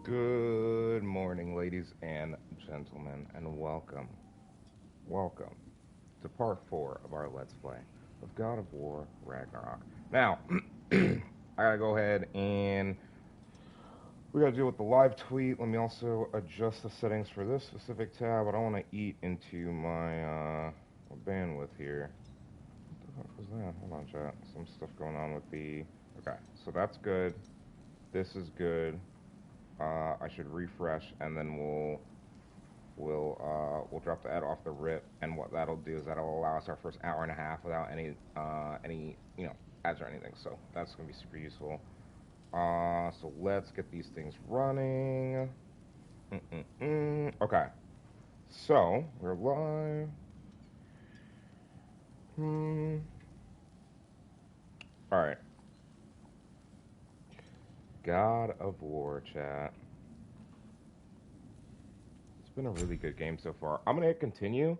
Good morning, ladies and gentlemen, and welcome to part 4 of our Let's Play of God of War Ragnarok. Now, I gotta go ahead and we gotta deal with the live tweet. Let me also adjust the settings for this specific tab. I don't want to eat into my bandwidth here. What the fuck was that? Hold on, chat. Some stuff going on with the... Okay, so that's good. This is good. I should refresh, and then we'll drop the ad off the rip. And what that'll do is that'll allow us our first hour and a half without any ads or anything. So that's gonna be super useful. So let's get these things running. Okay. So we're live. All right. God of War, chat. It's been a really good game so far. I'm gonna hit continue.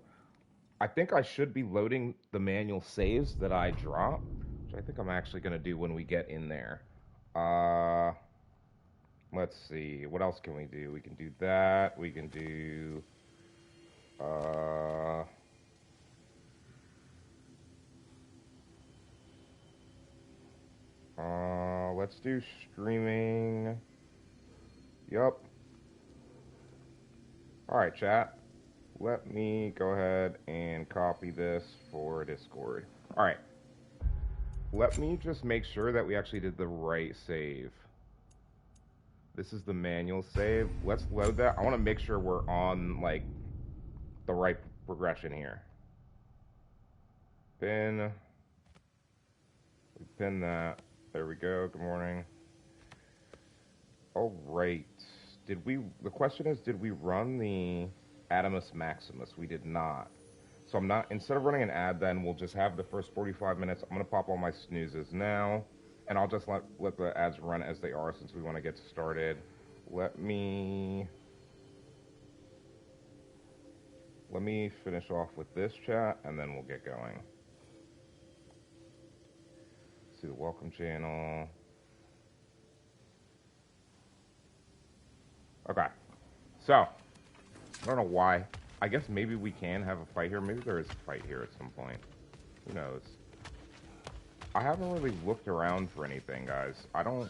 I think I should be loading the manual saves that I dropped, which I think I'm actually gonna do when we get in there. Let's see. What else can we do? We can do that. We can do... let's do streaming. Yup. Alright, chat. Let me go ahead and copy this for Discord. Alright. Let me just make sure that we actually did the right save. This is the manual save. Let's load that. I want to make sure we're on, like, the right progression here. Pin. We pin that. There we go. Good morning. All right. The question is, did we run the Adamus Maximus? We did not. So I'm not, instead of running an ad, then we'll just have the first 45 minutes. I'm going to pop all my snoozes now, and I'll just let the ads run as they are since we want to get started. Let me finish off with this chat, and then we'll get going. See the welcome channel. Okay. So, I don't know why. I guess maybe we can have a fight here. Maybe there is a fight here at some point. Who knows? I haven't really looked around for anything, guys. I don't...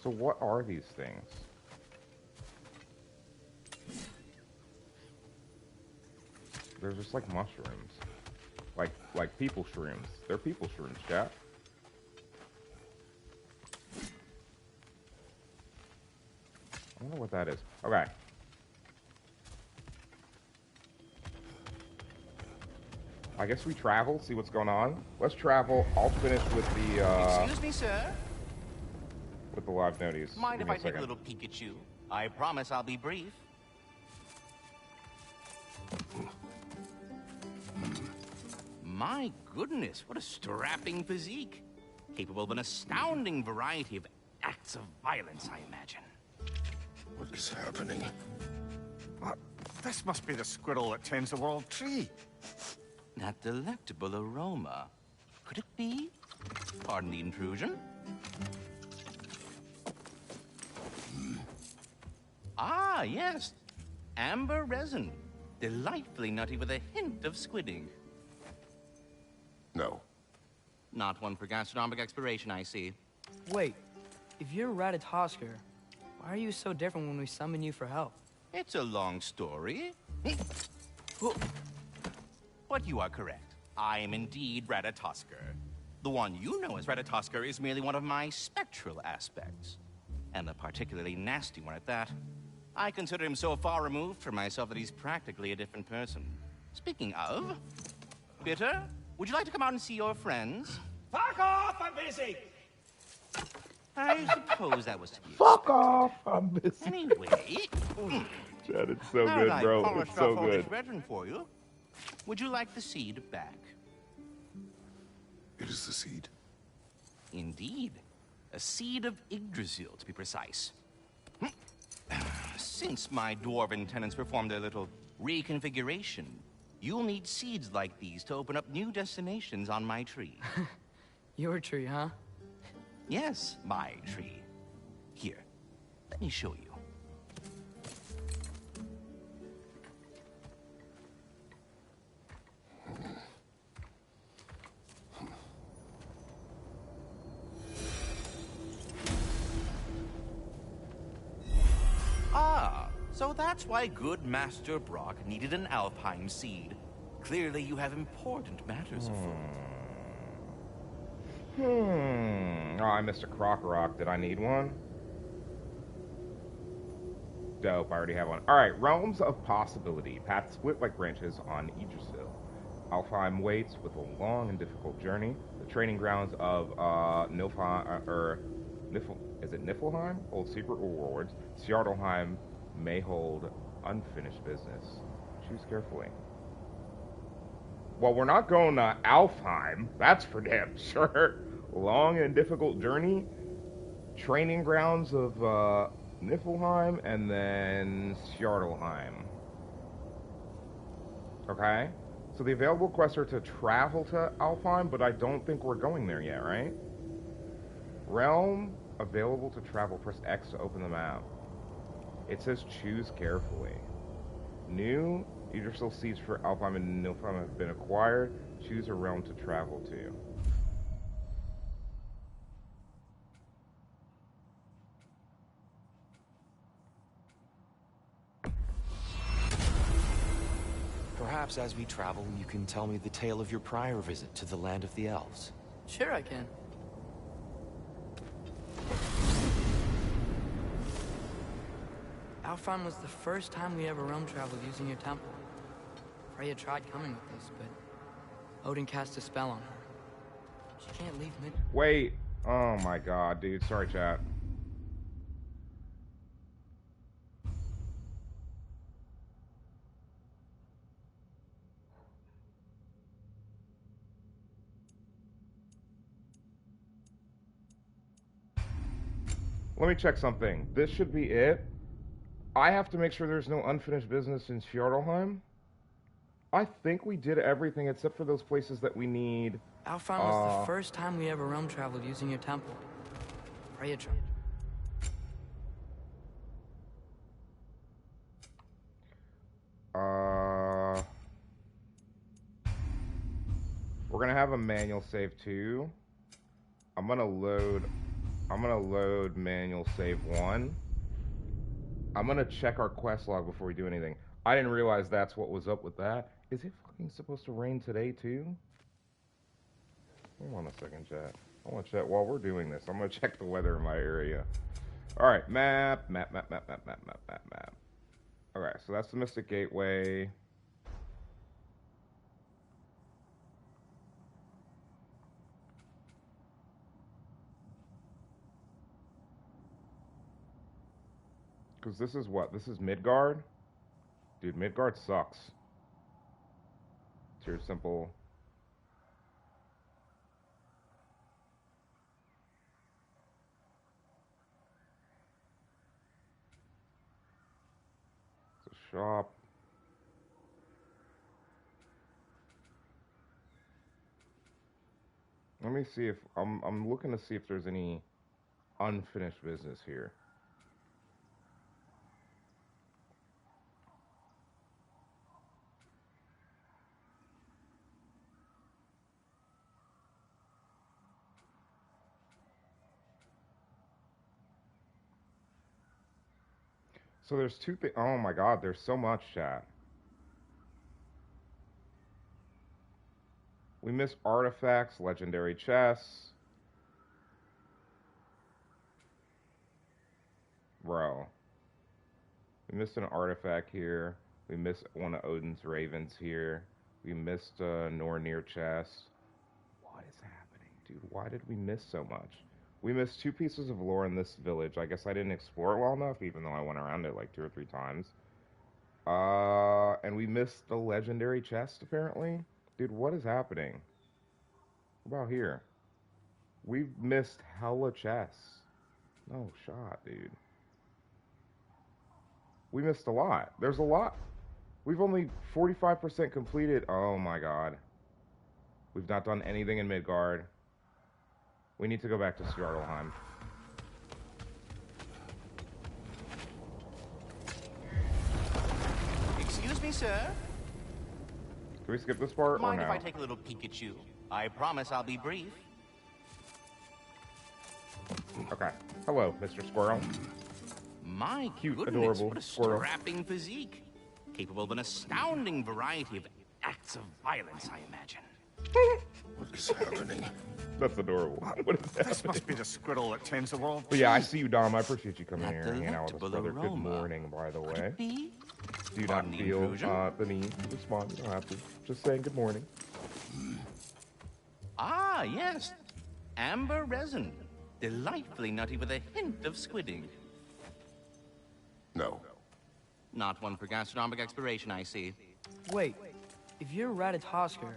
So what are these things? They're just like mushrooms. Like people shrooms. They're people shrooms, chat. I wonder what that is. Okay. I guess we travel, see what's going on. Let's travel. I'll finish with the, Excuse me, sir? with the live notice. Mind if I take a little peek at you? I promise I'll be brief. My goodness, what a strapping physique. Capable of an astounding variety of acts of violence, I imagine. What is happening? This must be the squirrel that tends the world tree. That delectable aroma. Could it be? Pardon the intrusion. Ah, yes. Amber resin. Delightfully nutty with a hint of squidding. No. Not one for gastronomic exploration, I see. Wait, if you're Ratatosker, why are you so different when we summon you for help? It's a long story. But you are correct. I am indeed Ratatosker. The one you know as Ratatosker is merely one of my spectral aspects. And a particularly nasty one at that. I consider him so far removed from myself that he's practically a different person. Speaking of... Bitter, would you like to come out and see your friends? Fuck off! I'm busy! I suppose that was to be Fuck off! I'm busy. Anyway... Chat, it's so now good, that I've bro. polished It's so off all good. this brethren for you, would you like the seed back? It is the seed. Indeed. A seed of Yggdrasil, to be precise. Since my dwarven tenants performed their little reconfiguration, you'll need seeds like these to open up new destinations on my tree. Your tree, huh? Yes, my tree. Here, let me show you. Ah, so that's why good Master Brock needed an Alfheim seed. Clearly you have important matters afoot. Oh, I missed a Croc-Rock. Did I need one? Dope, I already have one. Alright, Realms of Possibility. Paths split like branches on Idrisil. Alfheim waits with a long and difficult journey. The training grounds of Niflheim hold secret rewards. Sjartalheim may hold unfinished business. Choose carefully. Well, we're not going to Alfheim. That's for damn sure. Long and difficult journey. Training grounds of Niflheim and then Sjartalheim. Okay? So the available quests are to travel to Alfheim, but I don't think we're going there yet, right? Realm available to travel. Press X to open the map. It says choose carefully. New Idrisil seeds for Alfheim and Niflheim have been acquired. Choose a realm to travel to. Perhaps as we travel, you can tell me the tale of your prior visit to the land of the elves. Sure I can. Alfheim was the first time we ever realm traveled using your temple. Freya tried coming with us, but Odin cast a spell on her. She can't leave mid- Wait. Oh my god, dude. Sorry, chat. Let me check something. This should be it. I have to make sure there's no unfinished business in Sjartalheim. I think we did everything except for those places that we need. Alfheim was the first time we ever realm traveled using your temple. Freya tried. We're gonna have a manual save too. I'm gonna load manual save 1. I'm gonna check our quest log before we do anything. I didn't realize that's what was up with that. Is it fucking supposed to rain today too? Hold on a second, chat. I want to check while we're doing this. I'm gonna check the weather in my area. All right, map. All right, so that's the Mystic Gateway. Because this is what? This is Midgard? Dude, Midgard sucks. It's your simple... It's a shop. Let me see if... I'm looking to see if there's any unfinished business here. So there's two things. Oh my god, there's so much, chat. We missed artifacts, legendary chests. Bro. We missed an artifact here. We missed one of Odin's ravens here. We missed a Nornir chest. What is happening, dude? Why did we miss so much? We missed 2 pieces of lore in this village. I guess I didn't explore it well enough, even though I went around it like 2 or 3 times. And we missed the legendary chest, apparently. Dude, what is happening? What about here? We've missed hella chests. No shot, dude. We missed a lot. There's a lot. We've only 45% completed. Oh my god. We've not done anything in Midgard. We need to go back to Svartalheim. Excuse me, sir. Can we skip this part or Mind no? if I take a little peek at you? I promise I'll be brief. Okay. Hello, Mr. Squirrel. My Cute, goodness, adorable what a squirrel. strapping physique. Capable of an astounding variety of acts of violence, I imagine. What is happening? That's adorable. What is that? This must be the squirrel that tends the world But yeah, I see you, Dom. I appreciate you coming That here and hanging out with us, delectable brother. Good aroma. morning, by the way. Be? Do you Pardon not the feel intrusion? the need to respond? You don't have to. Just saying good morning. Ah, yes. Amber resin. Delightfully nutty with a hint of squidding. No. Not one for gastronomic exploration, I see. Wait, if you're Ratatosker,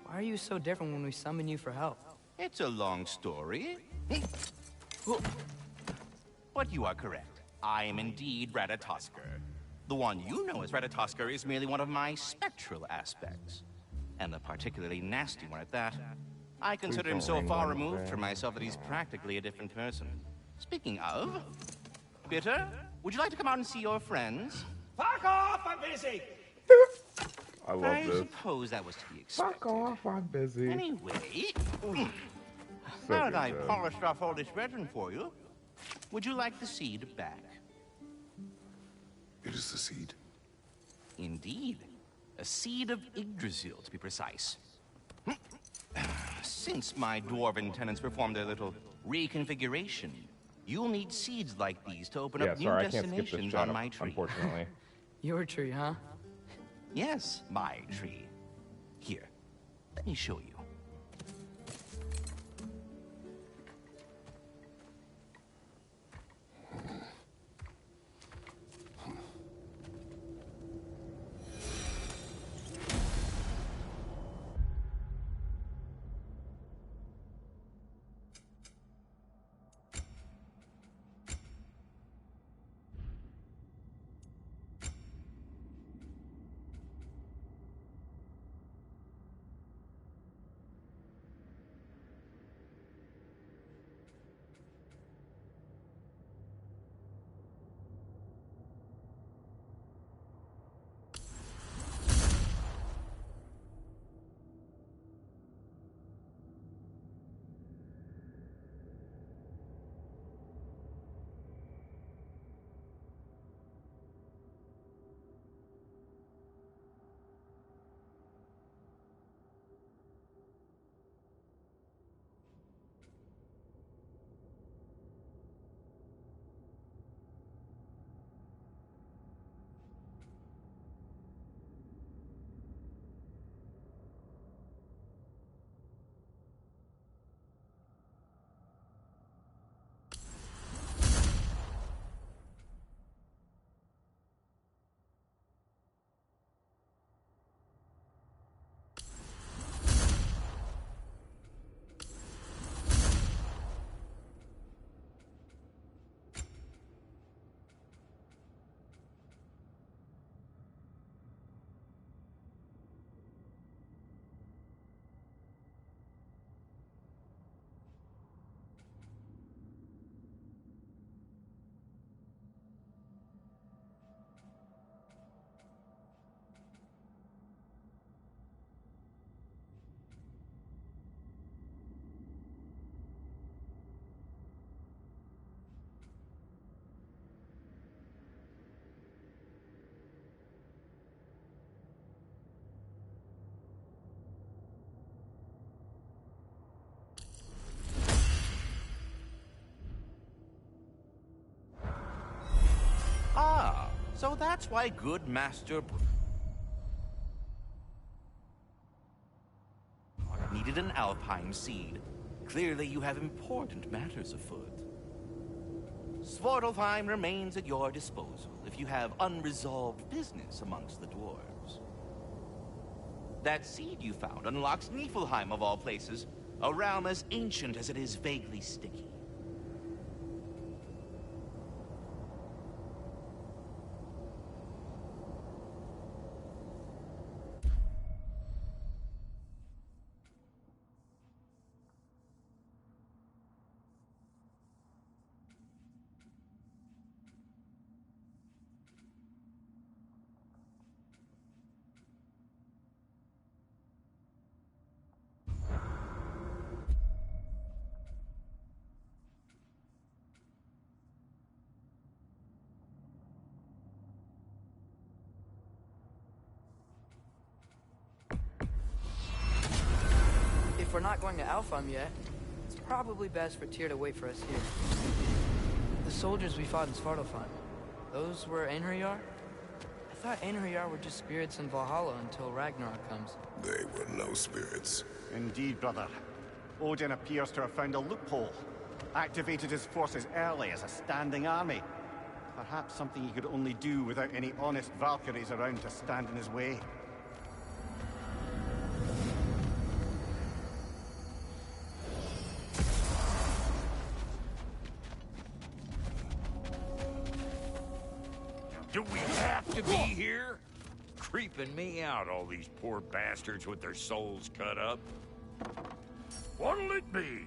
why are you so different when we summon you for help? It's a long story. But you are correct. I am indeed Ratatosker. The one you know as Ratatosker is merely one of my spectral aspects. And a particularly nasty one at that. I consider him don't so ring far one removed thing. from myself that he's practically a different person. Speaking of, Bitter, would you like to come out and see your friends? Fuck off! I'm busy. I love I this. suppose that was to be expected. Fuck off, I'm busy. Anyway, So now that good, I though. polished off all this resin for you, would you like the seed back? It is the seed. Indeed. A seed of Yggdrasil, to be precise. Since my dwarven tenants performed their little reconfiguration, you'll need seeds like these to open Yeah, up new sorry, I can't skip this destinations chat, on my tree. unfortunately. Your tree, huh? Yes, my tree. Here, let me show you. Ah, so that's why good Master needed an Alpine seed. Clearly you have important matters afoot. Svartalfheim remains at your disposal if you have unresolved business amongst the dwarves. That seed you found unlocks Niflheim of all places, a realm as ancient as it is vaguely sticky. we're not going to Alfheim yet, it's probably best for Tyr to wait for us here. The soldiers we fought in Svartalfheim, those were Einherjar? I thought Einherjar were just spirits in Valhalla until Ragnarok comes. They were no spirits. Indeed, brother. Odin appears to have found a loophole. Activated his forces early as a standing army. Perhaps something he could only do without any honest Valkyries around to stand in his way. Do we have to be here? Creeping me out, all these poor bastards with their souls cut up. What'll it be?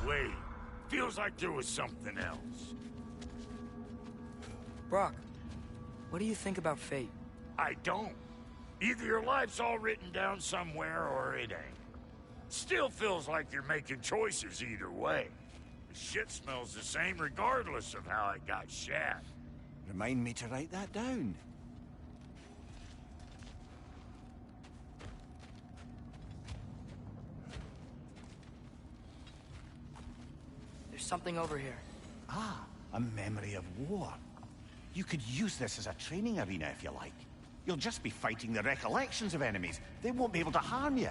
Wait, feels like there was something else. Brock, what do you think about fate? I don't. Either your life's all written down somewhere or it ain't. Still feels like you're making choices either way. The shit smells the same regardless of how it got shat. Remind me to write that down. There's something over here. Ah, a memory of war. You could use this as a training arena if you like. You'll just be fighting the recollections of enemies. They won't be able to harm you.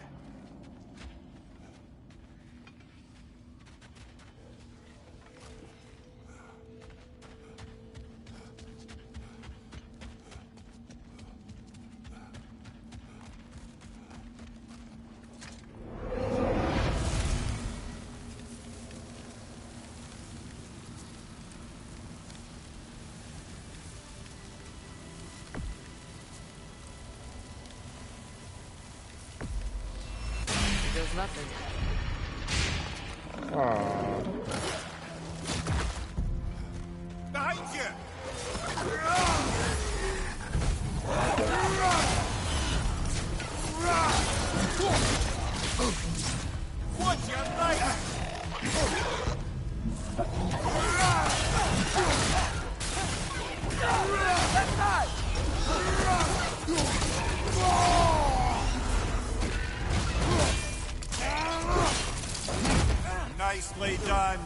There's nothing. Aww. Behind you! Watch your right! Left side! Nicely done!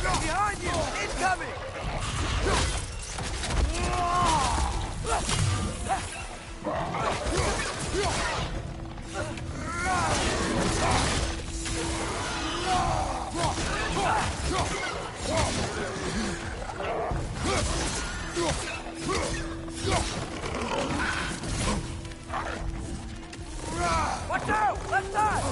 Behind you! Incoming! Watch out! Left side!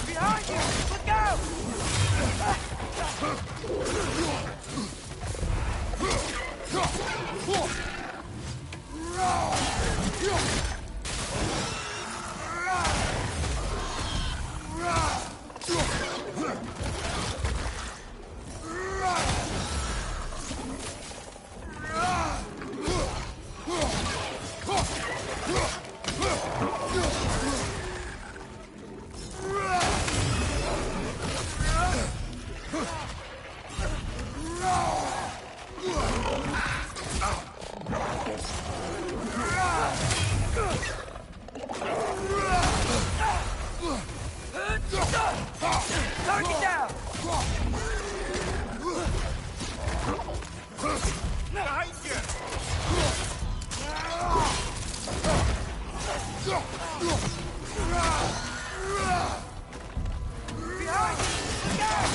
Behind you! Look out! Target down! Behind you! Behind you! Look out!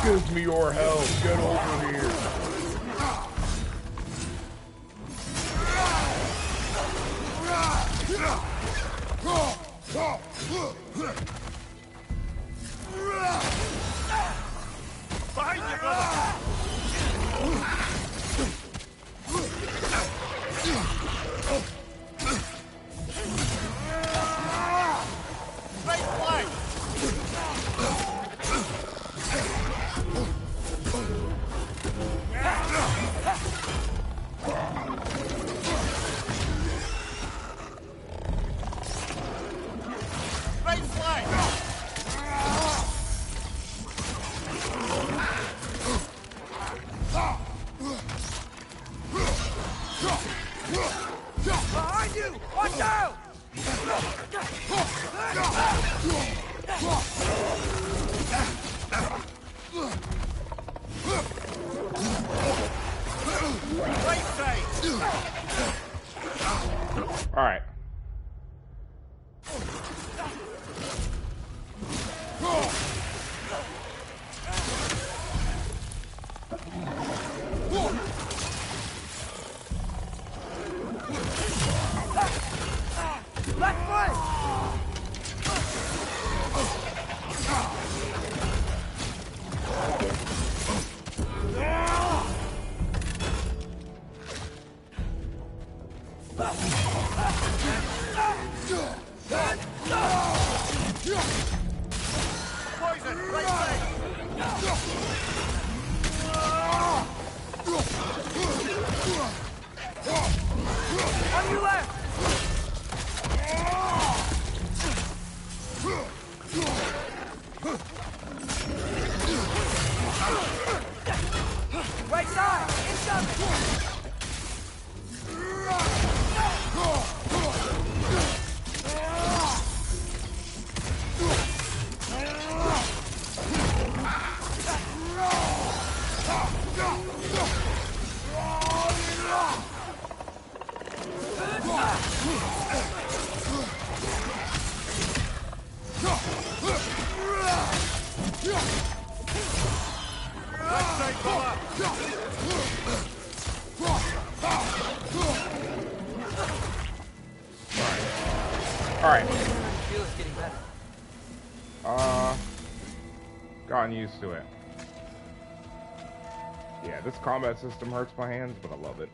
Give me your help. Get over here. Behind you, brother! Right flank! Right flank! Behind you! Watch out! Right side! All right. Left foot! Poison! Right side! On your left! Right side! Incoming! Left side, brother! All right. I feel it's getting better. Gotten used to it. Yeah, this combat system hurts my hands, but I love it.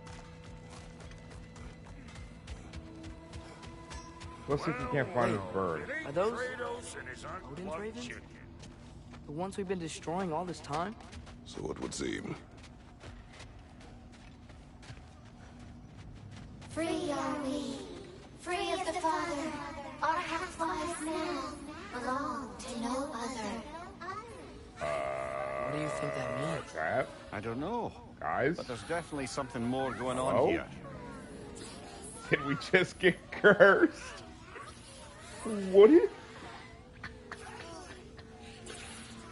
Let's see if we can't find this bird. Are those Kratos and his Odin's unplugged ravens? chicken. the ones we've been destroying all this time? So it would seem. Free are we, free of the Father. Our half-lives now belong to no other. What do you think that means? That, I don't know, guys? but there's definitely something more going on Hello? here. Did we just get cursed? What is...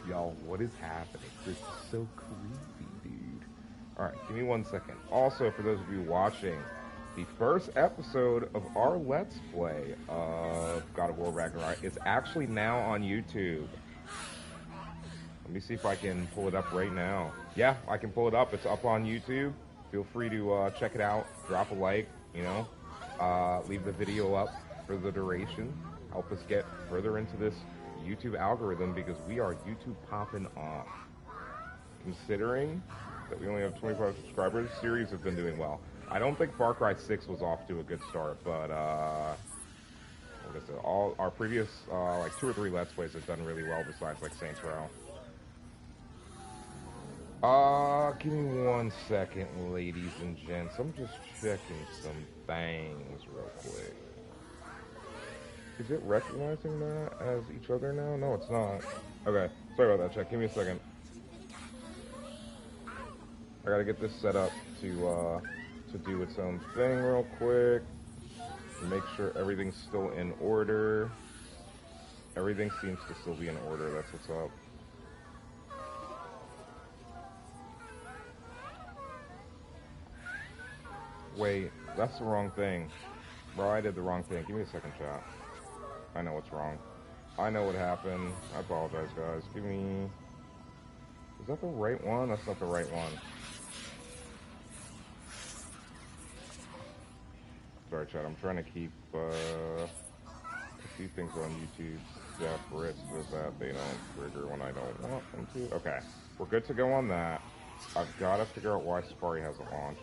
Y'all, what is happening? This is so creepy, dude. Alright, give me 1 second. Also, for those of you watching, the first episode of our Let's Play of God of War Ragnarok is actually now on YouTube. Let me see if I can pull it up right now. Yeah, I can pull it up. It's up on YouTube. Feel free to check it out. Drop a like, you know. Leave the video up for the duration. Help us get further into this YouTube algorithm because we are YouTube popping off. Considering that we only have 25 subscribers, the series has been doing well. I don't think Far Cry 6 was off to a good start, but like I said, all our previous like 2 or 3 Let's Plays have done really well besides like Saints Row. Give me 1 second, ladies and gents. I'm just checking some things real quick. Is it recognizing that as each other now? No, it's not. Okay, sorry about that, chat. Give me a second. I gotta get this set up to do its own thing real quick. Make sure everything's still in order. Everything seems to still be in order. That's what's up. Wait, that's the wrong thing. Bro, I did the wrong thing. Give me a second, chat. I know what's wrong. I know what happened. I apologize, guys. Give me... Is that the right one? That's not the right one. Sorry, chat. I'm trying to keep a few things on YouTube separate so that they don't trigger when I don't want them to. Okay. we're good to go on that. I've got to figure out why Safari hasn't launched.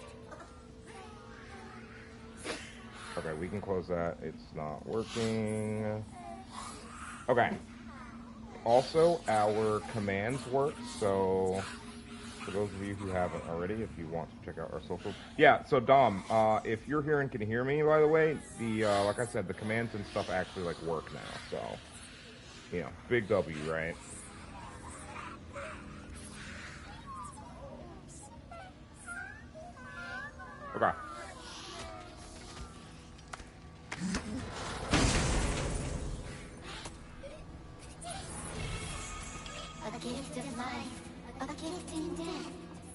Okay, we can close that. It's not working. Okay. Also, our commands work, so for those of you who haven't already, if you want to check out our socials. Yeah, so Dom, if you're here and can hear me, by the way, the like I said, the commands and stuff actually like work now, so you know, big W, right? Okay. A gift of life, a gift in death,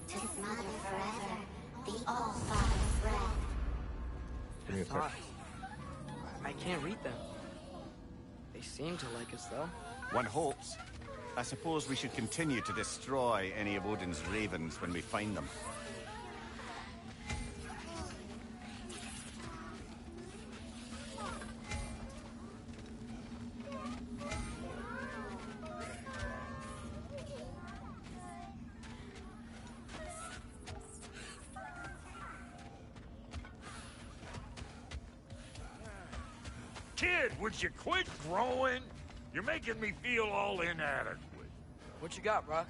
to smother forever the All-Father's breath. Give me a sec. I can't read them. They seem to like us, though. One hopes. I suppose we should continue to destroy any of Odin's ravens when we find them. Kid, would you quit growing? You're making me feel all inadequate. What you got, Rock?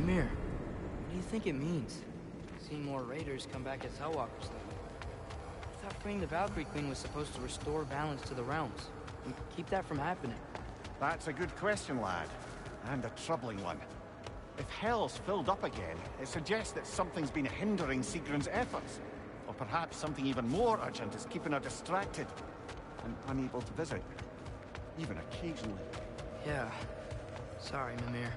Mimir, what do you think it means? Seeing more raiders come back as Hellwalkers, though. I thought freeing the Valkyrie Queen was supposed to restore balance to the realms and keep that from happening. That's a good question, lad. And a troubling one. If Hell's filled up again, it suggests that something's been hindering Sigrun's efforts. Or perhaps something even more urgent is keeping her distracted and unable to visit. Even occasionally. Yeah. Sorry, Mimir.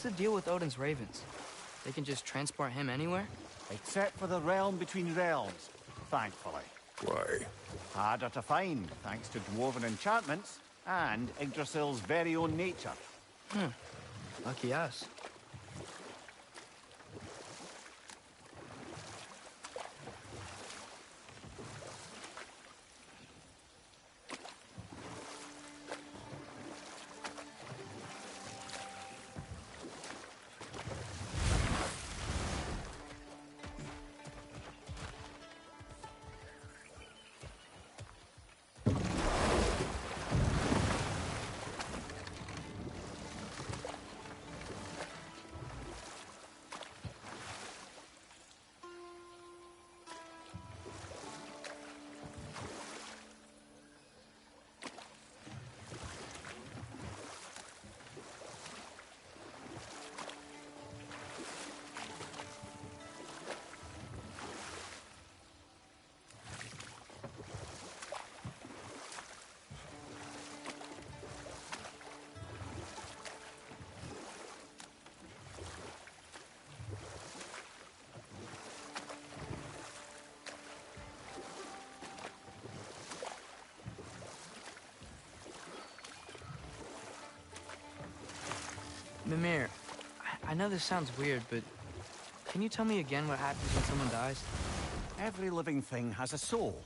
the deal with Odin's ravens? They can just transport him anywhere? Except for the realm between realms, thankfully. Why? Harder to find, thanks to dwarven enchantments and Yggdrasil's very own nature. Lucky us. Mimir, I know this sounds weird, but can you tell me again what happens when someone dies? Every living thing has a soul,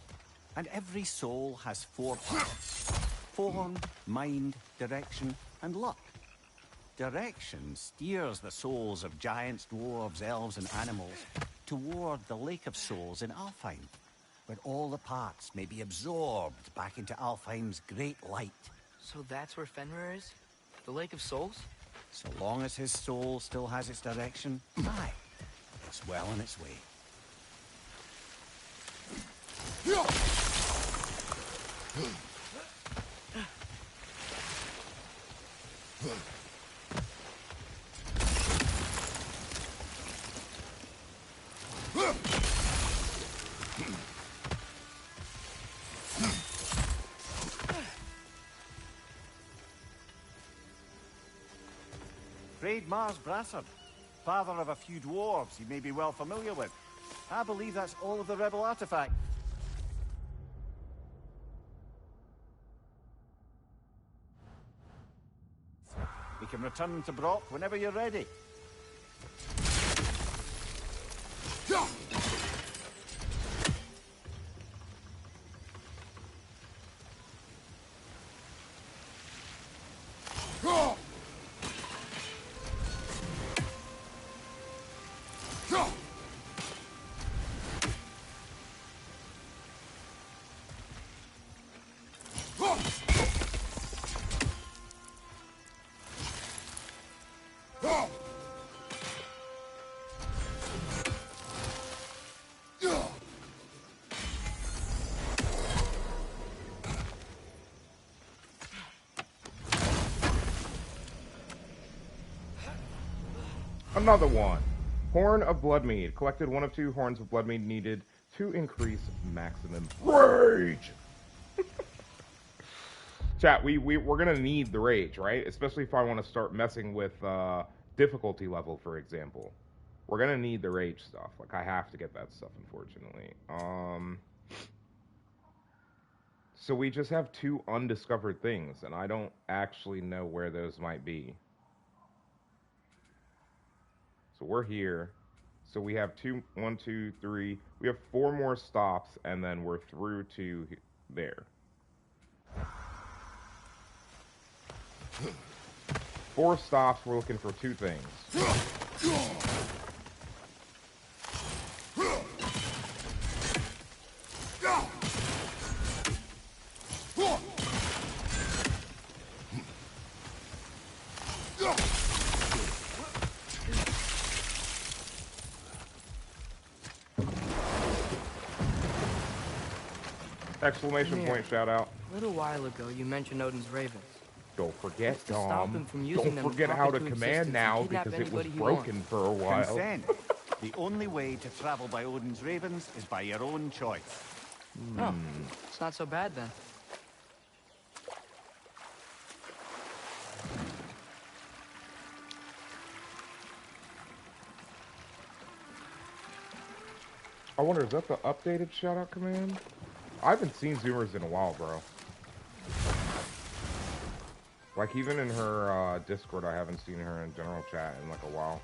and every soul has 4 parts. Form, mind, direction, and luck. Direction steers the souls of giants, dwarves, elves, and animals toward the Lake of Souls in Alfheim, where all the parts may be absorbed back into Alfheim's great light. So that's where Fenrir is? The Lake of Souls? So long as his soul still has its direction, aye, it's well on its way. Mars Brassard, father of a few dwarves you may be well familiar with. I believe that's all of the rebel artifact. We can return to Brock whenever you're ready. Another one. Horn of Bloodmead. Collected 1 of 2 horns of Bloodmead needed to increase maximum rage. Chat, we're gonna need the rage, right? Especially if I want to start messing with difficulty level, for example. We're gonna need the rage stuff. Like, I have to get that stuff, unfortunately. So we just have 2 undiscovered things, and I don't actually know where those might be. So we're here. So we have 1, 2, 3. We have 4 more stops, and then we're through to there. 4 stops. We're looking for 2 things. Exclamation point shout out. A little while ago, you mentioned Odin's ravens. Don't forget, What's to stop him from using don't them forget to how pop to into command existence now and kidnap because it was anybody he broken wants? for a while. Consent. The only way to travel by Odin's ravens is by your own choice. Oh, it's not so bad then. I wonder, is that the updated shout-out command? I haven't seen Zoomers in a while, bro. Like, even in her Discord, I haven't seen her in general chat in, like, a while.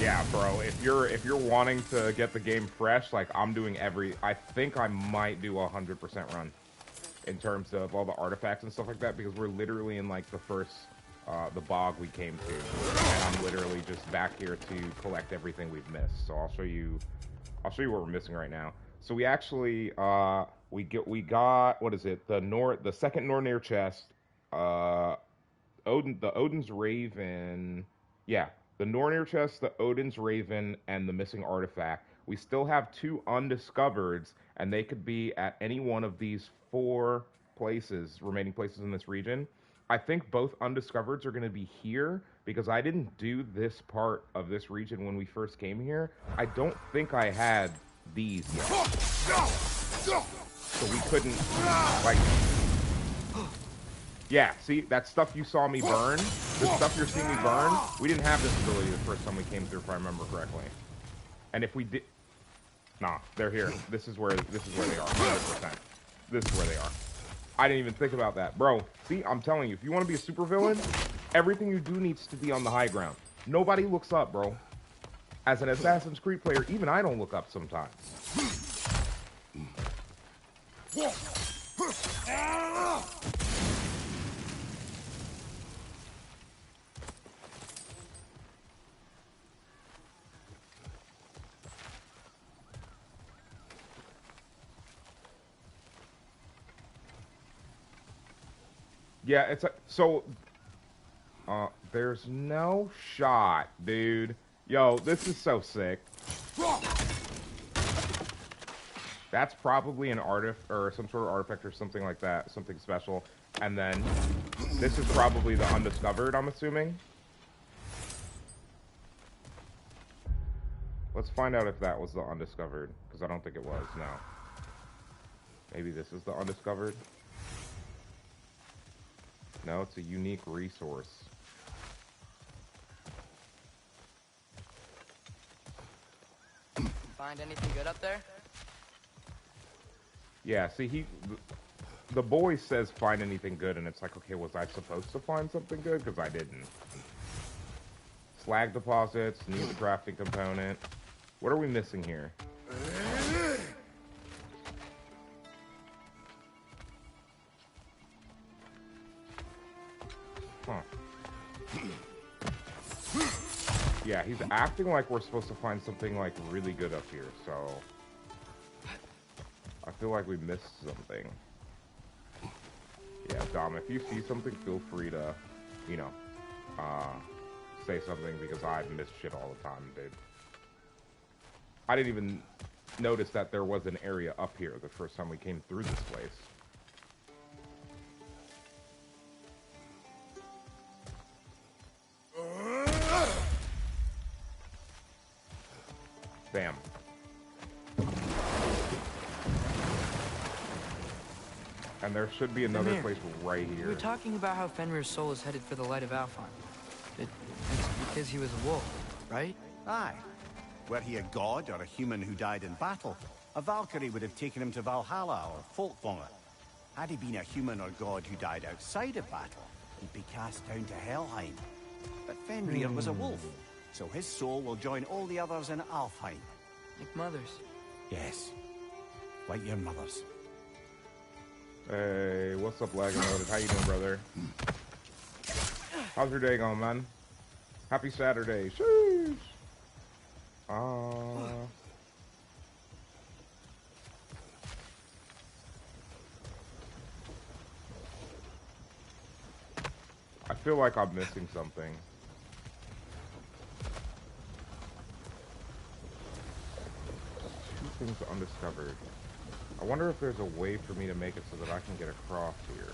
Yeah, bro, if you're wanting to get the game fresh, like, I'm doing I think I might do a 100% run in terms of all the artifacts and stuff like that, because we're literally in, like, the first, the bog we came to, and I'm literally just back here to collect everything we've missed. So I'll show you what we're missing right now. So we actually, we got, what is it, the second Nornir chest, the Odin's Raven, yeah, the Nornir chest, the Odin's Raven, and the missing artifact. We still have 2 undiscovereds, and they could be at any one of these 4 remaining places in this region. I think both undiscovereds are going to be here, because I didn't do this part of this region when we first came here. I don't think I had these yet. So we couldn't, like... Yeah, see, that stuff you saw me burn, the stuff you're seeing me burn, we didn't have this ability the first time we came through, if I remember correctly. And if we did... Nah, they're here. This is where they are, 100%. This is where they are. I didn't even think about that. Bro, see, I'm telling you, if you want to be a supervillain, everything you do needs to be on the high ground. Nobody looks up, bro. As an Assassin's Creed player, even I don't look up sometimes. Yeah, it's so, there's no shot, dude. Yo, this is so sick. That's probably an artifact, or some sort of artifact or something like that, something special. And then, this is probably the undiscovered, I'm assuming. Let's find out if that was the undiscovered, because I don't think it was, no. Maybe this is the undiscovered? No, it's a unique resource. Find anything good up there? Yeah, see, the boy says find anything good, and it's like, okay, was I supposed to find something good? Because I didn't. Slag deposits, need the crafting component. What are we missing here? Huh. Yeah, he's acting like we're supposed to find something, like, really good up here, so... I feel like we missed something. Yeah, Dom, if you see something, feel free to, you know, say something, because I miss shit all the time, dude. I didn't even notice that there was an area up here the first time we came through this place. Bam. And there should be another place right here. You were talking about how Fenrir's soul is headed for the light of Alfheim. It's because he was a wolf, right? Aye. Were he a god or a human who died in battle, a Valkyrie would have taken him to Valhalla or Folkvangr. Had he been a human or god who died outside of battle, he'd be cast down to Helheim. But Fenrir was a wolf, so his soul will join all the others in Alfheim. Like mothers. Yes. Like your mothers. Hey, what's up, Lag and Loaded? How you doing, brother? How's your day going, man? Happy Saturday. Sheesh. I feel like I'm missing something. Two things undiscovered. I wonder if there's a way for me to make it so that I can get across here.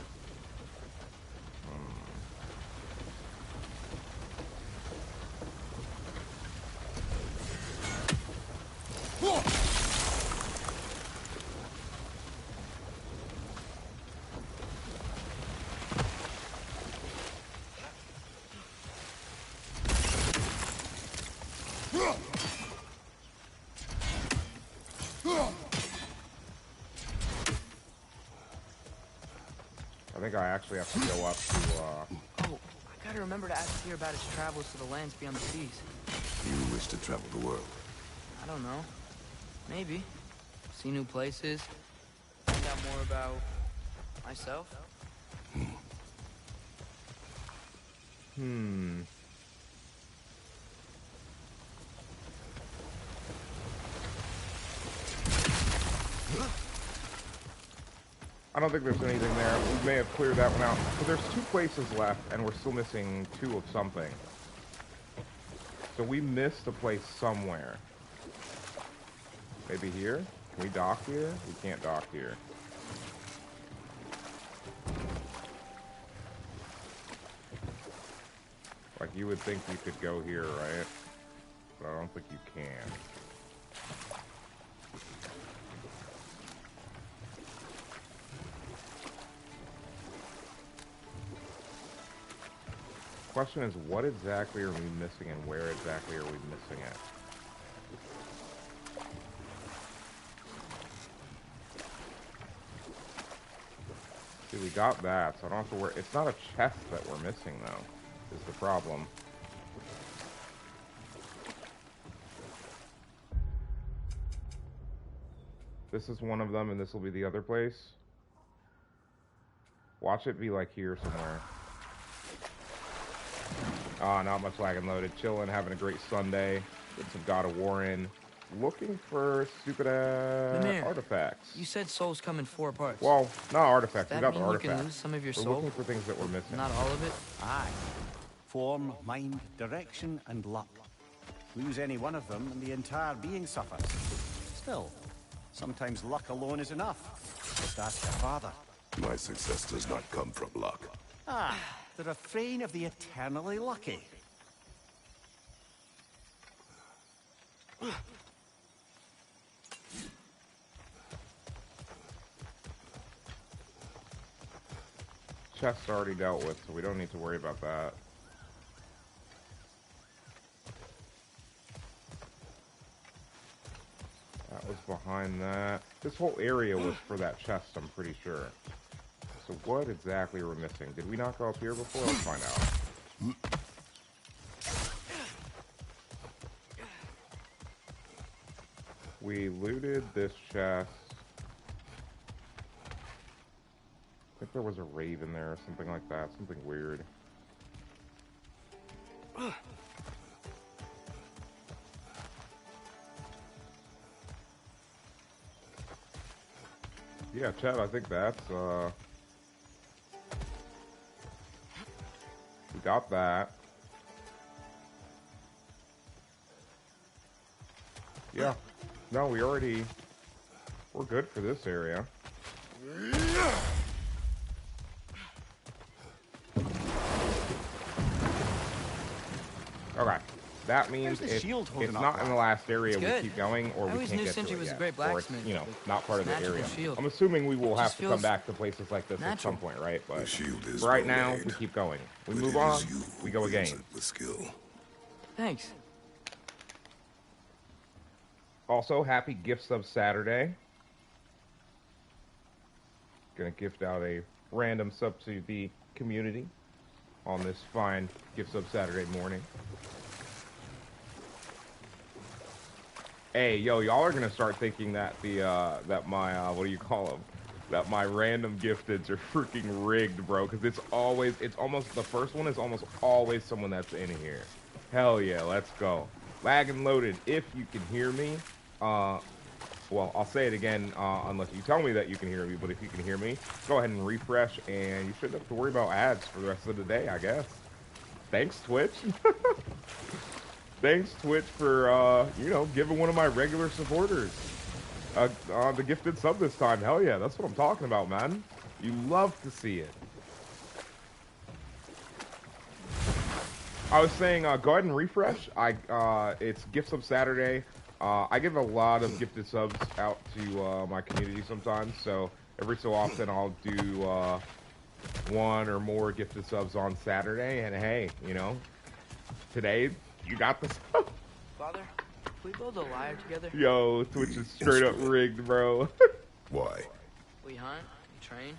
think I actually have to go up to, Oh, I gotta remember to ask Tyr about his travels to the lands beyond the seas. You wish to travel the world? I don't know. Maybe. See new places. Find out more about myself. I don't think there's anything there. We may have cleared that one out. But there's 2 places left, and we're still missing 2 of something. So we missed a place somewhere. Maybe here? Can we dock here? We can't dock here. Like, you would think you could go here, right? But I don't think you can. Question is, what exactly are we missing and where exactly are we missing it? See, we got that, so I don't have to worry. It's not a chest that we're missing, though, is the problem. This is one of them, and this will be the other place. Watch it be, like, here somewhere. Not much lag and loaded. Chilling, having a great Sunday. Get some God of War in. Looking for stupid artifacts. You said souls come in 4 parts. Well, not artifacts. Does We that got the mean you artifacts. can lose some of your We're soul? looking for things that we're missing. Not all of it? Aye. Form, mind, direction, and luck. Lose any one of them, and the entire being suffers. Still, sometimes luck alone is enough. Just ask your father. My success does not come from luck. Ah, the refrain of the eternally lucky. Chest's already dealt with, so we don't need to worry about that. That was behind that. This whole area was for that chest, I'm pretty sure. So what exactly are we missing? Did we not go up here before? Let's find out. We looted this chest. I think there was a raven there or something like that. Something weird. Yeah, Chad, I think that's, we got that. Yeah. No, we're good for this area. Okay. That means There's the it's shield holding not up. in the last area, It's we good. keep going, or I we always can't knew get to Sindri it was a yet. great Or it's, blacksmith, but not part of the magical area. shield. I'm assuming we will have Just to come feels back to places like this at some natural. point, right? But The shield is right well now, made, we keep going. We but move it on, is you we who go wields again. it with skill. Thanks. Also, happy Gift Sub Saturday. Gonna gift out a random sub to the community on this fine Gift Sub Saturday morning. Hey, yo, y'all are gonna start thinking that that my what do you call them? That my random gifteds are freaking rigged, bro. Because it's almost the first one is almost always someone that's in here. Hell yeah, let's go. Lag and loaded. If you can hear me, well, I'll say it again, unless you tell me that you can hear me. But if you can hear me, go ahead and refresh, and you shouldn't have to worry about ads for the rest of the day, I guess. Thanks, Twitch. Thanks, Twitch, for, giving one of my regular supporters the gifted sub this time. Hell yeah, that's what I'm talking about, man. You love to see it. I was saying, go ahead and refresh. It's Gift Sub Saturday. I give a lot of gifted subs out to my community sometimes, so every so often I'll do one or more gifted subs on Saturday, and hey, today you got the sub. Father, can we build a lyre together? Yo, Twitch is straight up rigged, bro. Why? We hunt, we train.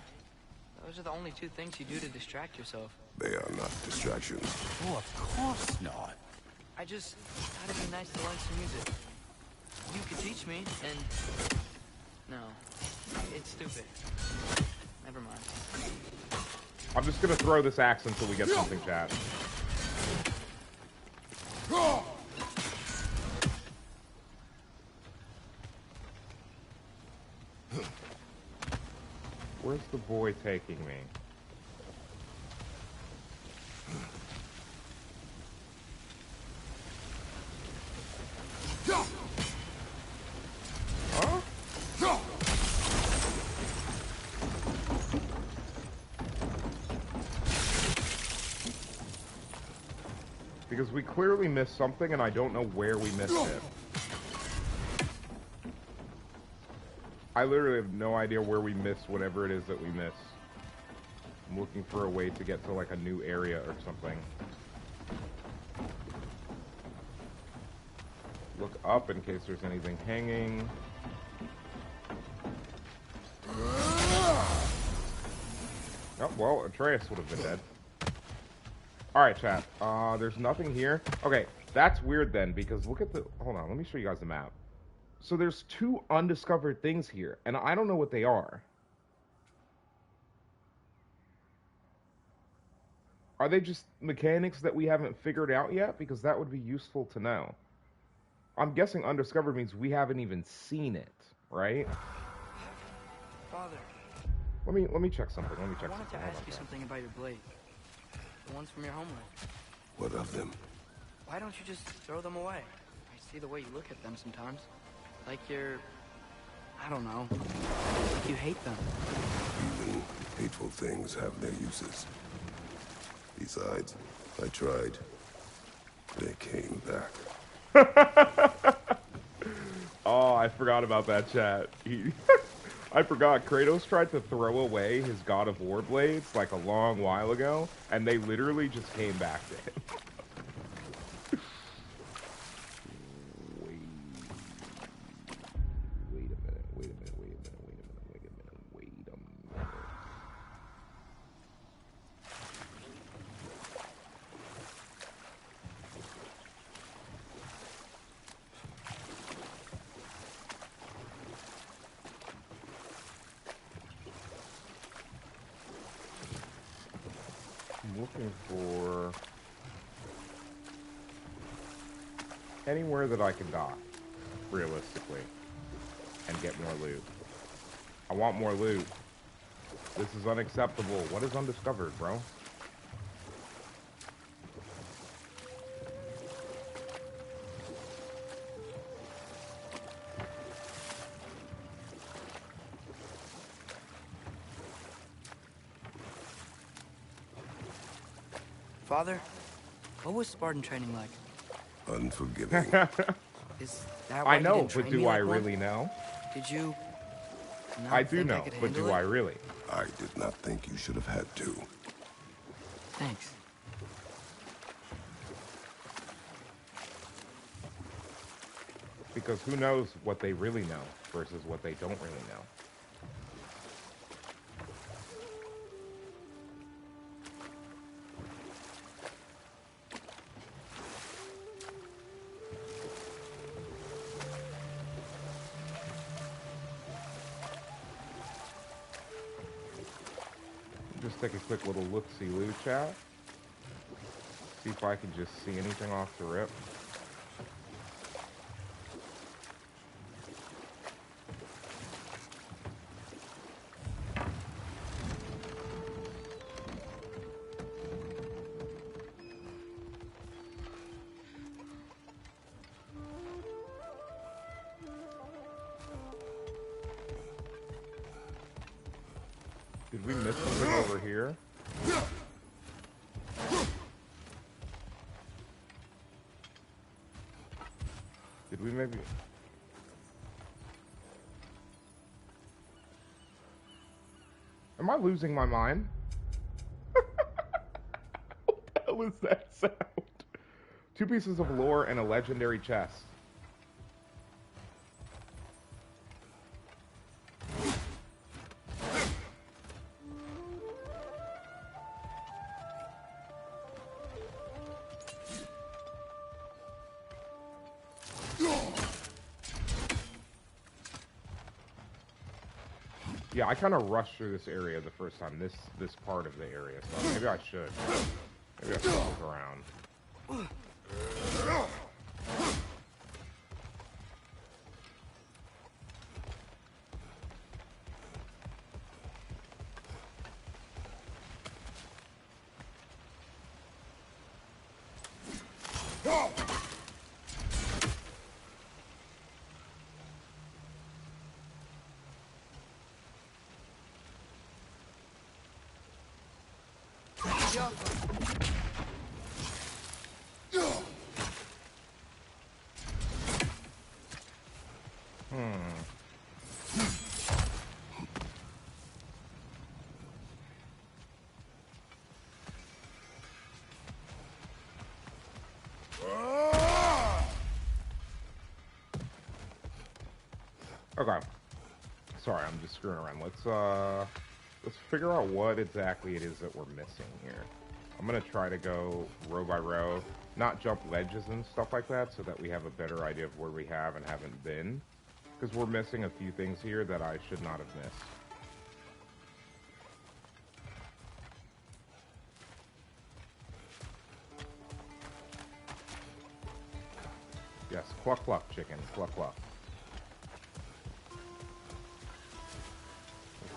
Those are the only two things you do to distract yourself. They are not distractions. Oh, of course not. I just thought it'd be nice to learn some music. You could teach me, and... No. It's stupid. Never mind. I'm just gonna throw this axe until we get something, chat. Where's the boy taking me? Huh? Because we clearly missed something and I don't know where we missed it. I literally have no idea where we missed whatever it is that we missed. I'm looking for a way to get to like a new area or something. Look up in case there's anything hanging. Oh, well, Atreus would have been dead. Alright, chat. There's nothing here. Okay, that's weird then, because look at the... Hold on, let me show you guys the map. So there's two undiscovered things here, and I don't know what they are. Are they just mechanics that we haven't figured out yet? Because that would be useful to know. I'm guessing undiscovered means we haven't even seen it, right? Father. Let me check something. Let me check something. I wanted to ask you something about your blade. The ones from your homeland. What of them? Why don't you just throw them away? I see the way you look at them sometimes. Like you're... I don't know. Like you hate them. Even hateful things have their uses. Besides, I tried. They came back. Oh, I forgot about that, chat. I forgot. Kratos tried to throw away his God of War blades like a long while ago, and they literally just came back to him. Looking for anywhere that I can dock, realistically, and get more loot. I want more loot. This is unacceptable. What is undiscovered, bro? Father, what was Spartan training like? Unforgiving. Is that why I know, you didn't but train do me I like one? really know? Did you not I do think know, could but do handle I it? really? I did not think you should have had to. Thanks. Because who knows what they really know versus what they don't really know. Just take a quick little look-see loot, chat. See if I can just see anything off the rip. Did we miss something over here? Did we maybe... Am I losing my mind? What the hell is that sound? 2 pieces of lore and a legendary chest. Yeah, I kind of rushed through this area the first time, this part of the area, so maybe I should. Maybe I should look around. Okay. Sorry, I'm just screwing around. Let's figure out what exactly it is that we're missing here. I'm gonna try to go row by row, not jump ledges and stuff like that, so that we have a better idea of where we have and haven't been. Because we're missing a few things here that I should not have missed. Yes, cluck cluck, chicken, cluck cluck.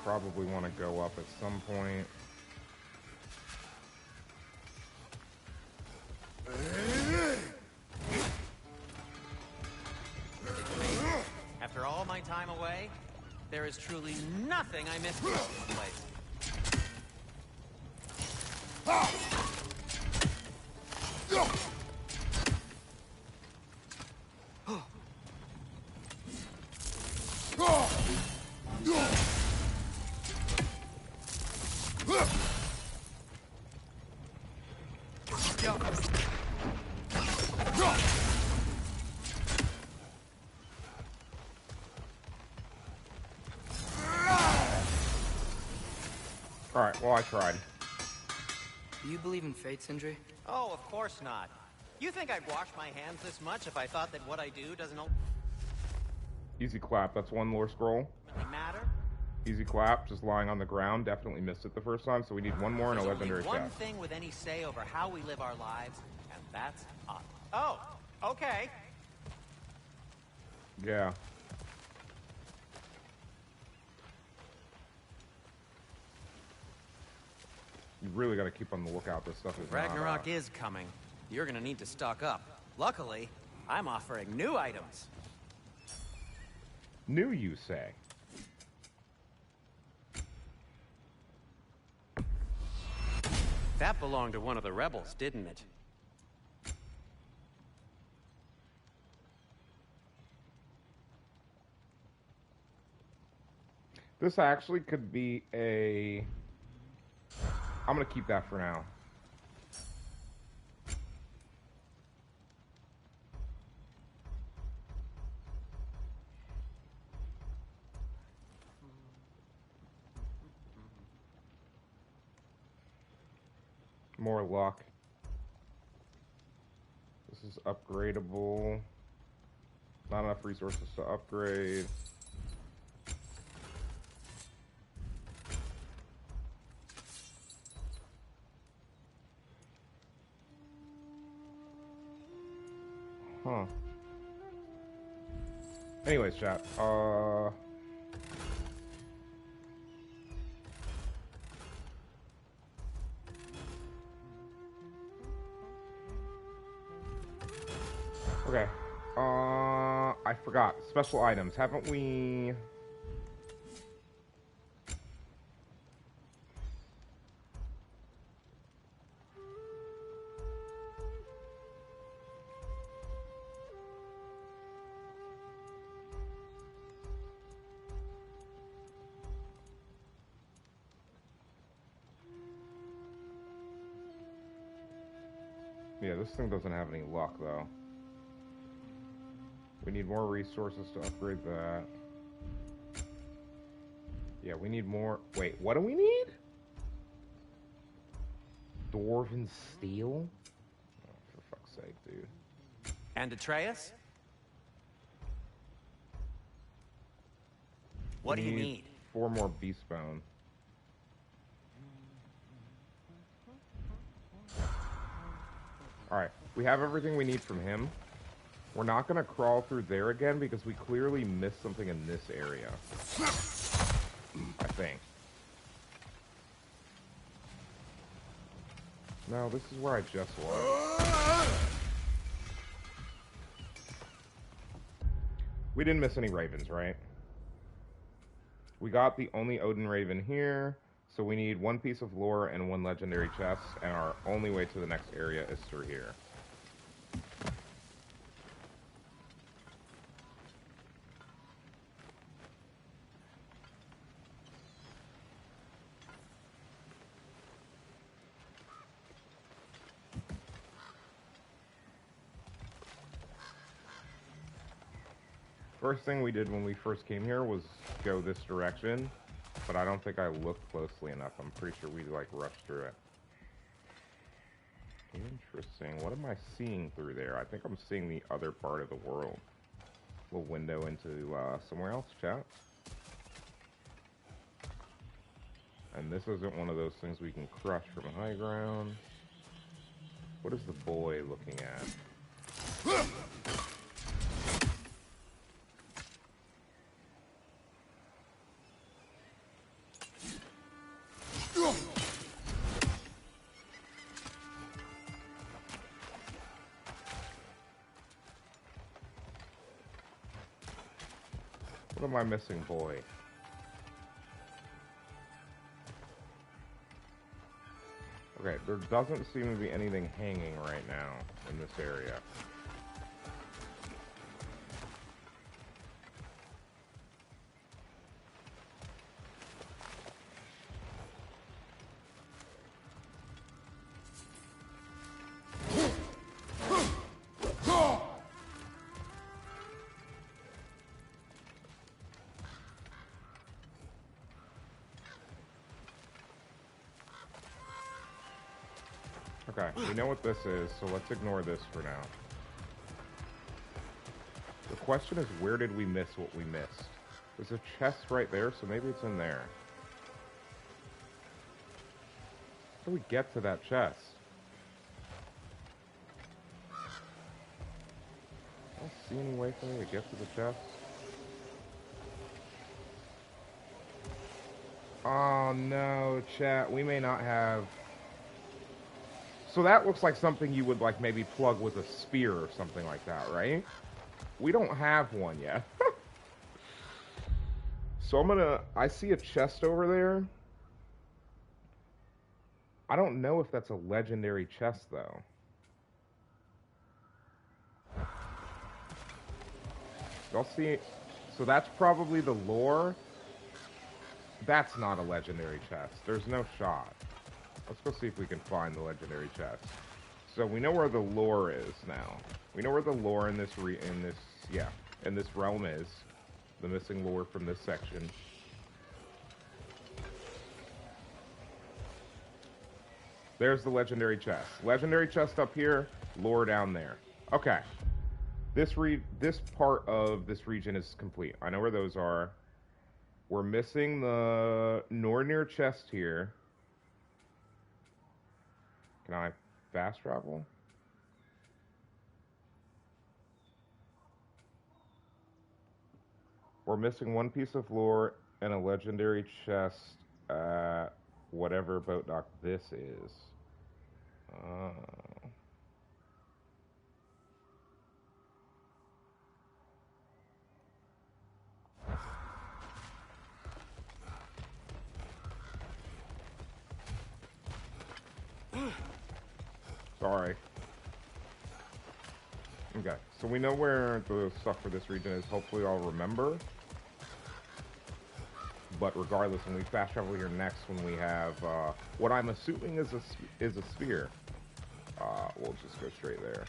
Probably want to go up at some point. After all my time away, there is truly nothing I miss about this place. Alright, well I tried. Do you believe in fate, Sindri? Oh, of course not. You think I'd wash my hands this much if I thought that what I do doesn't Easy clap, that's one lore scroll. ultimately matter? Easy clap, just lying on the ground. Definitely missed it the first time, so we need one more and a There's legendary only one chest. thing with any say over how we live our lives, and that's us. Oh, okay. Yeah. You really got to keep on the lookout. This stuff is Ragnarok not, is coming. You're gonna need to stock up. Luckily, I'm offering new items. new, you say? That belonged to one of the rebels, didn't it? This actually could be a... I'm going to keep that for now. More luck. This is upgradable. Not enough resources to upgrade. Huh. Anyways, chat. Okay. I forgot. Special items. Haven't we... Yeah, this thing doesn't have any luck, though. We need more resources to upgrade that. Yeah, we need more... Wait, what do we need? Dwarven steel? Oh, for fuck's sake, dude. And Atreus? What do you need? 4 more beast bone. Alright, we have everything we need from him. We're not going to crawl through there again because we clearly missed something in this area. I think. No, this is where I just was. We didn't miss any ravens, right? We got the only Odin raven here, so we need 1 piece of lore and 1 legendary chest, and our only way to the next area is through here. First thing we did when we first came here was go this direction, but I don't think I looked closely enough. I'm pretty sure we, like, rushed through it. Interesting. What am I seeing through there? I think I'm seeing the other part of the world. A little window into somewhere else, chat. And this isn't one of those things we can crush from high ground. What is the boy looking at? What am I missing, boy? Okay, there doesn't seem to be anything hanging right now in this area. Okay, we know what this is, so let's ignore this for now. The question is, where did we miss what we missed? There's a chest right there, so maybe it's in there. How do we get to that chest? I don't see any way for me to get to the chest. Oh no, chat, we may not have... So that looks like something you would, like, maybe plug with a spear or something like that, right? We don't have one yet. So I'm gonna... I see a chest over there. I don't know if that's a legendary chest, though. Y'all see... So that's probably the lore. That's not a legendary chest. There's no shot. Let's go see if we can find the legendary chest. So we know where the lore is now. We know where the lore in this realm is. The missing lore from this section. There's the legendary chest. Legendary chest up here, lore down there. Okay. This part of this region is complete. I know where those are. We're missing the Nornir chest here. Can I fast travel? We're missing 1 piece of lore and a legendary chest at whatever boat dock this is. Sorry. Okay, so we know where the stuff for this region is. Hopefully I'll remember. But regardless, when we fast travel here next, when we have what I'm assuming is a sphere, we'll just go straight there.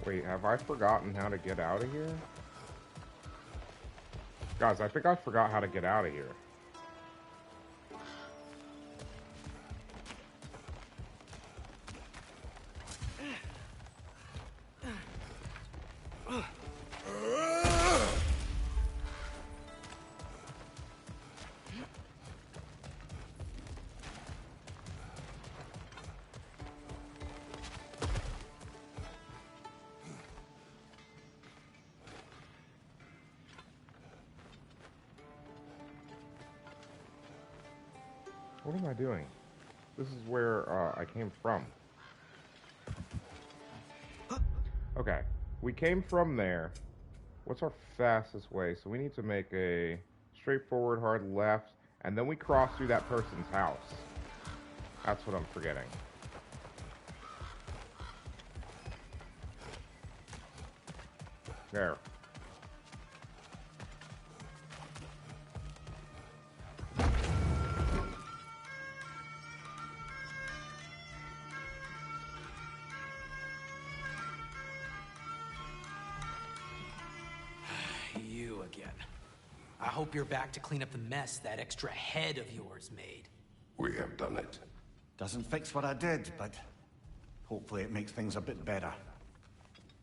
Wait, have I forgotten how to get out of here? Guys, I think I forgot how to get out of here. What am I doing? This is where I came from. Okay, we came from there. What's our fastest way? So we need to make a straightforward hard left, and then we cross through that person's house. That's what I'm forgetting. There. You again. I hope you're back to clean up the mess that extra head of yours made. We have done it. Doesn't fix what I did, but hopefully it makes things a bit better.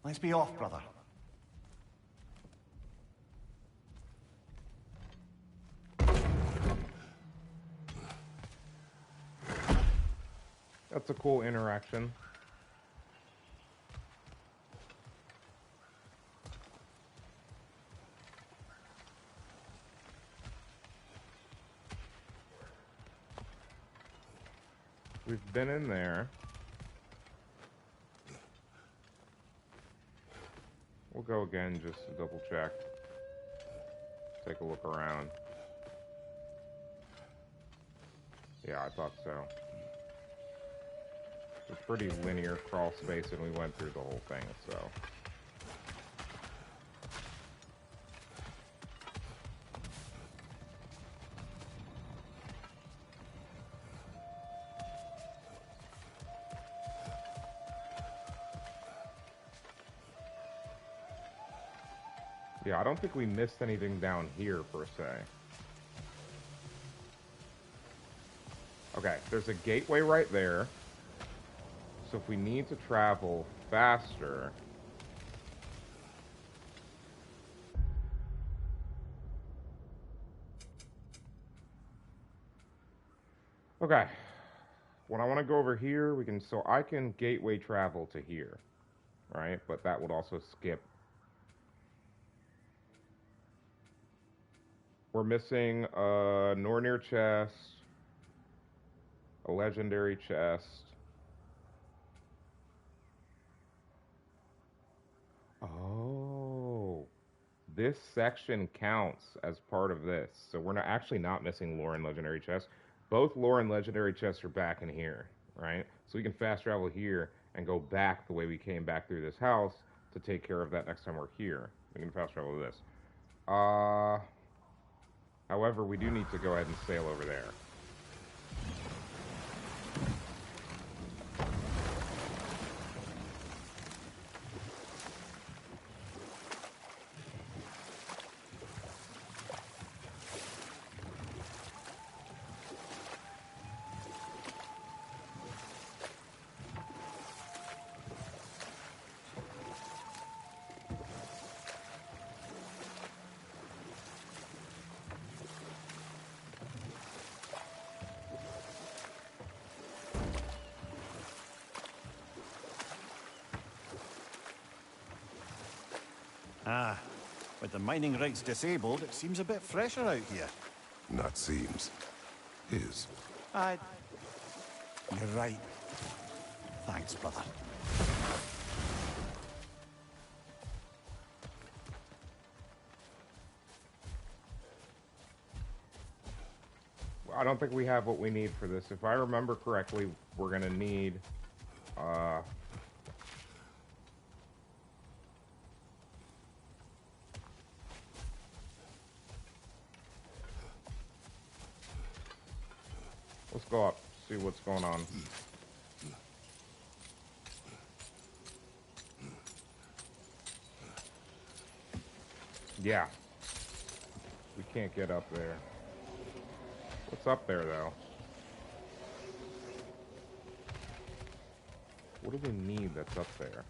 Let's be off, brother. That's a cool interaction. We've been in there. We'll go again just to double check. Take a look around. Yeah, I thought so. It's a pretty linear crawl space, and we went through the whole thing, so. Yeah, I don't think we missed anything down here, per se. Okay, there's a gateway right there. So if we need to travel faster... Okay. When I want to go over here, we can... So I can gateway travel to here. Right? But that would also skip... We're missing a Nornir chest, a legendary chest. Oh, this section counts as part of this. So we're not actually not missing lore and legendary chests. Both lore and legendary chests are back in here, right? So we can fast travel here and go back the way we came back through this house to take care of that next time we're here. We can fast travel to this. However, we do need to go ahead and sail over there. Ah, with the mining rigs disabled, it seems a bit fresher out here. Not seems. Is. You're right. Thanks, brother. I don't think we have what we need for this. If I remember correctly, we're going to need... Let's go up, see what's going on. Yeah. We can't get up there. What's up there, though? What do we need that's up there?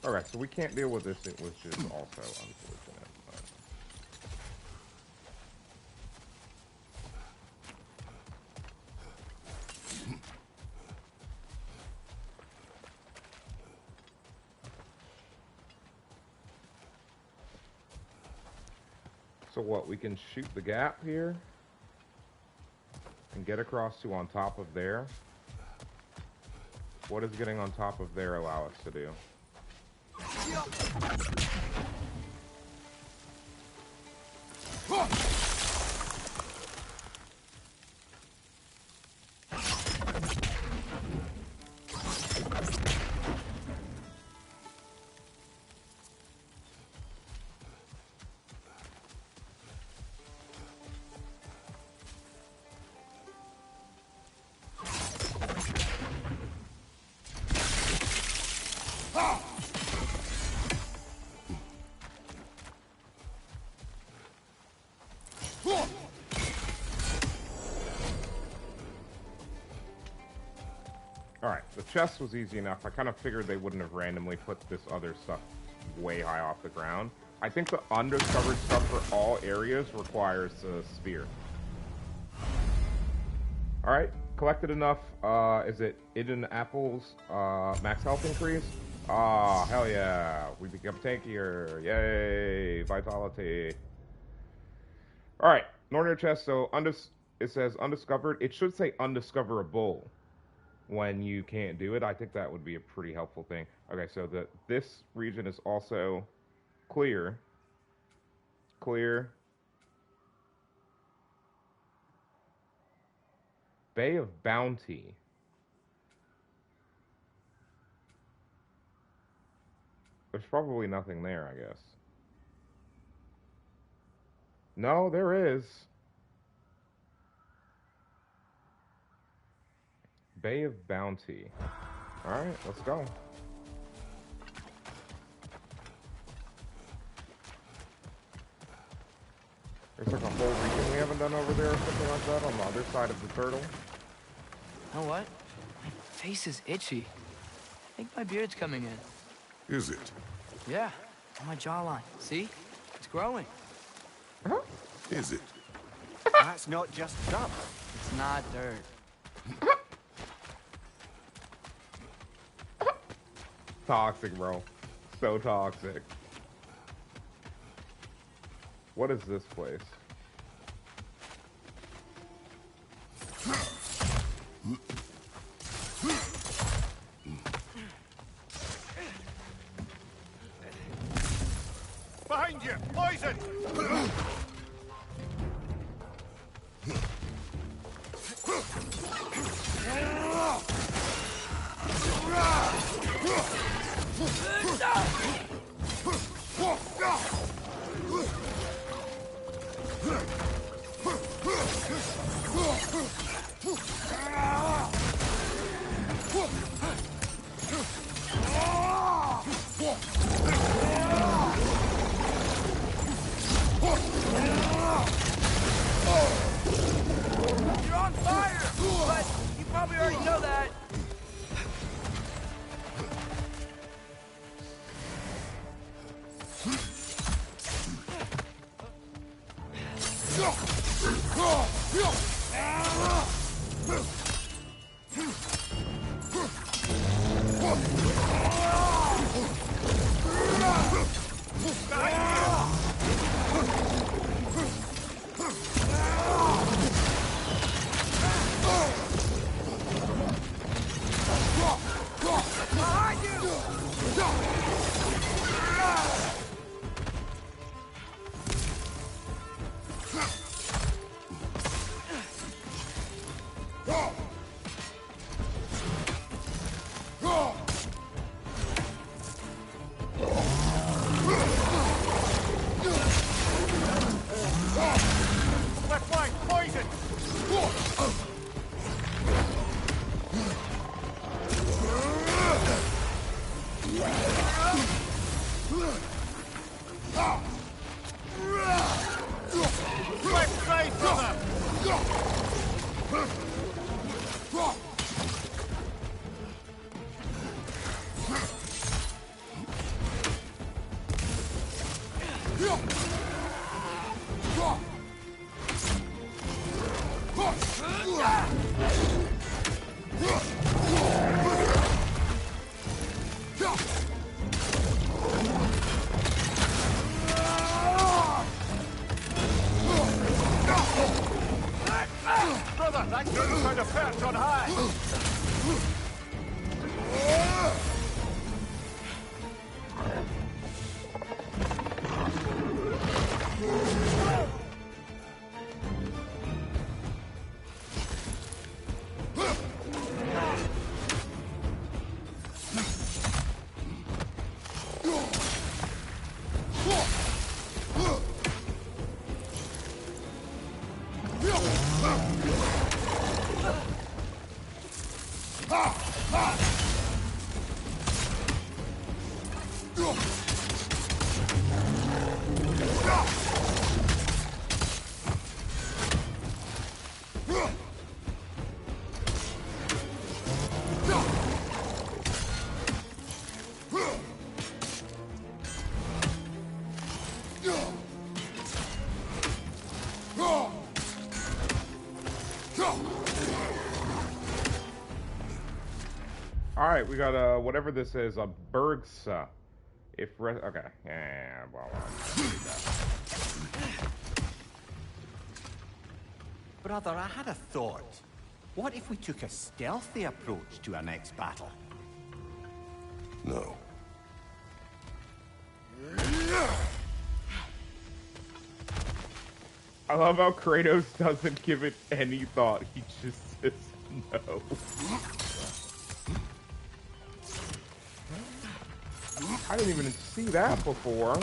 Alright, so we can't deal with this, which is also unfortunate. But... So what, we can shoot the gap here and get across to on top of there. What does getting on top of there allow us to do? Alright, the chest was easy enough. I kind of figured they wouldn't have randomly put this other stuff way high off the ground. I think the undiscovered stuff for all areas requires a spear. Alright, collected enough, is it Eden Apples, max health increase? Ah, hell yeah, we become tankier, yay, vitality. Alright, Northern chest, so it says undiscovered. It should say undiscoverable when you can't do it. I think that would be a pretty helpful thing. Okay, so this region is also clear. Clear. Bay of Bounty. There's probably nothing there, I guess. No, there is. Bay of Bounty. Alright, let's go. There's like a whole region we haven't done over there or something like that on the other side of the turtle. You know what? My face is itchy. I think my beard's coming in. Is it? Yeah, on my jawline. See? It's growing. Huh? Is it? That's not just dirt. It's not dirt. Toxic, bro. So toxic. What is this place? Behind you! Poison! Brother, that game's found a perch on high! Alright, we got whatever this is, a Bergsa. Okay. Yeah, well, Brother, I had a thought. What if we took a stealthy approach to our next battle? No. I love how Kratos doesn't give it any thought. He just says no. I didn't even see that before.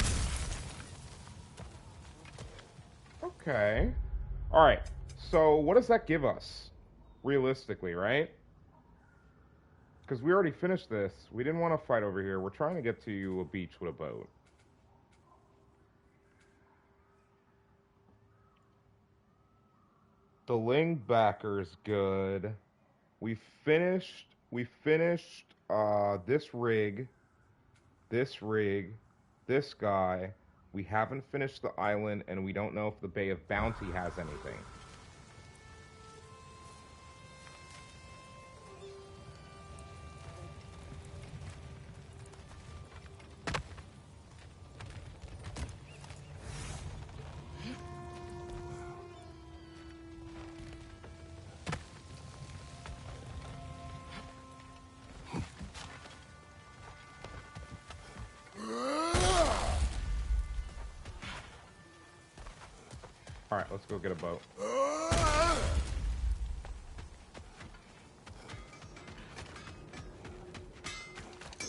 Okay. Alright. So, what does that give us? Realistically, right? Because we already finished this. We didn't want to fight over here. We're trying to get to a beach with a boat. The Lingbacker's good. We finished this rig, this guy. We haven't finished the island, and we don't know if the Bay of Bounty has anything. Alright, let's go get a boat.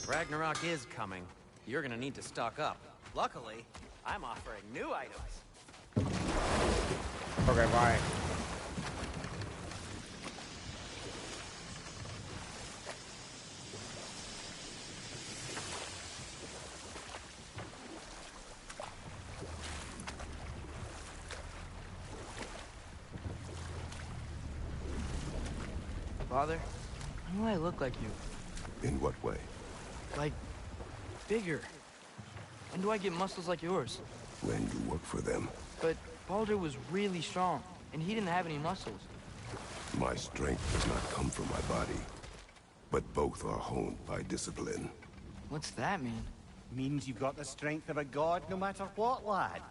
Ragnarok is coming. You're gonna need to stock up. Luckily, I'm offering new items. Okay, bye. Father, why do I look like you? In what way? Like, bigger. When do I get muscles like yours? When you work for them. But Baldur was really strong, and he didn't have any muscles. My strength does not come from my body, but both are honed by discipline. What's that mean? Means you've got the strength of a god no matter what, lad.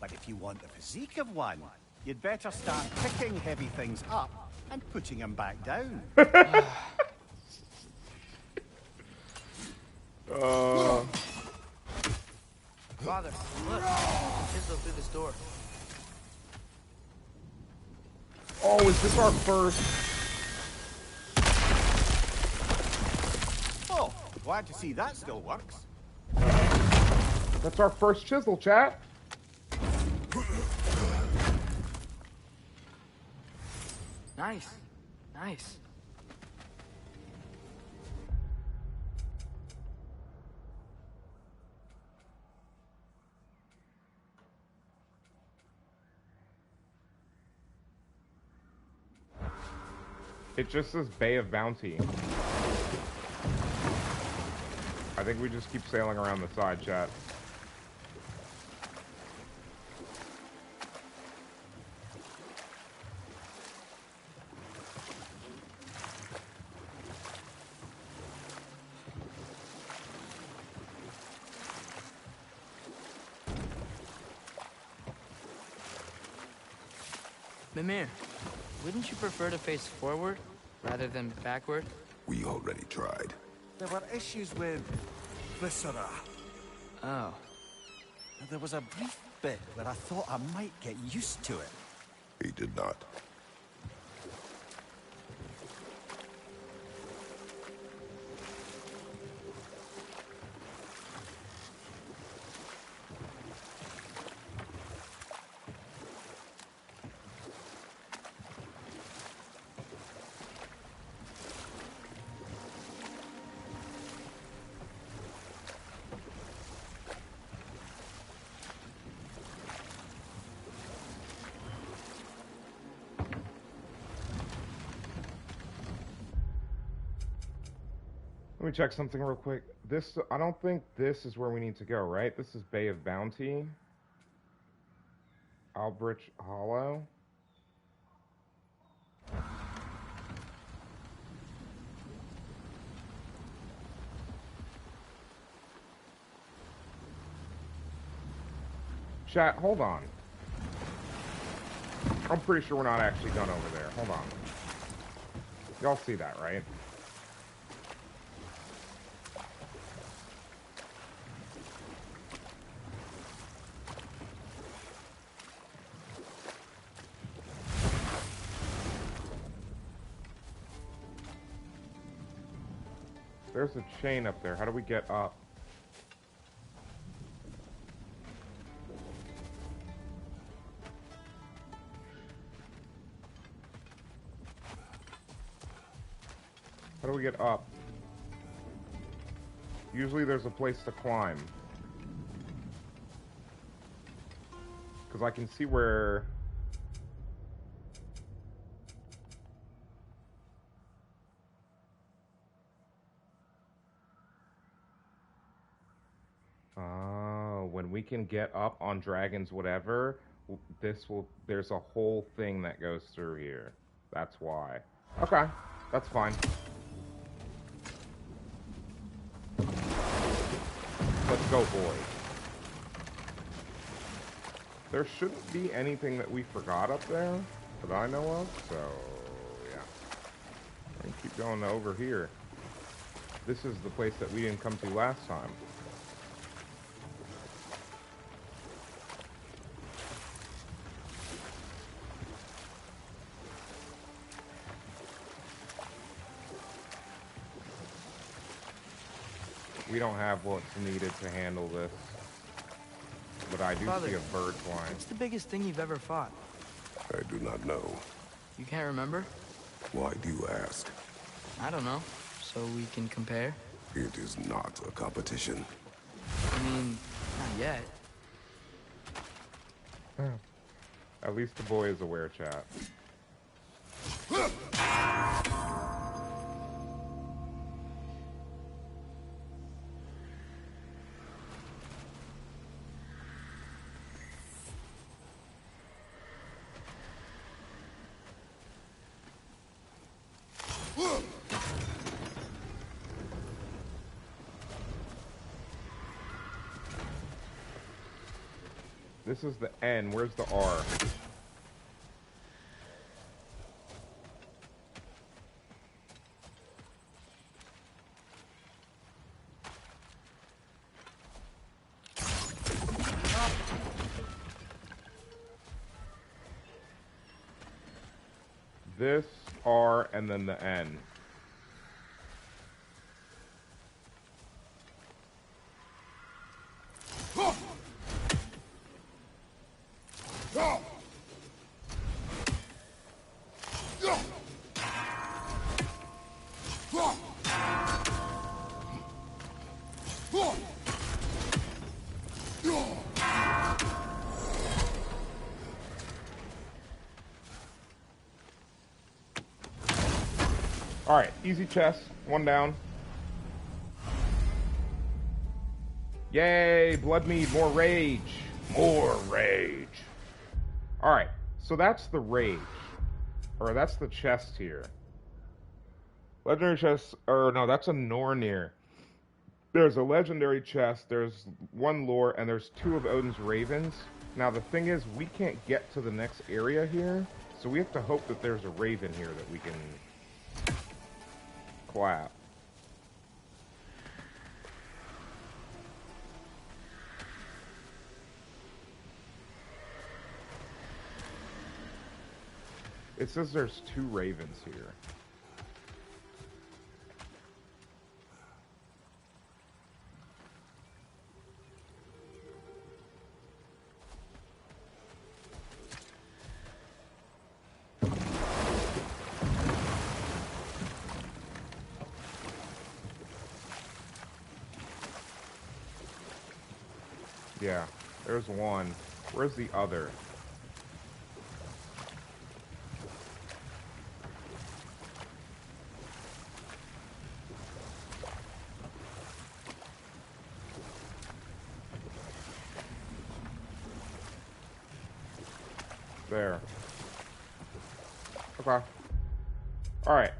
But if you want the physique of one, you'd better start picking heavy things up and putting them back down. Father, look. Chisel through this door. Oh, is this our first? Oh, glad to see that still works. That's our first chisel, chat. Nice. Nice. It just says Bay of Bounty. I think we just keep sailing around the side, chat. Mimir, wouldn't you prefer to face forward rather than backward? We already tried. There were issues with Viscera. Oh. There was a brief bit where I thought I might get used to it. He did not. Let me check something real quick. This, I don't think this is where we need to go, right? This is Bay of Bounty. Albrich Hollow. Chat, hold on. I'm pretty sure we're not actually done over there. Hold on. Y'all see that, right? There's a chain up there. How do we get up? How do we get up? Usually there's a place to climb. Because I can see where... Oh, when we can get up on dragons, whatever, there's a whole thing that goes through here. That's why. Okay, that's fine. Let's go, boys. There shouldn't be anything that we forgot up there that I know of, so yeah. I can keep going over here. This is the place that we didn't come to last time. We don't have what's needed to handle this. But I do Father, see a bird flying. What's the biggest thing you've ever fought? I do not know. You can't remember? Why do you ask? I don't know. So we can compare? It is not a competition. I mean, not yet. At least the boy is aware, chat. This is the N. Where's the R? this, R, and then the N. Alright, easy chest. One down. Yay, blood mead, more rage. More rage. Alright, so that's the rage. Or that's the chest here. Legendary chest, or no, that's a Nornir. There's a legendary chest, there's one lore, and there's 2 of Odin's ravens. Now the thing is, we can't get to the next area here, so we have to hope that there's a raven here that we can clap. It says there's 2 ravens here. Yeah, there's one. Where's the other? There. Okay. Alright.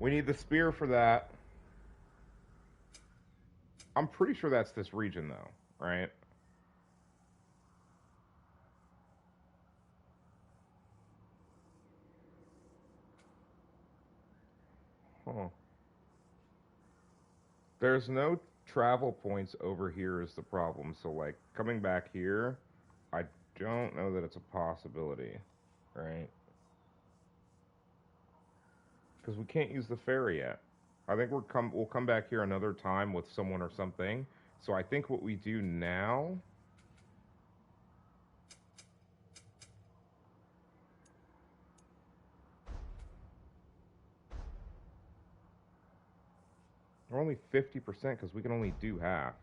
We need the spear for that. I'm pretty sure that's this region, though, right? Huh. There's no travel points over here is the problem. So, like, coming back here, I don't know that it's a possibility, right? Because we can't use the ferry yet. I think we'll come back here another time with someone or something. So I think what we do now... We're only 50% because we can only do half.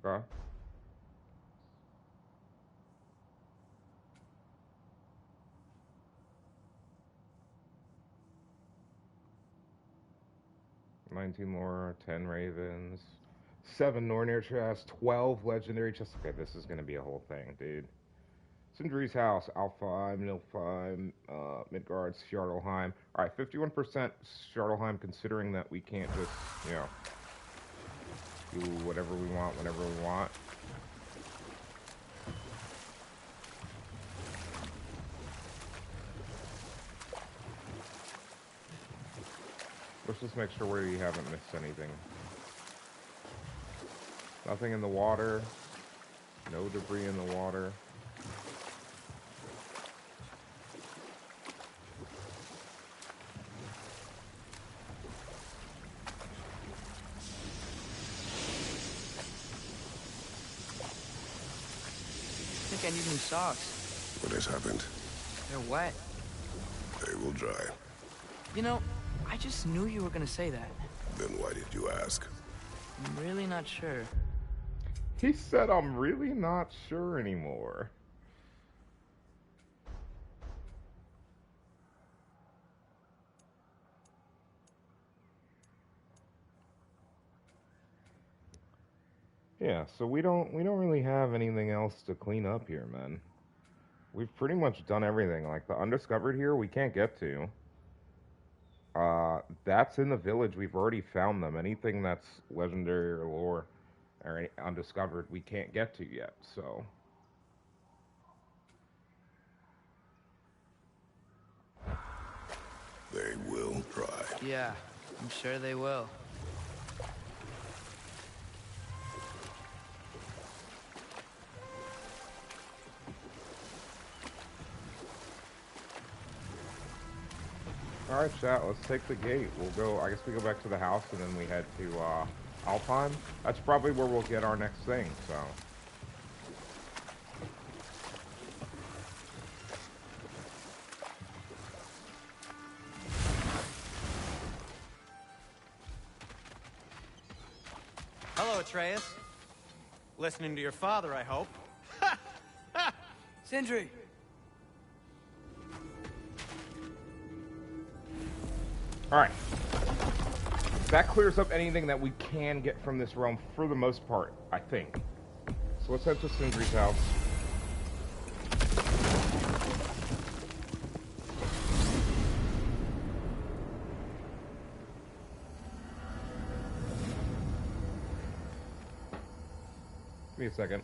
Okay. $19 lore, 10 ravens, 7 Nornir chests, 12 legendary chests. Okay, this is gonna be a whole thing, dude. Sindri's house, Alfheim, Nilfheim, Midgard, Schjardelheim. Alright, 51% Schjardelheim, considering that we can't just, you know, do whatever we want, whenever we want. Let's just make sure we haven't missed anything. Nothing in the water. No debris in the water. I think I need new socks. What has happened? They're wet. They will dry. You know, I just knew you were gonna say that. Then why did you ask? I'm really not sure. He said, I'm really not sure anymore. Yeah, so we don't really have anything else to clean up here, man. We've pretty much done everything. Like the undiscovered here, we can't get to. that's in the village. We've already found them. Anything that's legendary or lore or undiscovered, we can't get to yet. So. They will try. Yeah, I'm sure they will. All right, chat. Let's take the gate. We'll go. I guess we go back to the house and then we head to Alpine. That's probably where we'll get our next thing. So. Hello, Atreus. Listening to your father, I hope. Sindri! Alright. That clears up anything that we can get from this realm for the most part, I think. So let's head to Sindri's house. Give me a second.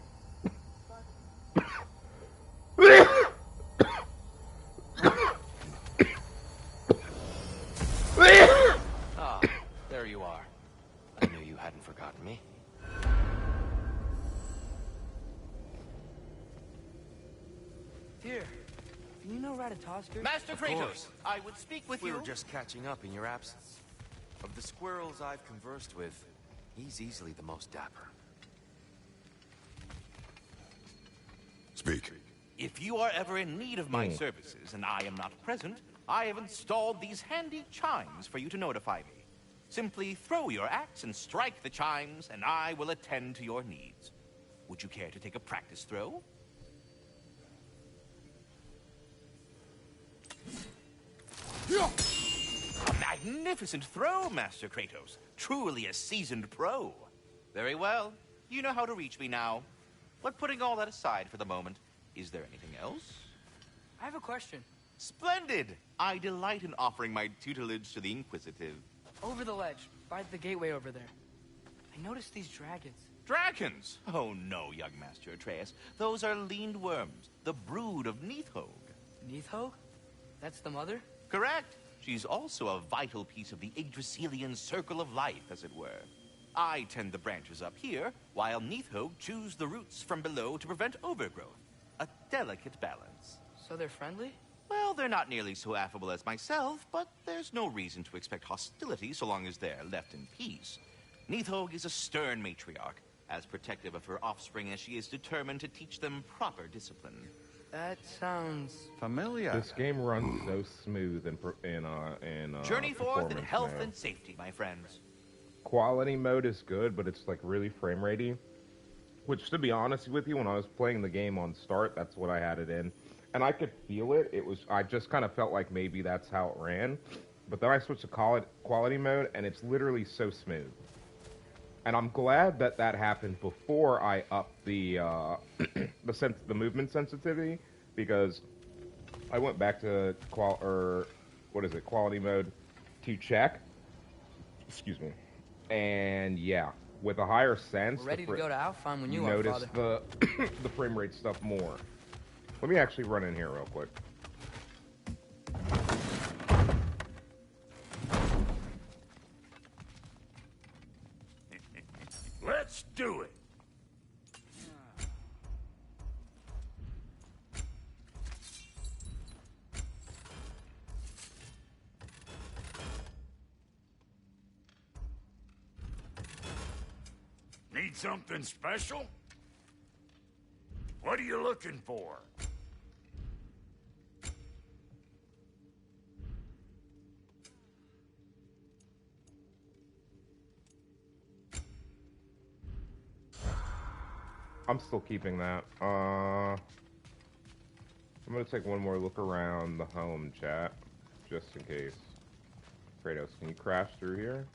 Ah, there you are. I knew you hadn't forgotten me. Tyr, do you know Ratatoskr? Master Kratos, I would speak with We you. were just catching up in your absence. Of the squirrels I've conversed with, he's easily the most dapper. Speak. If you are ever in need of my services and I am not present, I have installed these handy chimes for you to notify me. Simply throw your axe and strike the chimes, and I will attend to your needs. Would you care to take a practice throw? A magnificent throw, Master Kratos. Truly a seasoned pro. Very well. You know how to reach me now. But putting all that aside for the moment, is there anything else? I have a question. Splendid! I delight in offering my tutelage to the inquisitive. Over the ledge, by the gateway over there. I noticed these dragons. Dragons? Oh no, young Master Atreus. Those are leaned worms, the brood of Neithhog. Neithhog? That's the mother? Correct. She's also a vital piece of the Yggdrasilian circle of life, as it were. I tend the branches up here, while Neithhog chews the roots from below to prevent overgrowth. A delicate balance. So they're friendly? Well, they're not nearly so affable as myself, but there's no reason to expect hostility so long as they're left in peace. Neithhog is a stern matriarch, as protective of her offspring as she is determined to teach them proper discipline. That sounds familiar. This game runs so smooth in Journey forth in performance health now. and safety, my friends. Quality mode is good, but it's like really frame ratey. Which, to be honest with you, when I was playing the game on start, that's what I had it in, and I could feel it. I just kind of felt like maybe that's how it ran, but then I switched to quality mode, and it's literally so smooth. And I'm glad that that happened before I upped the the movement sensitivity, because I went back to quality mode to check. Excuse me. And yeah, with a higher sense, we're ready to go to Alpine when you are, notice Father. the frame rate stuff more. Let me actually run in here real quick. Let's do it. Need something special? What are you looking for? I'm still keeping that. I'm gonna take one more look around the home, chat, just in case. Kratos, can you crash through here?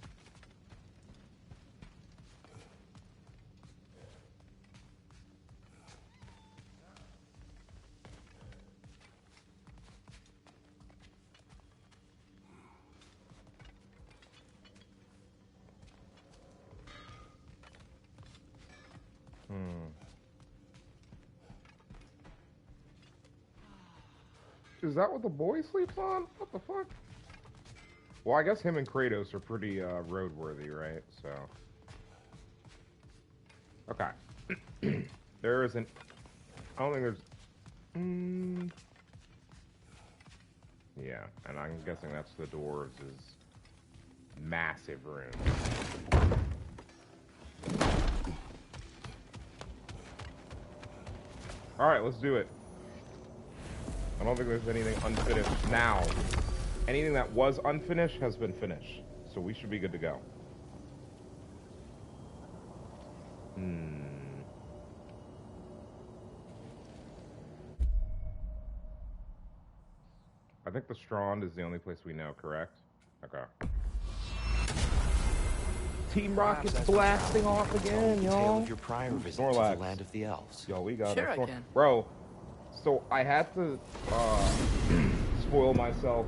Is that what the boy sleeps on? What the fuck? Well, I guess him and Kratos are pretty roadworthy, right? So. Okay. There isn't. I don't think there's. Yeah, and I'm guessing that's the dwarves' massive room. Alright, let's do it. I don't think there's anything unfinished now. Anything that was unfinished has been finished. So we should be good to go. I think the Strand is the only place we know, correct? Okay. Team Rocket's blasting off again, y'all. Tale of your prior visit to the land of the elves. Yo, we got sure I can. Bro, so I had to spoil myself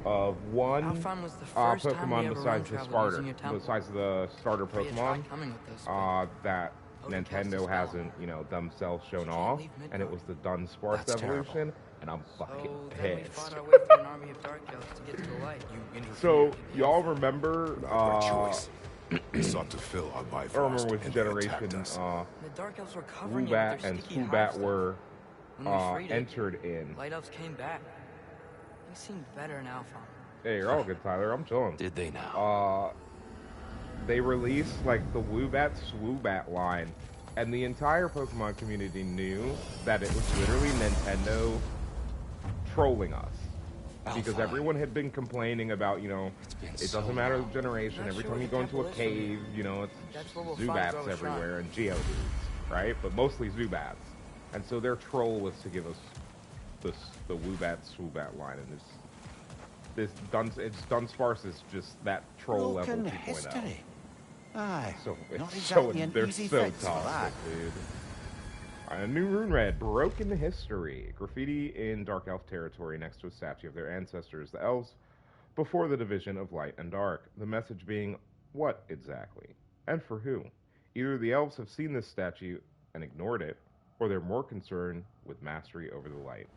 of one Alphon was the first time we Pokemon ever besides the run starter, using your temple. besides the starter But you tried Pokemon coming with us, that Odin cast a Nintendo spell. hasn't, you know, themselves shown off, leave Midgard. and it was the Dunsparce That's evolution, terrible. and I'm fucking So then we pissed. fought our way through an army of dark elves to get to the light. So y'all remember? By choice. We sought to fill our I Bifrost, remember which and they attacked generation us. The dark elves were covering it with Woobat their and sticky Swoobat hive were stuff. When we freed it, entered in. light elves came back. They seemed better in Alphon. Hey, you're all good, Tyler. I'm chilling. Did they now? They released like the Woobat Swoobat line, and the entire Pokemon community knew that it was literally Nintendo trolling us. Because everyone had been complaining about, you know, it doesn't matter the generation. Every time you go into a cave, you know, it's Zubats everywhere and Geodudes, right? But mostly Zubats. And so their troll was to give us the Woobat Swoobat line, and Dunsparce is just that troll level 2.0. Aye. So Not it's exactly so an they're easy so fix for toxic, that. dude. A new rune read, broken history. Graffiti in Dark Elf territory next to a statue of their ancestors, the elves, before the division of light and dark. The message being, what exactly? And for who? Either the elves have seen this statue and ignored it, or they're more concerned with mastery over the light.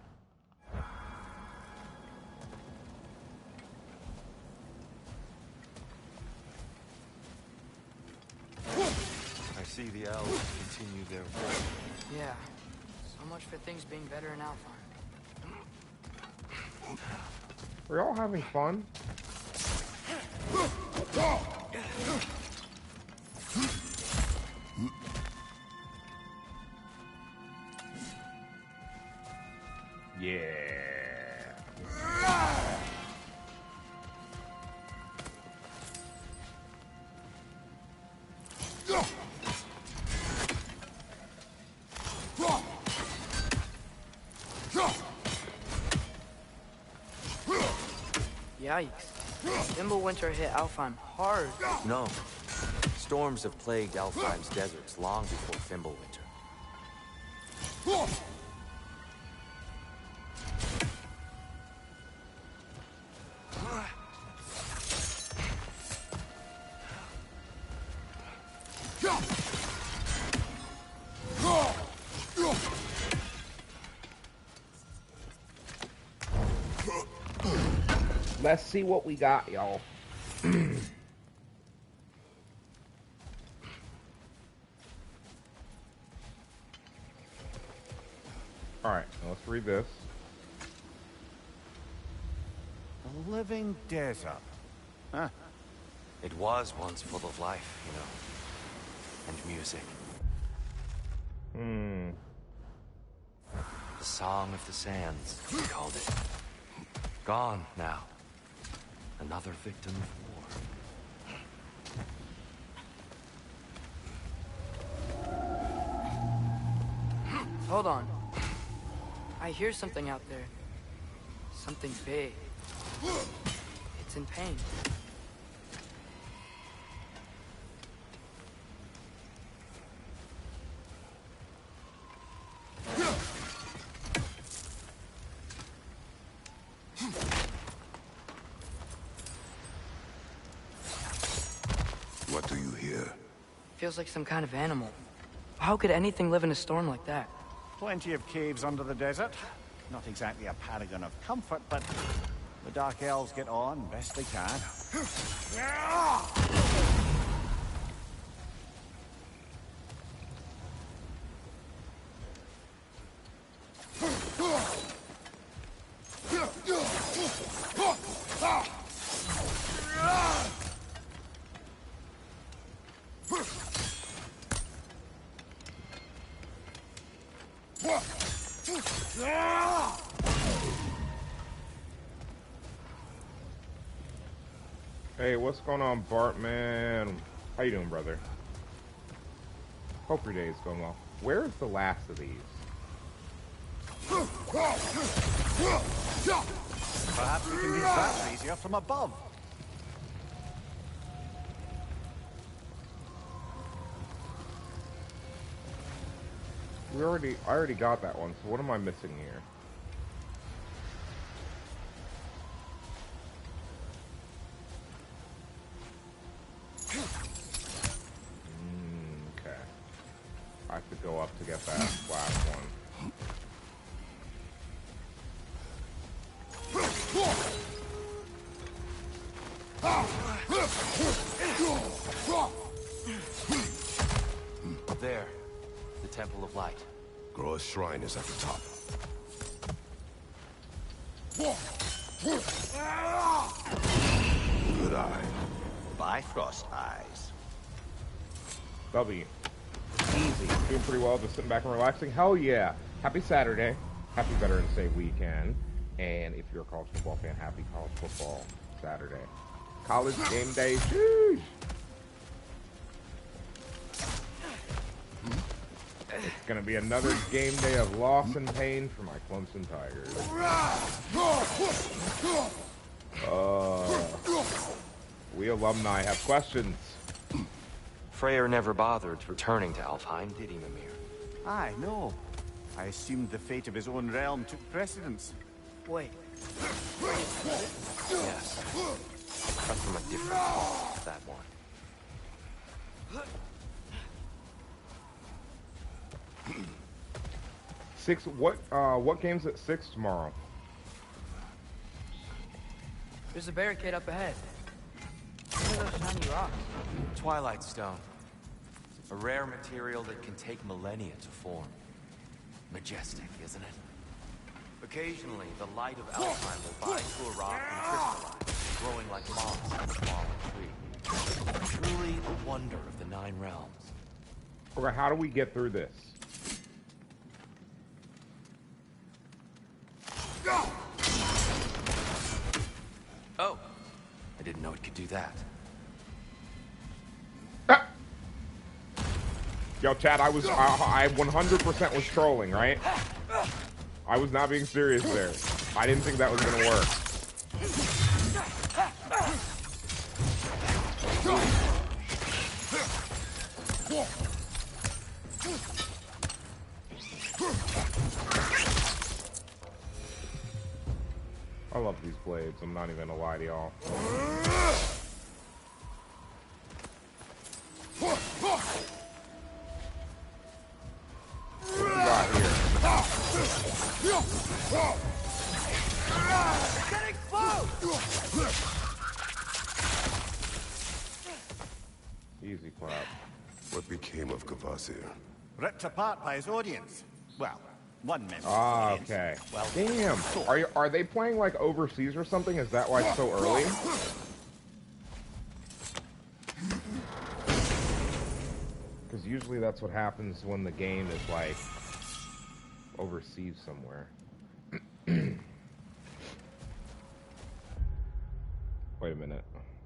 I see the elves continue their work. Yeah. So much for things being better in Alphon. Are y'all having fun? Yeah. Yikes. Winter hit Alphon hard. No. Storms have plagued Alfheim's deserts long before Fimbulwinter. Let's see what we got, y'all. Alright, let's read this. A living desert. Huh. It was once full of life, you know, and music. The Song of the Sands, we called it. Gone now. Another victim of war. Hold on. I hear something out there. Something big. It's in pain. What do you hear? Feels like some kind of animal. How could anything live in a storm like that? Plenty of caves under the desert. Not exactly a paragon of comfort, but the Dark Elves get on best they can. Hey, what's going on, Bartman? How you doing, brother? Hope your day is going well. Where is the last of these? Perhaps we can reach that easier from above. I already got that one, so what am I missing here? Okay. I have to go up to get that last one. There. The Temple of Light. Groa's shrine is at the top. Good eye. Bifrost eyes. W. Easy. Doing pretty well, just sitting back and relaxing. Hell yeah. Happy Saturday. Happy Veterans Day weekend. And if you're a college football fan, happy college football Saturday. College game day. Sheesh. It's going to be another game day of loss and pain for my Clemson Tigers. We alumni have questions. Freyr never bothered returning to Alfheim, did he, Mimir? Aye, no. I assumed the fate of his own realm took precedence. Wait. Yes. But from a different cause, that one. Six. What game's at 6 tomorrow? There's a barricade up ahead. What are those shiny rocks? Twilight Stone. A rare material that can take millennia to form. Majestic, isn't it? Occasionally, the light of Alfheim will bind to a rock and crystallize, growing like moss on a fallen tree. Truly a wonder of the Nine Realms. Okay, how do we get through this? Oh, I didn't know it could do that. Ah! Yo, Chad, I 100% was trolling, right? I was not being serious there. I didn't think that was gonna work. I love these blades, I'm not even gonna lie to y'all. What do we got here? Getting close! Easy clap. What became of Kvasir? Ripped apart by his audience. Well, one member. Ah, of the okay. audience. Well, Damn. Are they playing like overseas or something? Is that why it's so early? Because usually that's what happens when the game is like overseas somewhere. Wait a minute.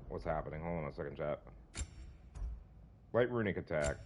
What's happening? Hold on a second, chat. Light runic attack.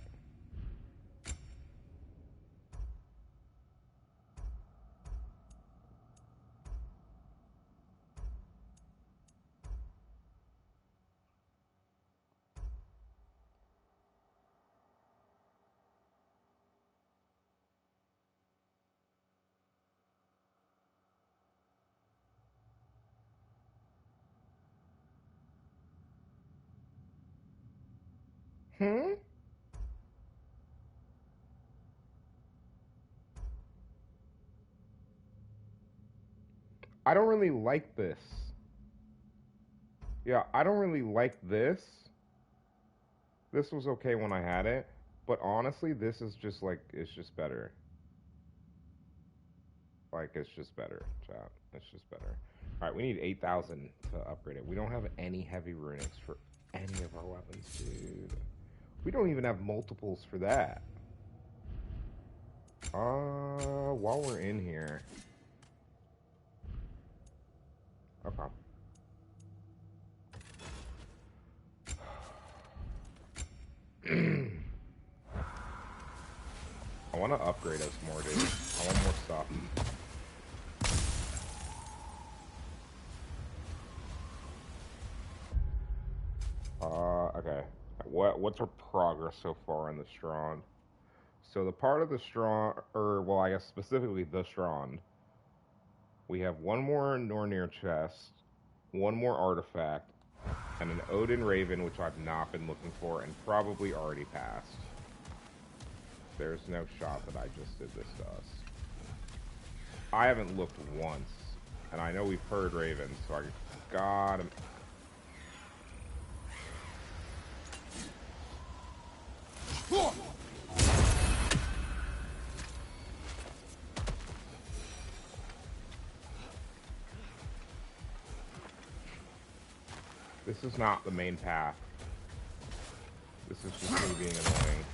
Hmm? I don't really like this. Yeah, I don't really like this. This was okay when I had it, but honestly, this is just like, it's just better. Like, it's just better, chat. It's just better. Alright, we need 8,000 to upgrade it. We don't have any heavy runics for any of our weapons, dude. We don't even have multiples for that. While we're in here. Okay. I want to upgrade us more, dude. I want more stuff. Okay. What's our progress so far in the Strand? So the part of the Strand, or well, I guess specifically the Strand, we have one more Nornir chest, one more artifact, and an Odin Raven, which I've not been looking for and probably already passed. There's no shot that I just did this to us. I haven't looked once, and I know we've heard ravens, so I gotta... This is not the main path. This is just me being annoying.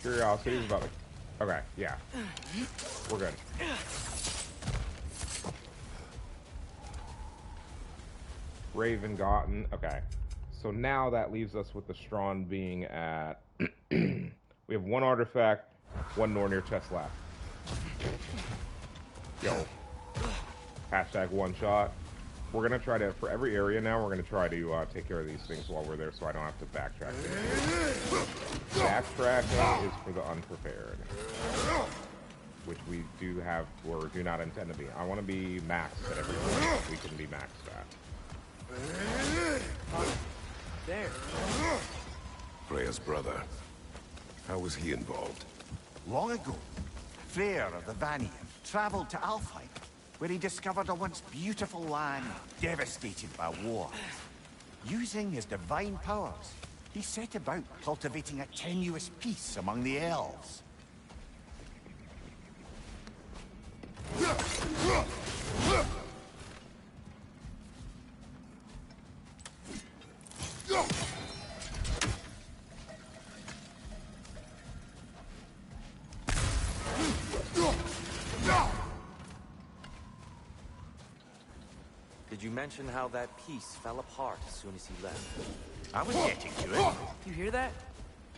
Curiosity is about to... Okay, yeah. We're good. Raven gotten. Okay. So now that leaves us with the Strand being at... we have one artifact, one Nornir chest left. Yo. Hashtag one shot. We're going to try to, for every area now, we're going to try to take care of these things while we're there so I don't have to backtrack. Backtracking is for the unprepared. Which we do have, or do not intend to be. I want to be maxed at everything we can be maxed at. There. Freya's brother. How was he involved? Long ago, Freyr of the Vanir traveled to Alfheim, where he discovered a once beautiful land devastated by war. Using his divine powers, he set about cultivating a tenuous peace among the elves. Did you mention how that piece fell apart as soon as he left? I was getting to it. You hear that?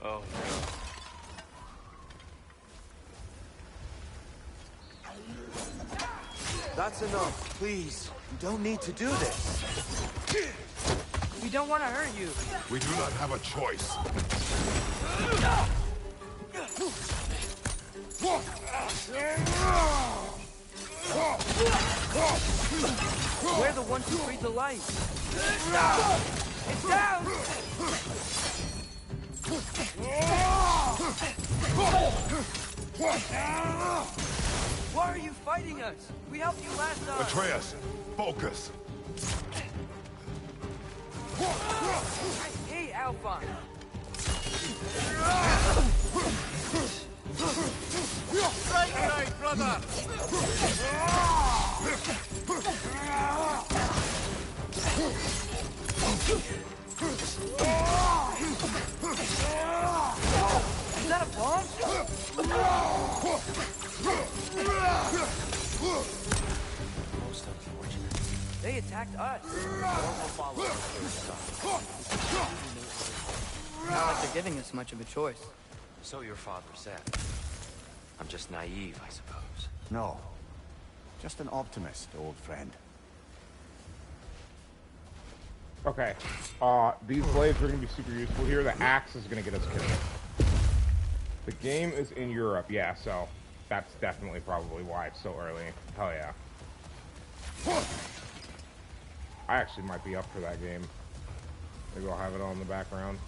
Oh, no. That's enough, please. You don't need to do this. We don't want to hurt you. We do not have a choice. We're the ones who breathe the light. It's down! Why are you fighting us? We helped you last time. Atreus, focus. Hey, Alphon. Right, brother! Is that a bomb? Most unfortunate. They attacked us. Not like they're giving us much of a choice. So your father said. I'm just naive, I suppose. No. Just an optimist, old friend. Okay. These blades are going to be super useful here. The axe is going to get us killed. The game is in Europe, yeah, so that's definitely probably why it's so early. Hell yeah. I actually might be up for that game. Maybe I'll have it on in the background.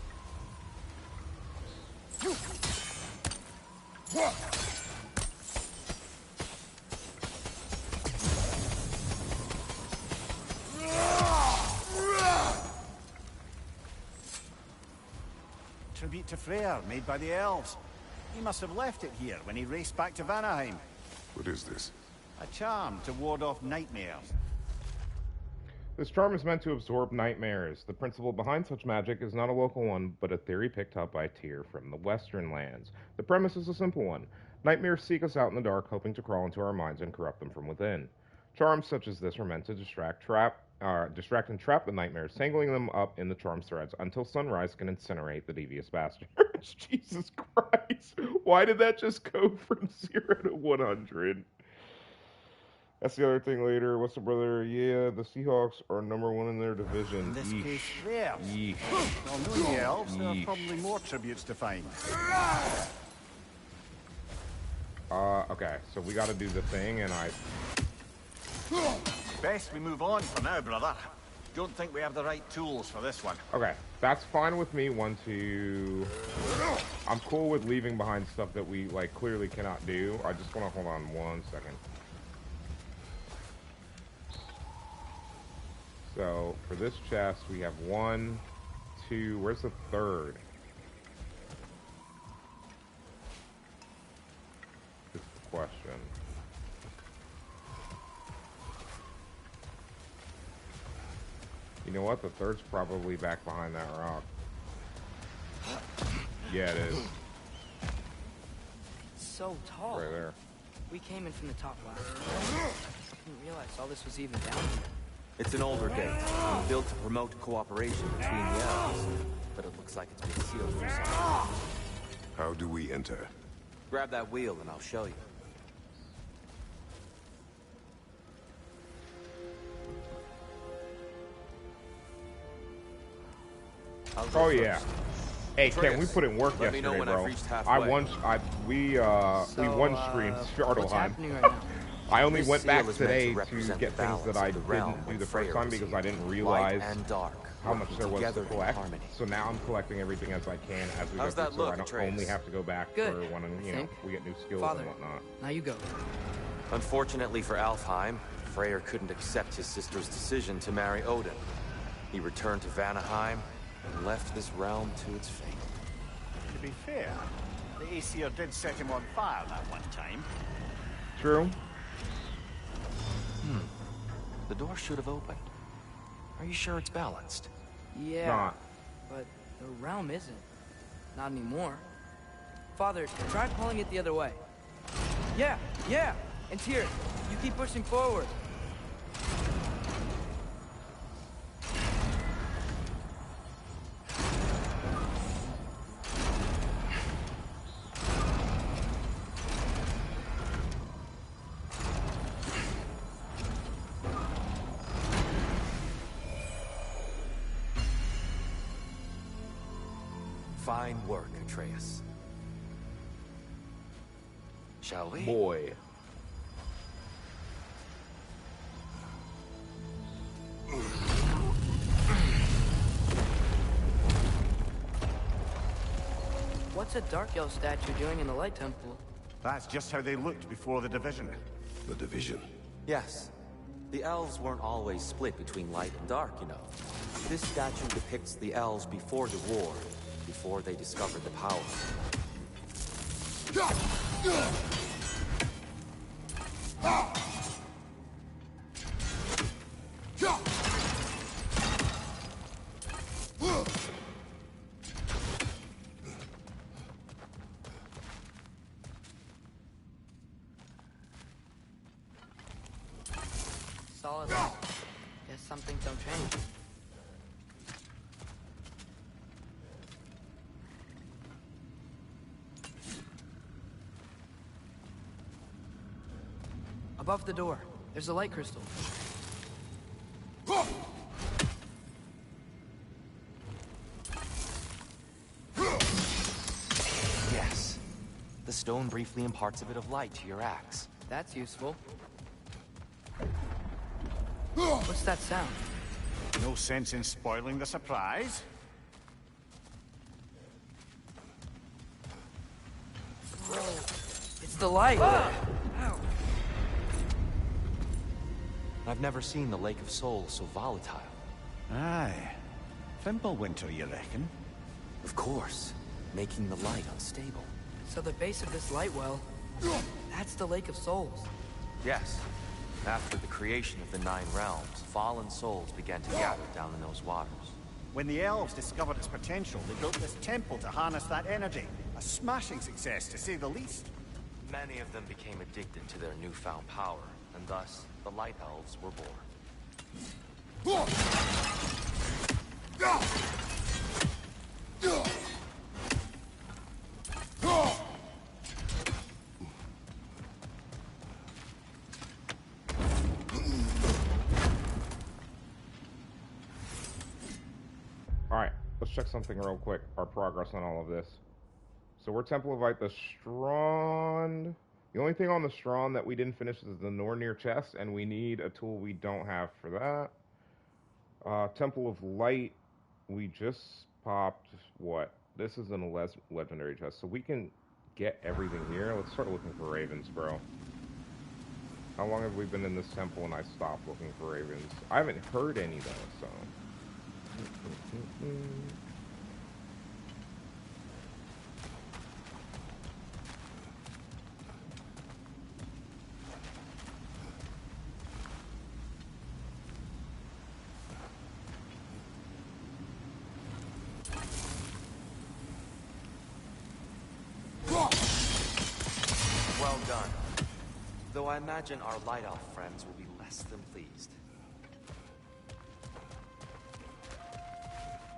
tribute to Freyr made by the elves. He must have left it here when he raced back to Vanaheim. What is this? A charm to ward off nightmares. This charm is meant to absorb nightmares. The principle behind such magic is not a local one, but a theory picked up by Tyr from the Western lands. The premise is a simple one. Nightmares seek us out in the dark, hoping to crawl into our minds and corrupt them from within. Charms such as this are meant to distract and trap the nightmares, tangling them up in the charm's threads until sunrise can incinerate the devious bastards. Jesus Christ. Why did that just go from 0 to 100? That's the other thing later. What's the brother? Yeah, the Seahawks are #1 in their division. In this case, Freyr. Yeesh. Well, knowing the elves, there are probably more tributes to find. Okay, so we gotta do the thing, and Best we move on for now, brother. Don't think we have the right tools for this one. Okay, that's fine with me. 1, 2... I'm cool with leaving behind stuff that we, like, clearly cannot do. I just want to hold on 1 second. So, for this chest, we have 1, 2... Where's the third? This is the question. You know what? The third's probably back behind that rock. Yeah, it is. So tall. Right there. We came in from the top last. I didn't realize all this was even down here. It's an older gate, built to promote cooperation between the elves, but it looks like it's been sealed for something. How do we enter? Grab that wheel and I'll show you. Oh yeah. Hey, Ken, we Atreus, put in work let me know yesterday, when bro. I've reached halfway. We one streamed What's Shardleheim. happening right now? I only This went back seal is meant today to represent get the things that balance I of the realm didn't do when the first Freyr time was because here. I didn't Light realize and dark, how much working there was to together in collect. harmony. So now I'm collecting everything as I can as we How's go that through, so look, I don't Atreus? only have to go back Good, for when I you know think. we get new skills Father, and whatnot. now you go. Unfortunately for Alfheim, Freyr couldn't accept his sister's decision to marry Odin. He returned to Vanaheim and left this realm to its fate. To be fair, the Aesir did set him on fire that one time. True. The door should have opened. Are you sure it's balanced? Yeah, Not. but the realm isn't. Not anymore. Father, try pulling it the other way. Yeah, and Tyr, you keep pushing forward. Fine work, Atreus. Shall we? Boy. What's a Dark Elf statue doing in the Light Temple? That's just how they looked before the division. The division. Yes. The elves weren't always split between light and dark, you know. This statue depicts the elves before the war, before they discovered the power. Solid. Guess some things don't change. Above the door, there's a light crystal. Yes. The stone briefly imparts a bit of light to your axe. That's useful. What's that sound? No sense in spoiling the surprise. It's the light! I've never seen the Lake of Souls so volatile. Aye. Fimbulwinter, you reckon? Of course. making the light unstable. So the base of this light well, that's the Lake of Souls. Yes. After the creation of the 9 realms, fallen souls began to gather down in those waters. When the elves discovered its potential, they built this temple to harness that energy. A smashing success, to say the least. Many of them became addicted to their newfound power, and thus, the Light Elves were born. Alright, let's check something real quick. Our progress on all of this. So we're Temple of Light, the Strond. The only thing on the Strond that we didn't finish is the Nornir chest, and we need a tool we don't have for that. Temple of Light, we just popped, what? This is an legendary chest, so we can get everything here. Let's start looking for ravens, bro. How long have we been in this temple and I stopped looking for ravens? I haven't heard any though, so... Well done. Though I imagine our Light Elf friends will be less than pleased.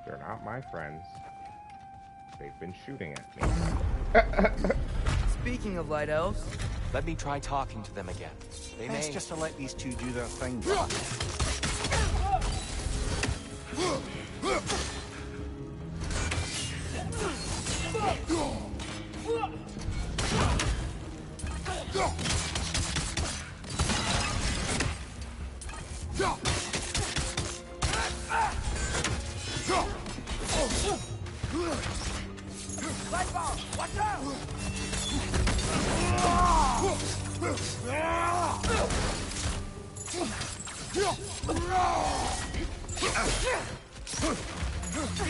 They're not my friends. They've been shooting at me. Speaking of light elves, let me try talking to them again. They Best may just to let these two do their thing.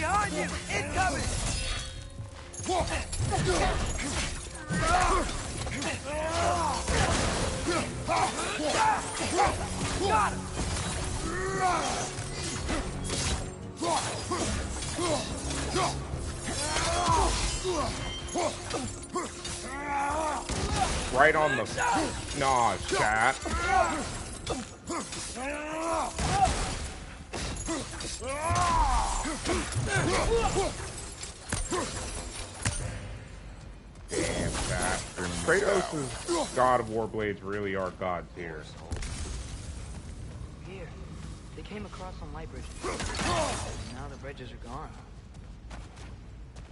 behind you! Incoming! Got him! Right on the nose, chat. Damn, chat. Kratos' God of War blades really are god tier. Here, they came across on light bridges. Now the bridges are gone.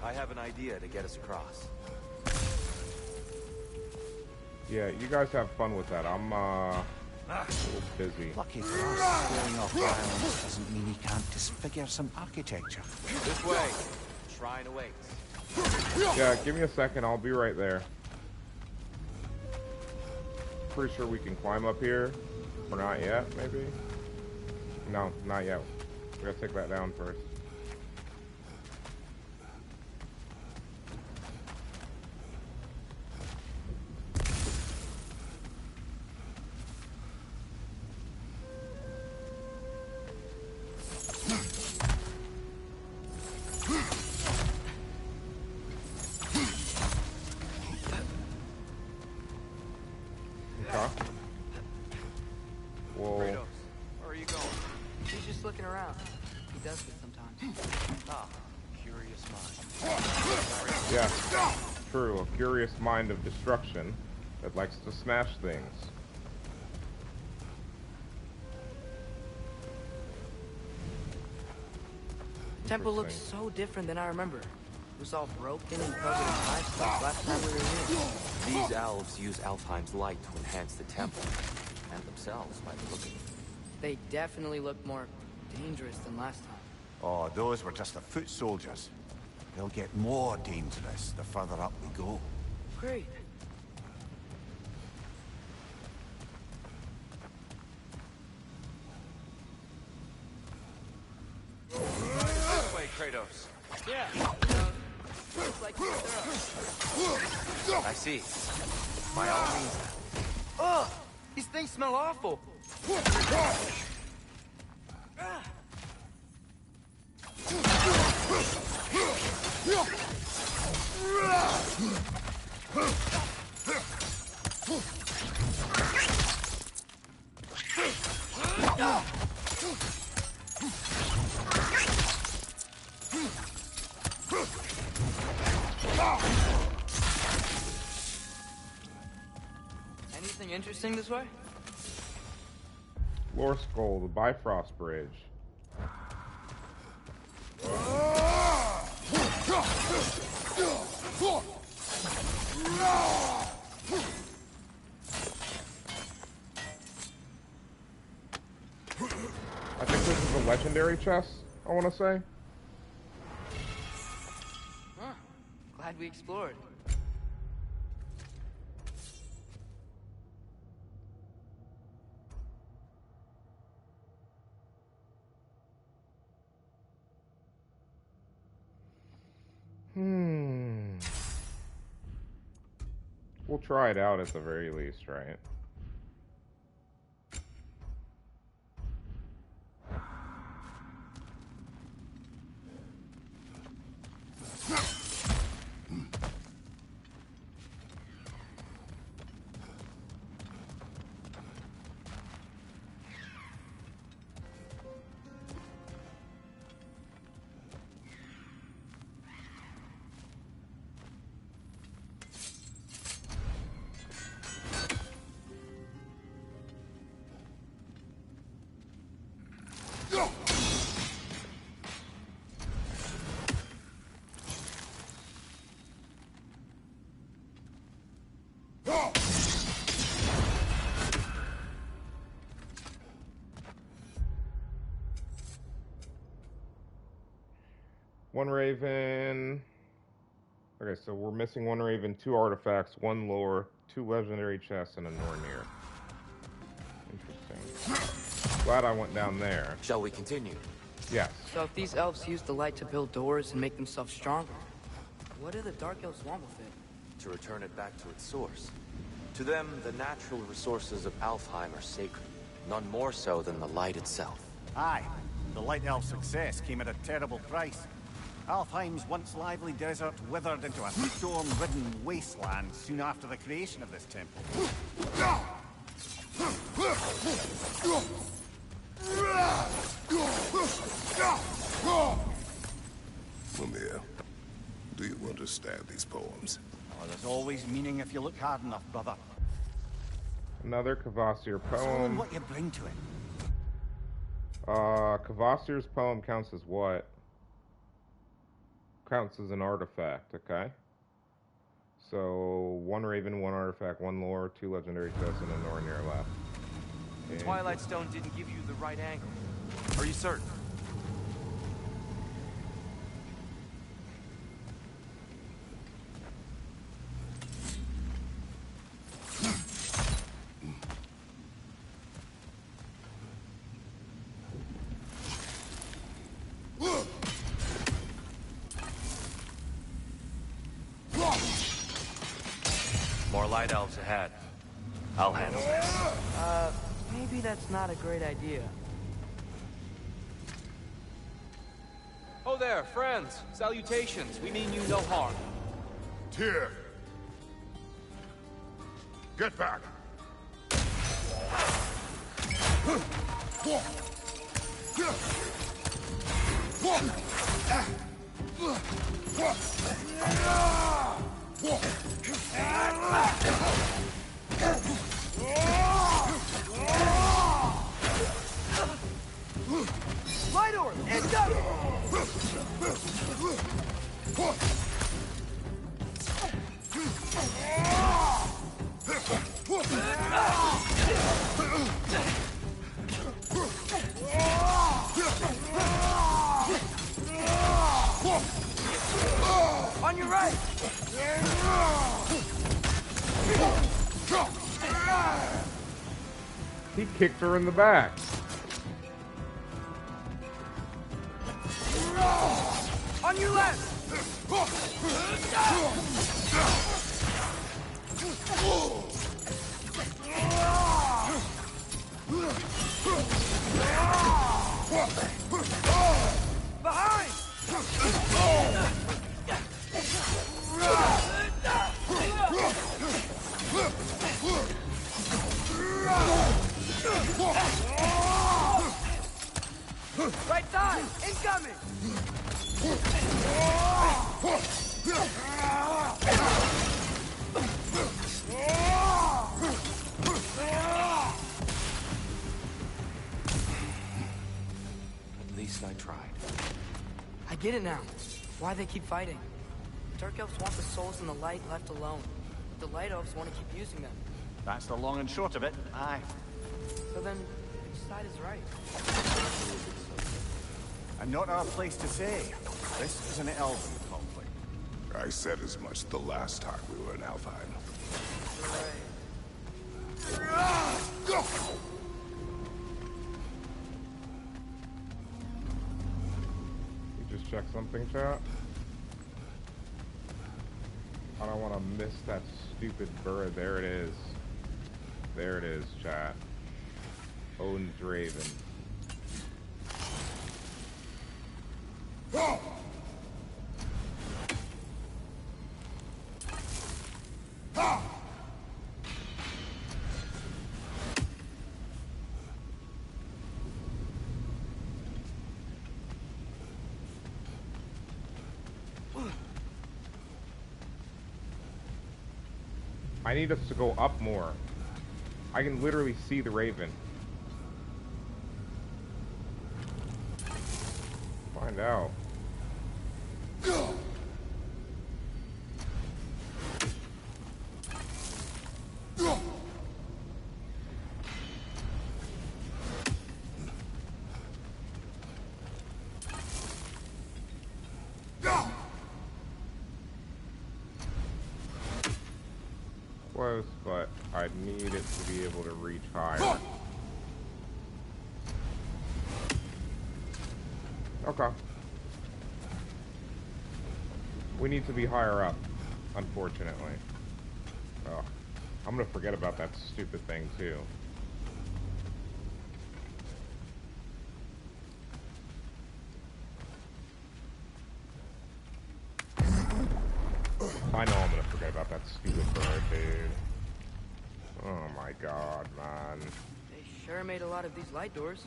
I have an idea to get us across. Yeah, you guys have fun with that. I'm a little busy. Lucky for us, squaring off violence doesn't mean he can't disfigure some architecture. This way. Shrine awaits. Yeah, give me a second. I'll be right there. Pretty sure we can climb up here. Or not yet, maybe? No, not yet. We gotta take that down first. Curious mind of destruction that likes to smash things. The temple looks so different than I remember. It was all broken and covered in livestock last time we were here. These elves use Alfheim's light to enhance the temple, and themselves by the look of it. They definitely look more dangerous than last time. Oh, those were just the foot soldiers. They'll get more dangerous the further up we go. Great. This way, Kratos. Yeah. Looks like you're I see. By all means. Ugh! These things smell awful. Anything interesting this way? Lore Skull, the Bifrost Bridge. I think this is a legendary chest, I want to say. Huh. Glad we explored. We'll try it out at the very least, right? One Raven. Okay, so we're missing one Raven, 2 artifacts, 1 lore, 2 legendary chests, and a Nornir. Interesting. Glad I went down there. Shall we continue? Yes. So if these elves use the light to build doors and make themselves stronger, what do the dark elves want with it? To return it back to its source. To them, the natural resources of Alfheim are sacred. None more so than the light itself. Aye. The Light Elf's success came at a terrible price. Alfheim's once lively desert withered into a storm-ridden wasteland soon after the creation of this temple. Mimir, do you understand these poems? Oh, there's always meaning if you look hard enough, brother. Another Kvasir It's all in poem. what you bring to it. Kvasir's poem counts as what? Counts as an artifact, okay? So, 1 Raven, 1 artifact, 1 lore, 2 legendary chests, and a Nornir left. The Twilight Stone didn't give you the right angle. Are you certain? More light elves ahead. I'll handle this. Maybe that's not a great idea. Oh there, friends. Salutations. We mean you no harm. Tyr! Get back! Light orb! And go! On your right! He kicked her in the back. On your left! Behind! Right side! Incoming! At least I tried. I get it now. Why they keep fighting. Dark elves want the souls in the light left alone. The light elves want to keep using them. That's the long and short of it. Aye. So then, which side is right? And not our place to say. This is an elven conflict. I said as much the last time we were in Alfheim. You just check something, chat? I don't want to miss that stupid bird. There it is. There it is, chat. Odin's Raven. I need us to go up more. I can literally see the Raven. Find out. Close, but I need it to be able to reach higher. Okay. We need to be higher up, unfortunately. Oh, I'm gonna forget about that stupid thing too. I know I'm gonna forget about that stupid bird, dude. Oh my god, man. They sure made a lot of these light doors.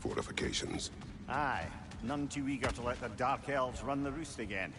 Fortifications. Aye. None too eager to let the Dark Elves run the roost again.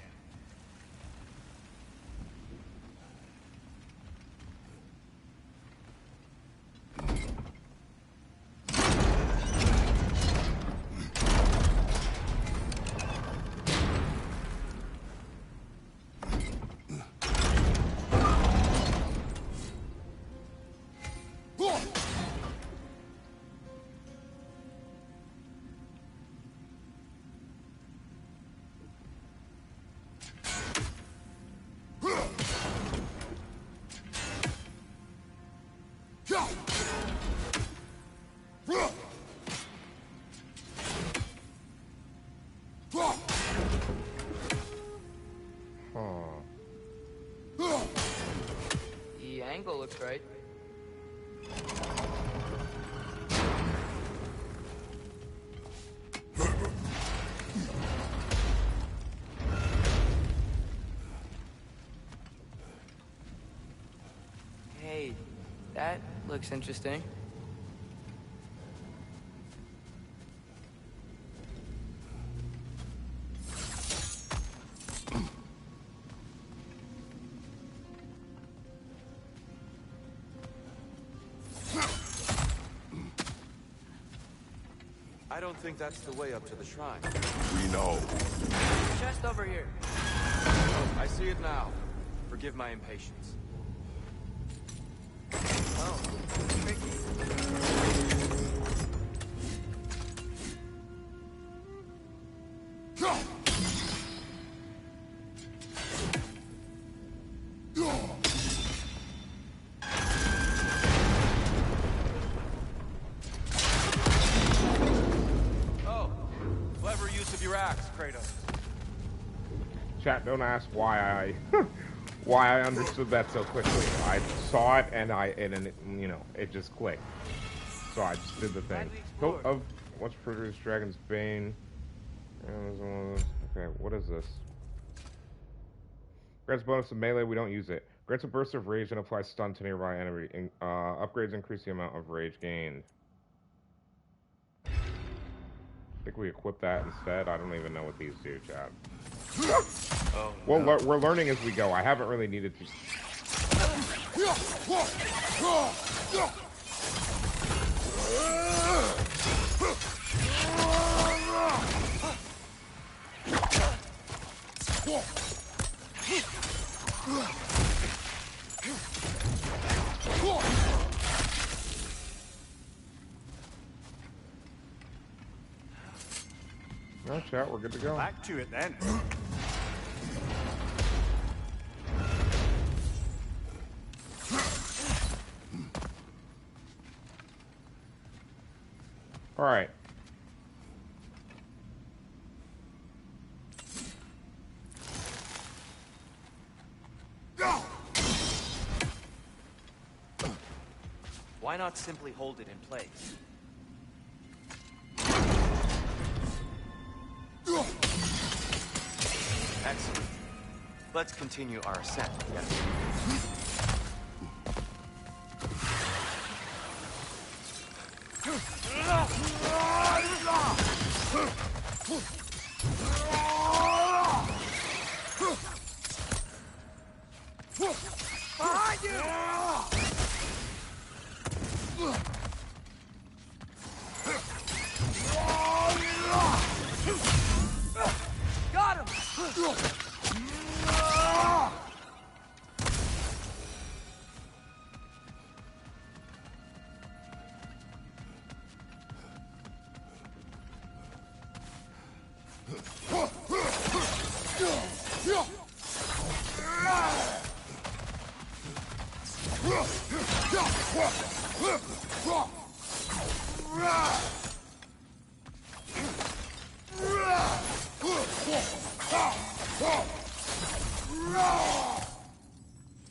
The angle looks right. Hey, that looks interesting. I don't think that's the way up to the shrine. We know. Chest over here. Oh, I see it now. Forgive my impatience. Oh, tricky. Oh, clever use of your axe, Kratos. Chat, don't ask why I why I understood that so quickly. I saw it and it, you know, it just clicked. So I just did the thing. Hilt of what's produced Dragon's Bane. Okay, what is this? Grants bonus to melee, we don't use it. Grants a burst of rage and applies stun to nearby enemy. Upgrades increase the amount of rage gained. I think we equip that instead. I don't even know what these do, chat. Oh, well, no. we're learning as we go. I haven't really needed to. No, chat, we're good to go. Back to it then. All right. Why not simply hold it in place? Excellent. Let's continue our ascent, yes? Behind you! Got him!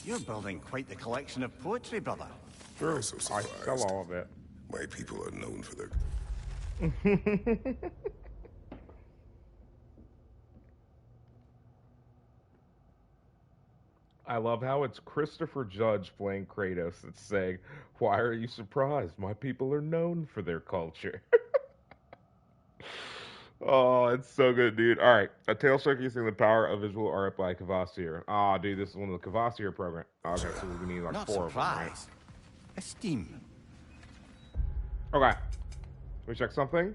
You're building quite the collection of poetry, brother. Sure, So I sell all of it. My people are known for their... I love how it's Christopher Judge playing Kratos that's saying, "Why are you surprised? My people are known for their culture." Oh, it's so good, dude. All right, a tale showcasing the power of visual art by Kvasir. Ah, dude, this is one of the Kvasir program. Okay, so we need like Not 4 of them, right? surprised. Esteem. Okay, let me check something.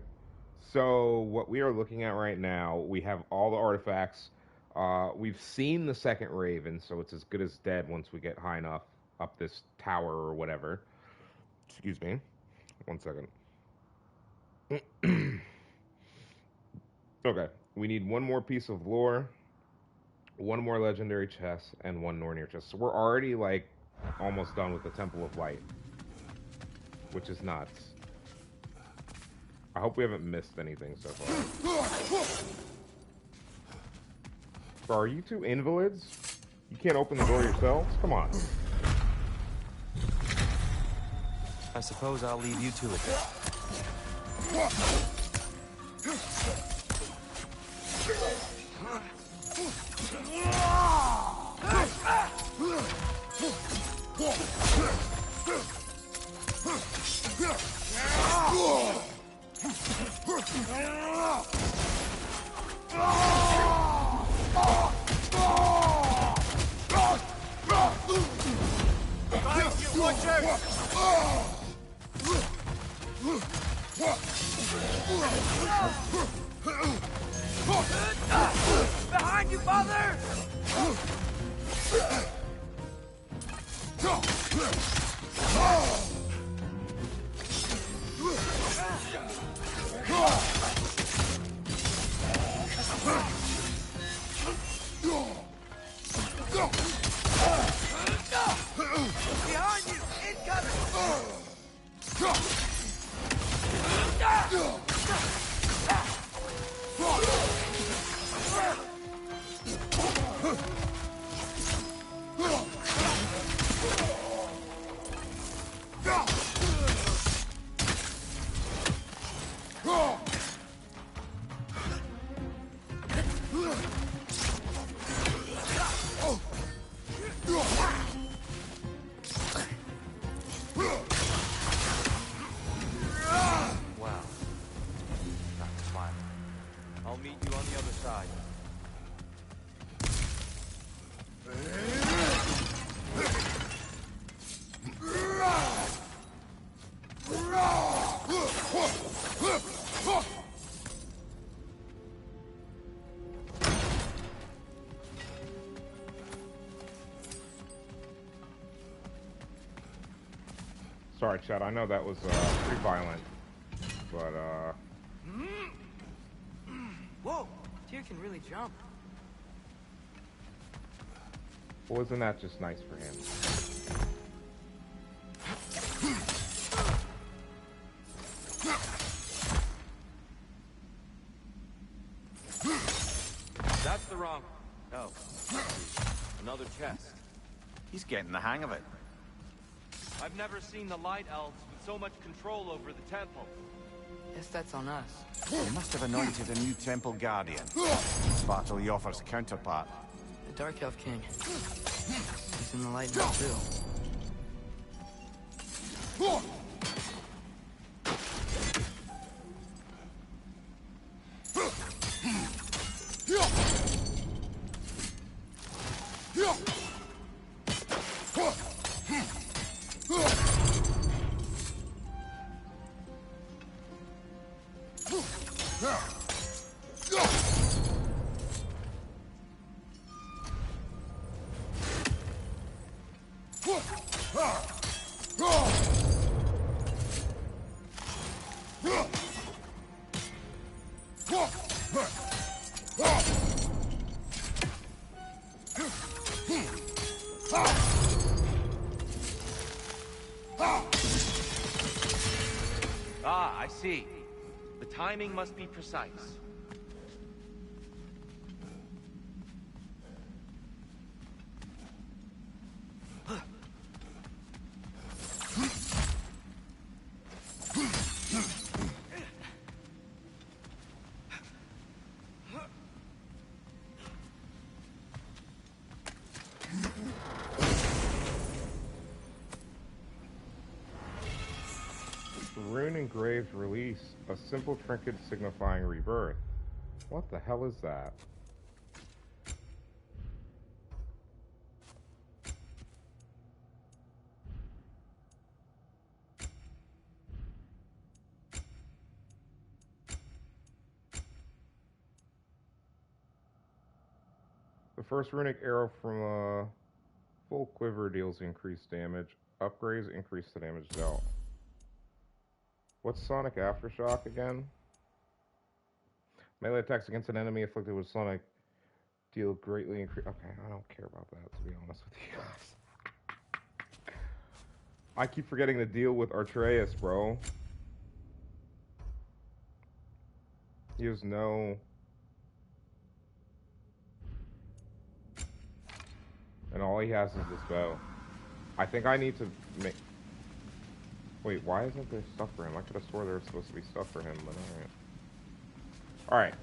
So what we are looking at right now, we have all the artifacts. We've seen the second Raven, so it's as good as dead once we get high enough up this tower or whatever. Excuse me. 1 second. Okay, we need 1 more piece of lore, 1 more legendary chest, and 1 Nornir chest. So we're already, like, almost done with the Temple of Light, which is nuts. I hope we haven't missed anything so far. Bro, are you 2 invalids? You can't open the door yourselves? Come on. I suppose I'll leave you to it then. Watch out! Behind you, father! Behind you! Incoming! Sorry, Chad. I know that was pretty violent, but Whoa! Tyr can really jump. well, isn't that just nice for him? That's the wrong... Oh. Another chest. He's getting the hang of it. I've never seen the Light Elves with so much control over the temple. Guess that's on us. They must have anointed a new temple guardian. Bartel Yoffer's counterpart. The Dark Elf King. He's in the light now, too. Ah, I see. The timing must be precise. Rune engraved release, a simple trinket signifying rebirth. What the hell is that? The first runic arrow from a full quiver deals increased damage. Upgrades increase the damage dealt. What's Sonic Aftershock again? Melee attacks against an enemy afflicted with Sonic deal greatly increase. Okay, I don't care about that, to be honest with you guys. I keep forgetting to deal with ATREUS, bro. He has no... And all he has is this bow. I think I need to make... Wait, why isn't there stuff for him? I could have swore there was supposed to be stuff for him, but alright.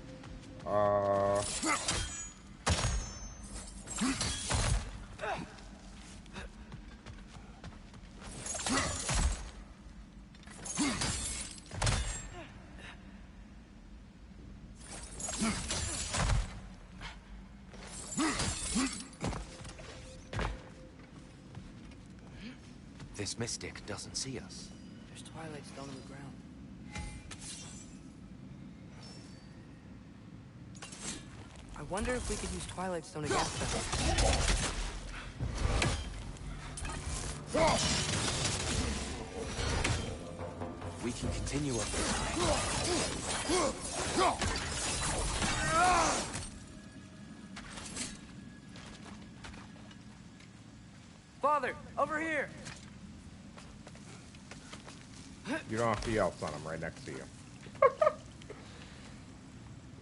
This mystic doesn't see us. There's Twilight Stone on the ground. I wonder if we could use Twilight Stone against them. We can continue up this way. Father, over here! You don't have to yell, son. I'm right next to you.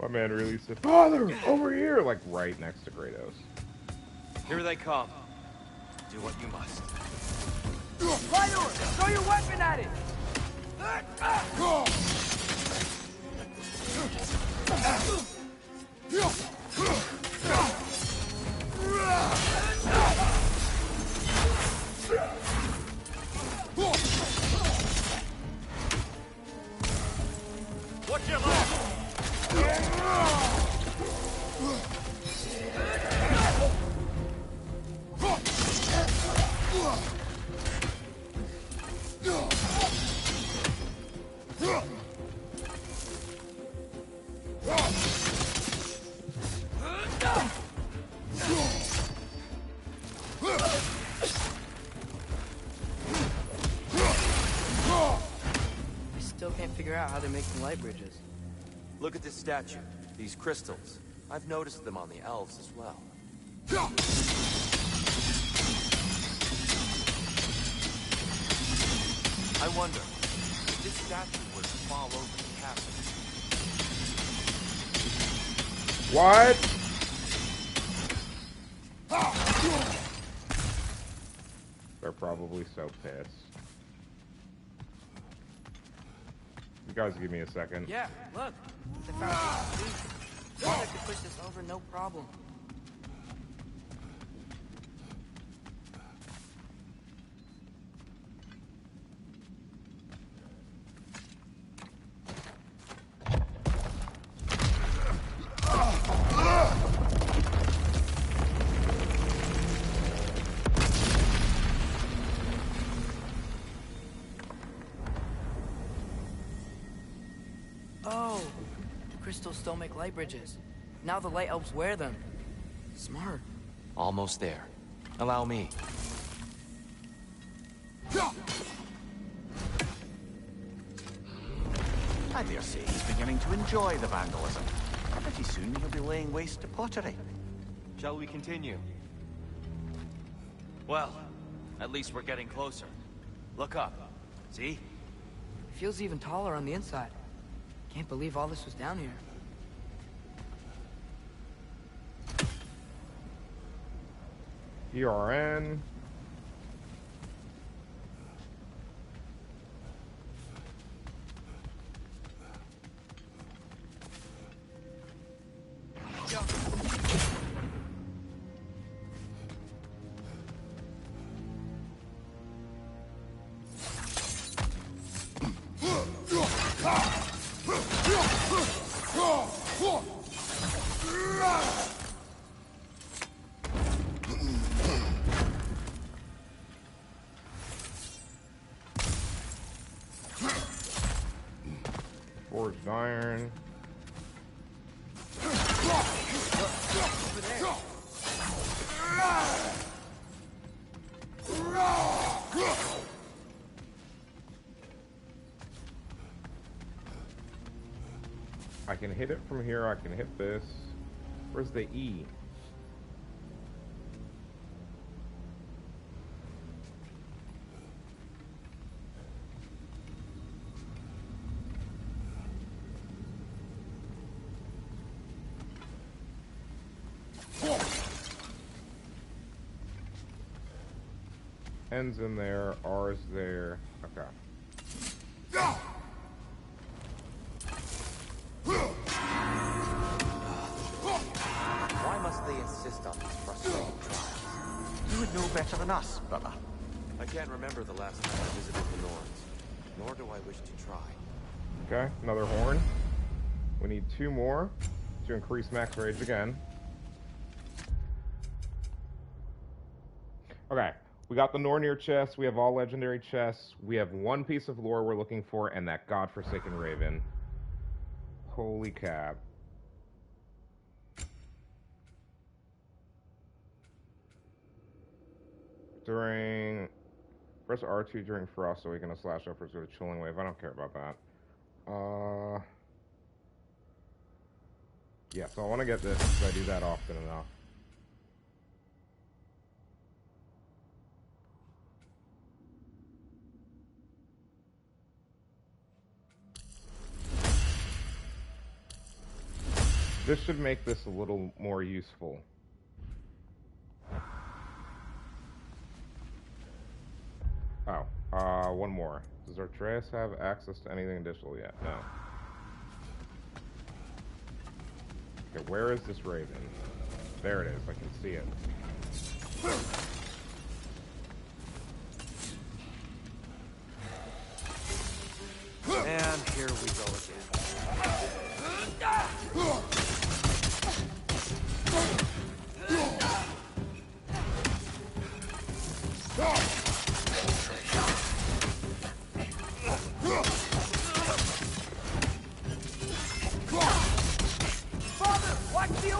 My man really said, "Father, over here!" Like right next to Kratos. Here they come. Do what you must. Rhino, throw your weapon at it! Watch your left! figure out how they're making light bridges. Look at this statue. These crystals. I've noticed them on the elves as well. I wonder, if this statue were to fall over the castle. What? They're probably so pissed. You guys give me a second. Yeah, look. The foundation. I could push this over, no problem. Oh, the crystals still make light bridges. Now the light elves wear them. Smart. Almost there. Allow me. I dare say he's beginning to enjoy the vandalism. Pretty soon he'll be laying waste to pottery. Shall we continue? Well, at least we're getting closer. Look up. See? Feels even taller on the inside. Can't believe all this was down here. ERN. Forged iron. I can hit it from here, I can hit this. Where's the E? N's in there, R's there. Okay. Why must they insist on these frustrating trials? You would know better than us, brother. I can't remember the last time I visited the Norns, nor do I wish to try. Okay, another horn. We need 2 more to increase max rage again. Okay, we got the Nornir chest, we have all legendary chests, we have 1 piece of lore we're looking for, and that godforsaken raven. Holy cap. Press R2 during frost so we can slash upwards with a chilling wave. I don't care about that. Yeah, so I want to get this because I do that often enough. This should make this a little more useful. Oh, 1 more. Does Atreus have access to anything additional yet? No. Okay, where is this raven? There it is, I can see it. And here we go again. Father, watch the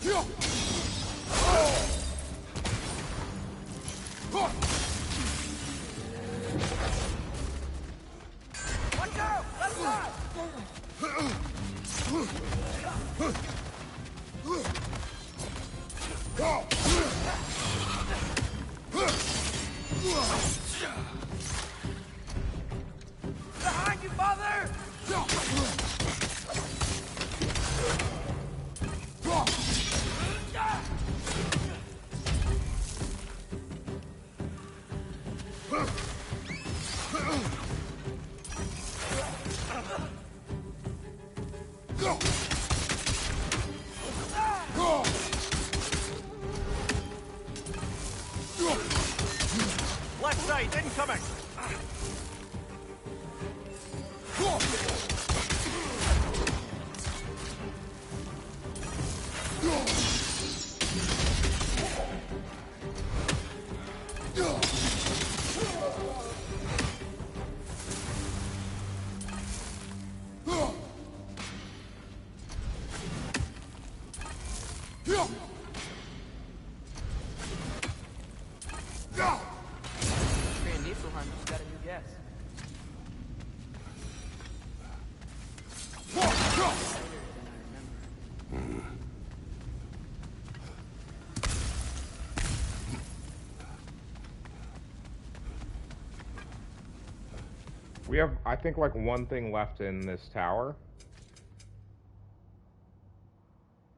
Watch out! Left side! Behind you, father! Left side, incoming! Just got a new guess. We have, I think, like one thing left in this tower.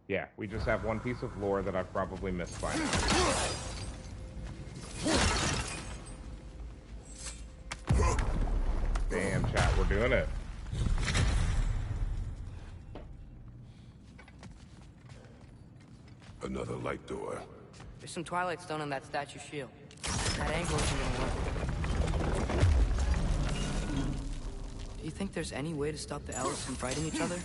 Yeah, we just have one piece of lore that I've probably missed by now. Damn, chat, we're doing it. Another light door. There's some Twilight Stone on that statue shield. That angle isn't gonna work. Do you think there's any way to stop the elves from fighting each other?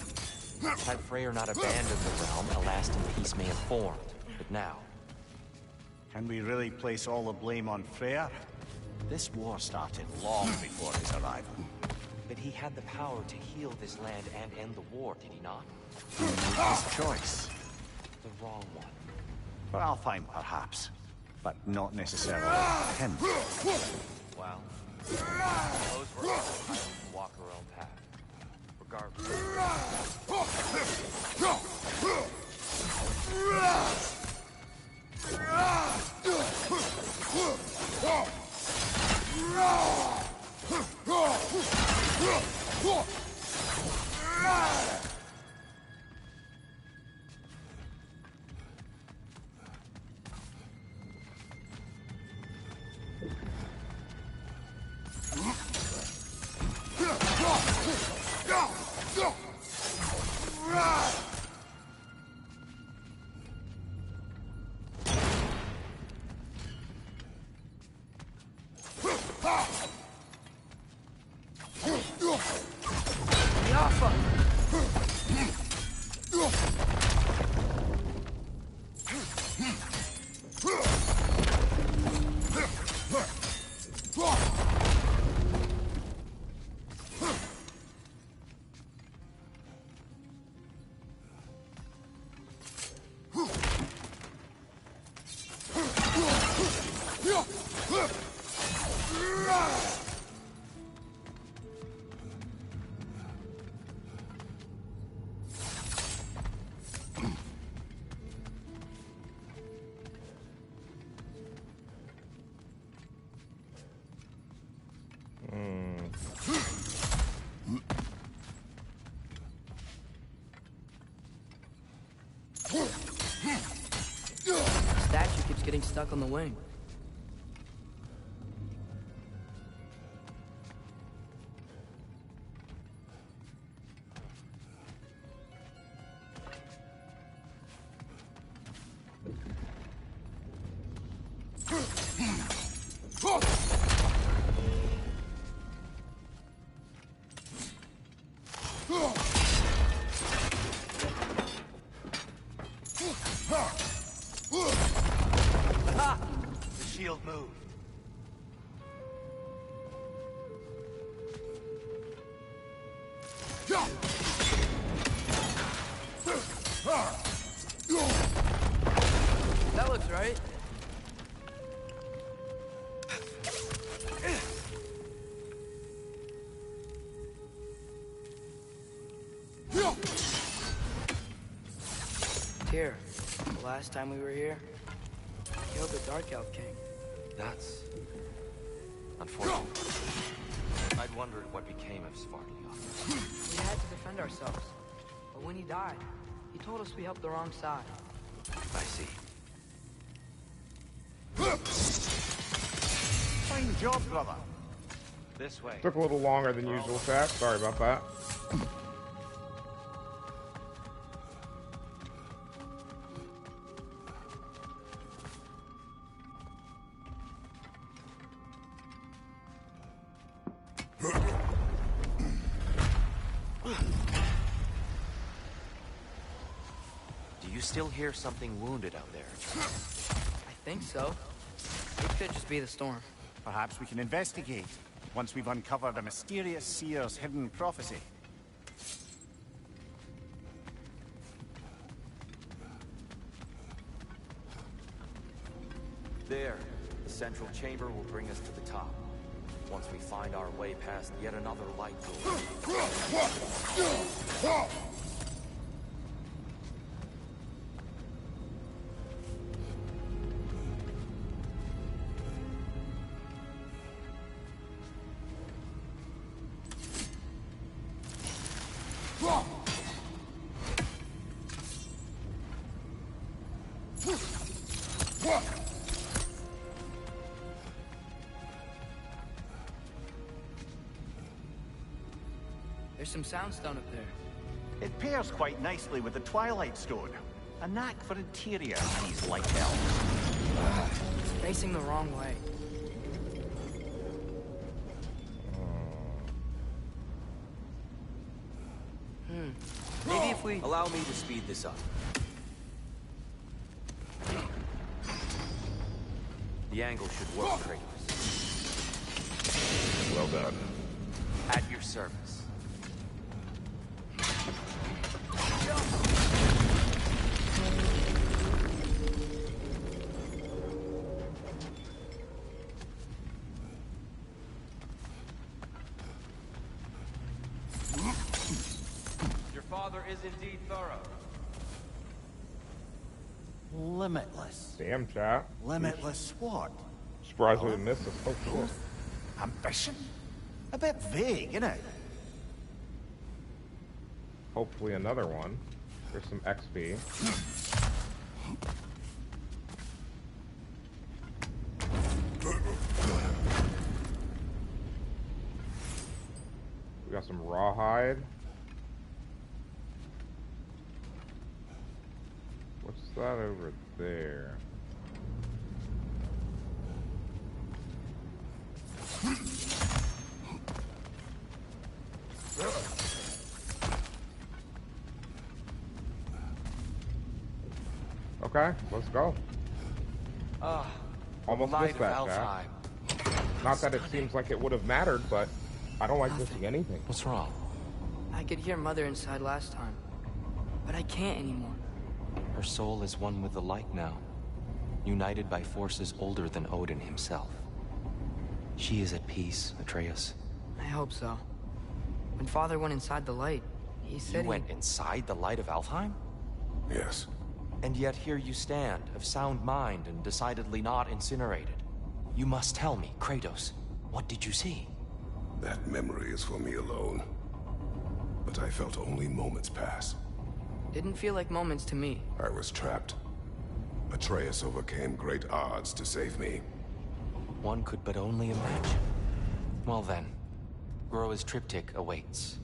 Had Freyr not abandoned the realm, a lasting peace may have formed. But now... Can we really place all the blame on Freyr? This war started long before his arrival. But he had the power to heal this land and end the war, did he not? His choice. The wrong one. For Alfheim, perhaps. But not necessarily him. Well, those were all entitled to walk her own path. Statue keeps getting stuck on the wing. The shield moved. looks right. Here, the last time we were here, we killed the Dark Elf King. That's unfortunate. I'd wondered what became of Svartalfheim. We had to defend ourselves. But when he died, he told us we helped the wrong side. I see. Fine job, brother. This way. Took a little longer than usual, chat. Sorry about that. Do you still hear something wounded out there? I think so. It could just be the storm. Perhaps we can investigate, once we've uncovered a mysterious seer's hidden prophecy. There. The central chamber will bring us to the top. Once we find our way past yet another light door. There's some soundstone up there. It pairs quite nicely with the Twilight Stone. A knack for interior, these light elves. It's facing the wrong way. Maybe if we... Allow me to speed this up. The angle should work, Kratos. Well done. At your service. Your father is indeed thorough. Limitless. Damn, chat. Limitless what? Surprised we didn't miss this. Oh, shit. Ambition? A bit vague, isn't it? Hopefully another one. There's some XP. We got some rawhide. What's that over there? Okay, let's go. Almost Light missed that, of Jack. Alfheim. Not that it seems like it would have mattered, but I don't like missing anything. What's wrong? I could hear Mother inside last time, but I can't anymore. Her soul is one with the light now, united by forces older than Odin himself. She is at peace, Atreus. I hope so. When Father went inside the light, he said You went inside the light of Alfheim? Yes. And yet here you stand, of sound mind and decidedly not incinerated. You must tell me, Kratos, what did you see? That memory is for me alone. But I felt only moments pass. Didn't feel like moments to me. I was trapped. Atreus overcame great odds to save me. One could but only imagine. Well then, Groa's triptych awaits.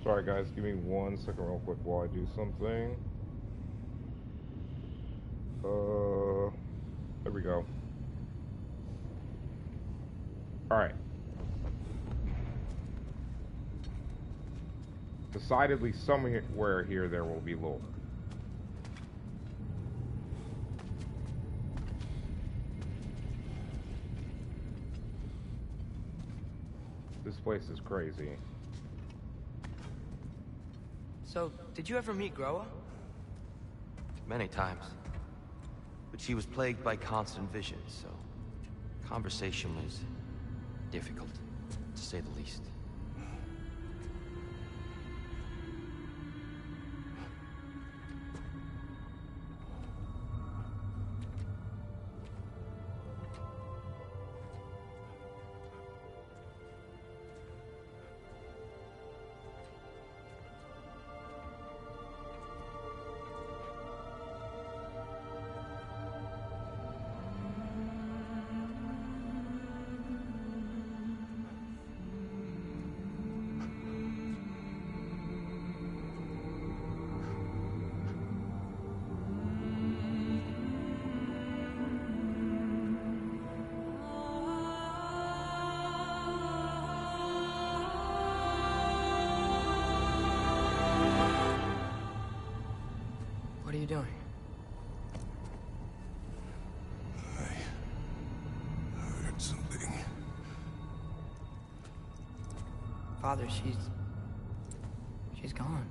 Sorry guys, give me 1 second real quick while I do something. There we go. Alright. Decidedly somewhere here there will be lore. place is crazy. So, did you ever meet Groa? Many times. But she was plagued by constant visions, so conversation was difficult, to say the least. What are you doing? I heard something. Father, she's gone.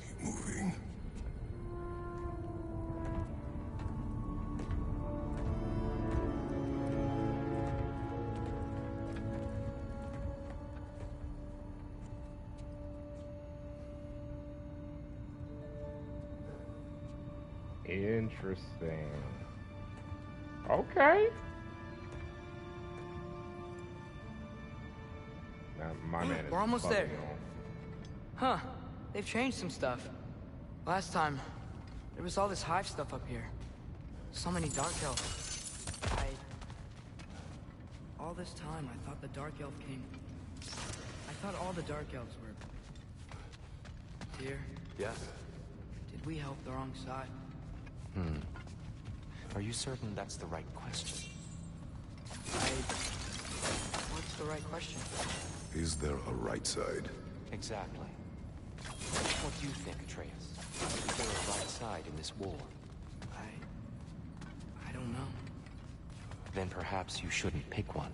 Keep moving. Interesting. Okay. My man is We're almost there. bugging on. Huh. They've changed some stuff. Last time, there was all this hive stuff up here. So many dark elves. All this time, I thought the dark elf king... I thought all the dark elves were... Here. Yes? Did we help the wrong side? Are you certain that's the right question? What's the right question? Is there a right side? Exactly. What do you think, Atreus? Is there a right side in this war? I don't know. Then perhaps you shouldn't pick one.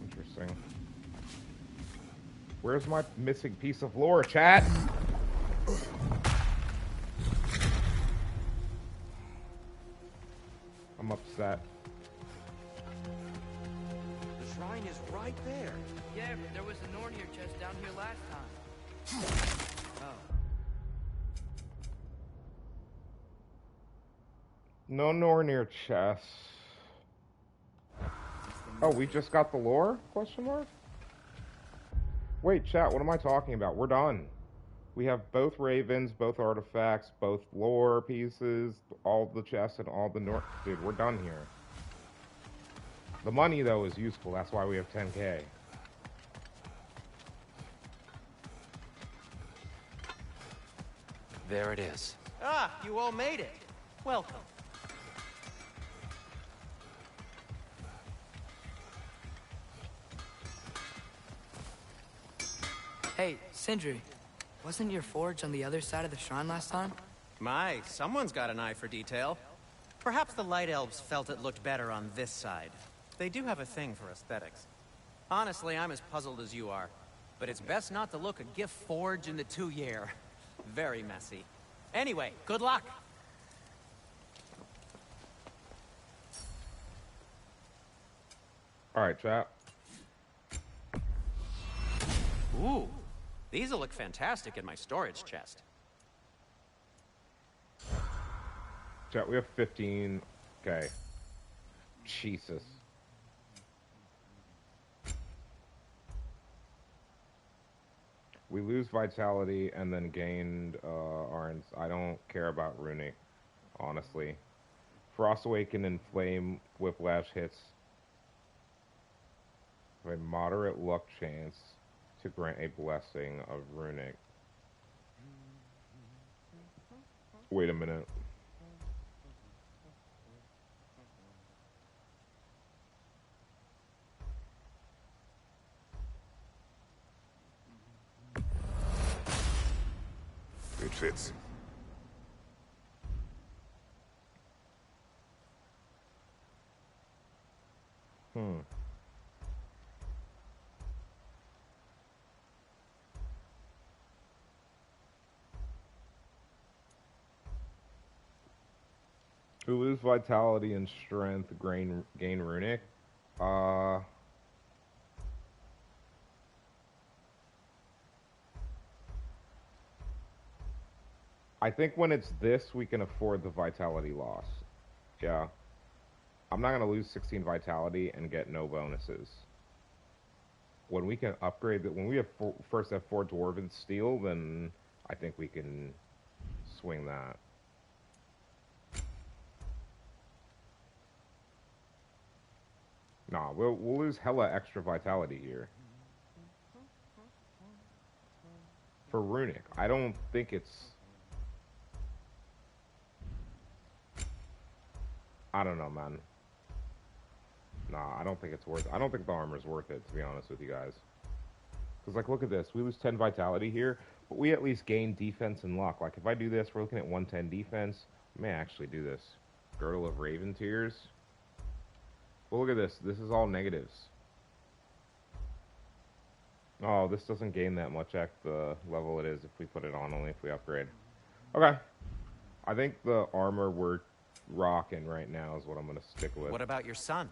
Interesting. Where's my missing piece of lore, chat? I'm upset. The shrine is right there. Yeah, but there was a Nornir chest down here last time. Oh. No Nornir chest. Oh, we just got the lore? Question mark? Wait, chat, what am I talking about? We're done. We have both ravens, both artifacts, both lore pieces, all the chests, and all the Dude, we're done here. The money, though, is useful. That's why we have 10K. There it is. Ah, you all made it. Welcome. Hey, Sindri. Wasn't your forge on the other side of the shrine last time? My, someone's got an eye for detail. Perhaps the Light Elves felt it looked better on this side. They do have a thing for aesthetics. Honestly, I'm as puzzled as you are. But it's best not to look a gift forge in the 2 year. Very messy. Anyway, good luck. All right, chat. Ooh, these will look fantastic in my storage chest. Chat, we have 15. Okay. Jesus. We lose vitality and then gained Arns. I don't care about runic, honestly. Frost Awaken and Flame Whiplash hits. A moderate luck chance to grant a blessing of runic. Wait a minute. It fits. We lose vitality and strength, gain runic. I think when it's this, we can afford the vitality loss. Yeah. I'm not going to lose 16 vitality and get no bonuses. When we can upgrade that, when we have first have 4 dwarven steel, then I think we can swing that. Nah, we'll lose hella extra vitality here. For runic, I don't think it's... I don't know, man. Nah, I don't think it's worth it. I don't think the armor's worth it, to be honest with you guys. Because, like, look at this. We lose 10 vitality here, but we at least gain defense and luck. Like, if I do this, we're looking at 110 defense. I may actually do this. Girdle of Raven Tears. Well, look at this. This is all negatives. Oh, this doesn't gain that much at the level it is if we put it on, only if we upgrade. Okay. I think the armor we're rocking right now is what I'm going to stick with. What about your son?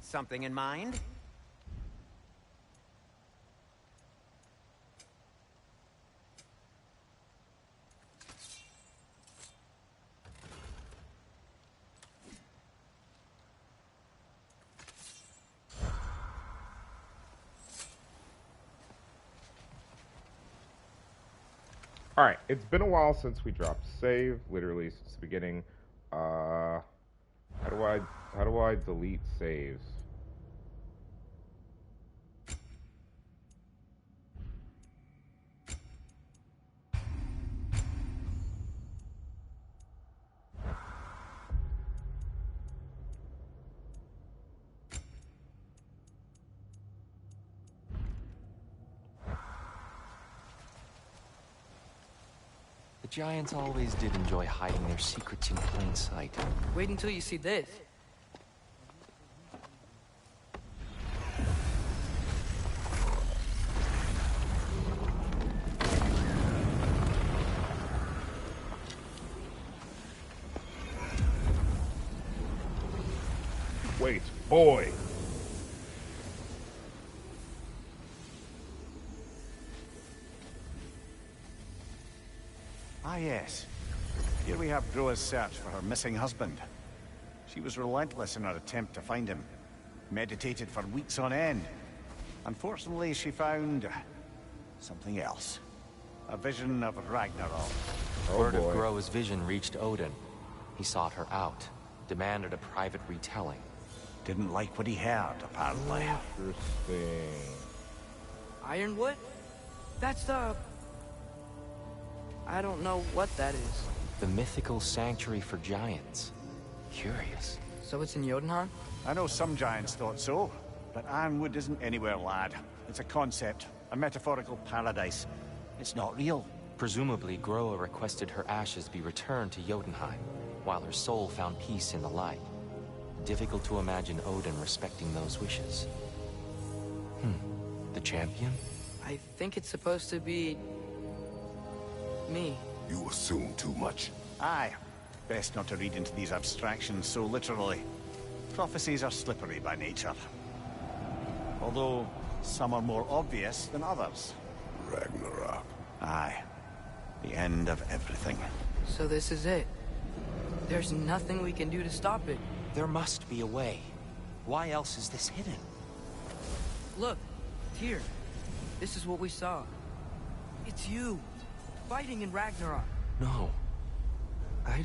Something in mind? Alright, it's been a while since we dropped save, literally since the beginning. How do I delete saves? The giants always did enjoy hiding their secrets in plain sight. Wait until you see this. Wait, boy! Ah, yes. Here we have Groa's search for her missing husband. She was relentless in her attempt to find him. Meditated for weeks on end. Unfortunately, she found... something else. A vision of Ragnarok. Oh, Word of boy. Groa's vision reached Odin. He sought her out, demanded a private retelling. Didn't like what he heard, apparently. Interesting. Ironwood? That's the... I don't know what that is. The mythical sanctuary for giants. Curious. So it's in Jotunheim? I know some giants thought so, but Ironwood isn't anywhere, lad. It's a concept, a metaphorical paradise. It's not real. Presumably, Groa requested her ashes be returned to Jotunheim, while her soul found peace in the light. Difficult to imagine Odin respecting those wishes. The champion? I think it's supposed to be... me. You assume too much. Aye. Best not to read into these abstractions so literally. Prophecies are slippery by nature. Although, some are more obvious than others. Ragnarok. Aye. The end of everything. So this is it. There's nothing we can do to stop it. There must be a way. Why else is this hidden? Look, here. This is what we saw. It's you, fighting in Ragnarok. No. I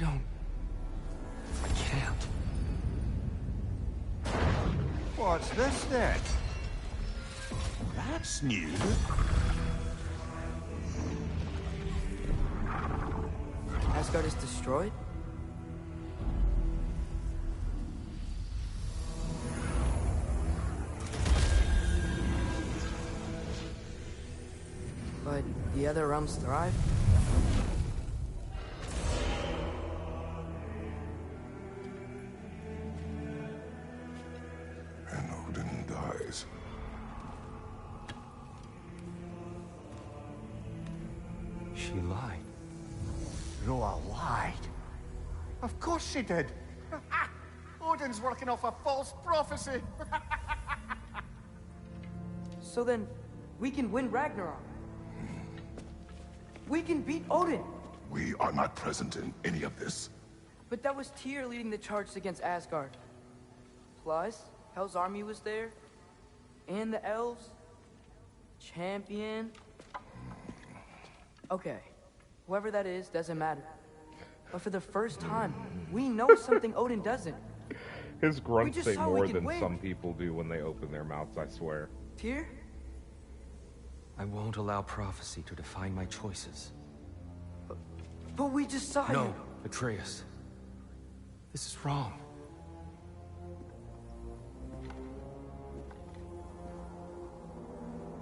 can't. What's this then? That's new. Asgard is destroyed? But the other realms thrive? And Odin dies. She lied. Roa lied. Of course she did. Odin's working off a false prophecy. So then, we can win Ragnarok. We can beat Odin. We are not present in any of this. But that was Tyr leading the charge against Asgard. Plus, Hell's army was there. And the elves. Champion. Okay. Whoever that is doesn't matter. But for the first time, we know something Odin doesn't. His grunts just say saw we more could than win. some people do when they open their mouths, I swear. Tyr? I won't allow prophecy to define my choices. But we just saw No, you. Atreus. This is wrong.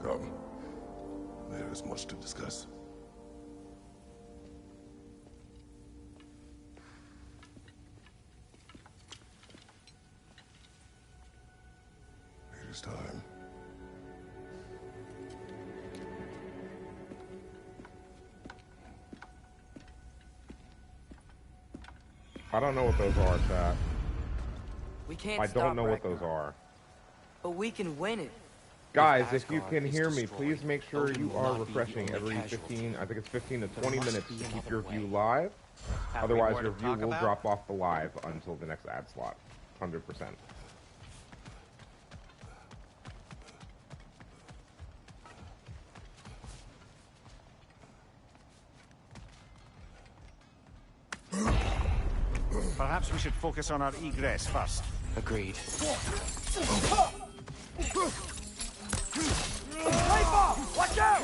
Come. There is much to discuss. It is time. I don't know what those are, chat. We can't I stop don't know what those Ragnarok, are. But we can win it. Guys, if you Asgard can is hear me, destroyed, please make sure Odin you will are not be refreshing the only every casualty. 15, I think it's 15 to There 20 must minutes be to keep another your way. view live. Have we Otherwise, more your to view talk will about? drop off the live until the next ad slot. 100%. Perhaps we should focus on our egress first. Agreed. Nightfall! Watch out!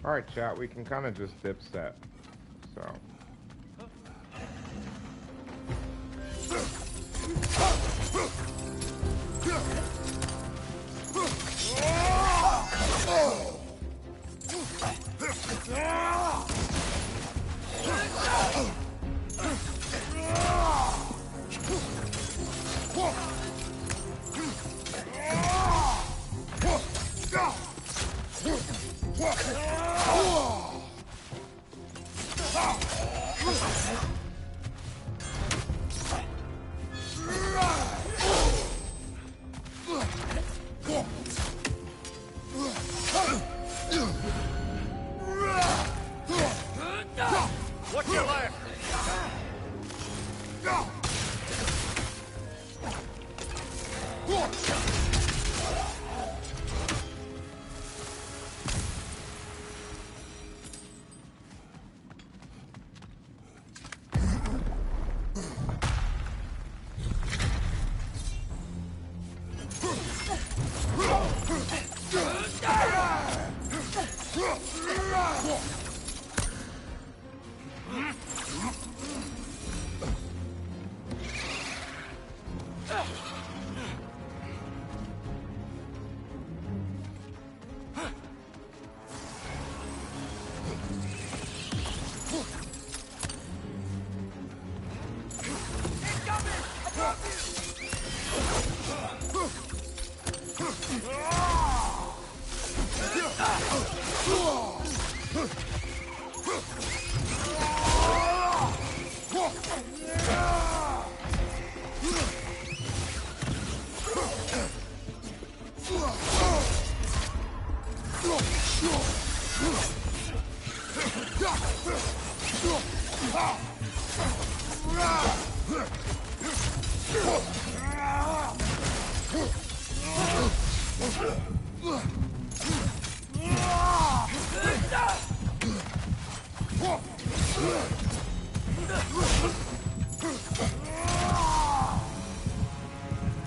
Alright, chat, we can kind of just dip set. So. What's your left?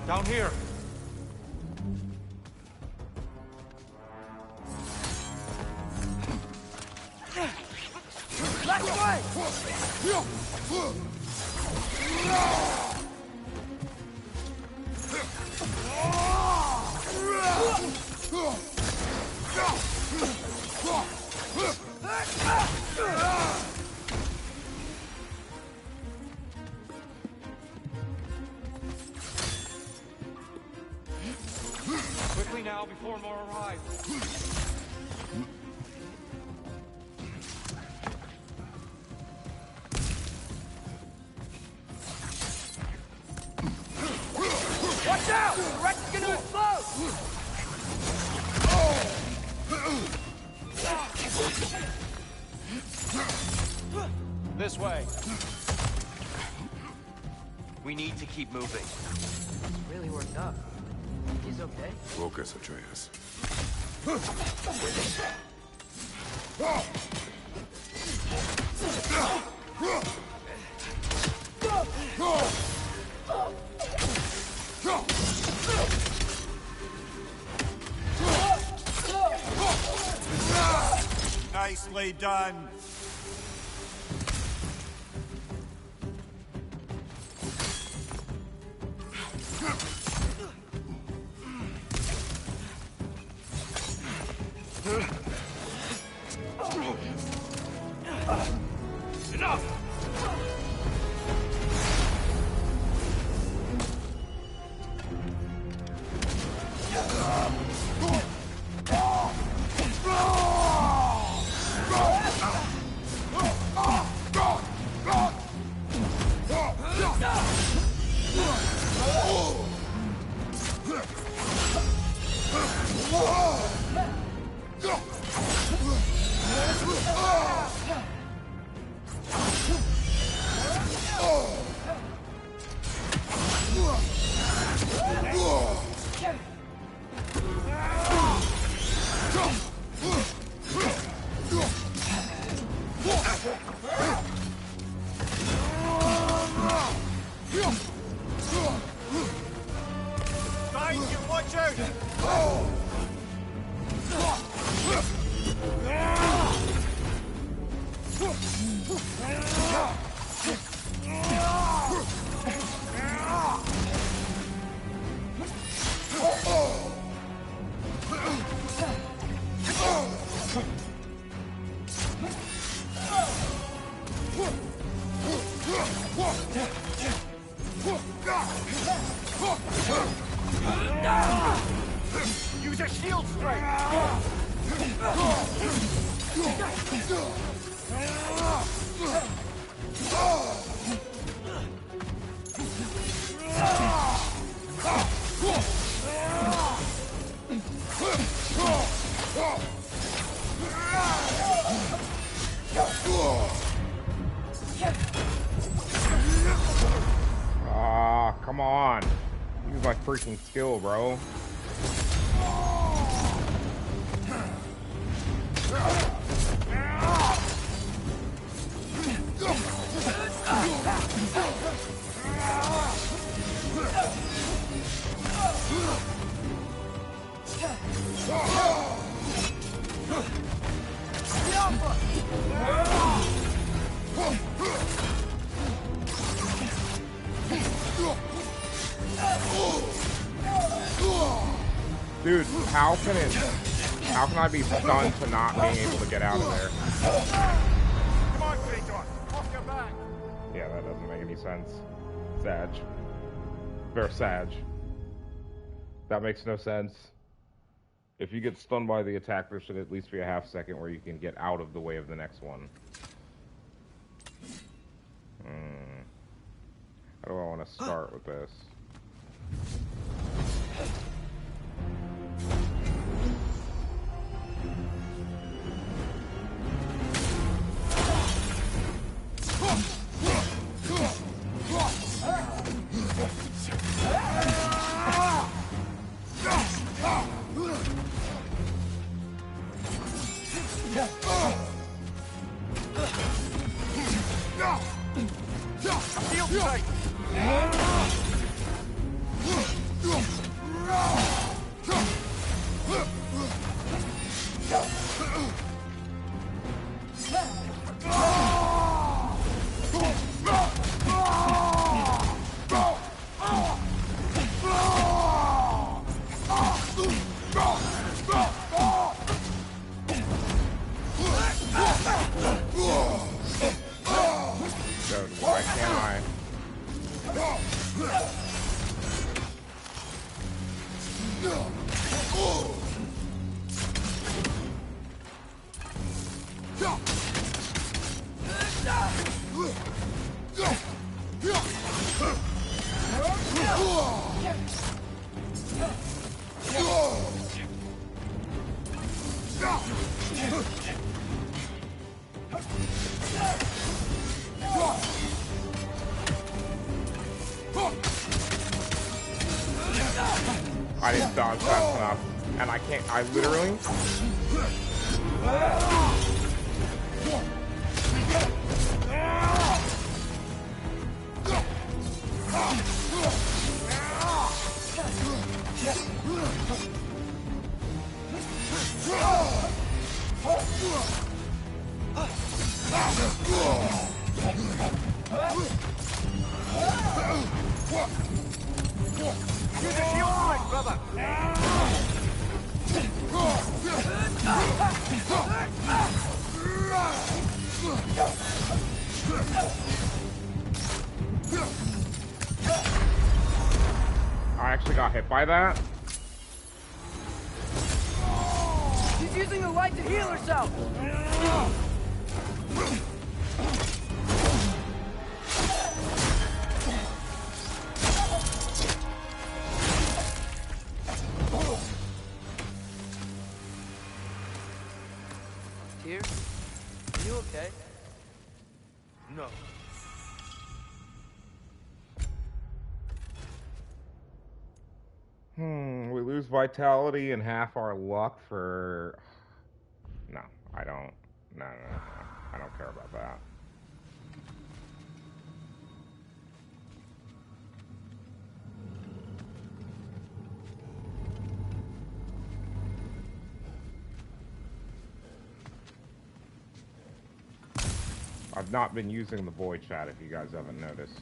Down here. Left way! Quickly now, before more arrive. Watch out! The wreck's gonna explode! This way. We need to keep moving. It's really worked up. He's okay? Focus, Atreus. Nicely done. Use a shield strike! Ah, come on. Use my freaking skill, bro. Dude, how can I be stunned to not being able to get out of there? Come on, Kratos, off your back. Yeah, that doesn't make any sense. Sag. Very Sag. That makes no sense. If you get stunned by the attack, there should at least be a half second where you can get out of the way of the next one. How do I want to start with this? I didn't dodge fast enough, and I can't. I literally. I actually got hit by that. She's using the light to heal herself. Tyr, are you okay? No. We lose vitality and half our luck for... No, I don't. No. I don't care about that. I've not been using the void chat, if you guys haven't noticed.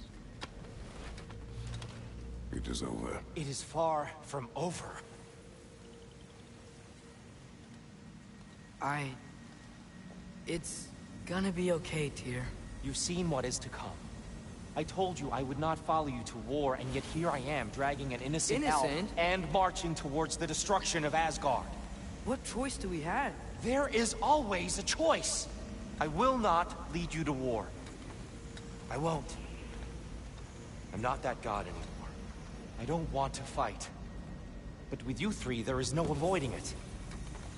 It is over. It is far from over. It's gonna be okay, Tyr. You've seen what is to come. I told you I would not follow you to war, and yet here I am, dragging an innocent elf and marching towards the destruction of Asgard. What choice do we have? There is always a choice. I will not lead you to war. I won't. I'm not that god anymore. I don't want to fight. But with you three, there is no avoiding it.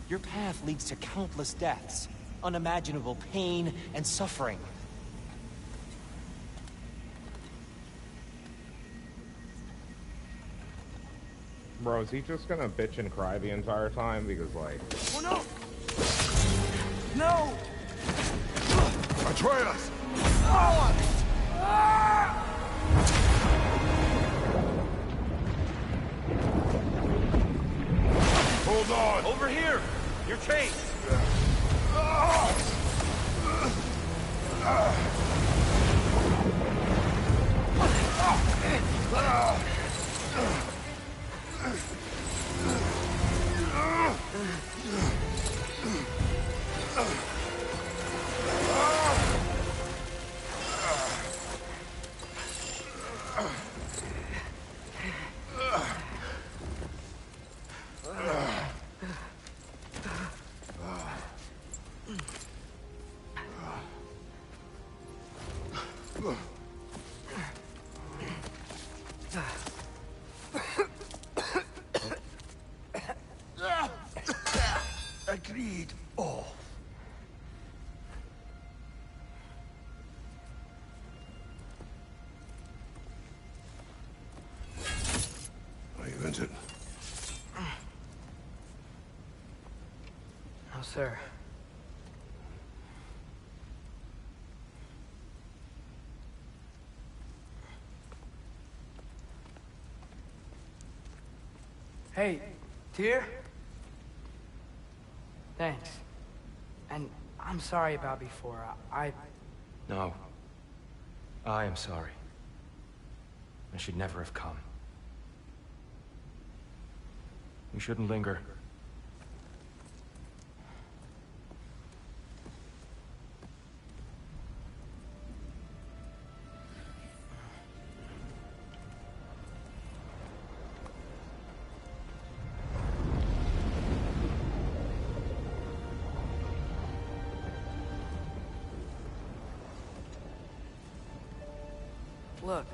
Your path leads to countless deaths, unimaginable pain and suffering. Bro, is he just gonna bitch and cry the entire time? Because, like... Oh, no! No! Atreus! Hold on! Over here! Your chains! Agreed. Oh. Are you injured? No, sir. Hey, Tyr? Thanks. And I'm sorry about before. No. I am sorry. I should never have come. We shouldn't linger. Look,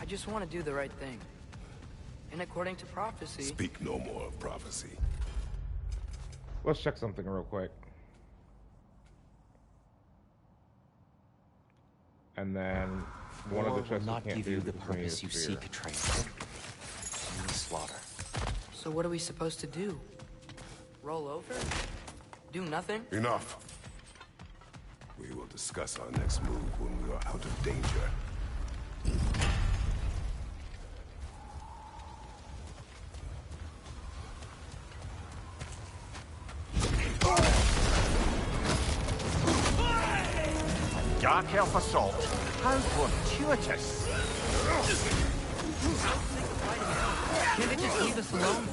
I just want to do the right thing. And according to prophecy... Speak no more of prophecy. Let's check something real quick. And then one of the War will chests not we can't give do you the because we need purpose a you spear. seek, ATREUS. Only slaughter. So what are we supposed to do? Roll over? Do nothing? Enough. We will discuss our next move when we are out of danger. Dark Elf Assault. How fortuitous. Can't they just leave us alone?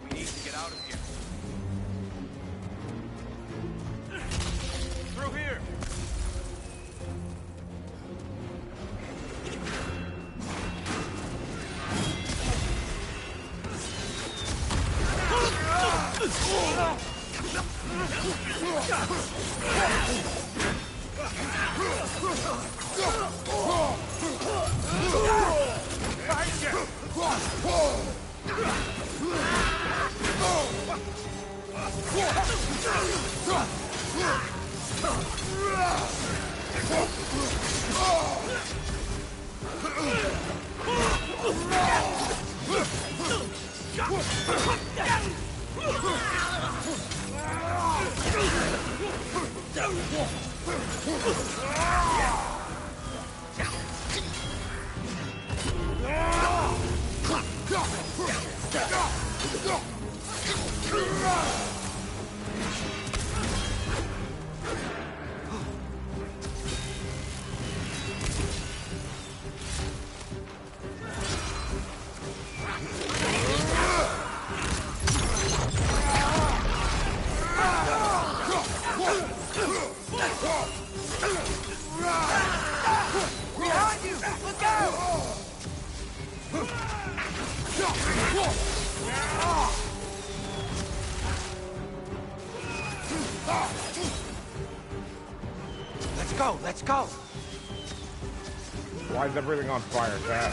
We need to get out of here. Through here. Let's go, let's go! Why is everything on fire, Cat?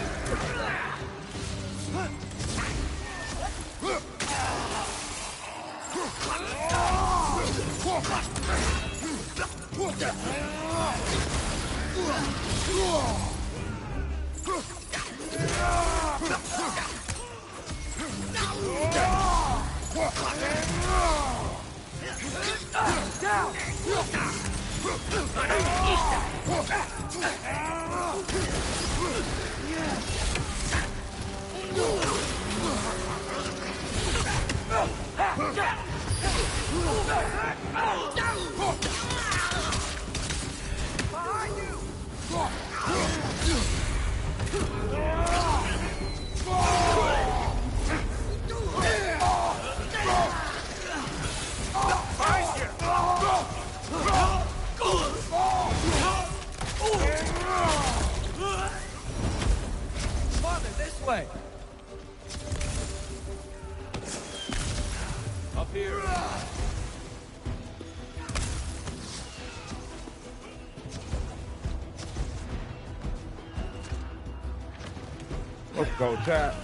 Father, this way. Up here. Let's go, chat.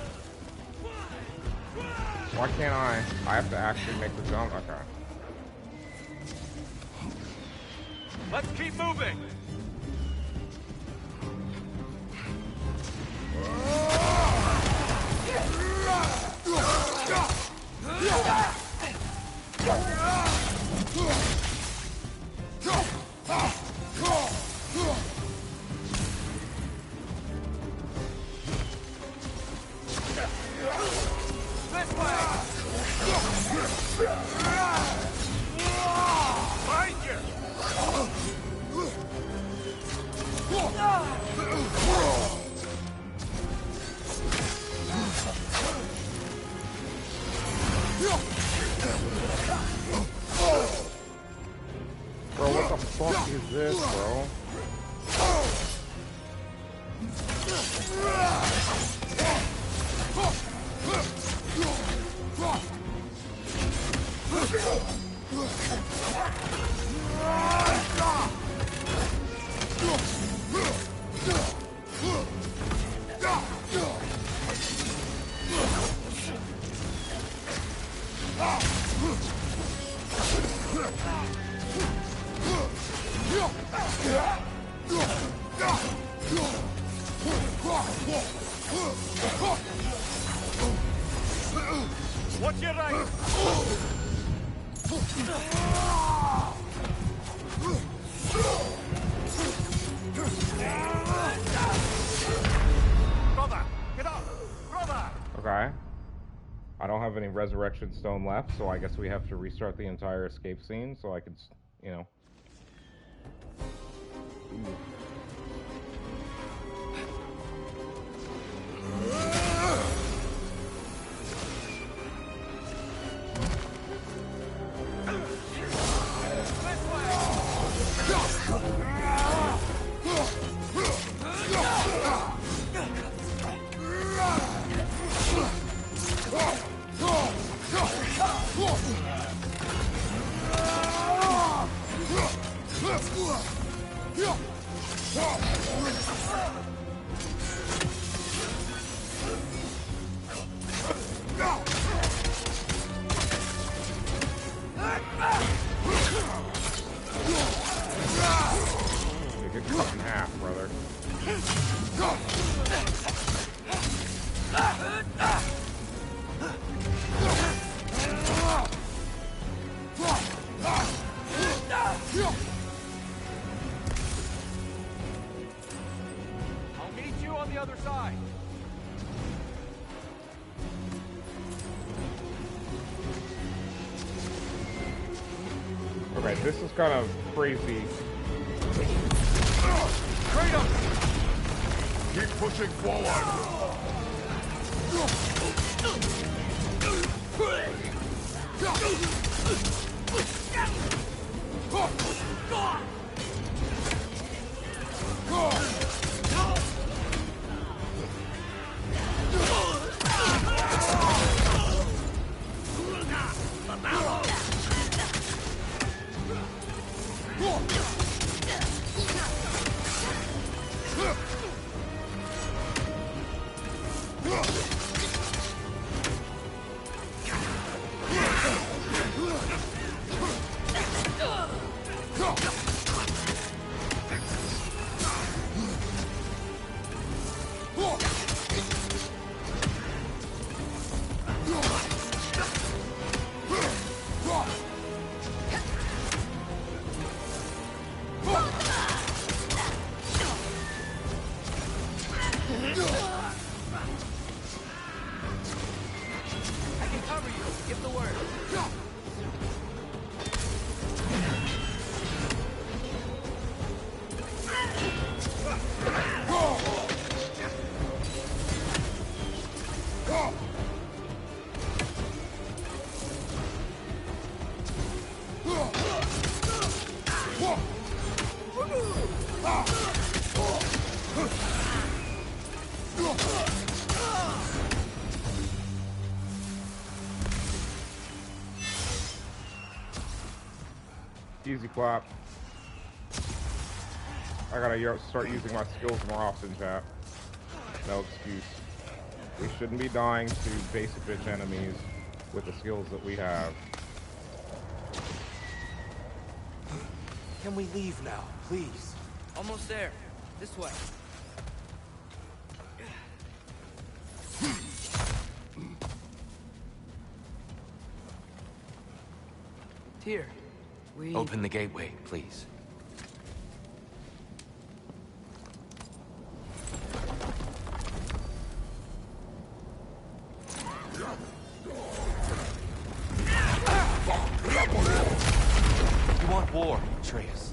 Why can't I? I have to actually make the jump? Okay. Let's keep moving. Bro, what the fuck is this, bro? What's your right? Brother, get up! Brother! Okay. I don't have any resurrection stone left, so I guess we have to restart the entire escape scene so I could, you know. You get cut in half, brother. I'll meet you on the other side. Okay, this is kind of crazy. Freedom! Keep pushing forward. Easy clap. I gotta start using my skills more often, chat. No excuse. We shouldn't be dying to basic bitch enemies with the skills that we have. Can we leave now, please? Almost there. This way. Here. Open the gateway, please. You want war, ATREUS.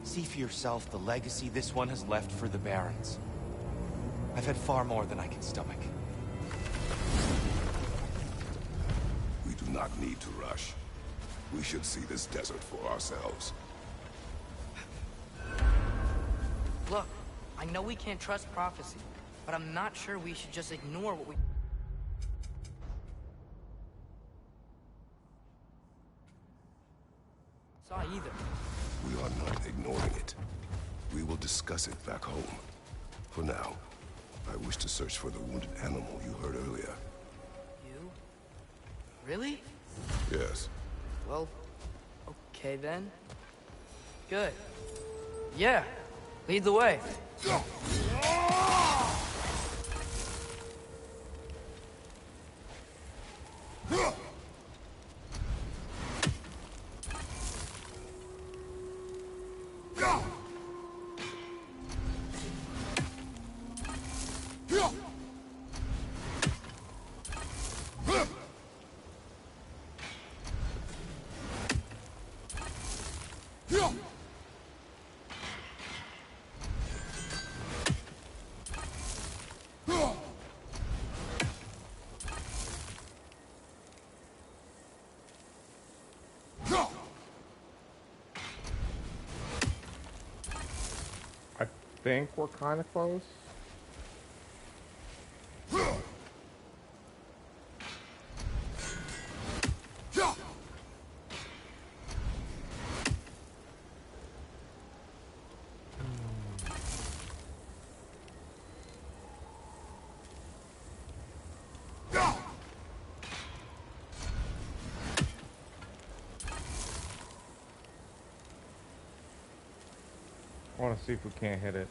See for yourself the legacy this one has left for the Barons. I've had far more than I can stomach. We do not need to rush. We should see this desert for ourselves. Look, I know we can't trust prophecy, but I'm not sure we should just ignore what we... saw either. We are not ignoring it. We will discuss it back home. For now, I wish to search for the wounded animal you heard earlier. You? Really? Yes. Well, okay then. Good. Yeah, lead the way. I think we're kind of close. I want to see if we can't hit it.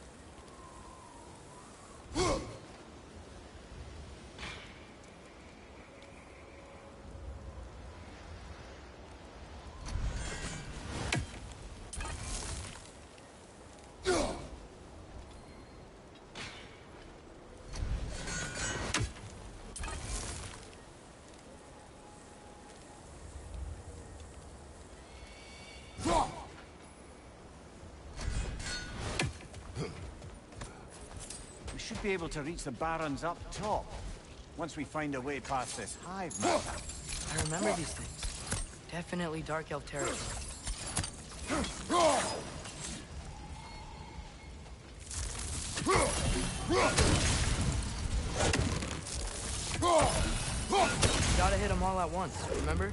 We should be able to reach the Barons up top, once we find a way past this hive map. I remember these things. Definitely Dark Elf territory. Gotta hit them all at once, remember?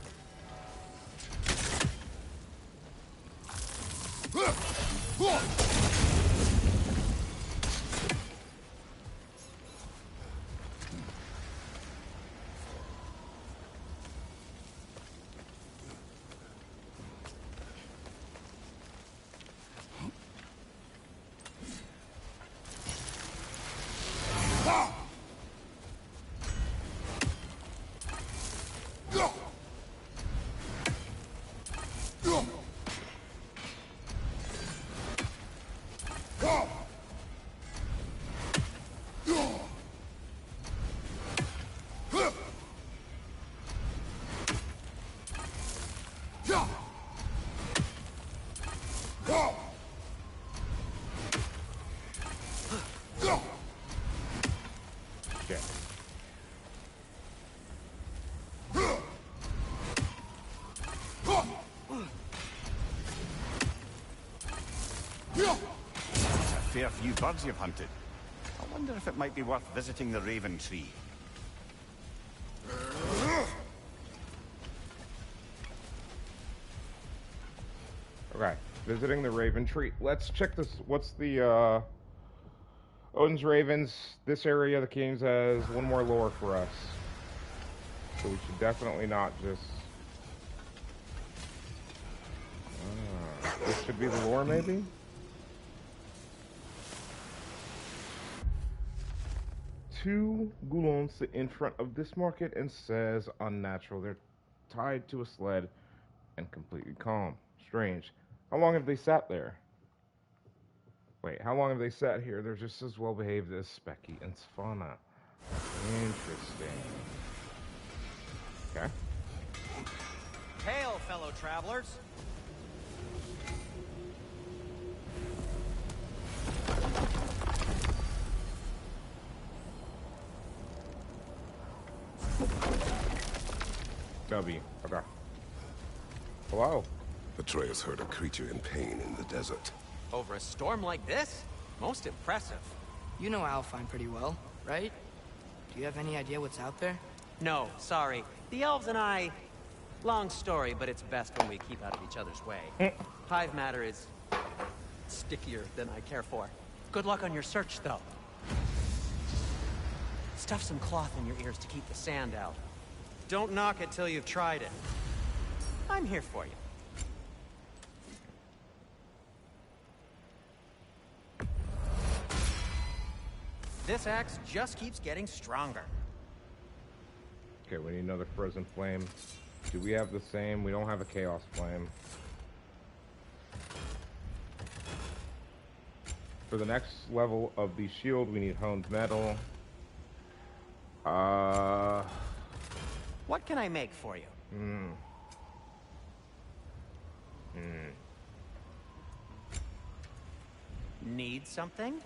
fair few birds you've hunted. I wonder if it might be worth visiting the Raven Tree. Okay, visiting the Raven Tree. Let's check this. What's the, Odin's Ravens. This area, the Kings, has one more lore for us. So we should definitely not just... this should be the lore, maybe? Two Gulons sit in front of this market and says unnatural. They're tied to a sled and completely calm. Strange. How long have they sat there? Wait, how long have they sat here? They're just as well behaved as Specky and Sfana. Interesting. Okay. Hail, fellow travelers. W. Okay. Hello. Atreus heard a creature in pain in the desert. Over a storm like this? Most impressive. You know Alfheim pretty well, right? Do you have any idea what's out there? No, sorry. The elves and I... Long story, but it's best when we keep out of each other's way. Hive matter is... stickier than I care for. Good luck on your search, though. Stuff some cloth in your ears to keep the sand out. Don't knock it till you've tried it. I'm here for you. This axe just keeps getting stronger. Okay, we need another frozen flame. Do we have the same? We don't have a chaos flame. For the next level of the shield, we need honed metal. What can I make for you? Need something?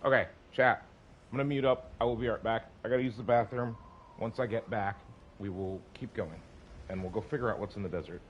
Okay, chat. I'm gonna mute up. I will be right back. I gotta use the bathroom. Once I get back, we will keep going. And we'll go figure out what's in the desert.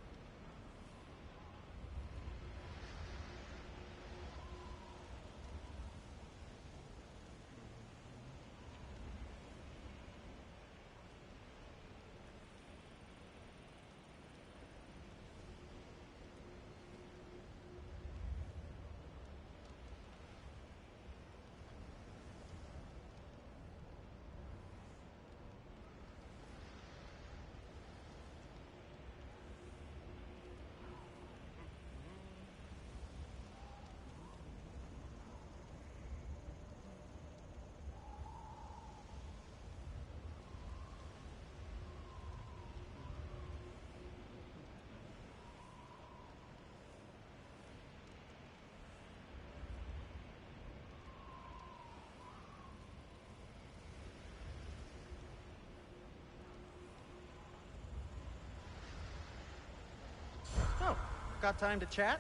Oh, got time to chat?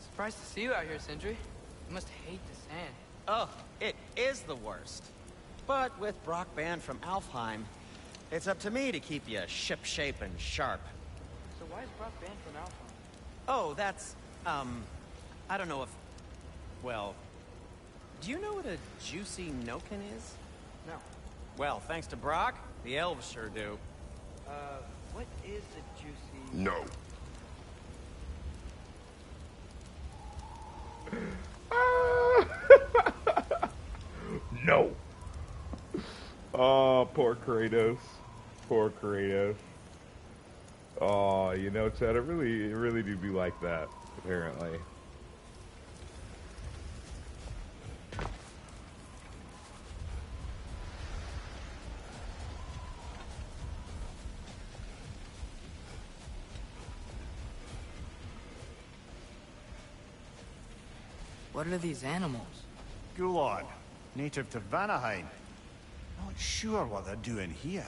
Surprised to see you out here, Sindri. You must hate the sand. Oh, it is the worst. But with Brock banned from Alfheim, it's up to me to keep you ship-shape and sharp. So why is Brock banned from Alpha? Oh, that's, I don't know if... Well, do you know what a juicy Noken is? No. Well, thanks to Brock, the elves sure do. What is a juicy... No. No. Oh, poor Kratos. Poor Kratos. Oh, you know, Chad, it really do be like that, apparently. What are these animals? Gulon, native to Vanaheim. Not sure what they're doing here.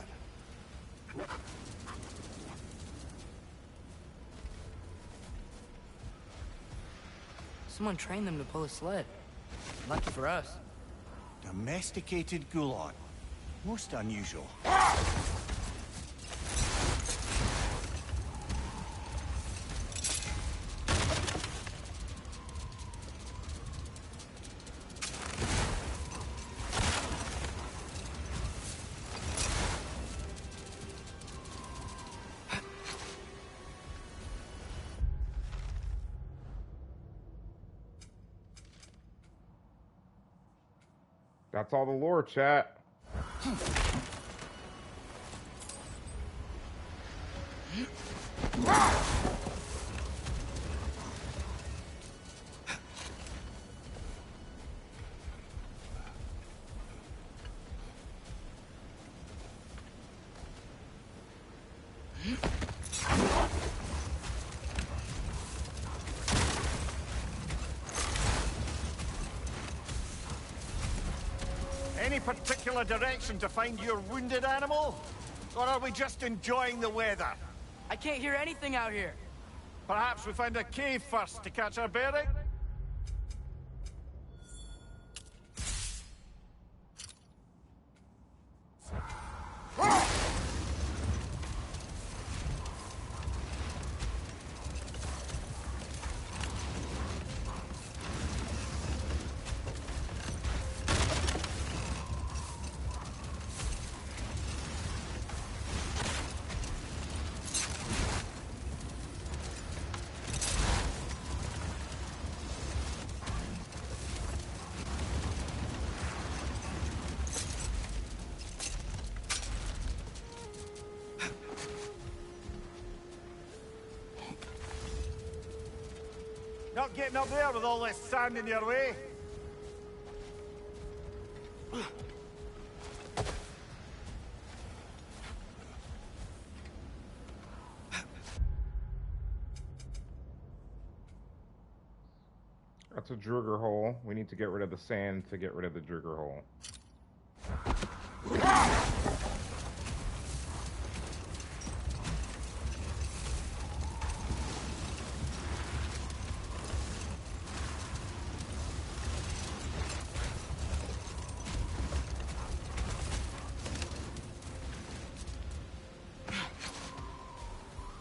Someone trained them to pull a sled. Lucky for us. Domesticated Gulon. Most unusual. That's all the lore, chat. Any particular direction to find your wounded animal? Or are we just enjoying the weather? I can't hear anything out here. Perhaps we find a cave first to catch our bearing? Not getting up there with all this sand in your way. That's a drugger hole. We need to get rid of the sand to get rid of the drugger hole.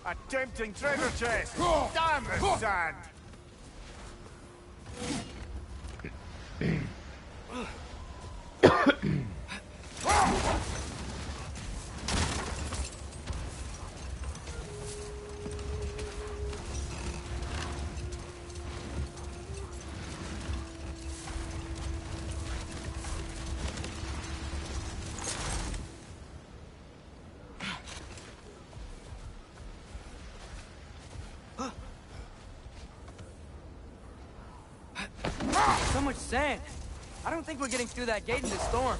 A tempting treasure chest. Damn the sand. So much sand. I don't think we're getting through that gate in this storm.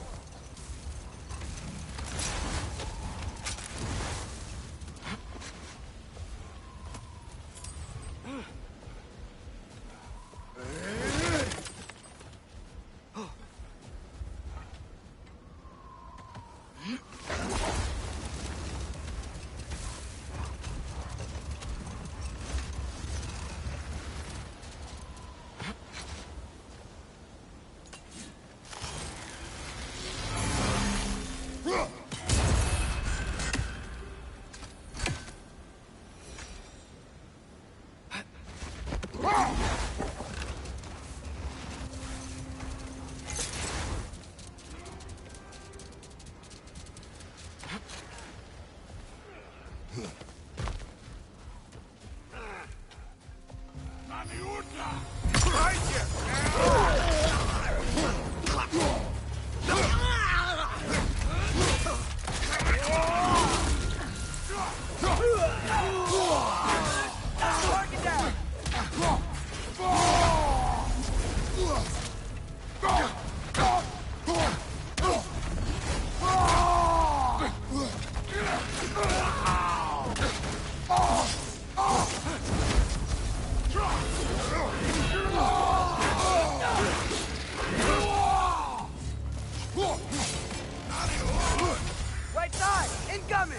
Right side! Incoming!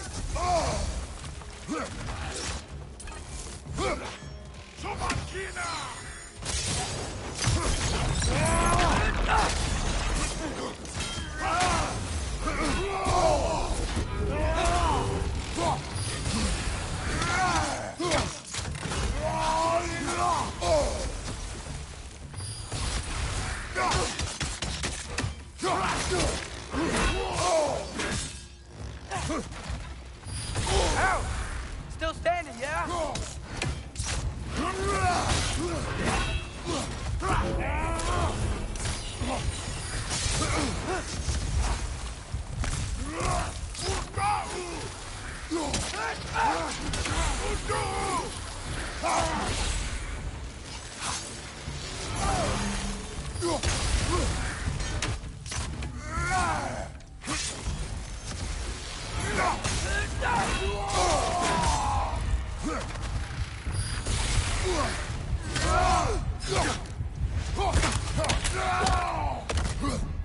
Still standing, yeah?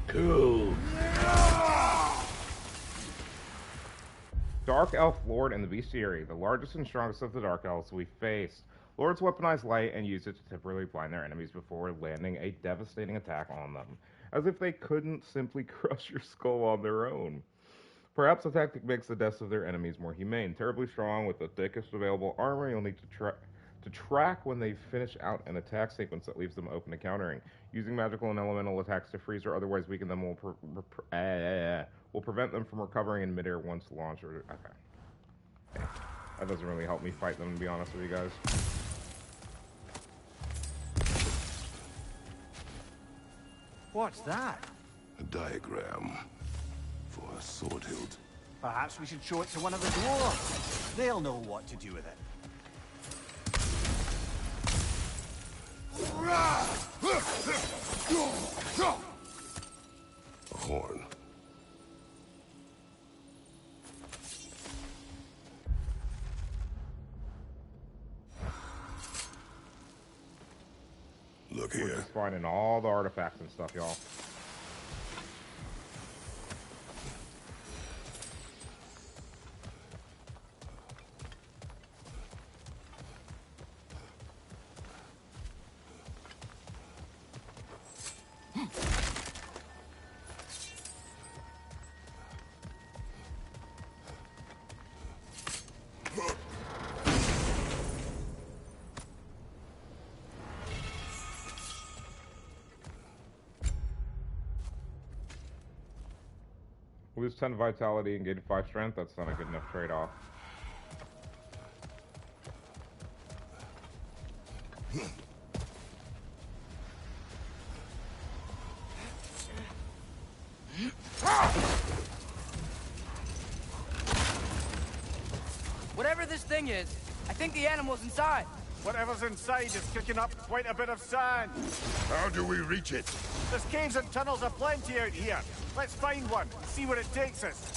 Cool. Dark Elf Lord and the Bestiary, the largest and strongest of the Dark Elves we faced. Lords weaponize light and use it to temporarily blind their enemies before landing a devastating attack on them, as if they couldn't simply crush your skull on their own. Perhaps the tactic makes the deaths of their enemies more humane. Terribly strong with the thickest available armor, you'll need to track when they finish out an attack sequence that leaves them open to countering. Using magical and elemental attacks to freeze or otherwise weaken them will prevent them from recovering in midair once launched. Okay. That doesn't really help me fight them, to be honest with you guys. What's that? A diagram for a sword hilt. Perhaps we should show it to one of the dwarves. They'll know what to do with it. A horn. Look We're here. just finding all the artifacts and stuff, y'all. Lose 10 vitality and gain 5 strength. That's not a good enough trade-off. Whatever this thing is, I think the animal's inside. Whatever's inside is kicking up quite a bit of sand. How do we reach it? There's caves and tunnels aplenty out here. Let's find one and see where it takes us.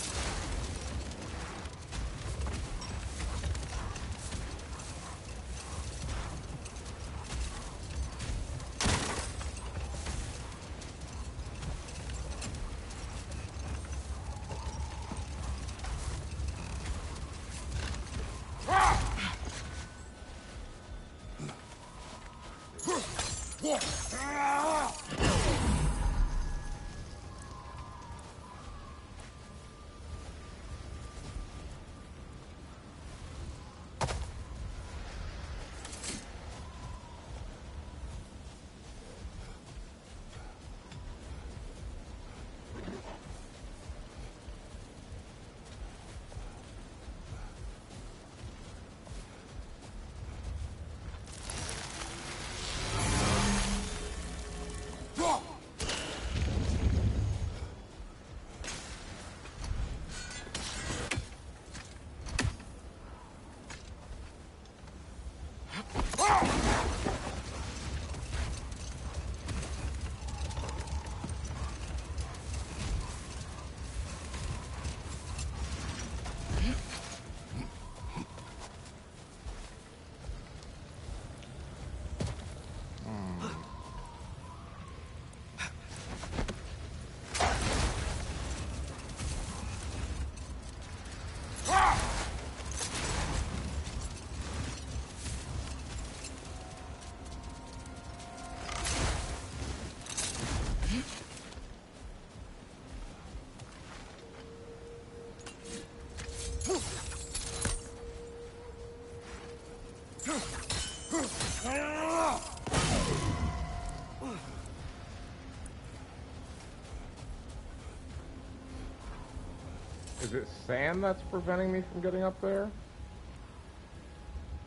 Is it sand that's preventing me from getting up there?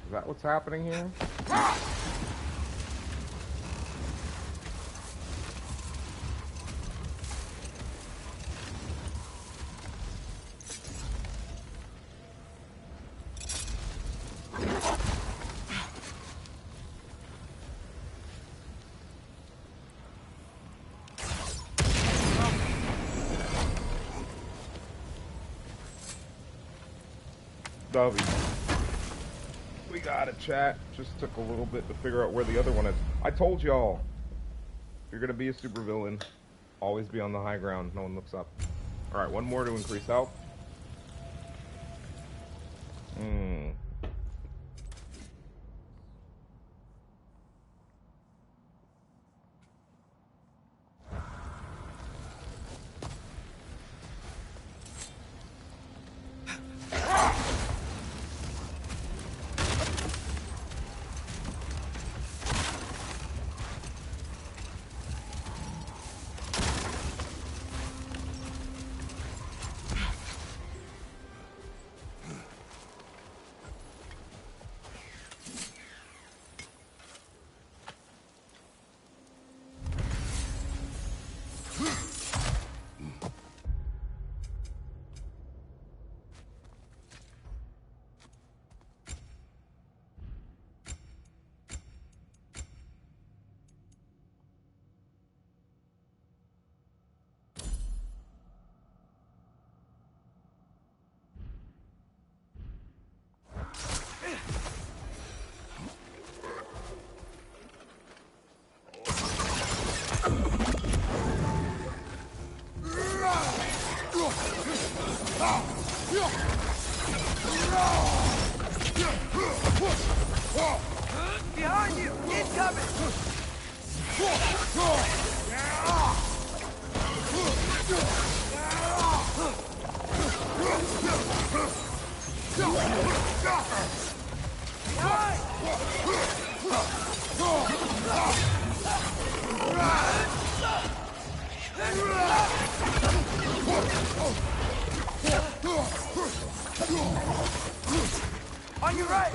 Is that what's happening here? We got it, chat. Just took a little bit to figure out where the other one is. I told y'all, if you're gonna be a supervillain, always be on the high ground. No one looks up. All right, one more to increase health. Behind you! Incoming! On your right!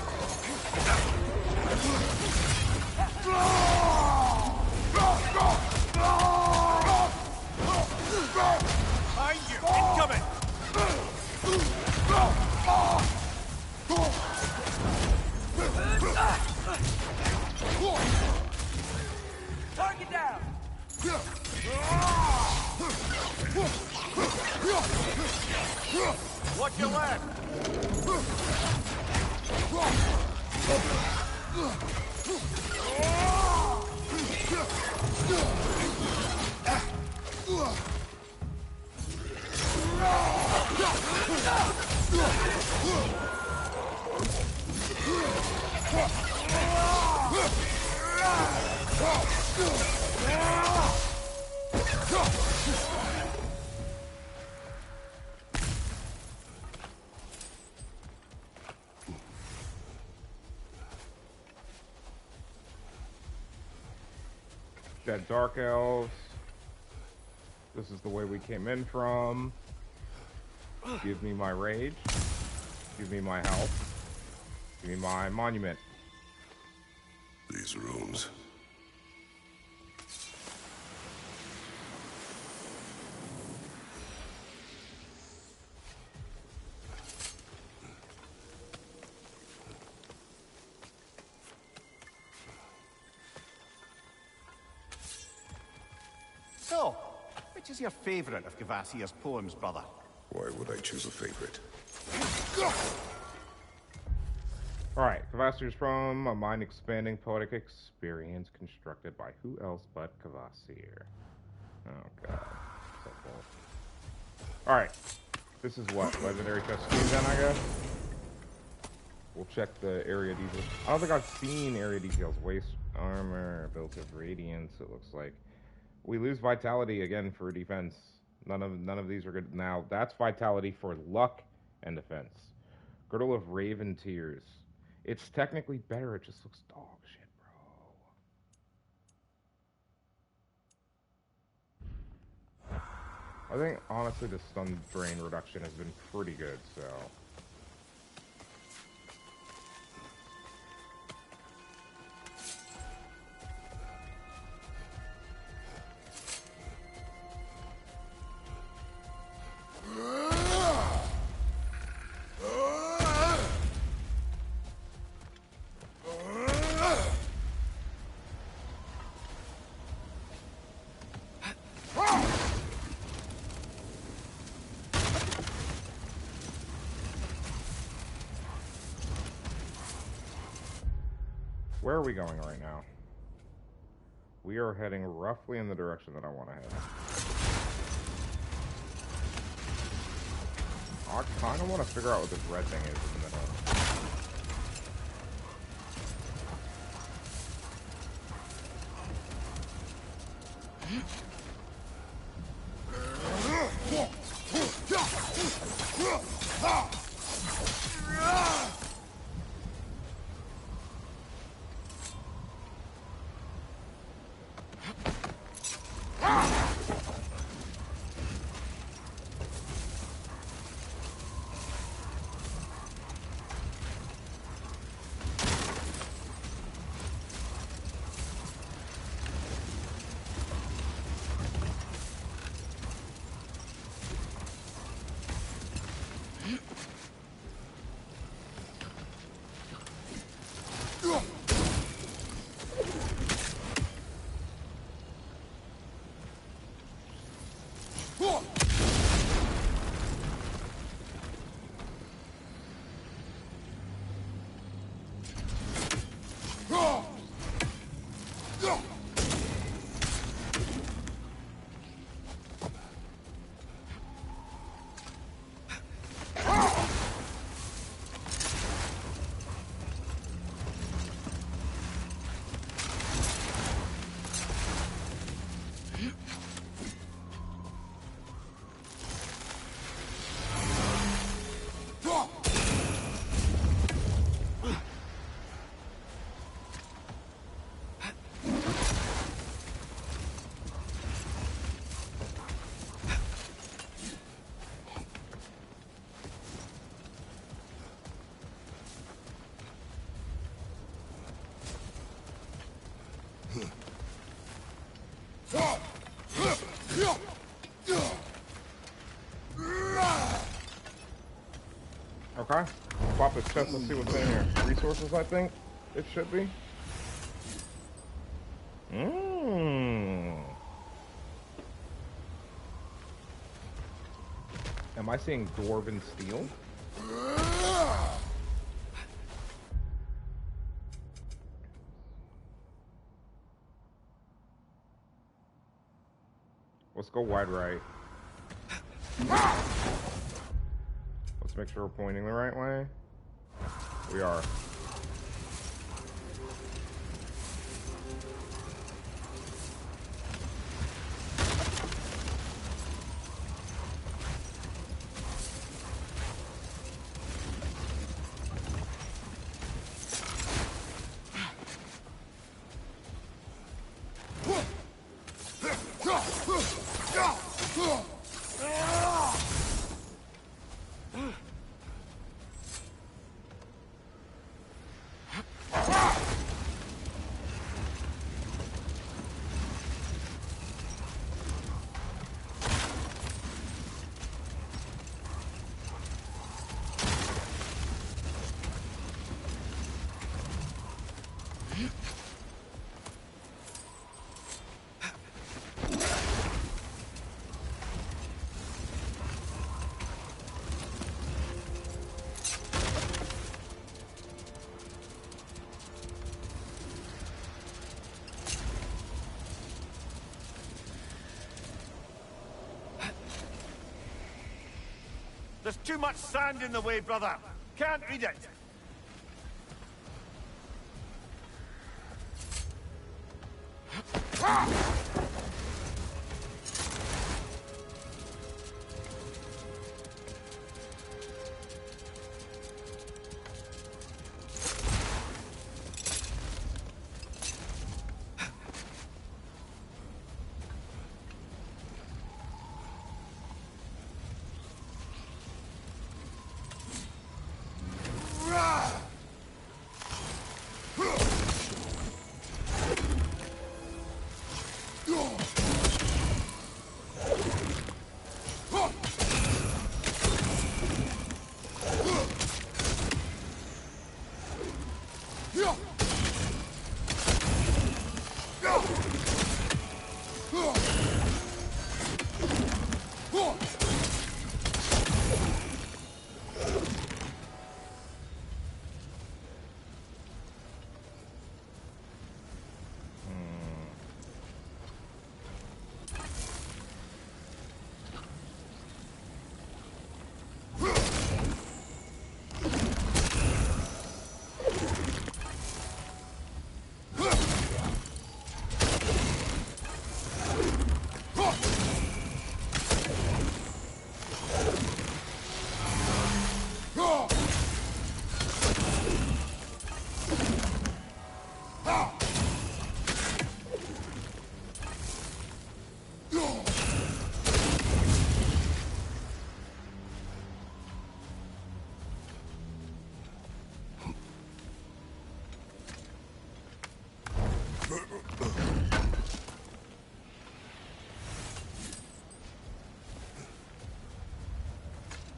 Behind you! Incoming! Target down! Watch your left! Dead Dark Elves. This is the way we came in from. Give me my rage. Give me my health. Give me my monument. These rooms. So, which is your favorite of Kvasir's poems, brother? Why would I choose a favorite? Alright, Kvasir's from a mind-expanding poetic experience constructed by who else but Kvasir. Oh god. So cool. Alright. This is what? Legendary chest then, I guess? We'll check the area details. I don't think I've seen area details. Waist armor, built of radiance, it looks like. We lose vitality again for defense. None of these are good. Now, that's vitality for luck and defense. Girdle of Raven Tears. It's technically better, it just looks dog shit, bro. I think, honestly, the stun drain reduction has been pretty good, so... Where are we going right now? We are heading roughly in the direction that I want to head. I kind of want to figure out what this red thing is in the middle. Okay, pop this chest, let's see what's in here. Resources, I think it should be. Am I seeing dwarven steel? Let's go wide right. Let's make sure we're pointing the right way. We are. There's too much sand in the way, brother. Can't read it.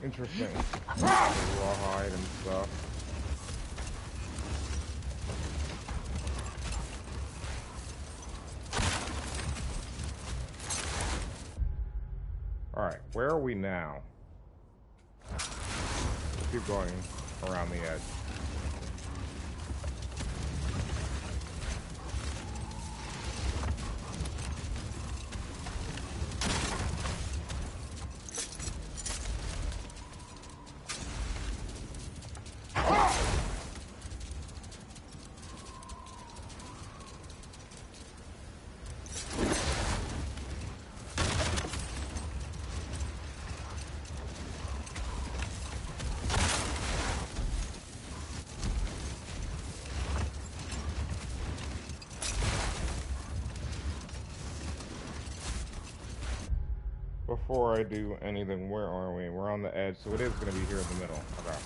Interesting. Rawhide and stuff. Alright, where are we now? Let's keep going around the edge. Before I do anything, where are we? We're on the edge, so it is going to be here in the middle. Okay.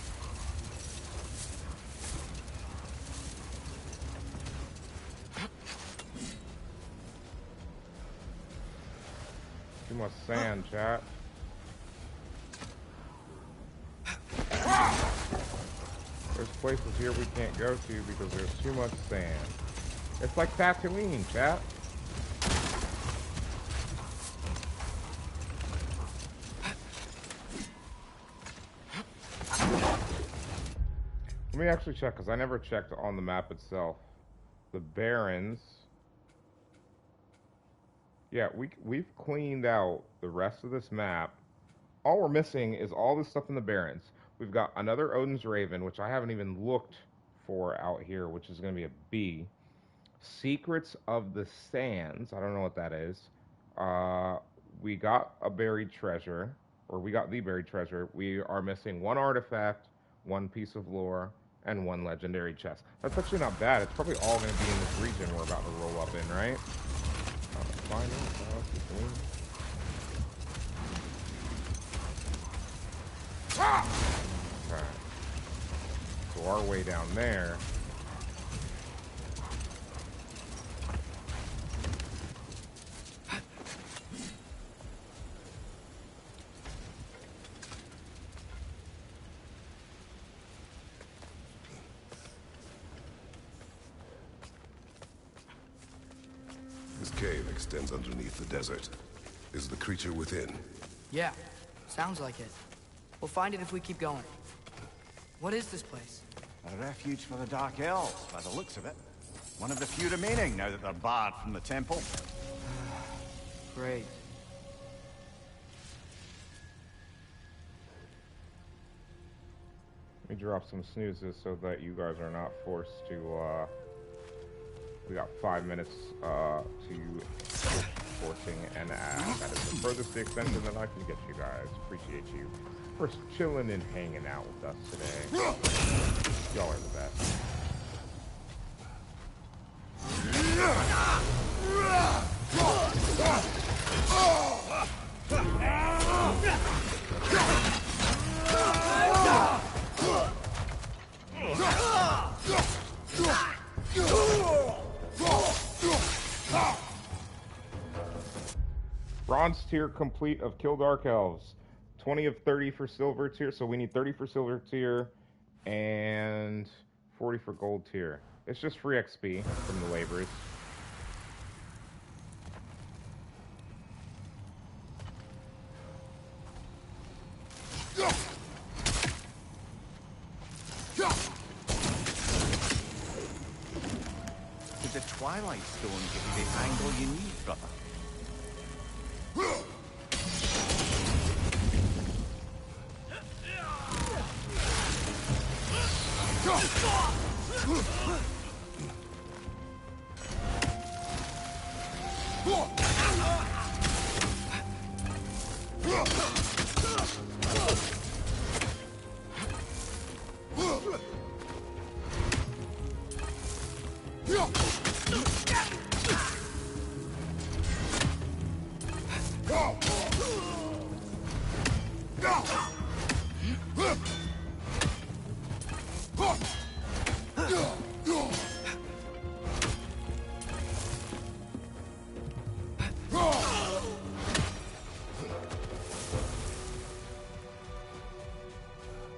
Too much sand, chat. There's places here we can't go to because there's too much sand. It's like Tatooine, chat. Let me actually check, because I never checked on the map itself. The Barrens. Yeah, we've cleaned out the rest of this map. All we're missing is all this stuff in the Barrens. We've got another Odin's Raven, which I haven't even looked for out here, which is going to be a B. Secrets of the Sands. I don't know what that is. We got a buried treasure, or we got the buried treasure. We are missing one artifact, one piece of lore, and one legendary chest. That's actually not bad. It's probably all going to be in this region we're about to roll up in, right? Find out. Okay. So our way down there. This cave extends underneath the desert. Is the creature within? Yeah, sounds like it. We'll find it if we keep going. What is this place? A refuge for the Dark Elves, by the looks of it. One of the few remaining now that they're barred from the temple. Great. Let me drop some snoozes so that you guys are not forced to, we got 5 minutes, to forcing an ad. That is the furthest extension that I can get you guys. Appreciate you for chilling and hanging out with us today. Y'all are the best. Bronze tier complete of Kill Dark Elves. 20 of 30 for silver tier, so we need 30 for silver tier and 40 for gold tier. It's just free XP from the laborers. Did the Twilight Stone give you the angle you need, brother?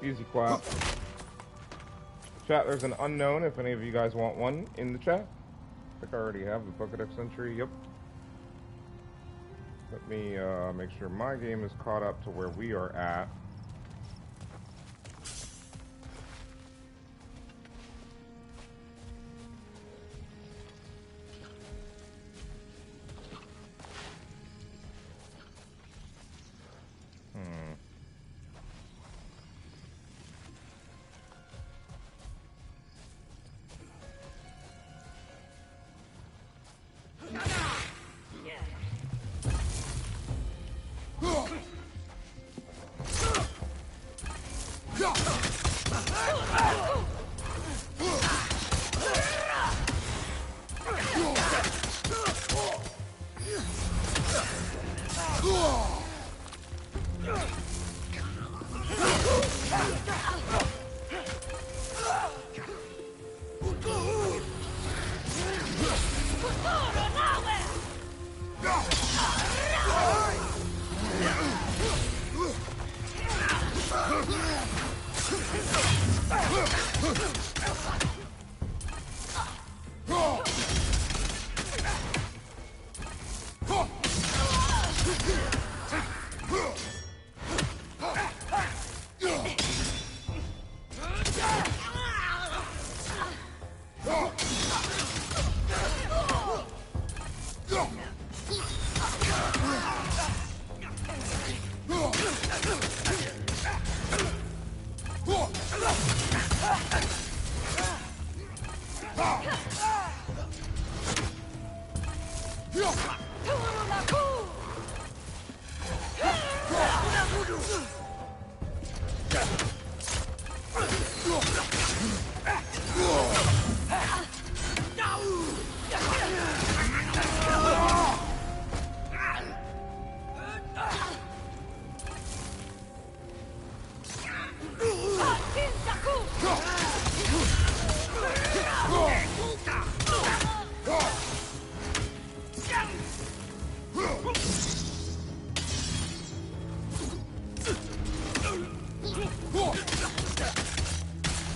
easy clap. Chat, there's an unknown if any of you guys want one in the chat. I think I already have the Pokedex entry. Yep. Let me make sure my game is caught up to where we are at.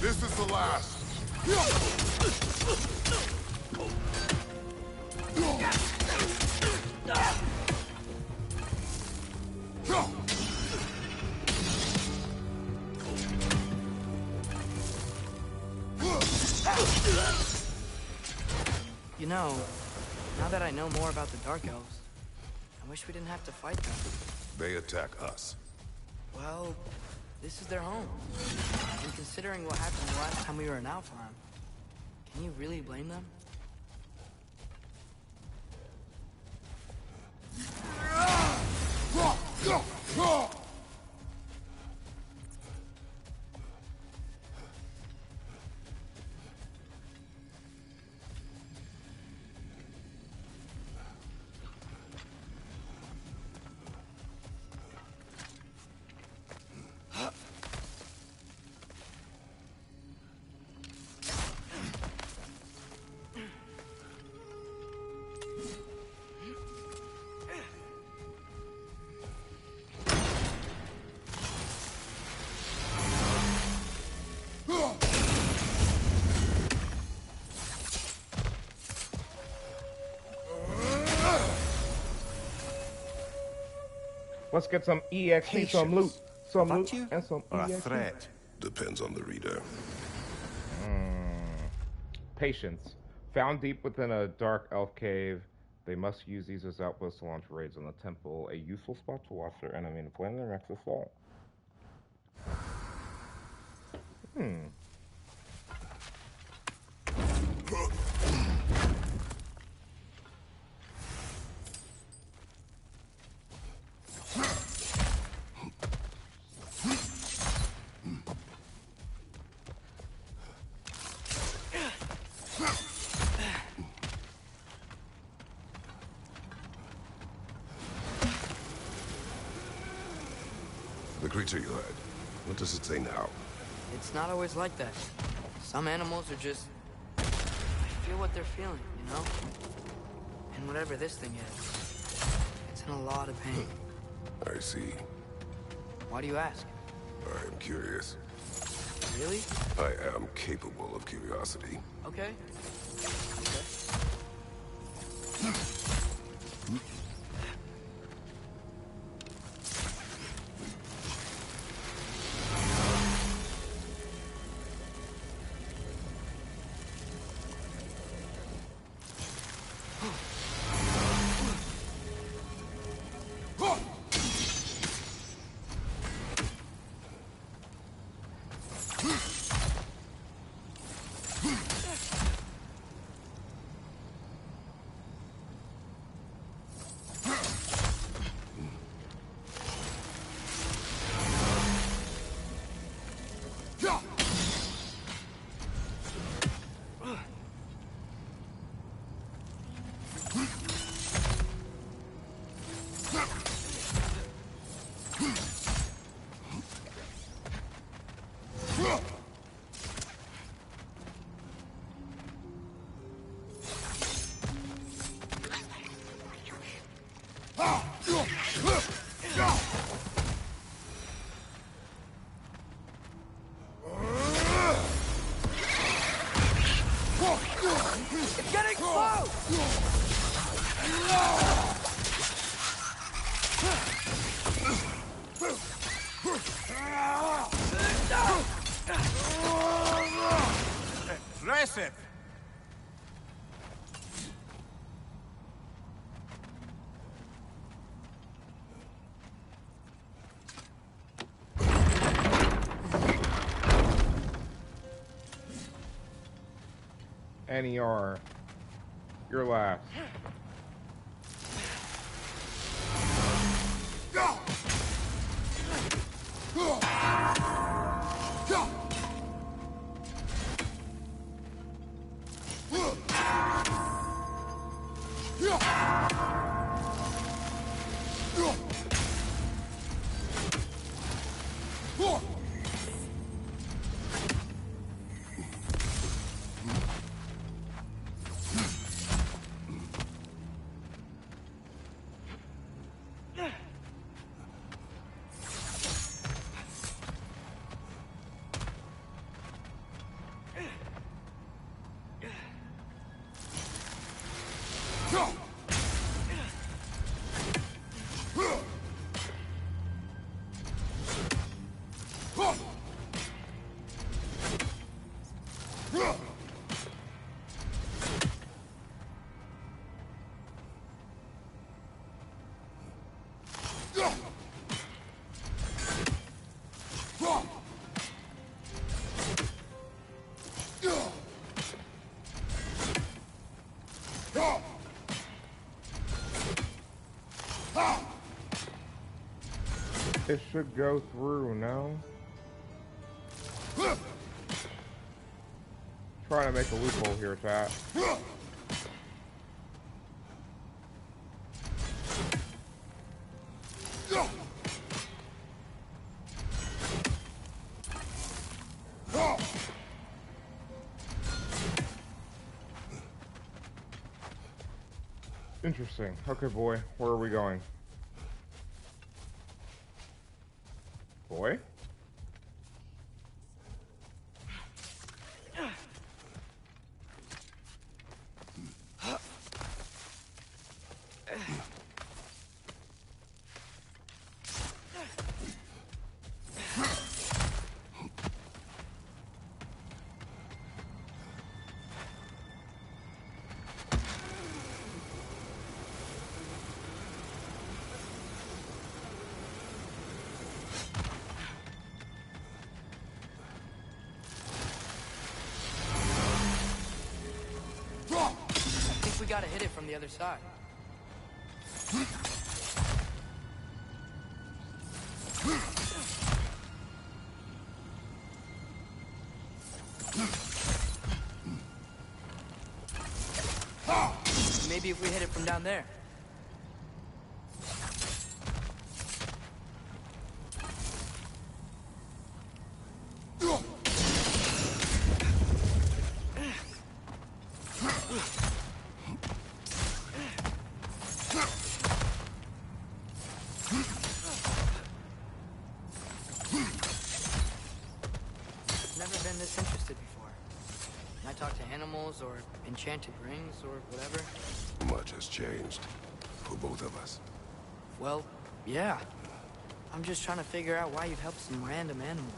This is the last. You know, now that I know more about the Dark Elves, I wish we didn't have to fight them. They attack us. Well, this is their home. And considering what happened the last time we were in Alfheim, can you really blame them? Let's get some EXP, some loot, and some or a EXP. threat? Depends on the reader. Patience. Found deep within a dark elf cave, they must use these as outposts to launch raids on the temple, a useful spot to watch their enemy and plan their next assault. The creature you had. What does it say now? It's not always like that. Some animals are just... I feel what they're feeling, you know? And whatever this thing is, it's in a lot of pain. I see. Why do you ask? I am curious. Really? I am capable of curiosity. Okay. It's getting close! Impressive! NER. Your last. It should go through, no? Trying to make a loophole here, chat. Interesting. Okay, boy. Where are we going? Boy? We gotta hit it from the other side. Maybe if we hit it from down there. I talk to animals or enchanted rings or whatever? Much has changed. For both of us. Well, yeah. I'm just trying to figure out why you'd help some random animal.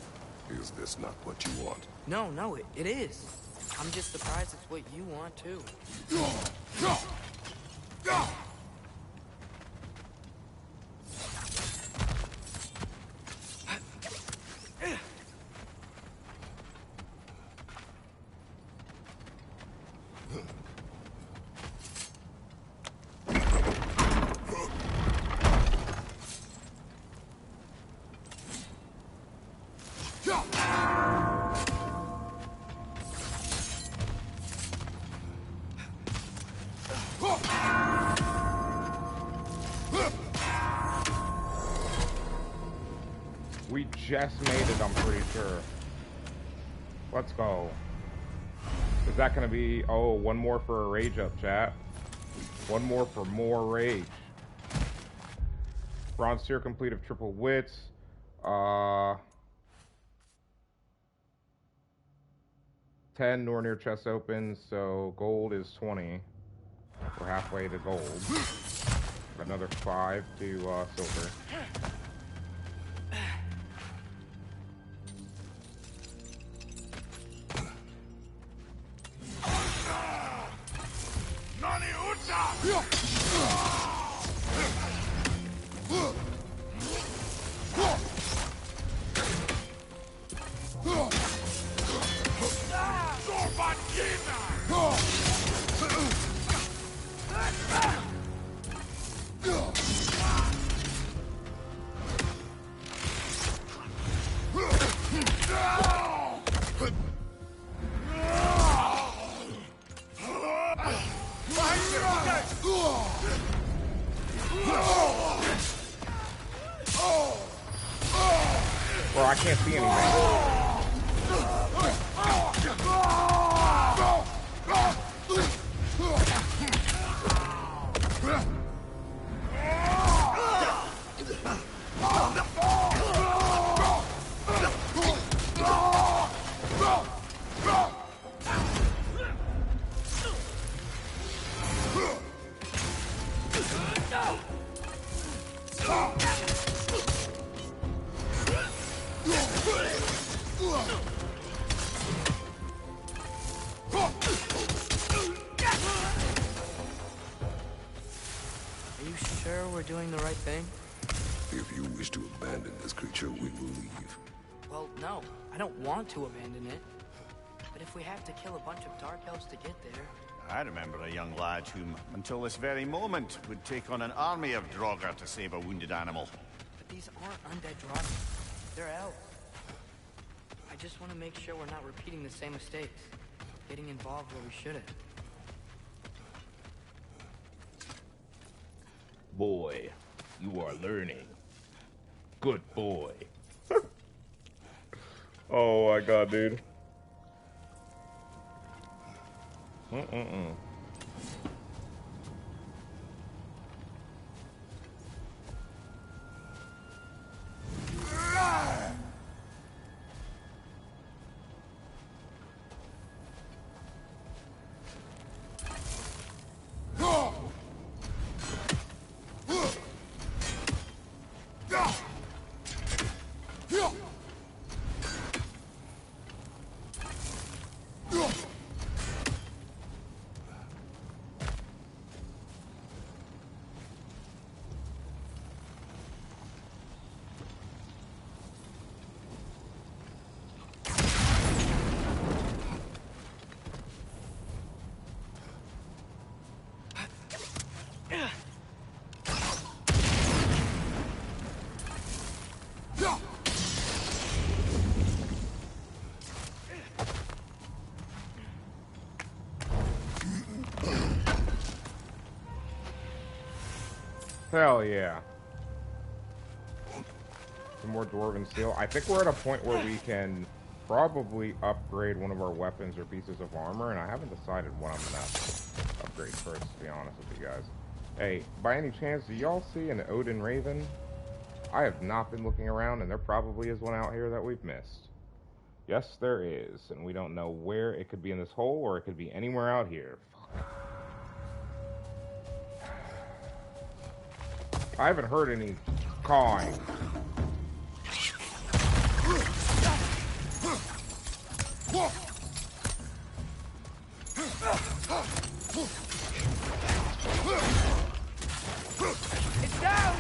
Is this not what you want? No, it is. I'm just surprised it's what you want, too. We just made it, I'm pretty sure. Let's go. Is that gonna be... Oh, one more for a rage up, chat. One more for more rage. Bronze tier complete of triple wits. 10 Nornir chest opens, so gold is 20. We're halfway to gold. Another 5 to silver. Bro, I can't see anything. Doing the right thing? If you wish to abandon this creature, we will leave. Well, no. I don't want to abandon it. But if we have to kill a bunch of dark elves to get there... I remember a young lad whom, until this very moment, would take on an army of Draugr to save a wounded animal. But these aren't undead Draugr. They're elves. I just want to make sure we're not repeating the same mistakes. Getting involved where we shouldn't. Boy, you are learning. Good boy. Oh my god, dude. Hell yeah. Some more dwarven steel. I think we're at a point where we can probably upgrade one of our weapons or pieces of armor, and I haven't decided what I'm gonna upgrade first, to be honest with you guys. Hey, by any chance, do y'all see an Odin Raven? I have not been looking around, and there probably is one out here that we've missed. Yes, there is, and we don't know where it could be in this hole or it could be anywhere out here. Fuck. I haven't heard any cawing. It's down!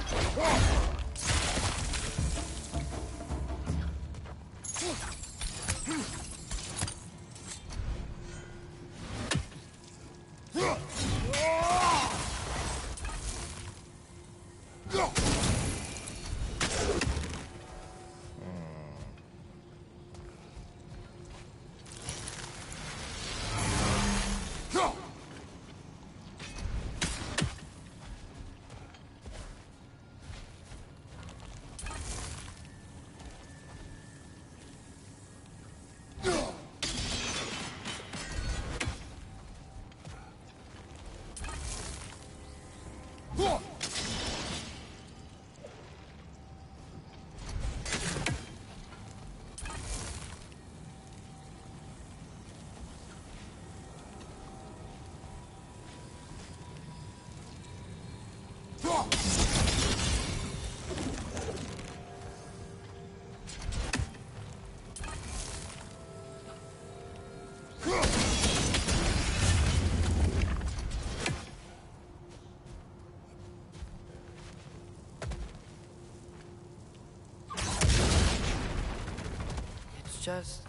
Just,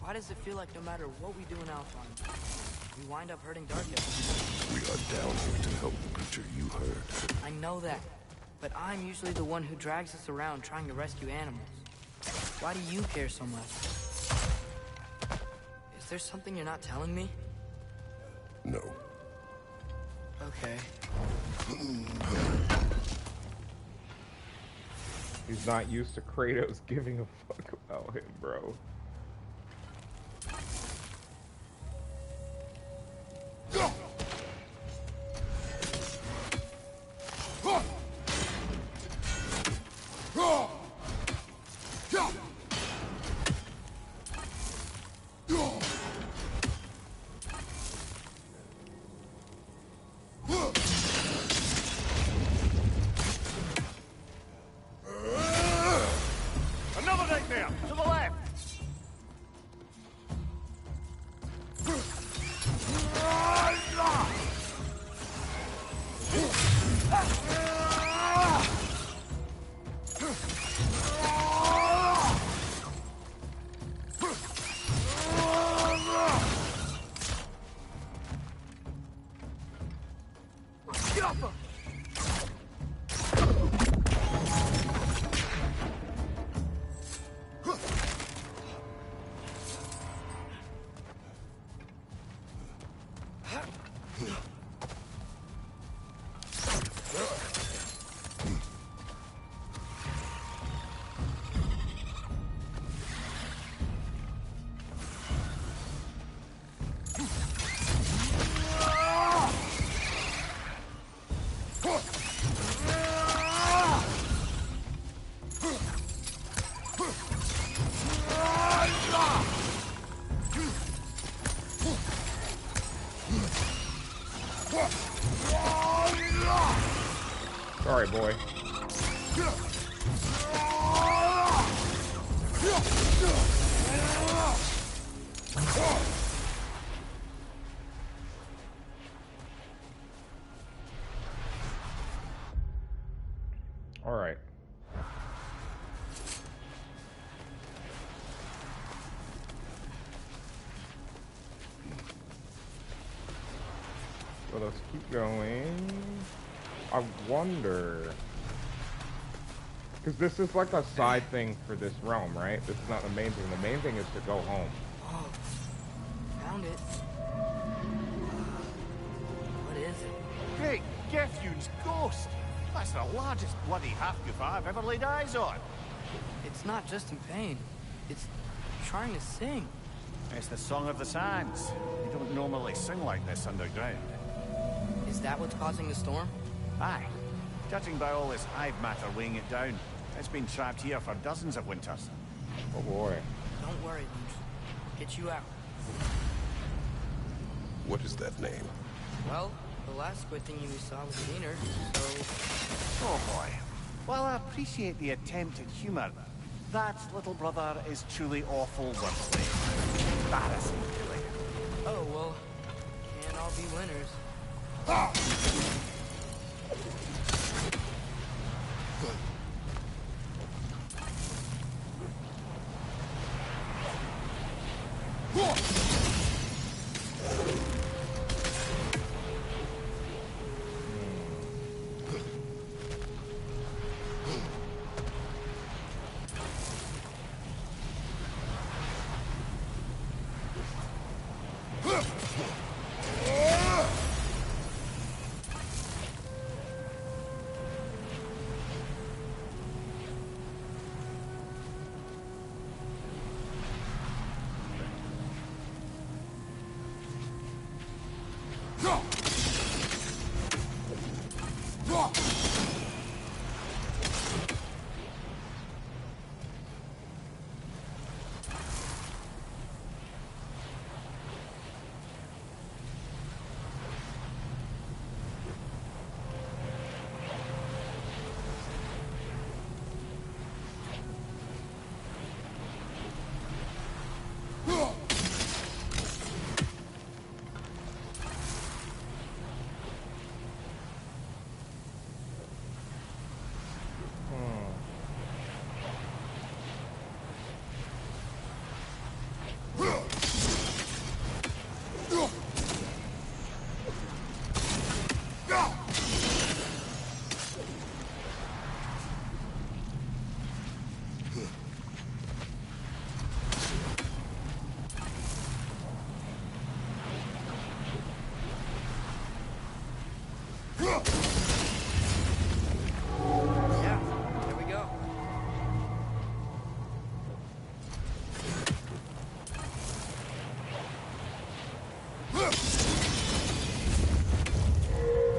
why does it feel like no matter what we do in Alpine, we wind up hurting Dark Elves? We are down here to help the creature you heard. I know that, but I'm usually the one who drags us around trying to rescue animals. Why do you care so much? Is there something you're not telling me? No. Okay. He's not used to Kratos giving a fuck about him, bro. Sorry, boy. All right. So let's keep going. I wonder, because this is like a side thing for this realm, right? This is not the main thing. The main thing is to go home. Oh, found it. What is it? Great Gefyun's ghost! That's the largest bloody half-goof I've ever laid eyes on. It's not just in pain. It's trying to sing. It's the Song of the Sands. You don't normally sing like this underground. Is that what's causing the storm? Aye. Judging by all this hive matter weighing it down, it's been trapped here for dozens of winters. Oh boy. Don't worry, Luke. Get you out. What is that name? Well, the last squid thingy we saw was Wiener, so... Oh boy. While I appreciate the attempt at humor, that little brother is truly awful wordplay. Embarrassing, really. Oh, well, can't all be winners.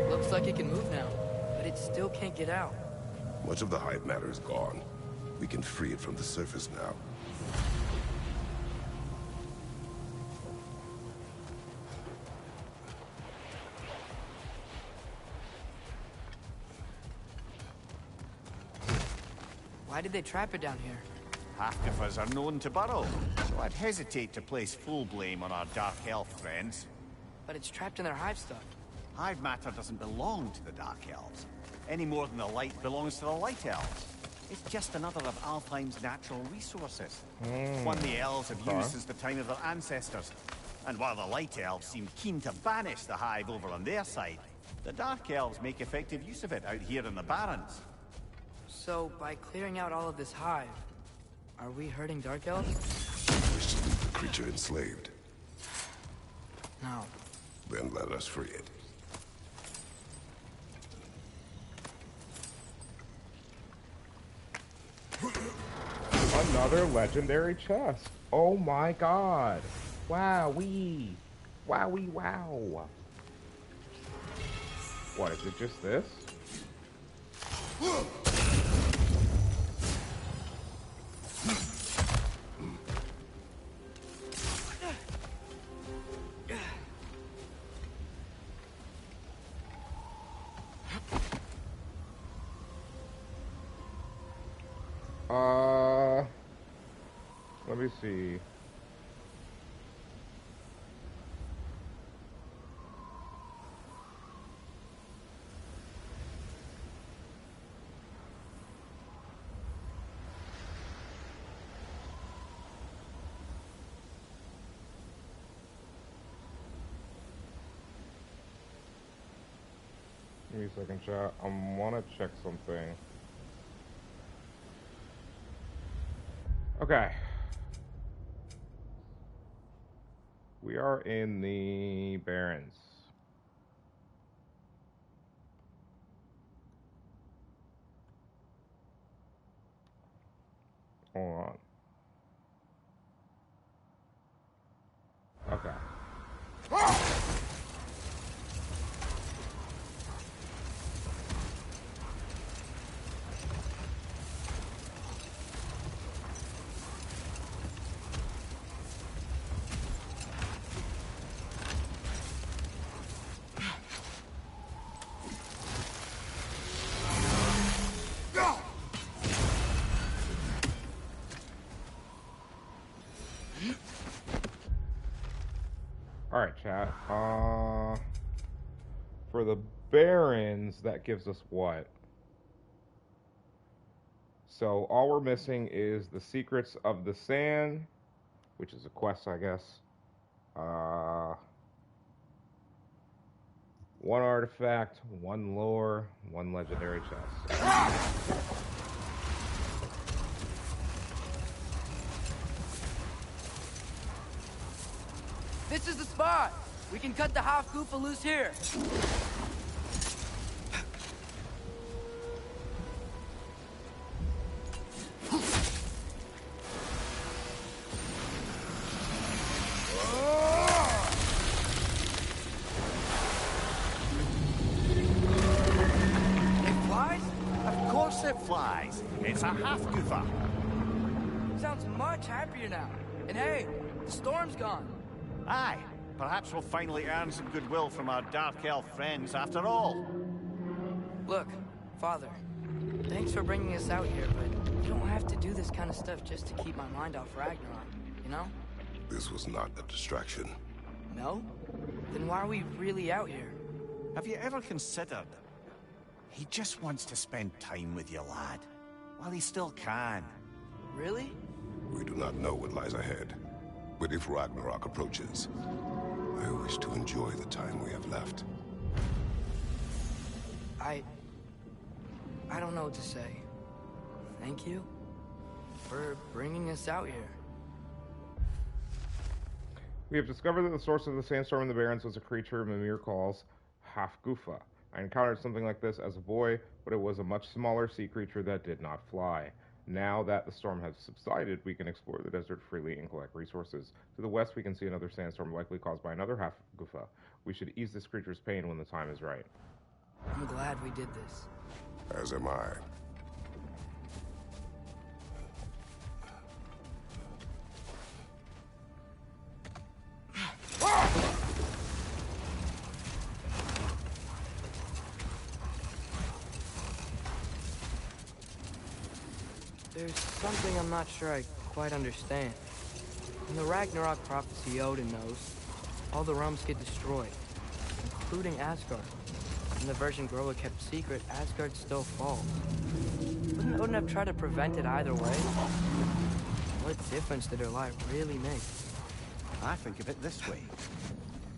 Looks like it can move now, but it still can't get out. Much of the hive matter is gone. We can free it from the surface now. Why did they trap it down here? Half of us are known to burrow, so I'd hesitate to place full blame on our Dark Elf friends. But it's trapped in their hive stuff. Hive matter doesn't belong to the Dark Elves, any more than the light belongs to the Light Elves. It's just another of Alfheim's natural resources. One the elves have used since the time of their ancestors. And while the Light Elves seem keen to banish the hive over on their side, the Dark Elves make effective use of it out here in the Barrens. So, by clearing out all of this hive, are we hurting Dark Elves? Wish to leave the creature enslaved. No. Then let us free it. Another legendary chest. Oh my god. Wowee. Wowee wow. What, is it just this? Let me see. Give me a second, chat. I want to check something. Okay. We are in the Barrens. Hold on. Okay. For the Barons, that gives us what? So all we're missing is the Secrets of the Sand, which is a quest, I guess. One artifact, one lore, one legendary chest. This is the spot! We can cut the half Goofa loose here. Flies. It's a half goofa. Sounds much happier now. And hey, the storm's gone. Aye. Perhaps we'll finally earn some goodwill from our dark elf friends after all. Look, Father, thanks for bringing us out here, but you don't have to do this kind of stuff just to keep my mind off Ragnarok, you know? This was not a distraction. No? Then why are we really out here? Have you ever considered? He just wants to spend time with you, lad. While he still can. Really? We do not know what lies ahead. But if Ragnarok approaches, I wish to enjoy the time we have left. I don't know what to say. Thank you for bringing us out here. We have discovered that the source of the sandstorm in the Barrens was a creature Mimir calls Half-Goofa. I encountered something like this as a boy, but it was a much smaller sea creature that did not fly. Now that the storm has subsided, we can explore the desert freely and collect resources. To the west, we can see another sandstorm likely caused by another Half-Goofa. We should ease this creature's pain when the time is right. I'm glad we did this. As am I. There's something I'm not sure I quite understand. In the Ragnarok prophecy Odin knows, all the realms get destroyed, including Asgard. In the version Groa kept secret, Asgard still falls. Wouldn't Odin have tried to prevent it either way? What difference did her light really make? I think of it this way.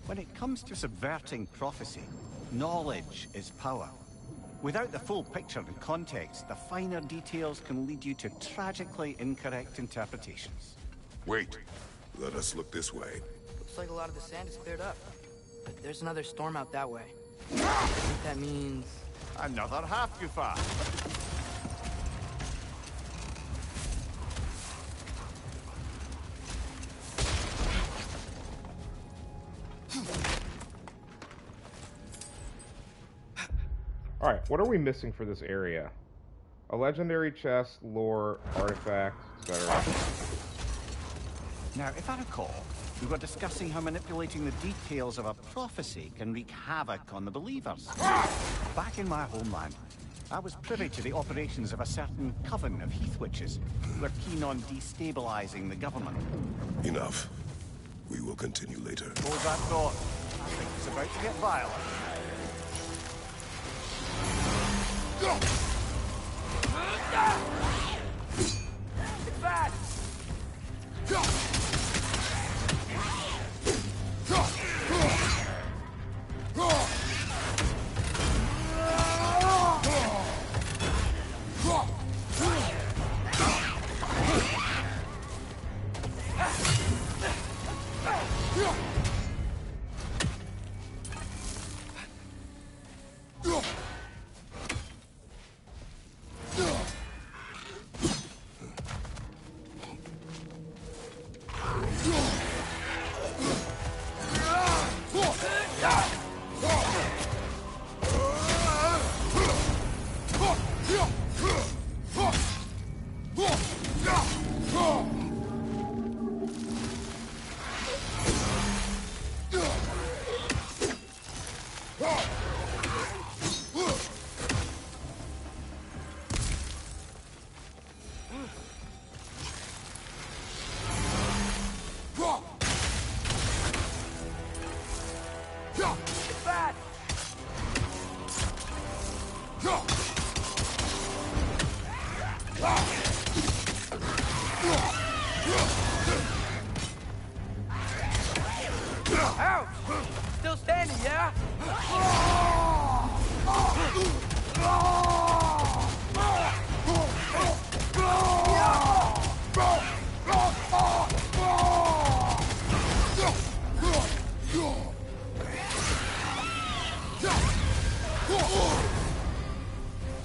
When it comes to subverting prophecy, knowledge is power. Without the full picture and context, the finer details can lead you to tragically incorrect interpretations. Wait. Let us look this way. Looks like a lot of the sand is cleared up. But there's another storm out that way. I think that means... Another half-goofa. Alright, what are we missing for this area? A legendary chest, lore, artifact, etc. Now, if I recall, we were discussing how manipulating the details of a prophecy can wreak havoc on the believers. Back in my homeland, I was privy to the operations of a certain coven of heath witches who were keen on destabilizing the government. Enough. We will continue later. Hold that thought. I think it's about to get violent. Fast! Ouch! Still standing, yeah?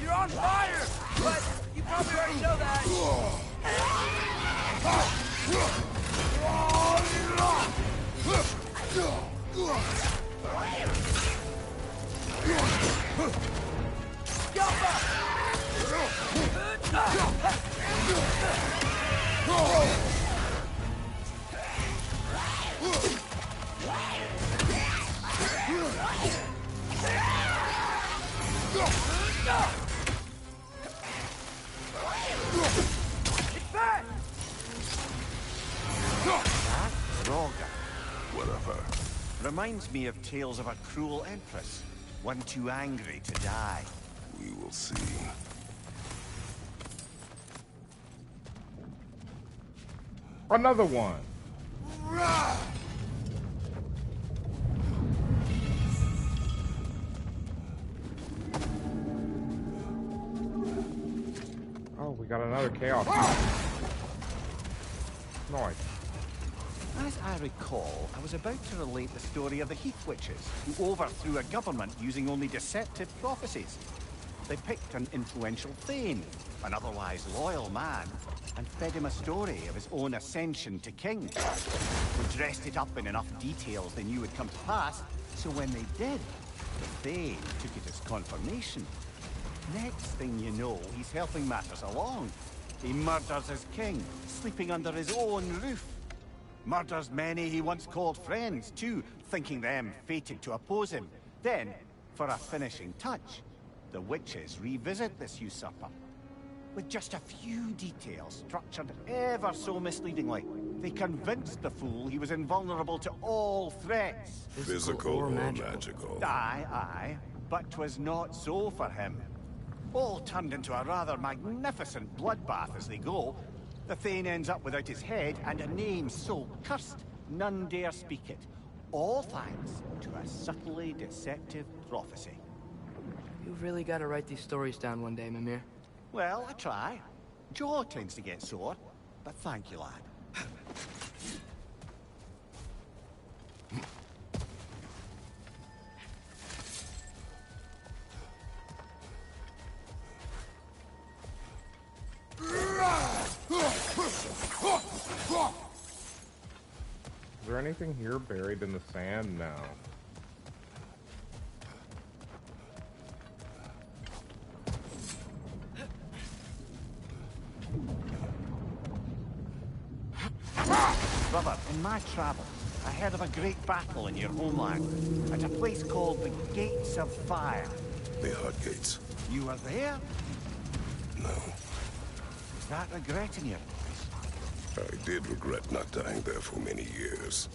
You're on fire, but you probably already know that. Whatever. Reminds me of tales of a cruel empress, one too angry to die. We will see. Another one. Oh, we got another chaos. Nice. As I recall, I was about to relate the story of the Heath Witches, who overthrew a government using only deceptive prophecies. They picked an influential Thane, an otherwise loyal man, and fed him a story of his own ascension to king. They dressed it up in enough details they knew would come to pass, so when they did, the Thane took it as confirmation. Next thing you know, he's helping matters along. He murders his king, sleeping under his own roof. Murders many he once called friends, too, thinking them fated to oppose him. Then, for a finishing touch, the witches revisit this usurper. With just a few details structured ever so misleadingly, they convinced the fool he was invulnerable to all threats. Physical or magical? Aye, aye. But 'twas not so for him. All turned into a rather magnificent bloodbath as they go. The Thane ends up without his head and a name so cursed, none dare speak it. All thanks to a subtly deceptive prophecy. You've really got to write these stories down one day, Mimir. Well, I try. Jaw tends to get sore, but thank you, lad. Is there anything here buried in the sand? No. Brother, in my travels, I heard of a great battle in your homeland, at a place called the Gates of Fire. The Hut Gates. You were there? No. Is that regret in your voice? I did regret not dying there for many years,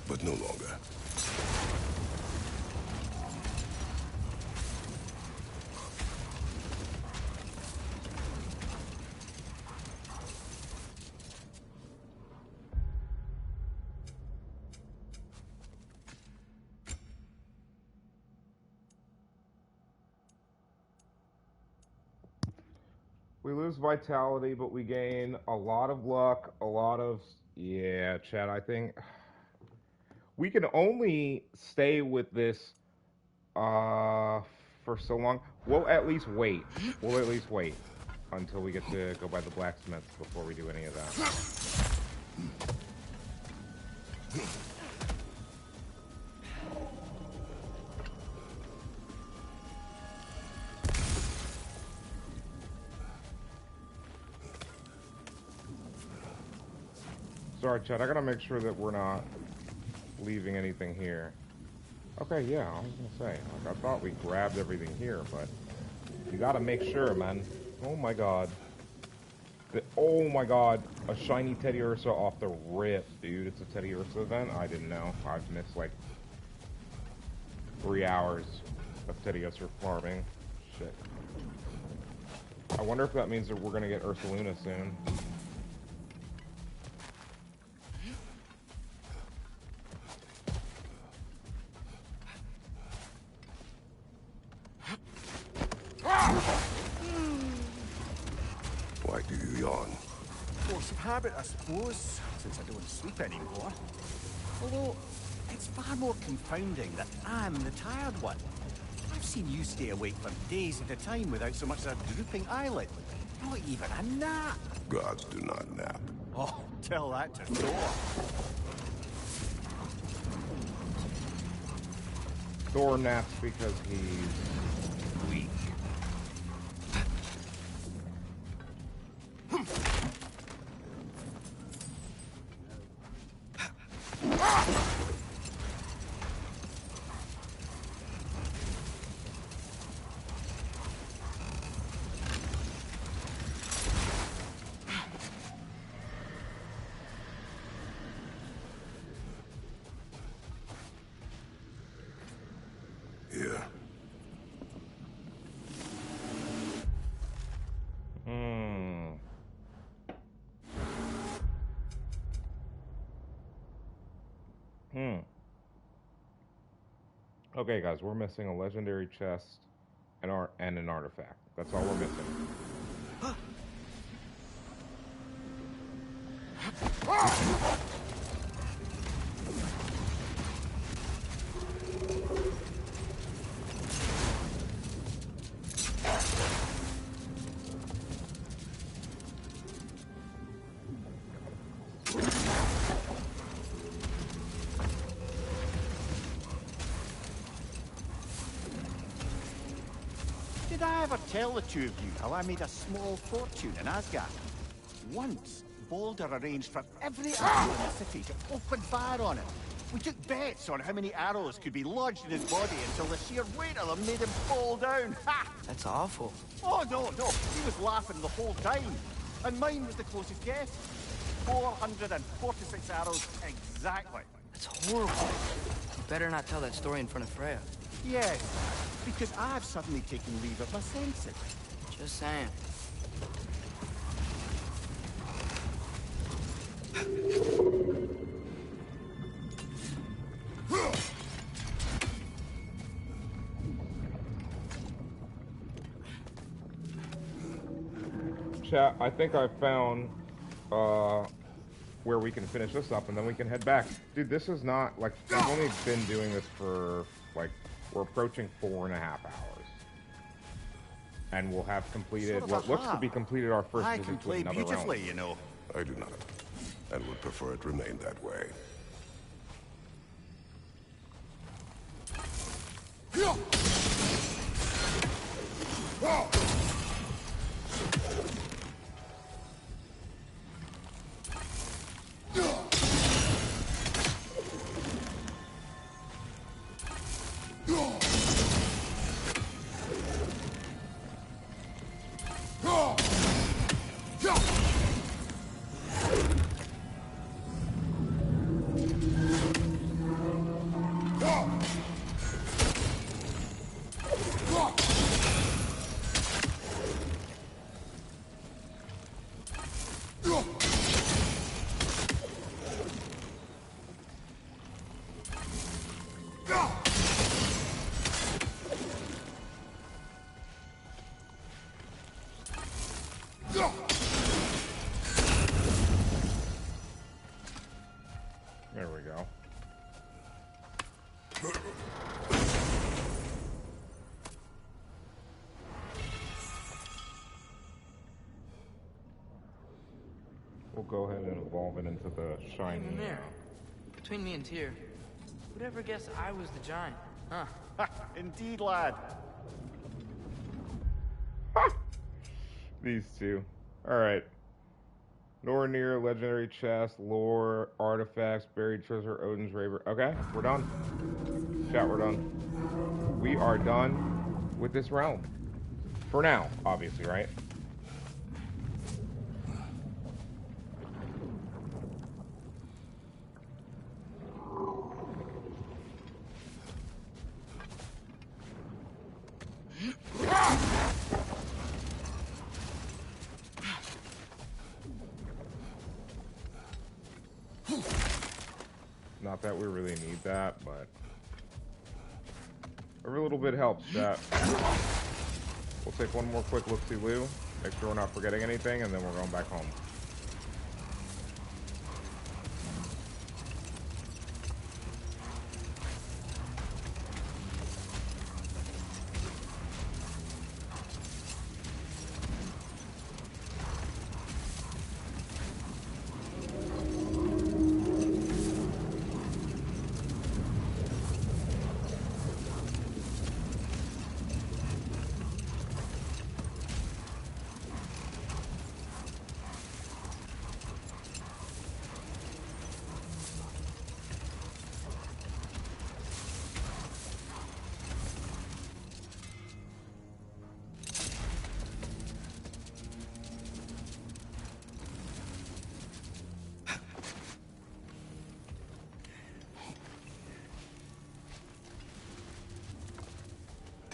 but no longer. We lose vitality, but we gain a lot of luck, a lot of... Yeah, Chad, I think... We can only stay with this for so long. We'll at least wait. We'll at least wait until we get to go by the blacksmith before we do any of that. Sorry, Chad, I gotta make sure that we're not leaving anything here. Okay, yeah, I was gonna say, like, I thought we grabbed everything here, but you gotta make sure, man. Oh my god. Oh my god, a shiny Teddy Ursa off the rip, dude. It's a Teddy Ursa event? I didn't know. I've missed like 3 hours of Teddy Ursa farming. shit. I wonder if that means that we're gonna get Ursaluna soon. Why do you yawn? Force of habit, I suppose, since I don't sleep anymore. Although, it's far more confounding that I'm the tired one. I've seen you stay awake for days at a time without so much as a drooping eyelid. Not even a nap. Gods do not nap. Oh, tell that to Thor. Thor naps because he's weak. Here. Okay, guys, we're missing a legendary chest and an artifact. That's all we're missing. Did I ever tell the two of you how I made a small fortune in Asgard? Once, Balder arranged for every arrow in the city to open fire on it. We took bets on how many arrows could be lodged in his body until the sheer weight of them made him fall down. Ha! That's awful. Oh, no. He was laughing the whole time. And mine was the closest guess. 446 arrows exactly. That's horrible. You better not tell that story in front of Freya. Yes, because I've suddenly taken leave of my senses. Just saying. Chat, I think I found where we can finish this up and then we can head back. Dude, this is not, like, I've only been doing this for, like, we're approaching 4.5 hours. And we'll have completed Sort of what looks to be completed our first I visit can to play another beautifully, realm. you know. I do not, and would prefer it remain that way. There we go. We'll go ahead and evolve it into the shiny. Even there. Between me and Tyr, who'd ever guess I was the giant? Huh? Indeed, lad. These two. Alright. Nornir, legendary chest, lore, artifacts, buried treasure, Odin's Raver. Okay, we're done. Chat, we're done. We are done with this realm. For now, obviously, right? that we really need that, but every little bit helps, chat. We'll take one more quick look-see-loo, make sure we're not forgetting anything, and then we're going back home.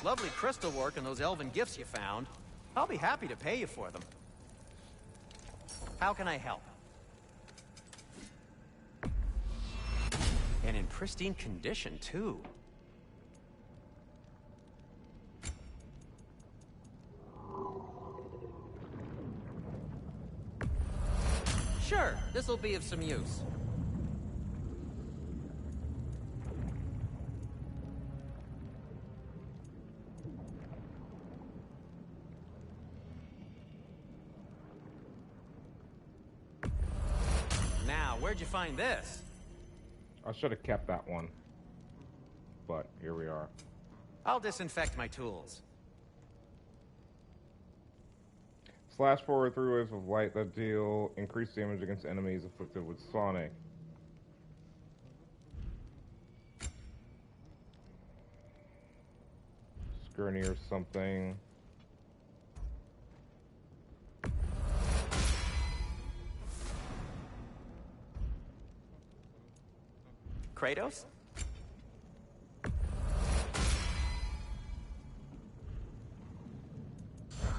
Lovely crystal work and those elven gifts you found. I'll be happy to pay you for them. How can I help? And in pristine condition, too. Sure, this'll be of some use. Where'd you find this? I should have kept that one. But here we are. I'll disinfect my tools. Slash forward 3 waves of light that deal increased damage against enemies afflicted with Sonic. Skirny or something. Kratos?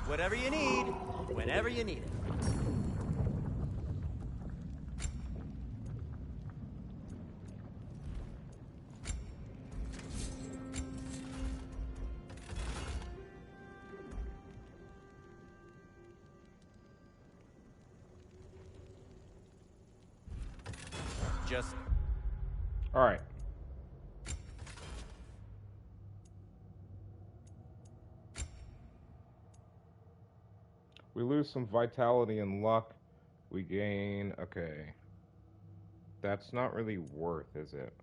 Whatever you need, whenever you need it. Just... All right. We lose some vitality and luck. We gain... Okay. That's not really worth, is it?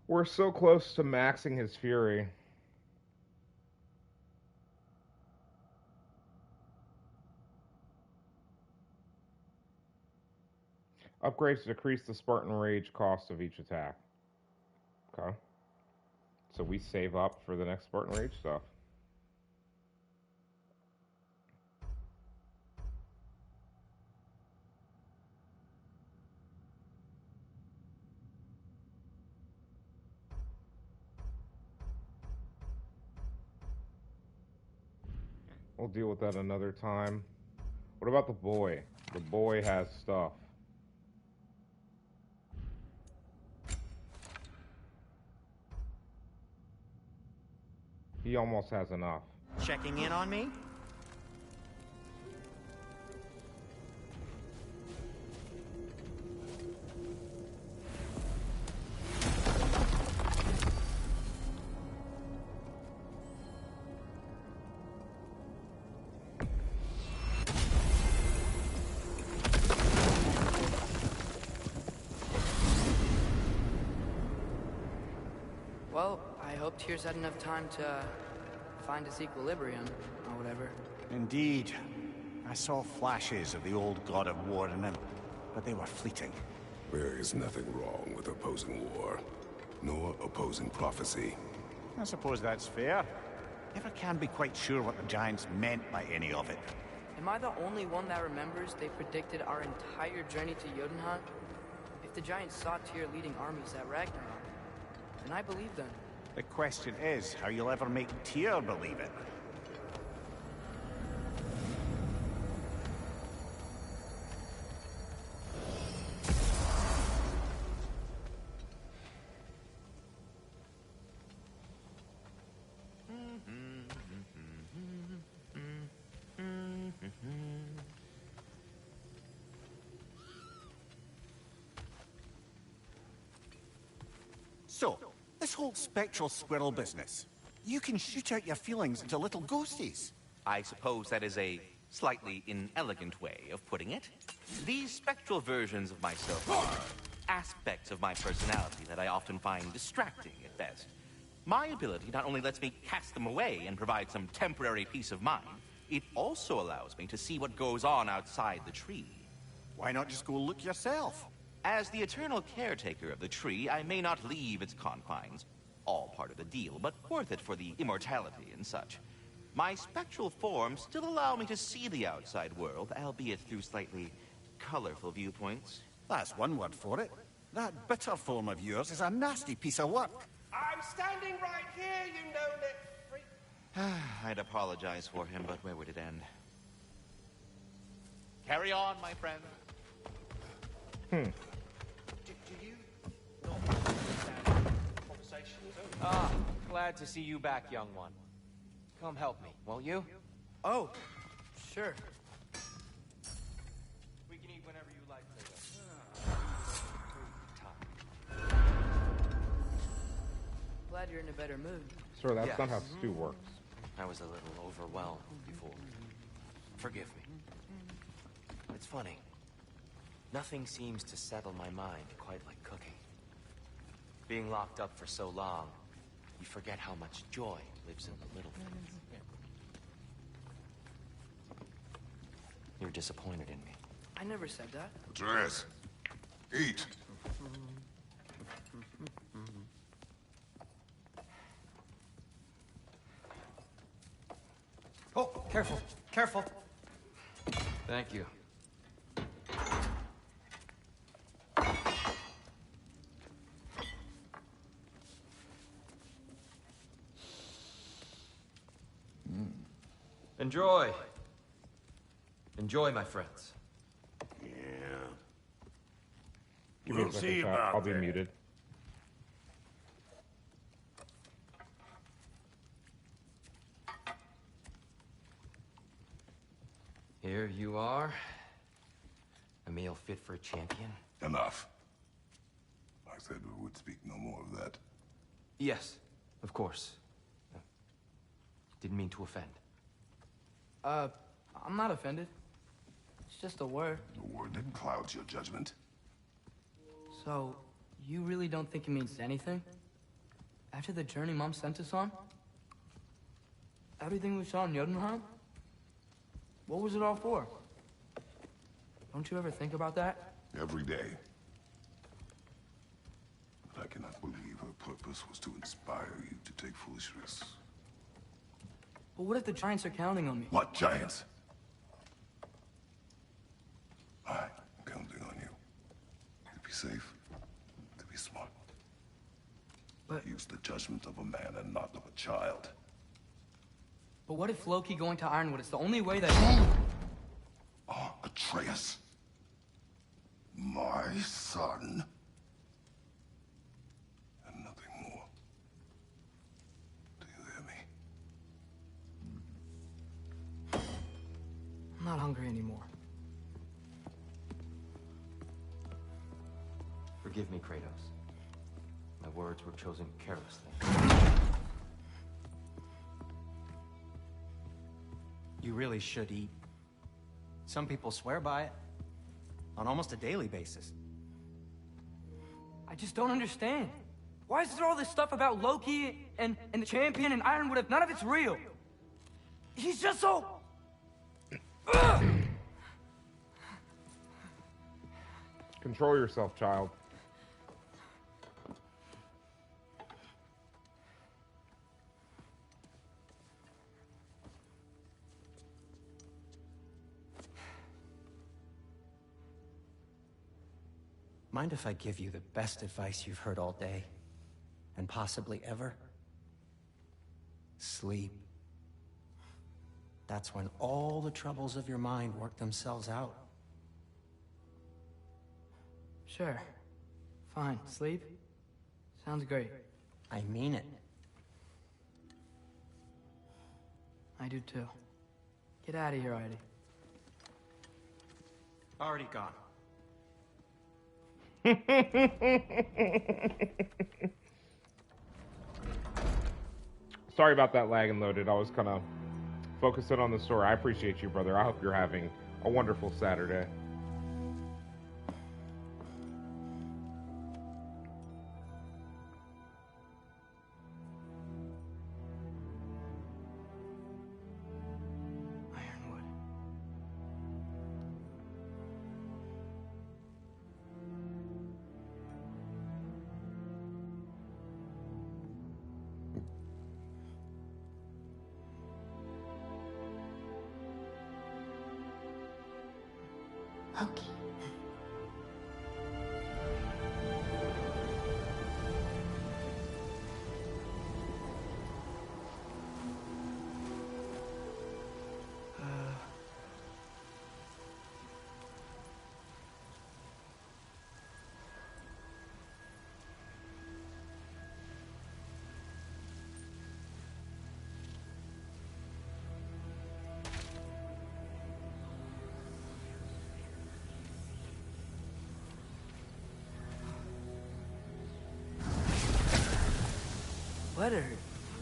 We're so close to maxing his fury. Upgrades decrease the Spartan Rage cost of each attack. Okay. So we save up for the next Spartan Rage stuff. We'll deal with that another time. What about the boy? The boy has stuff. He almost has enough. Checking in on me? Well, I hope Tyr's had enough time to find his equilibrium, or whatever. Indeed. I saw flashes of the old god of war in him, but they were fleeting. There is nothing wrong with opposing war, nor opposing prophecy. I suppose that's fair. Never can be quite sure what the Giants meant by any of it. Am I the only one that remembers they predicted our entire journey to Jotunheim? If the Giants saw Tyr leading armies at Ragnarok, then I believe them. The question is how you'll ever make Tyr believe it. So, this whole spectral squirrel business, you can shoot out your feelings into little ghosties. I suppose that is a slightly inelegant way of putting it. These spectral versions of myself are aspects of my personality that I often find distracting at best. My ability not only lets me cast them away and provide some temporary peace of mind, it also allows me to see what goes on outside the tree. Why not just go look yourself? As the eternal caretaker of the tree, I may not leave its confines. All part of the deal, but worth it for the immortality and such. My spectral forms still allow me to see the outside world, albeit through slightly colorful viewpoints. That's one word for it. That bitter form of yours is a nasty piece of work. I'm standing right here, you no-net freak. I'd apologize for him, but where would it end? Carry on, my friend. Do you not understand conversations? Ah, glad to see you back, young one. Come help me, won't you? Oh, sure. We can eat whenever you like, Glad you're in a better mood. Sir, that's Yes. not how stew works. I was a little overwhelmed before. Forgive me. It's funny. Nothing seems to settle my mind quite like cooking. Being locked up for so long, you forget how much joy lives in the little things. You're disappointed in me. I never said that. Atreus, eat. Oh, careful, careful. Thank you. Enjoy. Enjoy, my friends. Yeah. Give me a We'll second see shot. about I'll be that. muted. Here you are. A meal fit for a champion. Enough. I said we would speak no more of that. Yes, of course. Didn't mean to offend. I'm not offended. It's just a word. A word that clouds your judgment. So, you really don't think it means anything? After the journey Mom sent us on? Everything we saw in Jotunheim? What was it all for? Don't you ever think about that? Every day. But I cannot believe her purpose was to inspire you to take foolish risks. But what if the Giants are counting on me? What giants? I'm counting on you. To be safe, to be smart. But- Use the judgment of a man and not of a child. But what if Loki going to Ironwood is the only way that... Oh, Atreus. My son. And nothing more. Do you hear me? I'm not hungry anymore. Forgive me, Kratos. My words were chosen carelessly. You really should eat. Some people swear by it. On almost a daily basis. I just don't understand. Why is there all this stuff about Loki and the champion and Ironwood if none of it's real? He's just so... Control yourself, child. mind if I give you the best advice you've heard all day? And possibly ever? Sleep. That's when all the troubles of your mind work themselves out. Sure. Fine. Sleep? Sounds great. I mean it. I do too. Get out of here, Artie. Already gone. Sorry about that lag and loaded. I was kind of focusing on the story. I appreciate you, brother. I hope you're having a wonderful Saturday. Ironwood. Okay. Letter.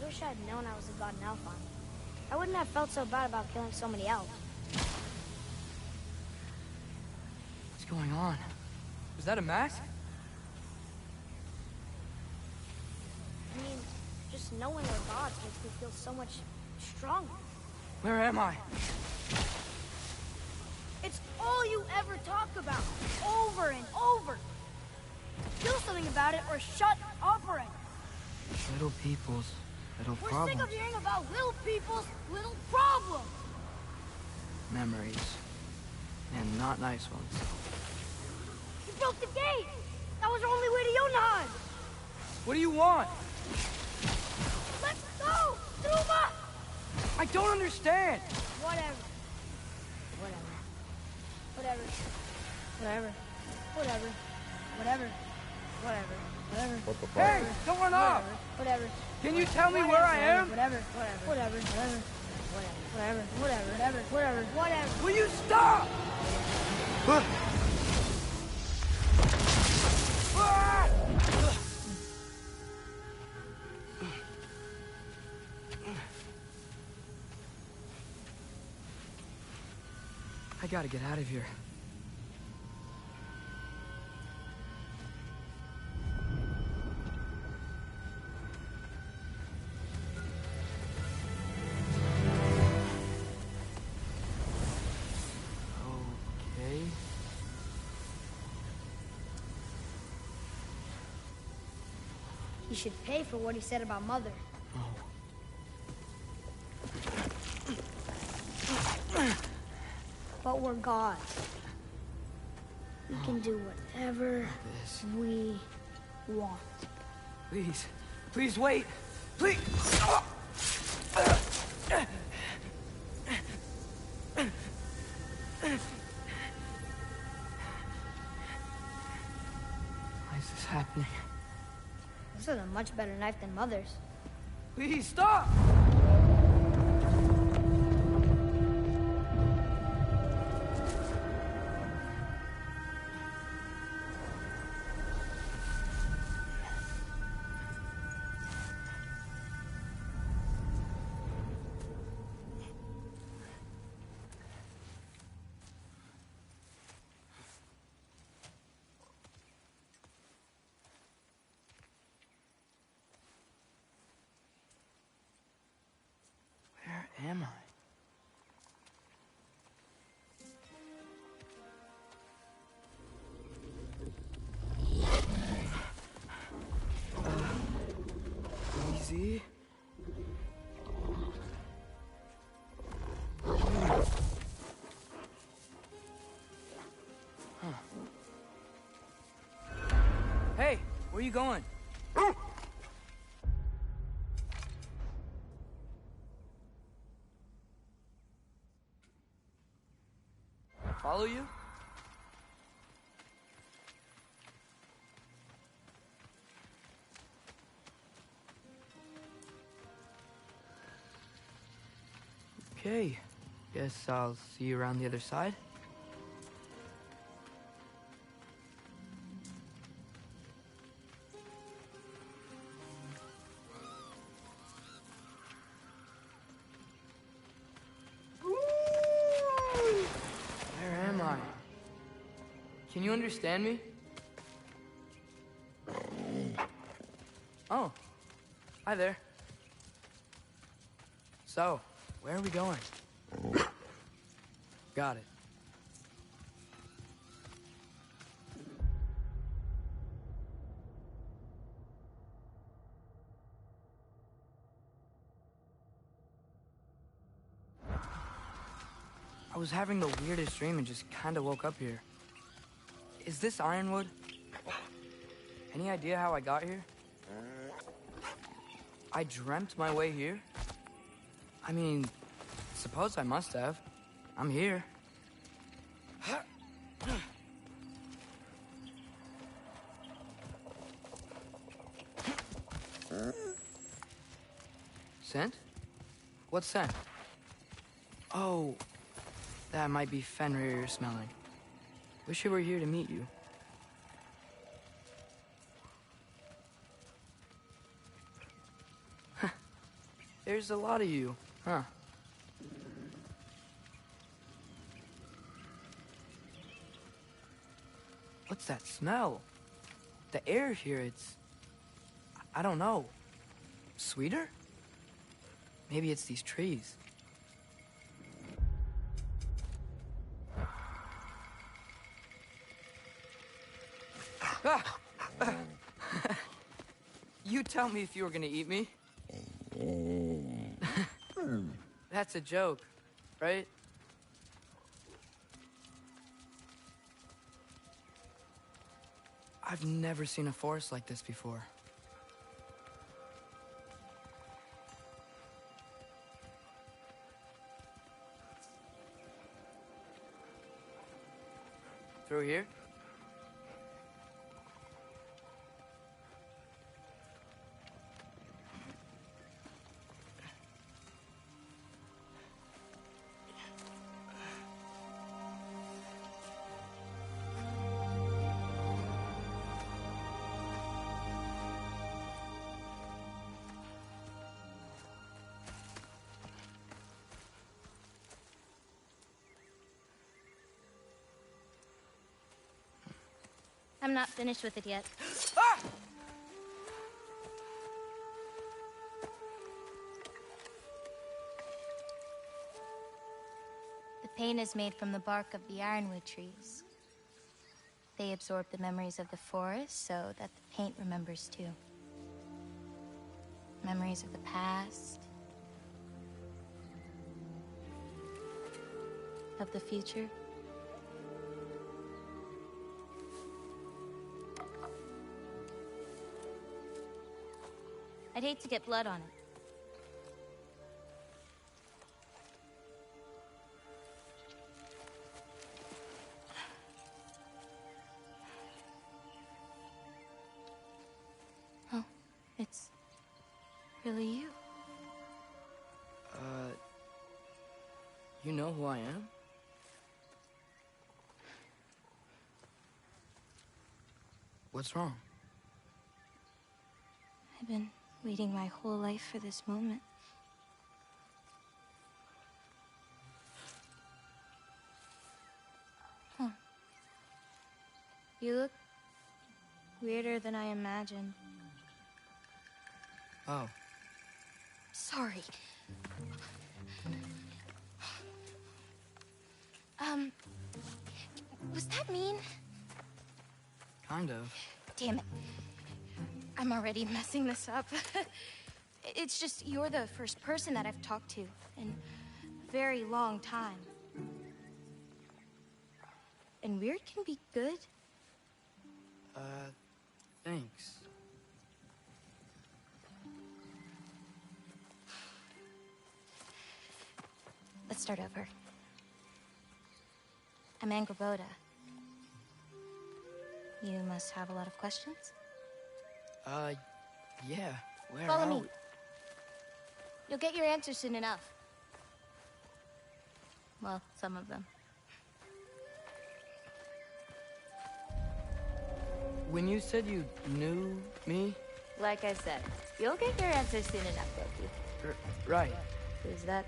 I wish I'd known I was a god in Alphon. I wouldn't have felt so bad about killing so many elves. What's going on? Was that a mask? I mean, just knowing we're gods makes me feel so much stronger. Where am I? It's all you ever talk about, over and over. Do something about it or shut up already. Little people's little We're problems. sick of hearing about little people's little problems. Memories. And not nice ones. You broke the gate. That was our only way to Jotunheim. What do you want? Let's go, Truma. I don't understand. Whatever. Whatever. Whatever. Whatever. Whatever. Whatever. Whatever. What the fuck? Hey, don't run off. Whatever. Can you tell me where I am? Whatever. Whatever. Whatever. Whatever. Whatever. Whatever. Whatever. Will you stop? I gotta get out of here. Okay. He should pay for what he said about Mother. But we're gods. We can do whatever we want. Please. Please wait. Please. Why is this happening? This is a much better knife than Mother's. Please stop! Where are you going? Follow you? Okay. Guess I'll see you around the other side. Where am I? Can you understand me? Oh. Hi there. So, where are we going? Got it. I was having the weirdest dream and just kinda woke up here. Is this Ironwood? Any idea how I got here? I dreamt my way here? I mean, suppose I must have. I'm here. Scent? What scent? Oh, that might be Fenrir you're smelling. Wish I were here to meet you. There's a lot of you, huh? What's that smell? The air here, I don't know. Sweeter? Maybe it's these trees. You tell me if you were gonna eat me. That's a joke, right? I've never seen a forest like this before. Through here? I'm not finished with it yet. Ah! The paint is made from the bark of the ironwood trees. They absorb the memories of the forest so that the paint remembers too. Memories of the past. Of the future. I'd hate to get blood on it. Oh, it's really you. You know who I am? What's wrong? I've been waiting my whole life for this moment. Huh. You look weirder than I imagined. Oh. Sorry. Was that mean? Kind of. Damn it. I'm already messing this up. It's just you're the first person that I've talked to in a very long time. And weird can be good. Thanks. start over. I'm Angraboda. You must have a lot of questions? Yeah. Where Follow are me. we? You'll get your answers soon enough. Well, some of them. When you said you knew me? Like I said, you'll get your answers soon enough, Loki. Right. Is that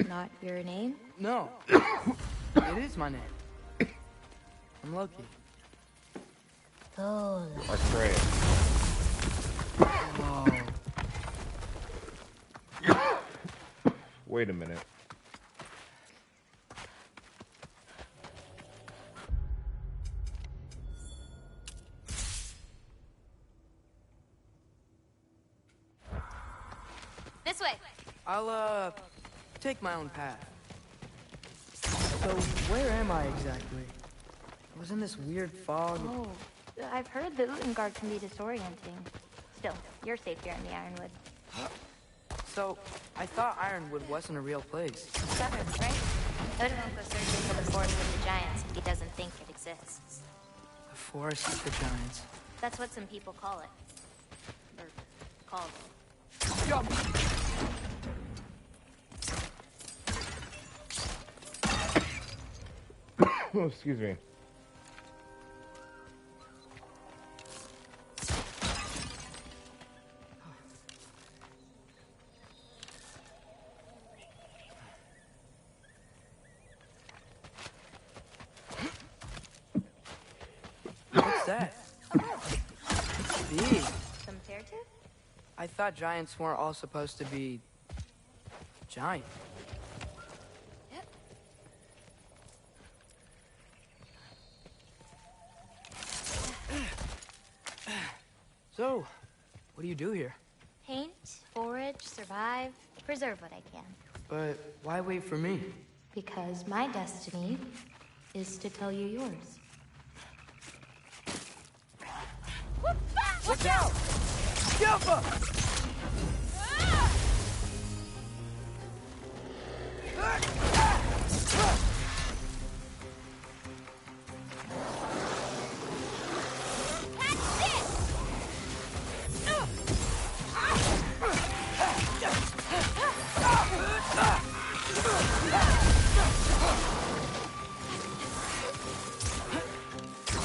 not your name? No. It is my name. I'm Loki. Oh. ATREUS. Whoa. Wait a minute. This way. I'll, take my own path. So, where am I exactly? I was in this weird fog. Oh, I've heard the Utengard can be disorienting. Still, you're safe here in the Ironwood. So, I thought Ironwood wasn't a real place. Stubborn, right? Odin won't go searching for the forest of the giants if he doesn't think it exists. The forest of the giants. That's what some people call it. Or called it. Yo! Oh, excuse me. What's that? It's big. Some tear tooth? I thought giants weren't all supposed to be... giant. So, what do you do here? Paint, forage, survive, preserve what I can. But why wait for me? Because my destiny is to tell you yours. Watch out! Jumper!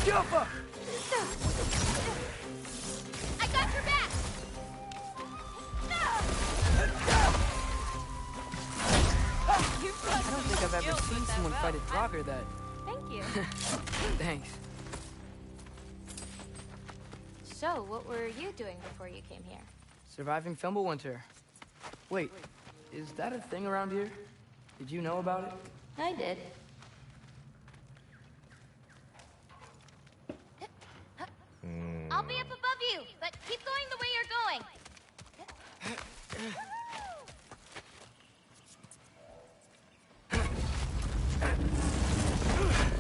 Jumper! I got your back! I don't think I've ever seen someone fight a Draugr that... Thank you. Thanks. So, what were you doing before you came here? Surviving Fimbulwinter. Wait, is that a thing around here? Did you know about it? I did. I'll be up above you, but keep going the way you're going.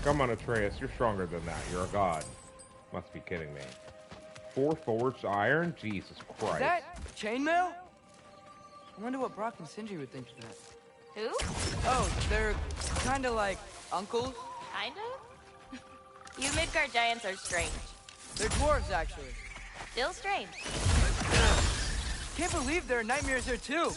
Come on, ATREUS. You're stronger than that. You're a god. Must be kidding me. 4 forged iron? Jesus Christ. Is that chainmail? I wonder what Brock and Sindri would think of that. Who? Oh, they're kind of like uncles. Kind of? You Midgard giants are strange. They're dwarves, actually. Still strange. Can't believe there are nightmares here, too.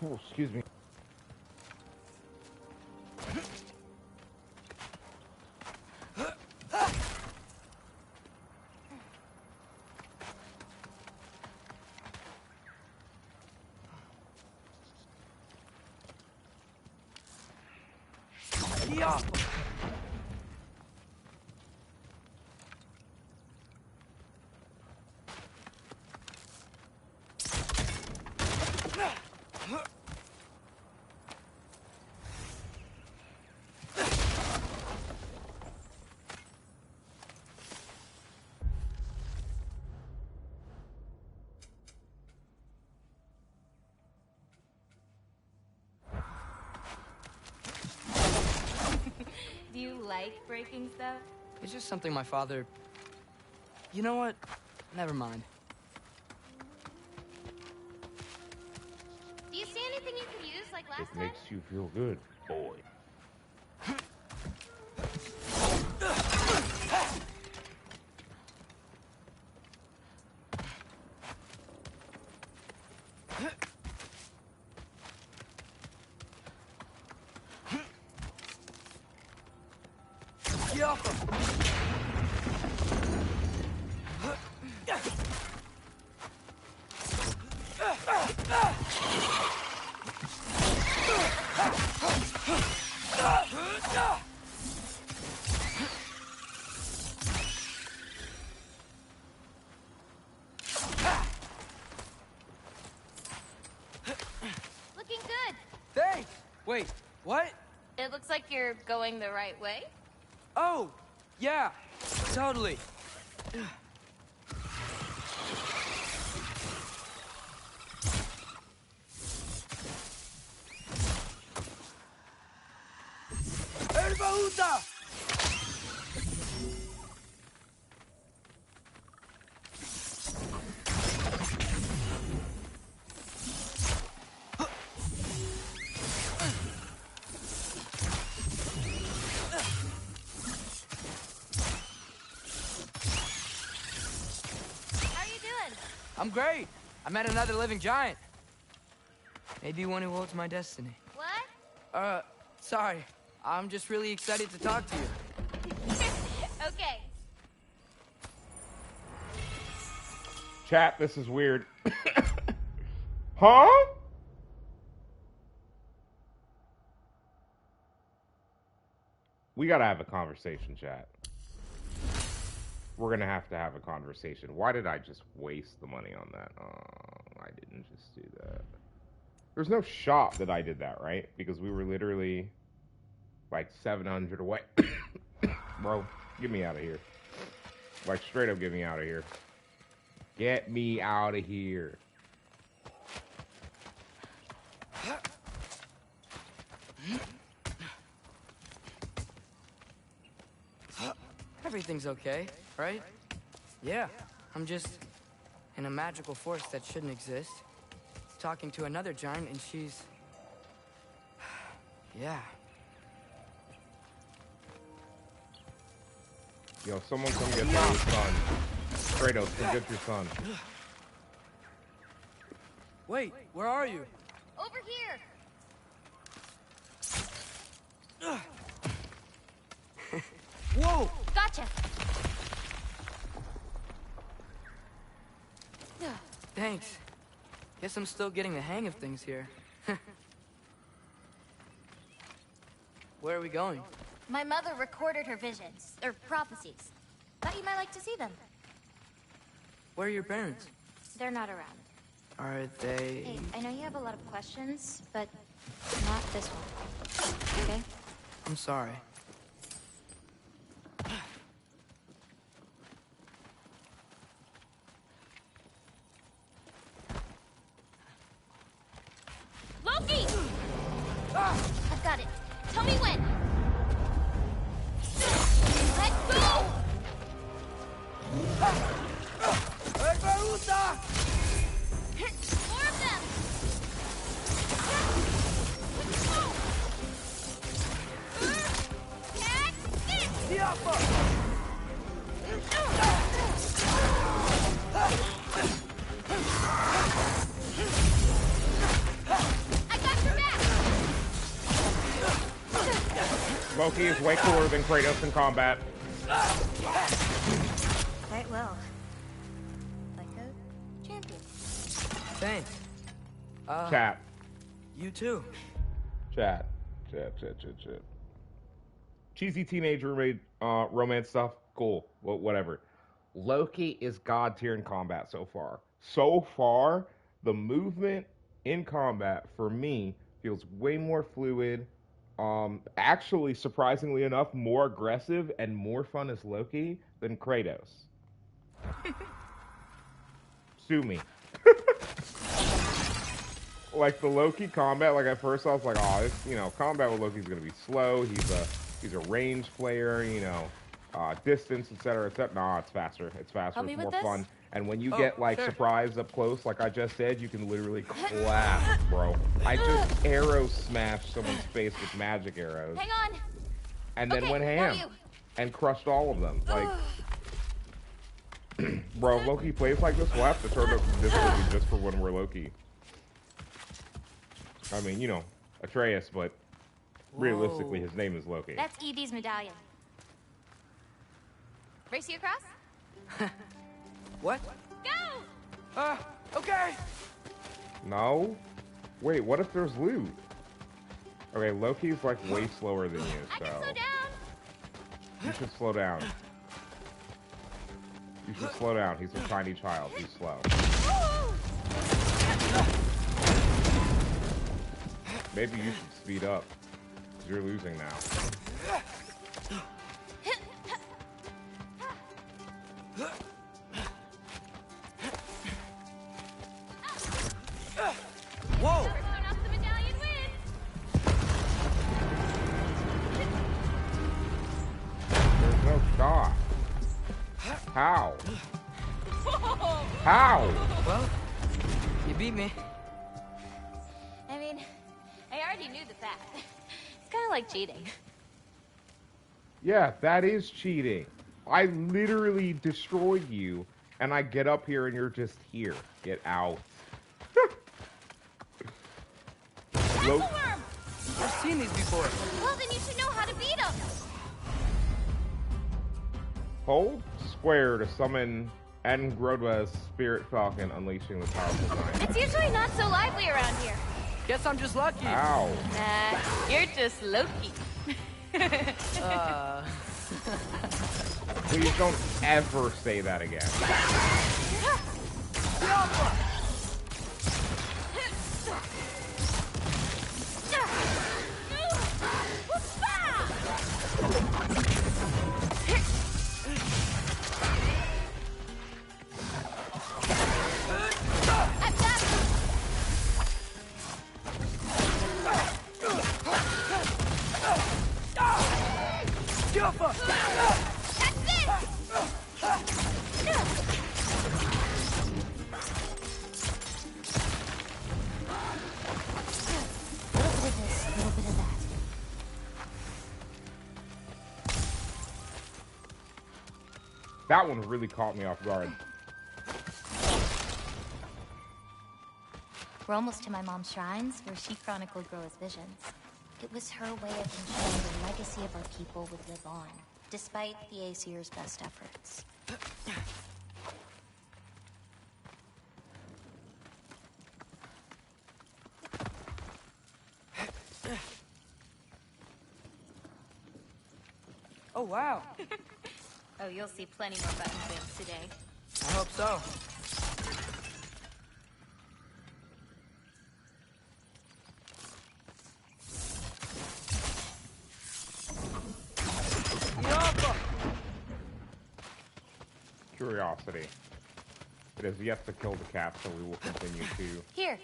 Oh, excuse me. Yeah. Do you like breaking stuff? It's just something my father... You know what? Never mind. like last It makes you feel good, boy. Looking good. Thanks! Wait, what? It looks like you're going the right way. Oh, yeah, totally. Erbaúta! How are you doing? I'm great. I met another living giant. Maybe one who holds my destiny. What? Sorry. I'm just really excited to talk to you. Okay. Chat, this is weird. Huh? We gotta have a conversation, chat. We're gonna have to have a conversation. Why did I just waste the money on that? Oh, I didn't just do that. There's no shop that I did that, right? Because we were literally like 700 away. Bro, get me out of here. Like, straight up get me out of here. Get me out of here. Everything's okay, right? Yeah, I'm just in a magical force that shouldn't exist. Talking to another giant and she's... yeah. Yo, someone come get your son. Kratos, come get your son. Wait, where are you? Over here. Whoa! Gotcha. Thanks. Guess I'm still getting the hang of things here. Where are we going? My mother recorded her visions, or prophecies. Thought you might like to see them. Where are your parents? They're not around. Are they... Hey, I know you have a lot of questions, but not this one. Okay? I'm sorry. Loki! I've got it. Tell me when. Let go! More of them! Loki is way cooler than Kratos in combat. Quite well. Like a champion. Thanks. Chat. You too. Chat. Cheesy teenage roommate romance stuff. Cool. Whatever. Loki is god tier in combat so far. So far, the movement in combat for me feels way more fluid. Actually, surprisingly enough, more aggressive and more fun as Loki than Kratos. Sue me. Like the Loki combat, like at first I was like, oh, this, combat with Loki's gonna be slow. He's a range player, distance, etc., etc. Nah, it's faster. It's faster. Help me It's with more this? fun. And when you get, like, surprised up close, like I just said, you can literally clap, bro. I just arrow smashed someone's face with magic arrows. Hang on. And then went ham. And crushed all of them. Like, bro, if Loki plays like this, we'll have to turn up difficulty just for when we're Loki. I mean, you know, Atreus, but realistically, his name is Loki. That's Evie's medallion. Race you across? What? Go! Okay. No? Wait, what if there's loot? Okay, Loki's like way slower than you, so... I can slow down! You should slow down. You should slow down. He's a tiny child. He's slow. Maybe you should speed up. 'Cause you're losing now. Whoa! There's no shot. How? How? Well, you beat me. I mean, I already knew the fact. It's kind of like cheating. Yeah, that is cheating. I literally destroyed you, and I get up here and you're just here. Get out. I've seen these before. Well, then you should know how to beat them. Hold square to summon Ngrodwa's Spirit Falcon, unleashing the powerful giant. It's usually not so lively around here. Guess I'm just lucky. Ow. Nah, you're just Loki. Please don't ever say that again. That one really caught me off guard. We're almost to my mom's shrines, where she chronicled Groa's visions. It was her way of ensuring the legacy of our people would live on, despite the Aesir's best efforts. Oh, wow. Oh, you'll see plenty more button things today. I hope so. Curiosity. It has yet to kill the cat, so we will continue to... Here.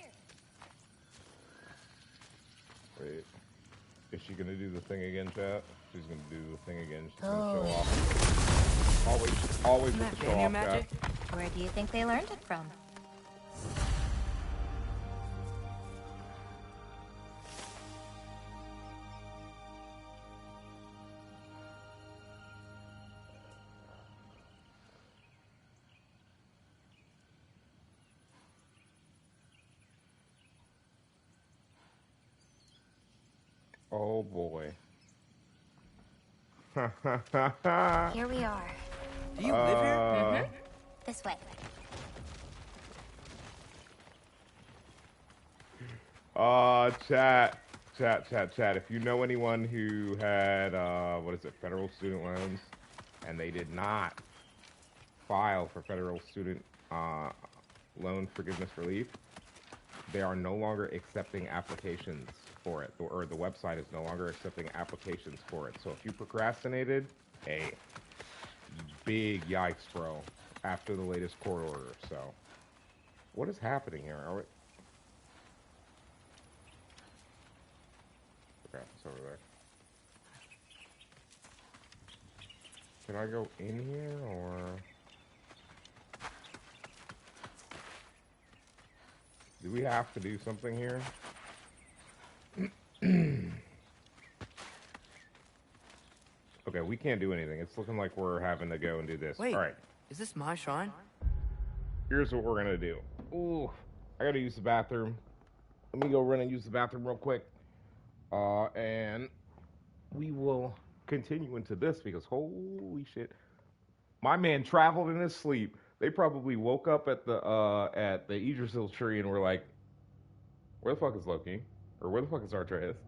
Wait. Is she gonna do the thing again, chat? She's gonna do the thing again. She's gonna show off. Always with the show off, chat. Where do you think they learned it from? Oh boy. Here we are. Do you live here? Mm-hmm. This way. Chat. If you know anyone who had, federal student loans, and they did not file for federal student loan forgiveness relief, they are no longer accepting applications for it, or the website is no longer accepting applications for it. So if you procrastinated, hey, big yikes, bro, after the latest court order. So what is happening here? Are we... Okay, it's over there. Can I go in here, or... Do we have to do something here? Okay, we can't do anything. It's looking like we're having to go and do this. Wait, all right. Is this my shrine? Here's what we're gonna do. Ooh, I gotta use the bathroom. Let me go run and use the bathroom real quick. And we will continue into this because holy shit. My man traveled in his sleep. They probably woke up at the Yggdrasil tree and were like, where the fuck is Loki? Or where the fuck is Atreus?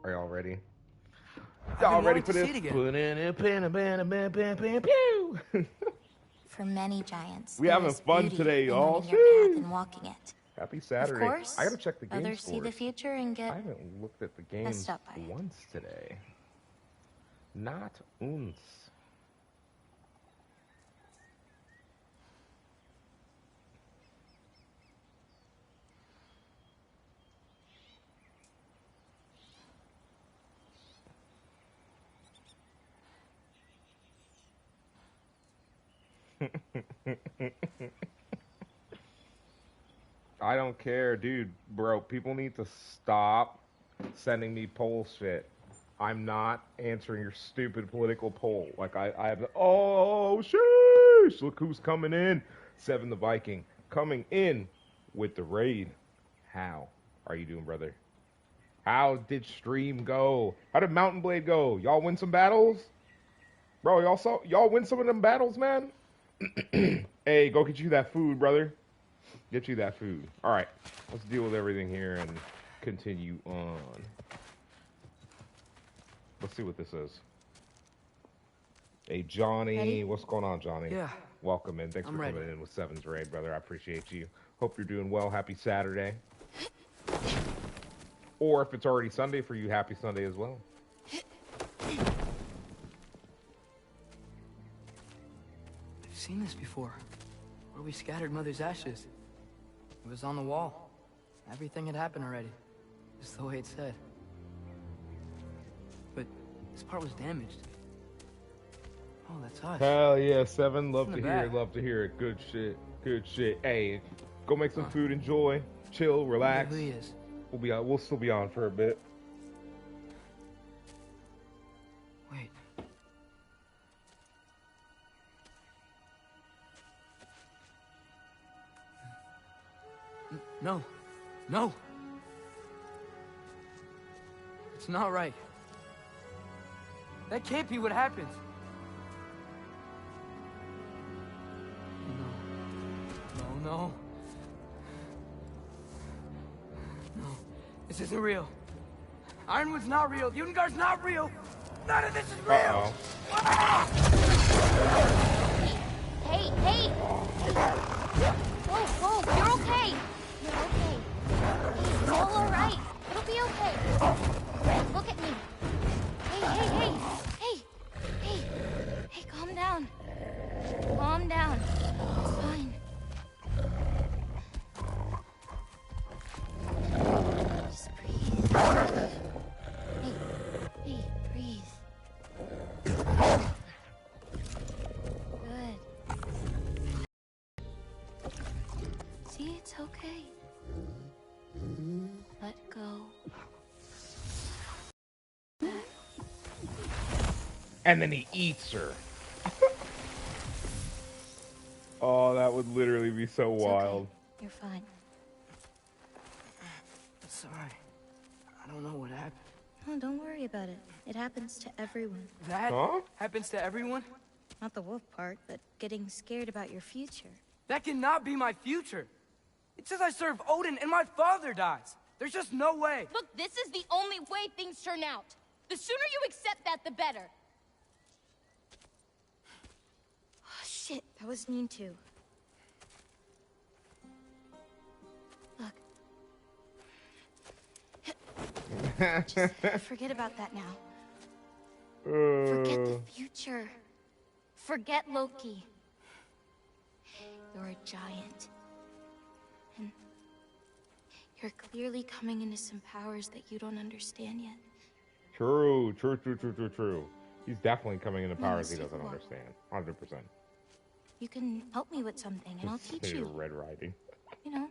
Are y'all ready? Y'all ready for this? Put in a pen, a pen, a pen, pen, pen, pew. For many giants, we having fun today, y'all. And walking it. Happy Saturday. Of course, I gotta check the game others scores. see the future and get I haven't looked at the games once today. Not uns. I don't care, dude, bro. People need to stop sending me poll shit. I'm not answering your stupid political poll. Like, I have, oh, sheesh, look who's coming in. Seven the Viking, coming in with the raid. How are you doing, brother? How did stream go? How did Mountain Blade go? Y'all win some battles? Bro, y'all win some of them battles, man? Hey, go get you that food, brother. Get you that food. All right, let's deal with everything here and continue on. Let's see what this is. Hey, Johnny. Ready? What's going on, Johnny? Yeah. Welcome in. Thanks for coming in with Seven's Raid, brother. I appreciate you. Hope you're doing well. Happy Saturday. Or if it's already Sunday for you, happy Sunday as well. I've seen this before. Where we scattered Mother's ashes. It was on the wall. Everything had happened already. Just the way it said. But this part was damaged. Oh, that's us. Hell yeah, Seven. Love to hear it. Love to hear it. Good shit. Good shit. Hey, go make some food. Enjoy. Chill. Relax. Who he is. We'll still be on for a bit. Wait. No. No. It's not right. That can't be what happens. No. No. This isn't real. Ironwood's not real. Ungar's not real. None of this is real. Hey. Whoa, you're okay. You're okay. It's all right. It'll be okay. Look at me. Hey, calm down. Calm down. It's fine. Just breathe. Hey, breathe. Good. See, it's okay. Let go. And then he eats her. Oh, that would literally be so wild. Okay. You're fine. Sorry. I don't know what happened. Oh, don't worry about it. It happens to everyone. That happens to everyone? Not the wolf part, but getting scared about your future. That cannot be my future. It says I serve Odin and my father dies. There's just no way. Look, this is the only way things turn out. The sooner you accept that, the better. Oh, shit, that was mean too. Look. Just forget about that now. Forget the future. Forget Loki. You're a giant. And you're clearly coming into some powers that you don't understand yet. True. He's definitely coming into powers he doesn't understand. 100%. You can help me with something, and I'll teach you. Red Riding. You know.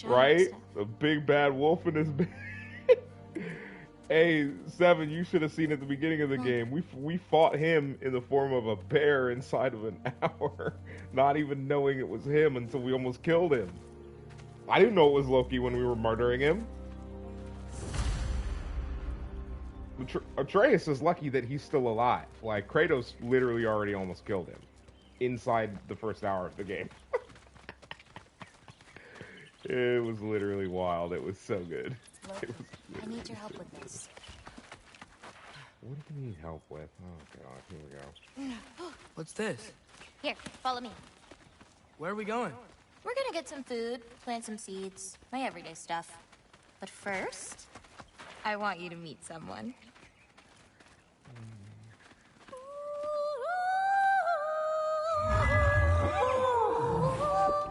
Right? The big bad wolf in his bed. Hey, Seven, you should have seen at the beginning of the game. We fought him in the form of a bear inside of an hour, not even knowing it was him until we almost killed him. I didn't know it was Loki when we were murdering him. Atreus is lucky that he's still alive. Like, Kratos literally already almost killed him inside the first hour of the game. It was literally wild. It was so good. Look, I need your help with this. What do you need help with? Oh, God. Here we go. What's this? Here, follow me. Where are we going? We're gonna get some food, plant some seeds, my everyday stuff. But first, I want you to meet someone.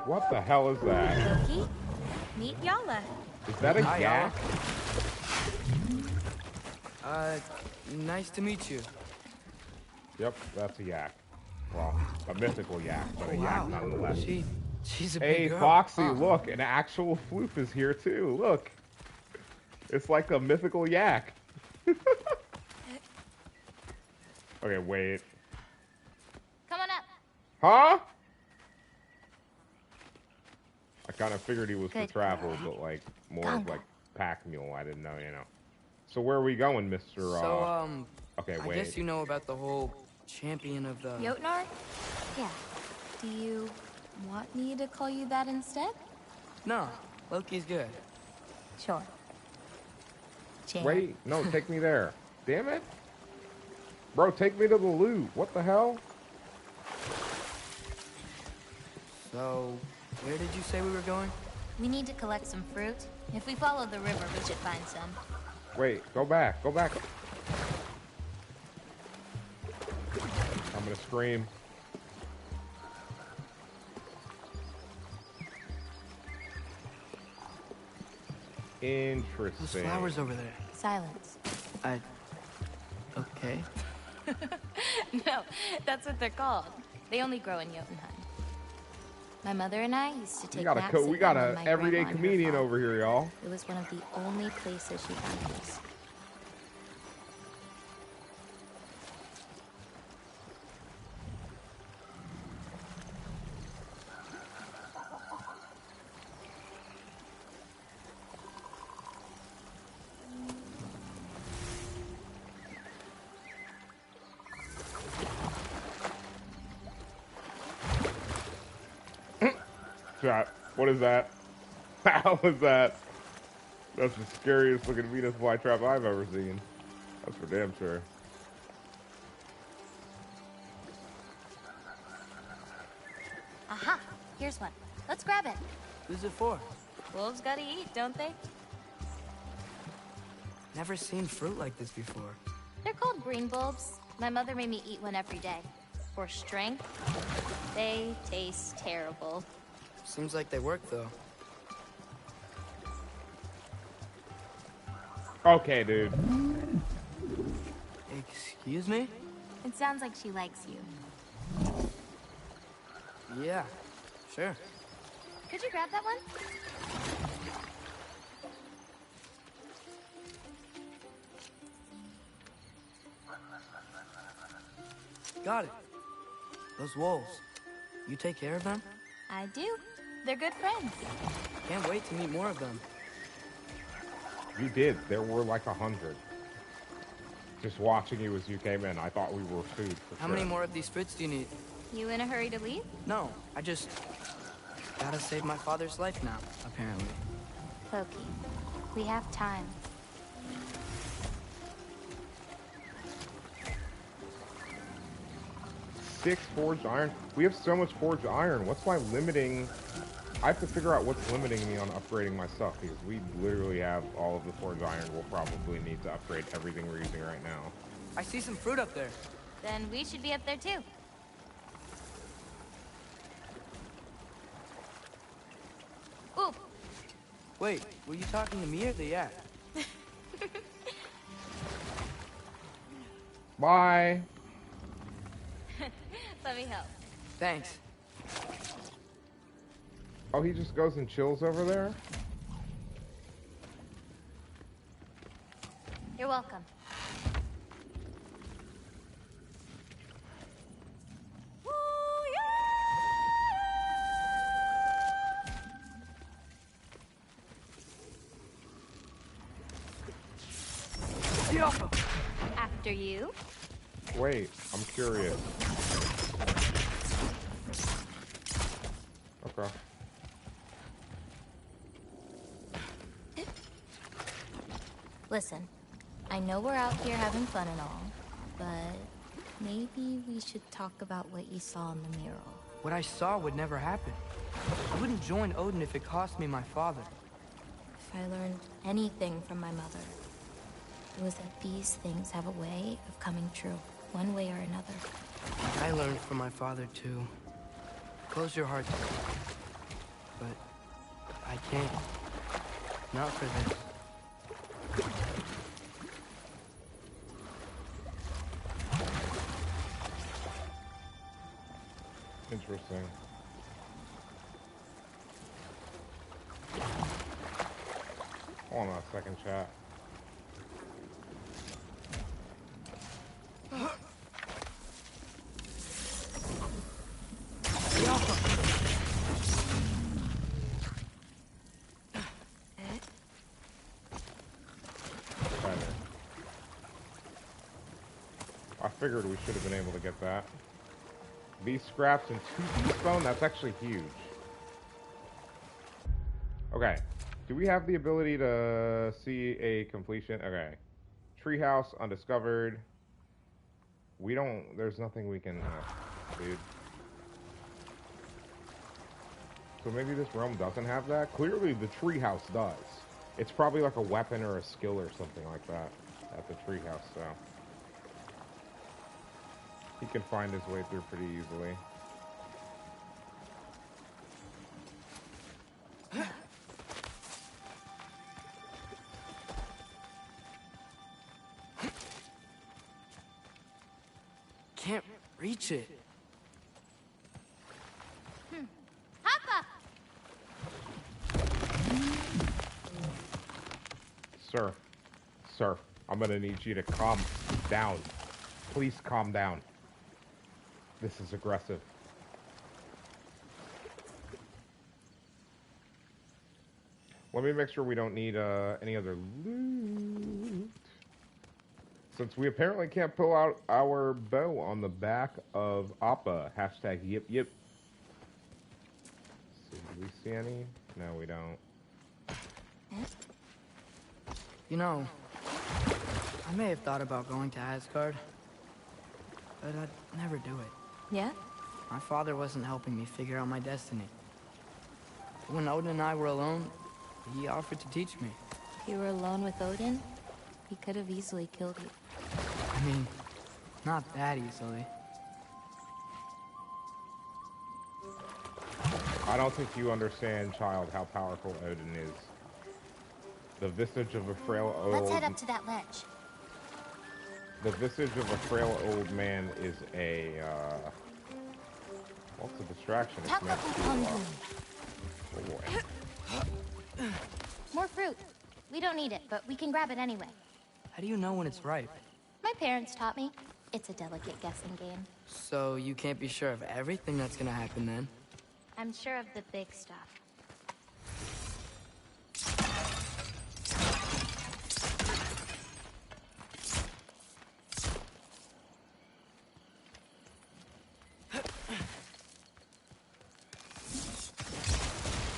What the hell is that? Loki, meet Yala. Is that a yak? Nice to meet you. Yep, that's a yak. Well, a mythical yak, but a yak nonetheless. She's a big girl. Hey, Foxy, look, an actual floof is here too. Look. It's like a mythical yak. Okay, wait. Come on up. Huh? I kind of figured he was for Good travel, girl. but like more of like pack mule. I didn't know, you know. So where are we going, Mr. So, okay, wait. I guess you know about the whole champion of the... Jotnar? Yeah. Do you want me to call you that instead? No, Loki's good. Sure. Jan. Wait, no, take me there. Damn it. Bro, take me to the loot. What the hell? So, where did you say we were going? We need to collect some fruit. If we follow the river, we should find some. Wait, go back. Go back. I'm gonna scream. Interesting. Those flowers over there. Silence. Okay. No, that's what they're called. They only grow in Jotunheim. My mother and I used to take naps We got at a my everyday grandma and her comedian farm. over here, y'all. It was one of the only places she found us. Chat, what is that? How is that? That's the scariest looking Venus flytrap I've ever seen. That's for damn sure. Aha! Here's one. Let's grab it. Who's it for? Wolves gotta eat, don't they? Never seen fruit like this before. They're called green bulbs. My mother made me eat one every day. For strength, they taste terrible. Seems like they work, though. Okay, dude. Excuse me? It sounds like she likes you. Yeah, sure. Could you grab that one? Got it. Those wolves. You take care of them? I do. They're good friends. Can't wait to meet more of them. You did. There were like 100. Just watching you as you came in, I thought we were food for How many more of these fruits do you need? You in a hurry to leave? No, I just gotta save my father's life now, apparently. Loki, we have time. Six forged iron. We have so much forged iron. What's my limiting? I have to figure out what's limiting me on upgrading my stuff because we literally have all of the forged iron. We'll probably need to upgrade everything we're using right now. I see some fruit up there. Then we should be up there too. Ooh. Wait, were you talking to me or the yak? Bye. Let me help. Thanks. Oh, he just goes and chills over there? You're welcome. After you. Wait, I'm curious. Okay. Listen, I know we're out here having fun and all, but maybe we should talk about what you saw in the mural. What I saw would never happen. I wouldn't join Odin if it cost me my father. If I learned anything from my mother, it was that these things have a way of coming true, one way or another. I learned from my father, too. Close your heart to it. But I can't. Not for this. Interesting. Hold on a second, chat. I figured we should have been able to get that. These scraps and 2 beast bone, that's actually huge. Okay. Do we have the ability to see a completion? Okay. Treehouse, undiscovered. We don't, there's nothing we can, dude. So maybe this realm doesn't have that? Clearly the treehouse does. It's probably like a weapon or a skill or something like that at the treehouse, so. He can find his way through pretty easily. Can't reach it. Hoppa! Sir, I'm gonna need you to calm down. Please calm down. This is aggressive. Let me make sure we don't need any other loot. Since we apparently can't pull out our bow on the back of Appa. Hashtag yip yip. So Do we see any? No, we don't. You know, I may have thought about going to Asgard, but I'd never do it. Yeah? My father wasn't helping me figure out my destiny. When Odin and I were alone, he offered to teach me. If you were alone with Odin, he could have easily killed you. I mean, not that easily. I don't think you understand, child, how powerful Odin is. The visage of a frail old... Let's head up to that ledge. The visage of a frail old man is a, what's a distraction? It's meant to, oh boy. More fruit. We don't need it, but we can grab it anyway. How do you know when it's ripe? My parents taught me. It's a delicate guessing game. So you can't be sure of everything that's gonna happen then? I'm sure of the big stuff.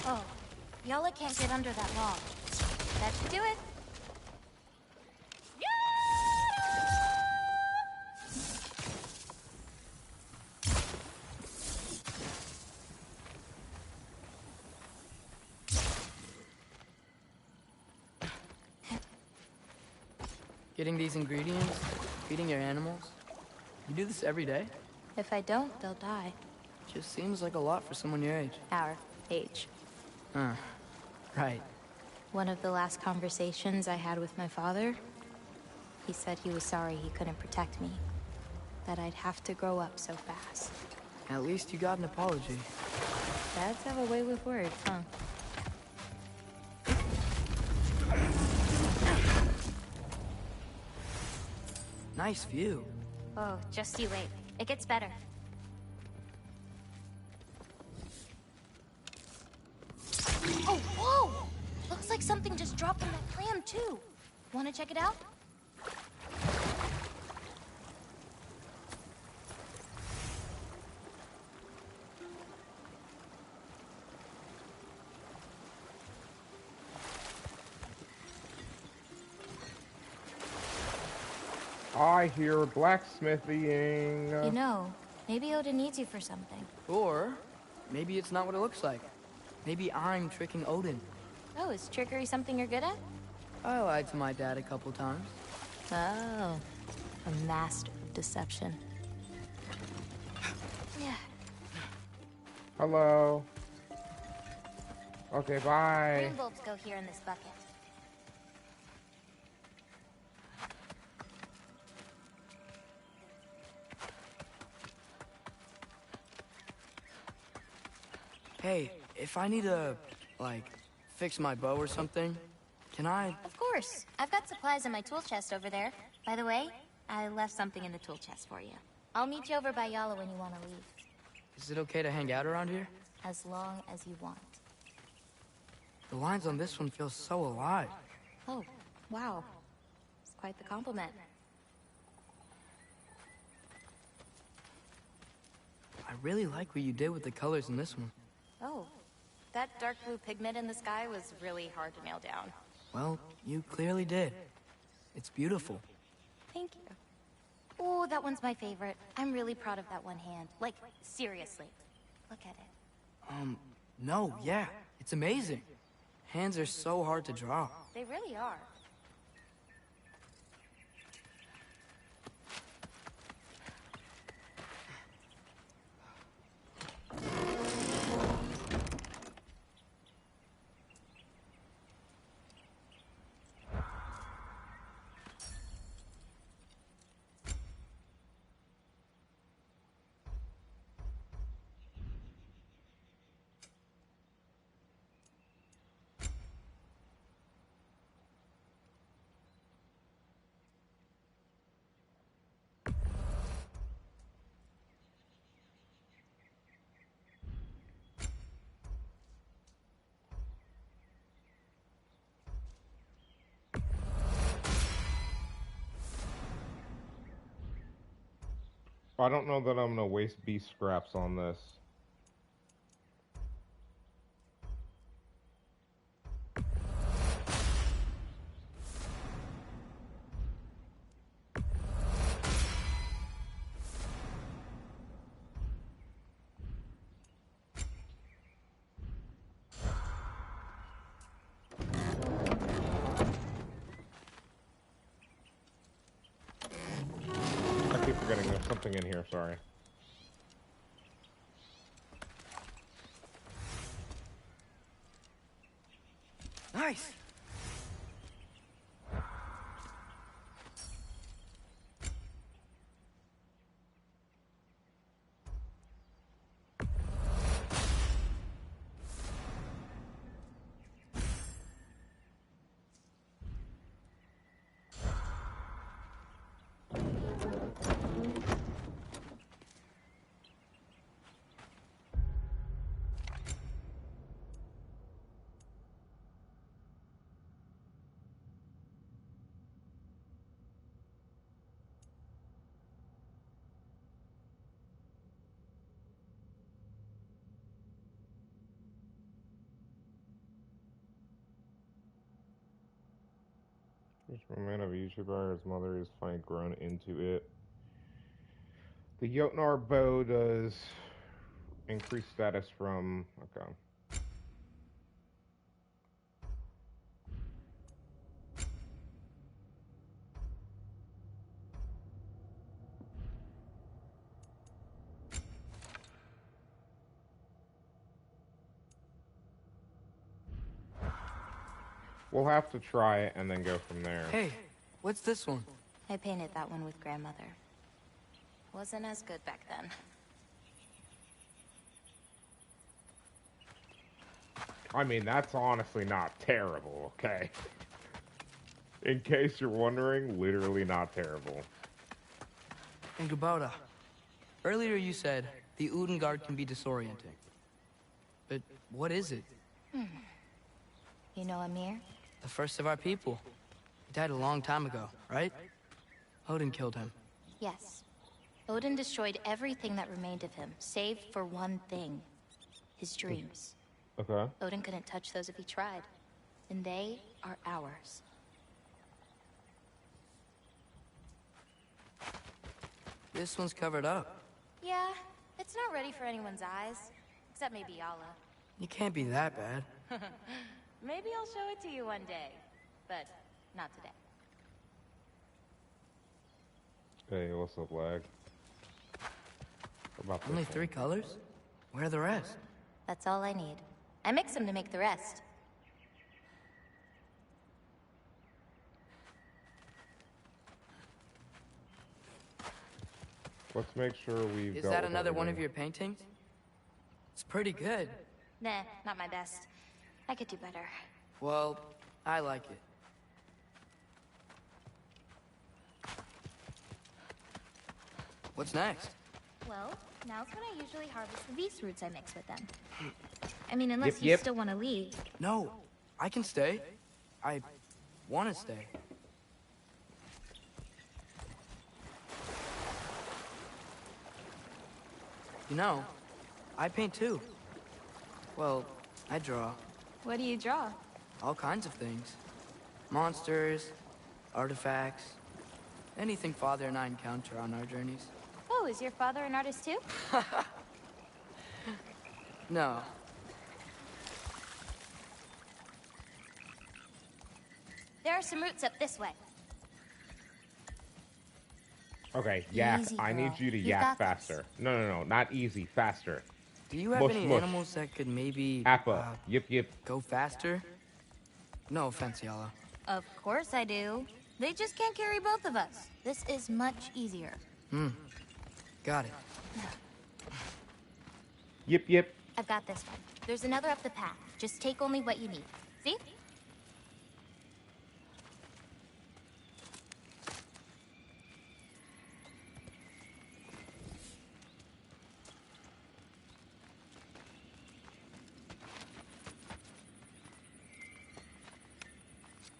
Oh, Yala can't get under that log. That should do it. Getting these ingredients, feeding your animals. You do this every day? If I don't, they'll die. Just seems like a lot for someone your age. Our age. Right. One of the last conversations I had with my father, he said he was sorry he couldn't protect me. That I'd have to grow up so fast. At least you got an apology. Dads have a way with words, huh? Nice view. Oh, just you wait. It gets better. Oh, whoa! Looks like something just dropped on that clam, too. Want to check it out? I hear blacksmithing. You know, maybe Odin needs you for something. Or maybe it's not what it looks like. Maybe I'm tricking Odin. Oh, is trickery something you're good at? I lied to my dad a couple times. Oh, a master of deception. Yeah. Hello. Okay, bye. Green bulbs go here in this bucket. Hey, if I need to, like, fix my bow or something, can I? Of course. I've got supplies in my tool chest over there. By the way, I left something in the tool chest for you. I'll meet you over by Yala when you want to leave. Is it okay to hang out around here? As long as you want. The lines on this one feel so alive. Oh, wow. It's quite the compliment. I really like what you did with the colors in this one. Oh, that dark blue pigment in the sky was really hard to nail down. Well, you clearly did. It's beautiful. Thank you. Oh, that one's my favorite. I'm really proud of that one hand. Like, seriously. Look at it. No, yeah. It's amazing. Hands are so hard to draw. They really are. I don't know that I'm gonna waste beast scraps on this. something in here, sorry. Nice. Which man of a YouTuber, his mother is finally grown into it. The Jotnar bow does increase status from... Okay. We'll have to try it and then go from there. Hey, what's this one? I painted that one with grandmother. Wasn't as good back then. I mean, that's honestly not terrible, okay? In case you're wondering, literally not terrible. And Gabota, earlier you said the Udengard can be disorienting. But what is it? You know Amir? The first of our people. He died a long time ago, right? Odin killed him. Yes. Odin destroyed everything that remained of him, save for one thing. His dreams. Okay. Odin couldn't touch those if he tried. And they are ours. This one's covered up. Yeah, it's not ready for anyone's eyes. Except maybe Yala. You can't be that bad. Maybe I'll show it to you one day. But not today. Hey, what's up, lag? What about Only this 3 colors? Where are the rest? That's all I need. I mix them to make the rest. Let's make sure we've Is dealt that with another one of everything. your paintings? It's pretty good. Nah, not my best. I could do better. Well, I like it. What's next? Well, now's when I usually harvest the beast roots I mix with them. I mean, unless Yep, you yep. still want to leave. No, I can stay. I want to stay. You know, I paint too. Well, I draw. What do you draw? All kinds of things. Monsters, artifacts, anything Father and I encounter on our journeys. Oh, is your father an artist too? No. There are some roots up this way. Okay, yak. Easy, I need girl. you to You yak got this. faster. No, not easy, faster. Do you have Mush, any mush. animals that could maybe Appa. Yip. go faster? No offense, Yala. Of course I do. They just can't carry both of us. This is much easier. Got it. Yip. I've got this one. There's another up the path. Just take only what you need. See?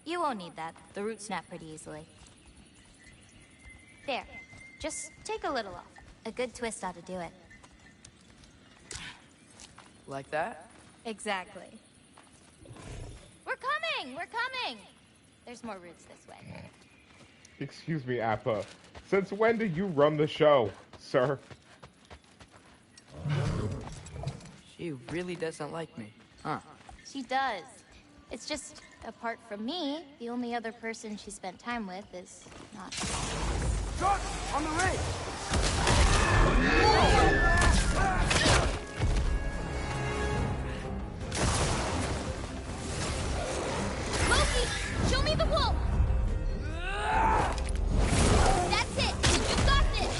You won't need that. The roots snap pretty easily. There. Just take a little off. A good twist ought to do it. Like that? Exactly. We're coming! We're coming! There's more roots this way. Excuse me, Appa. Since when do you run the show, sir? She really doesn't like me, huh? She does. It's just, apart from me, the only other person she spent time with is not. Shot! On the ridge! Loki, show me the wolf! That's it! You got this!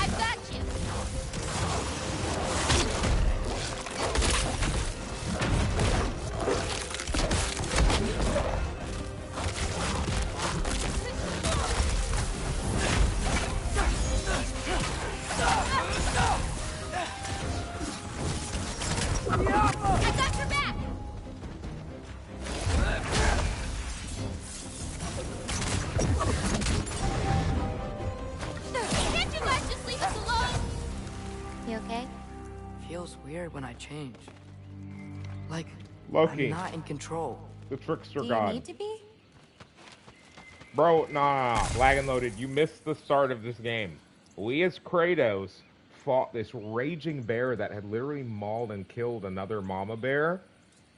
I've got you! I got your back! Can't you guys just leave us alone? You okay? Feels weird when I change. Like, Loki. I'm not in control. The trickster Do you god. need to be? Bro, nah. Lag and loaded. You missed the start of this game. We as Kratos fought this raging bear that had literally mauled and killed another mama bear,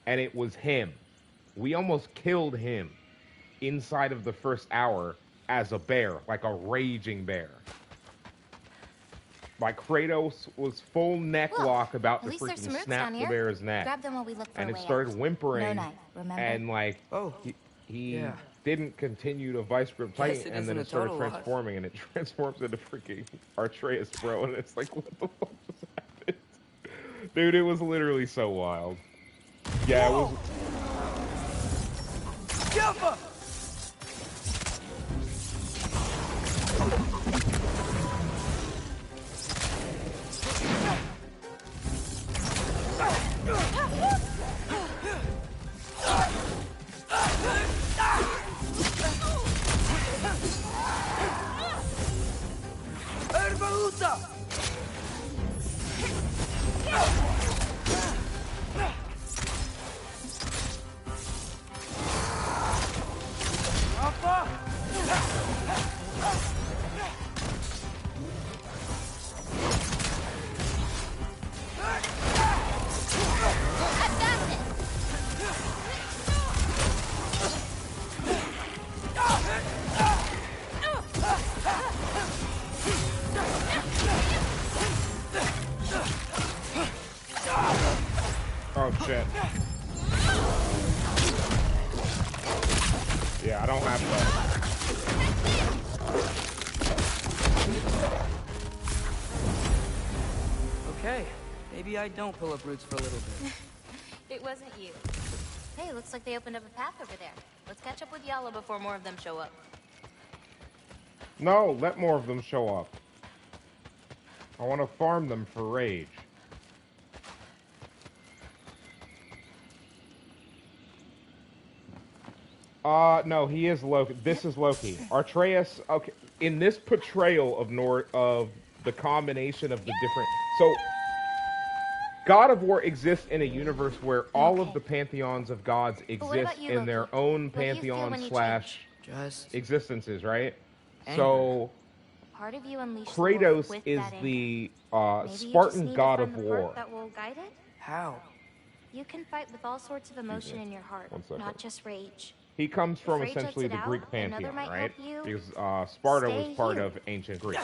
and it was him. We almost killed him inside of the first hour as a bear, like a raging bear. Like Kratos was full neck lock about At to least there's some freaking roots snap down the here. bear's neck. Grab them while we look for And a it way started out. whimpering, No knife, remember? and like he didn't continue to vice grip tight, Guess it and then isn't it a started total loss. transforming, and it transforms into freaking Atreus, bro, and it's like, what the fuck just happened? Dude, it was literally so wild. Yeah, it was. Jumper! Erbaúta! I've got this! Oh shit. Yeah, I don't have that. Okay, maybe I don't pull up roots for a little bit. It wasn't you. Hey, looks like they opened up a path over there. Let's catch up with Yala before more of them show up. No, let more of them show up. I want to farm them for rage. No, he is Loki. This is Loki. Atreus, okay, in this portrayal of the combination of the different... So, God of War exists in a universe where all of the pantheons of gods exist you, in their Loki? own What do you feel when pantheon you slash Just existences, right? anger. So, Part of you unleashed the wolf Kratos with is that anger. the Maybe you just Spartan need to god find of the war. part that will guide it? How? You can fight with all sorts of emotion in your heart, 1 second. not just rage. He comes from Rage lets essentially it the out, Greek another pantheon, might right? help you Because Sparta was stay part here. of ancient Greece.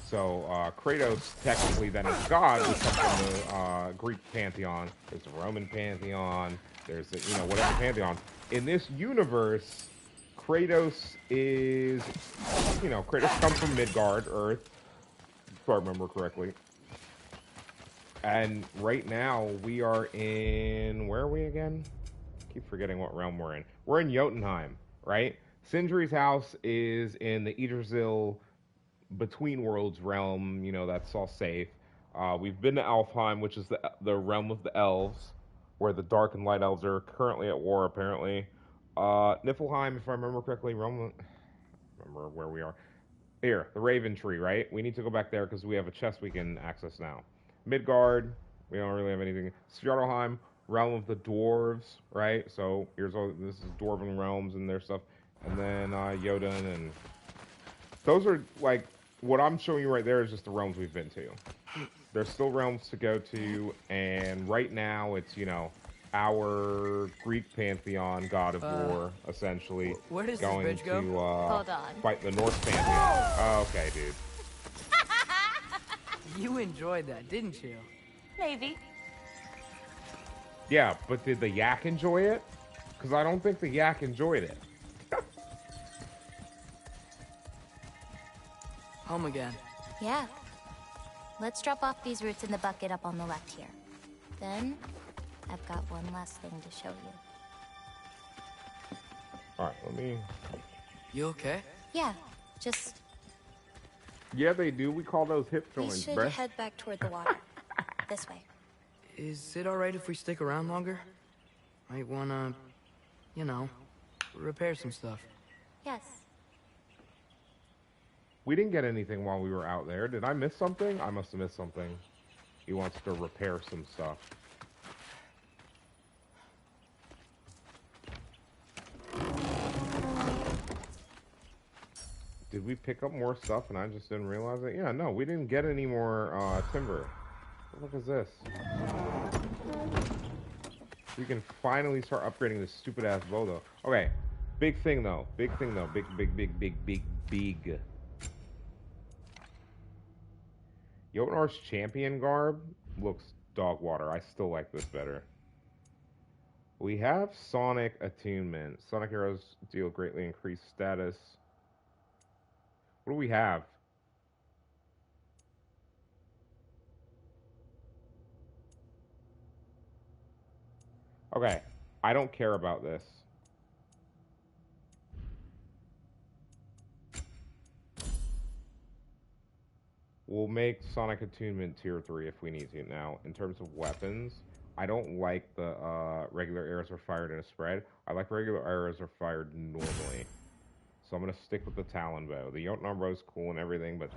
So Kratos technically then is god, who comes from the Greek pantheon. There's the Roman pantheon. There's the, whatever pantheon. In this universe, Kratos is, Kratos comes from Midgard, Earth, if I remember correctly. And right now we are in, where are we again? Keep forgetting what realm we're in. We're in Jotunheim, right? Sindri's house is in the Yggdrasil Between Worlds realm. That's all safe. We've been to Alfheim, which is the realm of the elves, where the dark and light elves are currently at war, apparently. Niflheim, if I remember correctly, remember where we are. Here, the Raven Tree, right? We need to go back there because we have a chest we can access now. Midgard, we don't really have anything. Svartalfheim, realm of the dwarves, right? So this is dwarven realms and their stuff. And then Jotun, and those are like, what I'm showing you right there is just the realms we've been to. There's still realms to go to, and right now it's, our Greek pantheon god of war, essentially. Where does going this bridge go? to Hold on. fight the Norse pantheon. Oh, okay, dude. You enjoyed that, didn't you? Maybe. Yeah, but did the yak enjoy it? Because I don't think the yak enjoyed it. Home again. Yeah. Let's drop off these roots in the bucket up on the left here. Then, I've got one last thing to show you. Alright, let me... You okay? Yeah, just... Yeah, they do. We call those hip We joints, should bruh. head back toward the water. This way. Is it alright if we stick around longer? Might wanna, you know, repair some stuff. Yes. We didn't get anything while we were out there. Did I miss something? I must have missed something. He wants to repair some stuff. Did we pick up more stuff and I just didn't realize it? Yeah, no, we didn't get any more timber. What is this? We can finally start upgrading this stupid ass bow though. Okay, big thing though. Big thing though. Big. Jotnar's champion garb looks dog water. I still like this better. We have Sonic attunement. Sonic arrows deal greatly increased status. What do we have? Okay, I don't care about this. We'll make Sonic Attunement Tier 3 if we need to. Now, in terms of weapons, I don't like the regular arrows are fired in a spread. I like regular arrows are fired normally. So I'm going to stick with the Talon Bow. The Jotnar Bow is cool and everything, but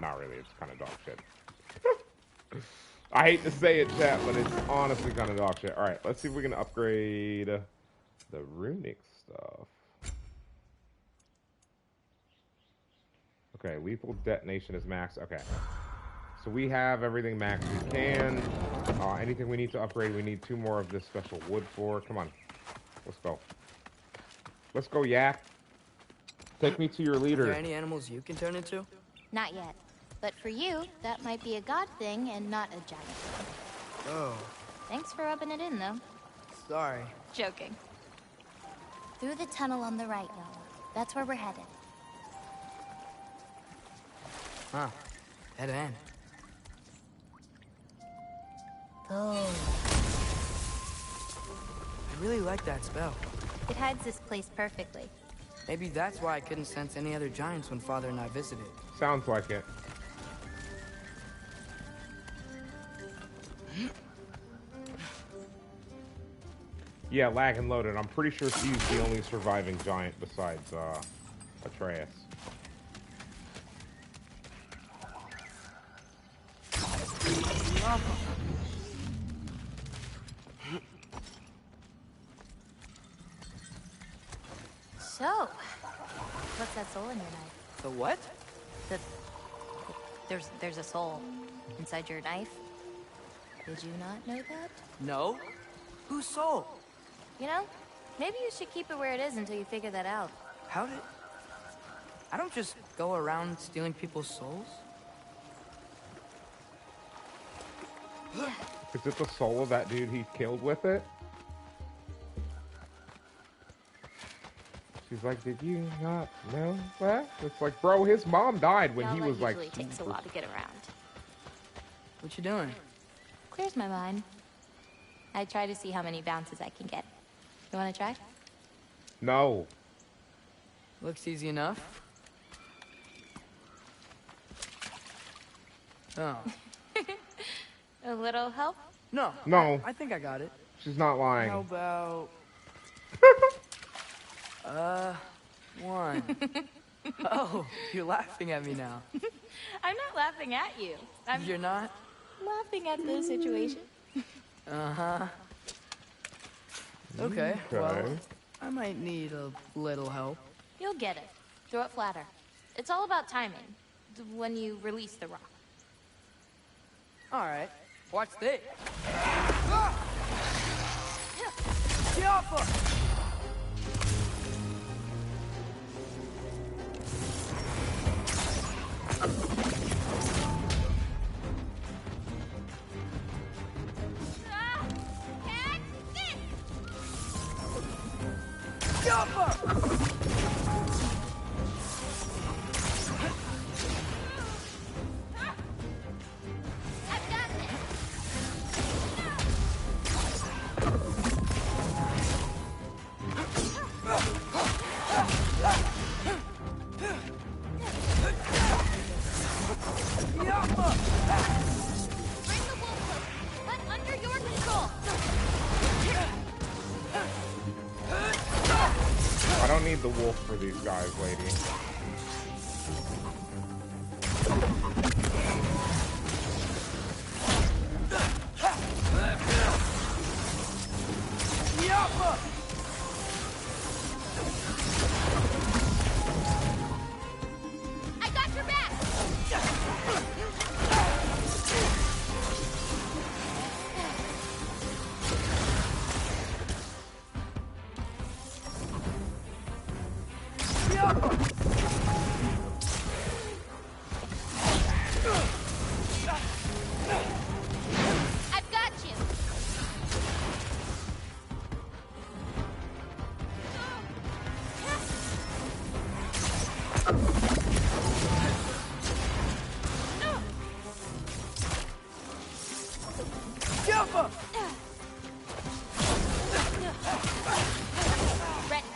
not really. It's kind of dog shit. I hate to say it, chat, but it's honestly kind of dog shit. Alright, let's see if we can upgrade the runic stuff. Okay, lethal detonation is max. Okay. So we have everything max we can. Anything we need to upgrade, we need 2 more of this special wood for. Come on. Let's go. Let's go, yak. Take me to your leader. Are there any animals you can turn into? Not yet. But for you, that might be a god thing and not a giant thing. Oh. Thanks for rubbing it in, though. Sorry. Joking. Through the tunnel on the right, y'all. That's where we're headed. Huh. Dead end. Oh. I really like that spell. It hides this place perfectly. Maybe that's why I couldn't sense any other giants when Father and I visited. Sounds like it. Yeah, lag and loaded. I'm pretty sure she's the only surviving giant besides ATREUS. So, what's that soul in your knife? The what? There's a soul inside your knife. Did you not know that? No. Whose soul? You know, maybe you should keep it where it is until you figure that out. How did... I don't just go around stealing people's souls. Is it the soul of that dude he killed with it? She's like, did you not know that? It's like, bro, his mom died when he was like... It usually takes a while to get around. What you doing? Clears my mind. I try to see how many bounces I can get. You want to try? No. Looks easy enough. Oh. A little help? No. No. I think I got it. She's not lying. How about... 1. Oh, you're laughing at me now. I'm not laughing at you. You're not? Laughing at the situation. Uh-huh. Okay, well, I might need a little help. You'll get it. Throw it flatter. It's all about timing. When you release the rock. All right. Watch this. I don't need the wolf for these guys, lady. I got your back! I've got you! Jumper! Ready.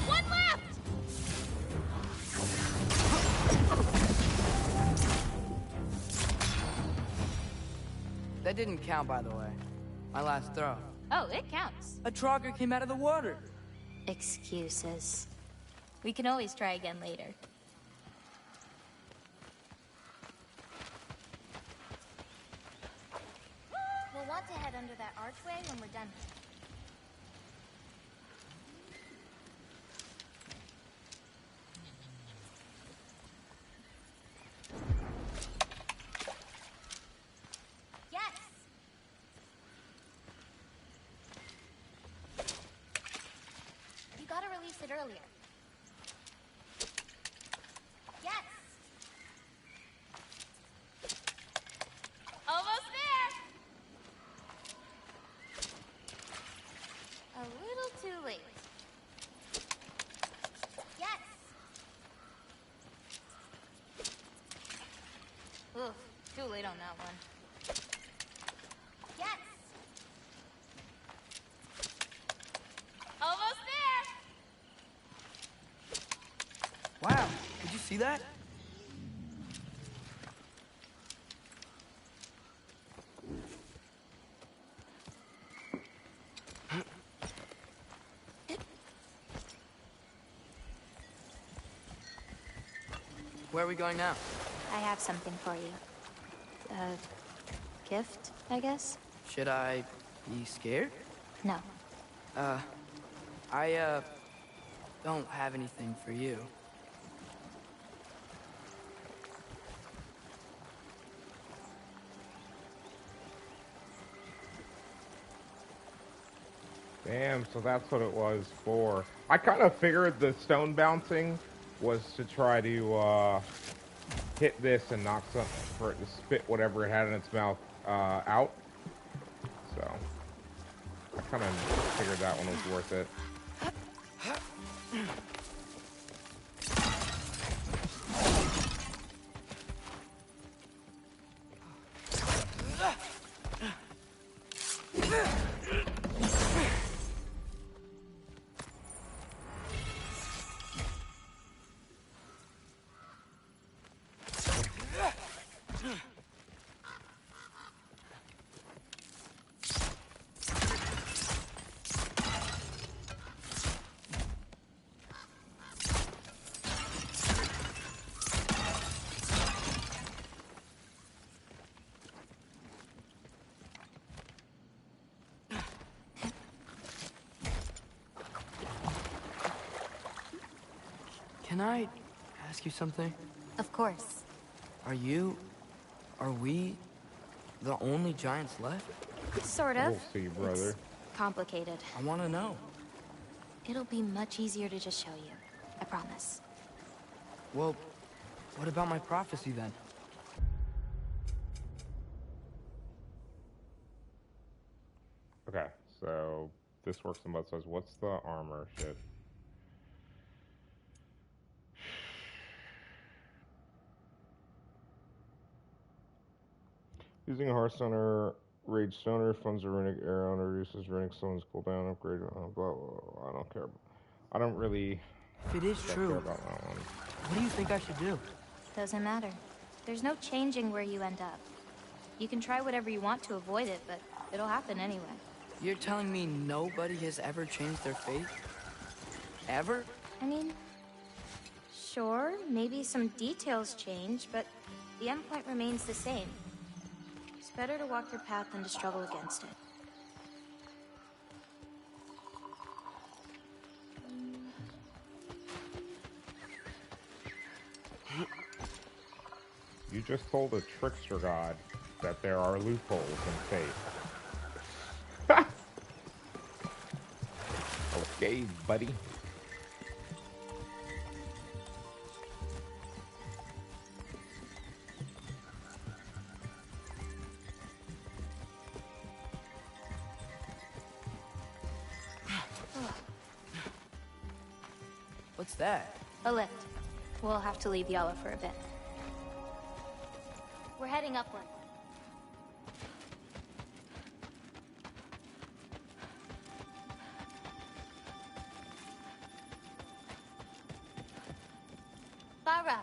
One left! That didn't count, by the way. My last throw. Oh, it counts. A Trogger came out of the water. Excuses. We can always try again later. We'll want to head under that archway when we're done. Yes! You gotta release it earlier. Yes! Almost there! A little too late. Yes! Oof, too late on that one. Yes! Almost there! Wow, did you see that? Where are we going now? I have something for you. A gift, I guess? Should I be scared? No. I don't have anything for you. Damn, so that's what it was for. I kind of figured the stone bouncing was to try to hit this and knock something for it to spit whatever it had in its mouth out. So I kind of figured that one was worth it. Can I ask you something? Of course. Are we the only giants left? Sort of. We'll see, brother. It's complicated. I want to know. It'll be much easier to just show you. I promise. Well, what about my prophecy then? Okay, so this works on both sides. What's the armor shit? Using a Hearthstoner, Rage Stoner funds a runic arrow and reduces runic stone's cooldown, upgrade, blah, blah, blah. I don't care. I don't really If it is true, care about that one. what do you think I should do? Doesn't matter. There's no changing where you end up. You can try whatever you want to avoid it, but it'll happen anyway. You're telling me nobody has ever changed their faith? Ever? I mean, sure, maybe some details change, but the endpoint remains the same. It's better to walk your path than to struggle against it. You just told a trickster god that there are loopholes in faith. Okay, buddy. What's that? A lift. We'll have to leave Yala for a bit. We're heading upward. Bara.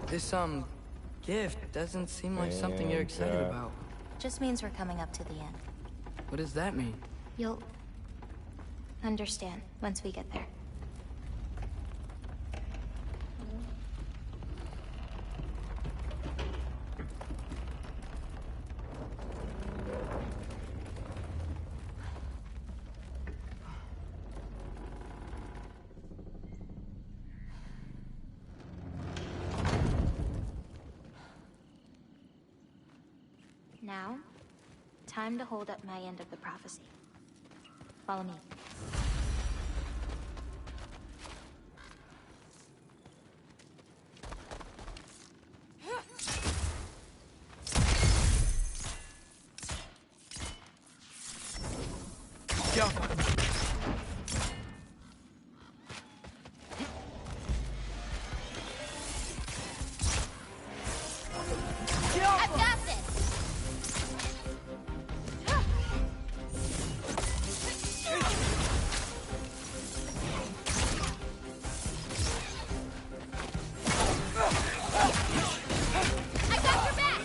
This, gift doesn't seem like something you're excited about. Just means we're coming up to the end. What does that mean? You'll understand once we get there. Now, time to hold up my end of the prophecy. Follow me. I've got this! I got your back!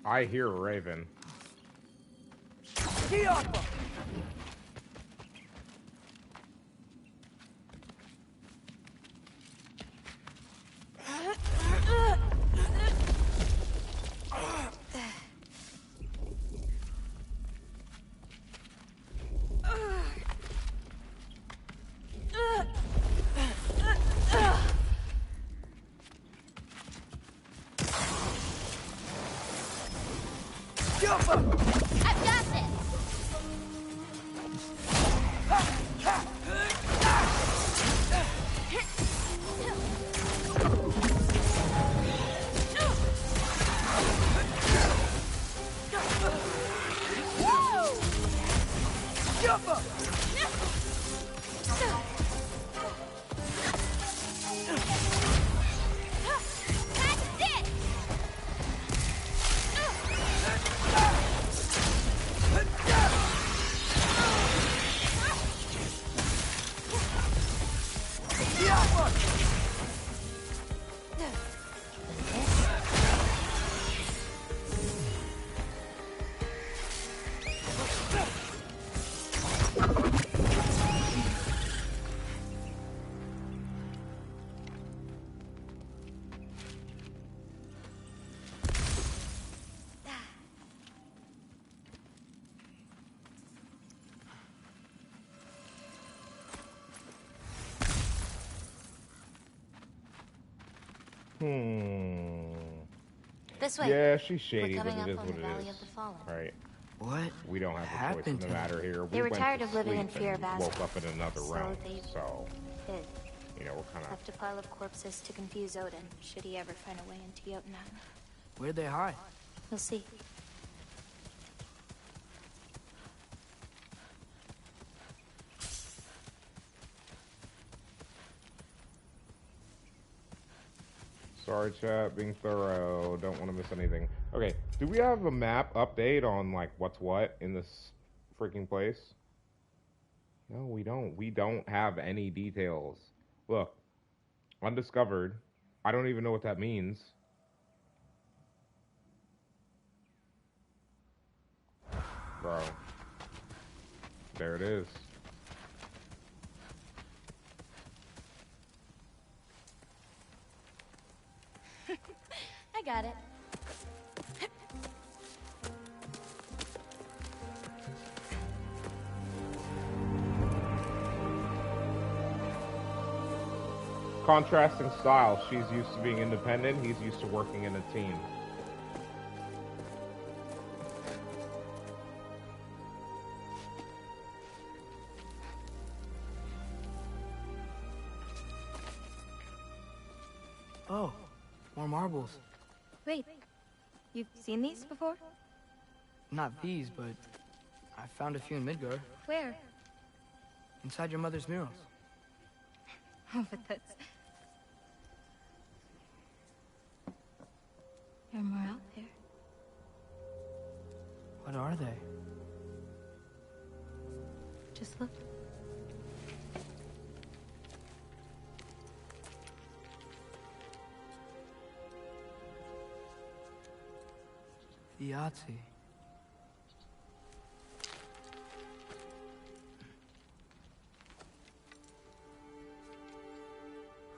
I hear Raven. I've got this! That's it! This way. Yeah, she's shady, We're but coming it is up on what the it Valley is. of the Fallen. Right. What? We don't have a choice in happened the to matter here. They were went tired to of living in sleep fear and of woke up in another So realm. they So, hid. you know, we're kind of... Left a pile of corpses to confuse Odin, should he ever find a way into Jotunheim. Where'd they hide? You'll see. Sorry, chat, being thorough. Don't want to miss anything. Okay, do we have a map update on, like, what's what in this freaking place? No, we don't. We don't have any details. Look, undiscovered. I don't even know what that means. Bro. There it is. I got it. Contrasting styles. She's used to being independent. He's used to working in a team. Oh, more marbles. Wait, you've seen these before? Not these, but I found a few in Midgard. Where? Inside your mother's murals. Oh, but that's... There are more out there. What are they? Just look. The Yahtzee.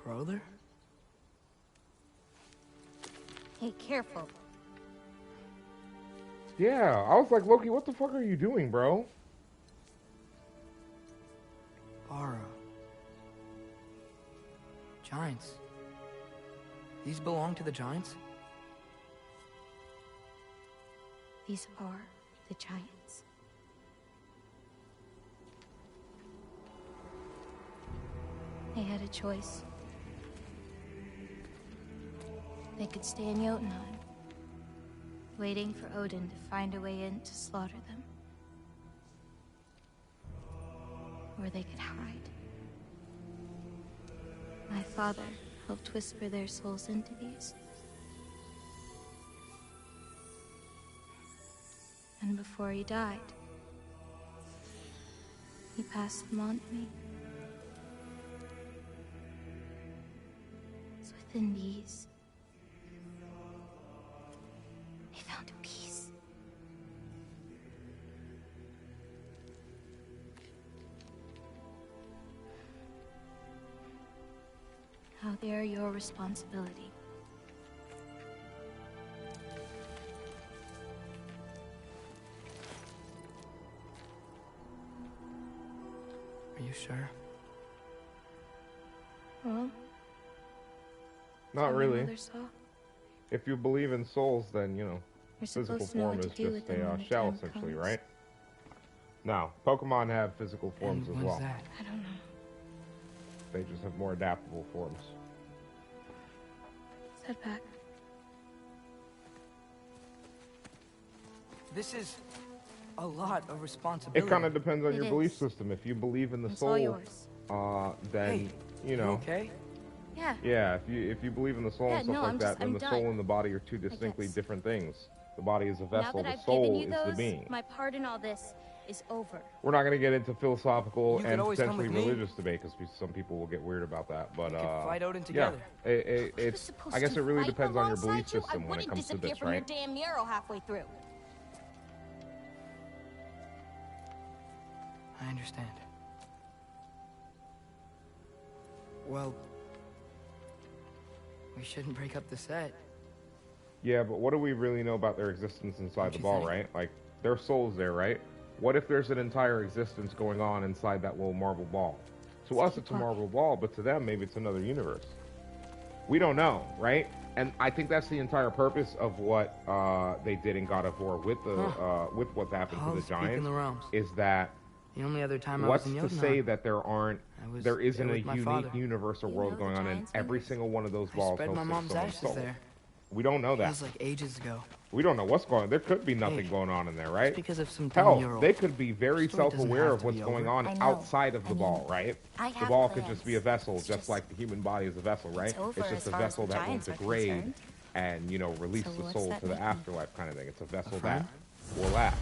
Brother? Hey, careful. Yeah, I was like, Loki, what the fuck are you doing, bro? Bara. Giants. These belong to the Giants? These are the Giants. They had a choice. They could stay in Jotunheim, waiting for Odin to find a way in to slaughter them. Or they could hide. My father helped whisper their souls into these. And before he died, he passed them on to me. It's within these. They found a peace. Now they're your responsibility. Are you sure? Well, Not really. mother saw. If you believe in souls, then, you know, You're physical supposed to know form what is to do just with them a when the shell, time essentially, comes. right? Now, Pokemon have physical forms as What's well. that? I don't know. They just have more adaptable forms. Let's head back. This is a lot of responsibility. It kind of depends on It your is. belief system. If you believe in the It's all soul, yours. then, Hey, you know, okay? Yeah. yeah, if you believe in the soul Yeah, and stuff no, like I'm that, just- then I'm the done. soul and the body are two distinctly guess. different things. The body is a Now vessel, that the I've given soul you is those, the being. my part in all this is over. We're not going to get into philosophical You could and always come potentially with me. religious debate because some people will get weird about that. But We could fight Odin yeah, together. it's. Supposed I guess to it really fight depends on your alongside belief you? system I when it wouldn't comes to disappear this, from right? your damn mural halfway through. I understand. Well, we shouldn't break up the set. Yeah, but what do we really know about their existence inside Don't the you ball, think? right? Like, their soul's there, right? What if there's an entire existence going on inside that little marble ball? To us, it's a marble ball, but to them, maybe it's another universe. We don't know, right? And I think that's the entire purpose of what they did in God of War with the with what's happened to the giants. Is that the only other time what's I was in to Jotunheim, say that there isn't a unique universe or world going on in every single one of those balls? I spread my mom's ashes there. We don't know that. It was like ages ago. We don't know what's going on. There could be nothing going on in there, right? Because of some Hell, they could be very self-aware of what's going on outside of the ball, right? The ball could just be a vessel, just like the human body is a vessel, right? It's just a vessel that will degrade and, you know, release the soul to the afterlife kind of thing. It's a vessel that will last.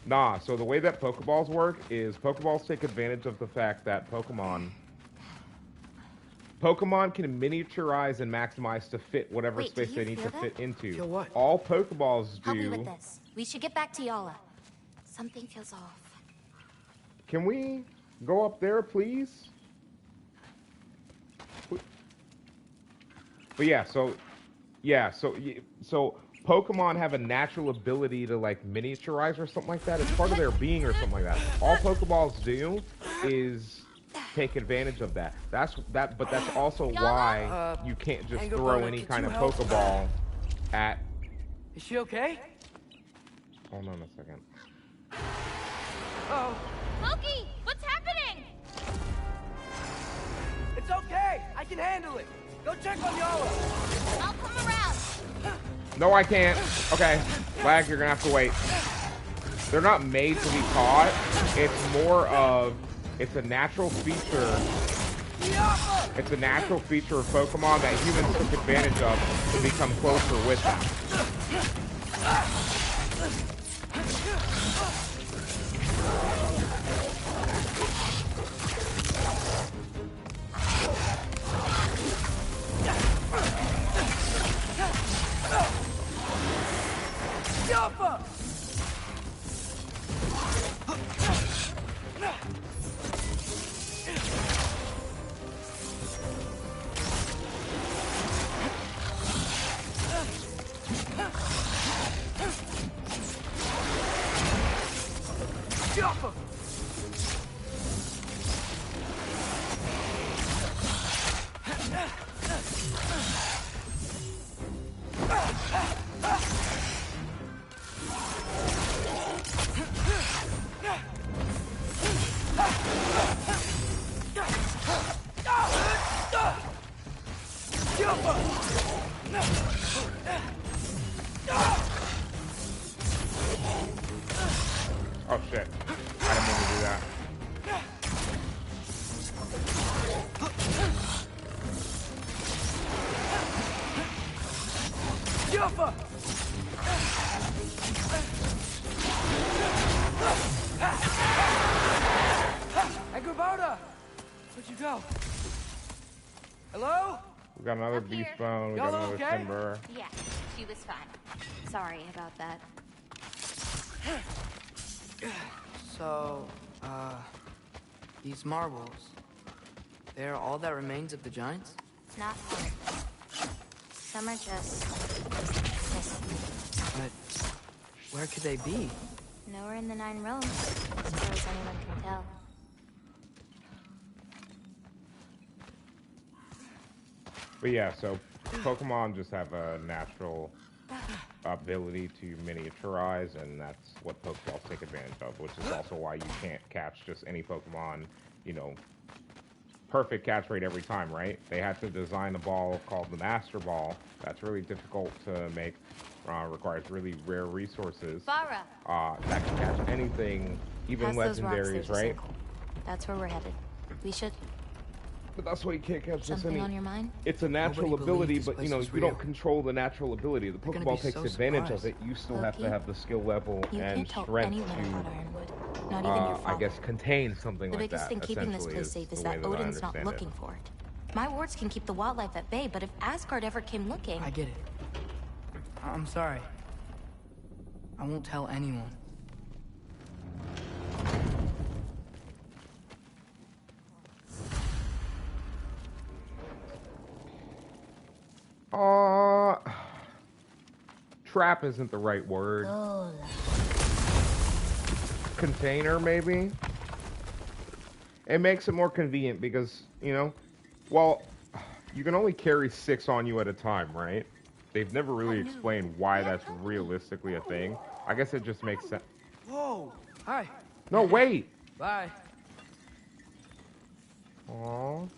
Nah, so the way that Pokeballs work is Pokeballs take advantage of the fact that Pokemon can miniaturize and maximize to fit whatever space they need to fit into. Feel what? All Pokeballs do... Help me with this. We should get back to Yala. Something feels off. Can we go up there, please? But yeah, so Pokemon have a natural ability to like miniaturize or something like that. It's part of their being or something like that. All Pokeballs do is take advantage of that. But that's also why you can't just throw any kind of Pokeball at... Is she okay? Hold on a second. Oh. Loki, what's happening? It's okay. I can handle it. Go check on Yala. I'll come around. No, I can't. Okay. Lag, you're gonna have to wait. They're not made to be caught. It's more of... It's a natural feature. It's a natural feature of Pokemon that humans took advantage of to become closer with them. Oh shit. I didn't mean to do that. Hey, Kubota! Where'd you go? Hello? We got another beast bone. We got another okay? timber. Yeah, she was fine. Sorry about that. So, these marbles, they're all that remains of the giants? Not all of them. Some are just missing. But where could they be? Nowhere in the 9 realms, as far as anyone can tell. But yeah, so Pokemon just have a natural ability to miniaturize, and that's what Pokeballs take advantage of, which is also why you can't catch just any Pokemon, you know, perfect catch rate every time, right? They had to design a ball called the Master Ball. That's really difficult to make, requires really rare resources. Farah! That can catch anything, even legendaries, right? That's where we're headed. We should... But that's why you can't catch just Something any... on your mind? It's a natural ability, but you know, you don't control the natural ability. The Pokeball takes advantage of it. You still have to have the skill level and strength to, Not even your I guess, contain something the like that. The biggest thing keeping this place safe is that Odin's not looking for it. My wards can keep the wildlife at bay, but if Asgard ever came looking... I get it. I'm sorry. I won't tell anyone. Trap isn't the right word. Container, maybe? It makes it more convenient because, you know, Well, you can only carry 6 on you at a time, right? They've never really explained why that's realistically a thing. I guess it just makes sense. Whoa! Hi. No, wait! Bye. Aww.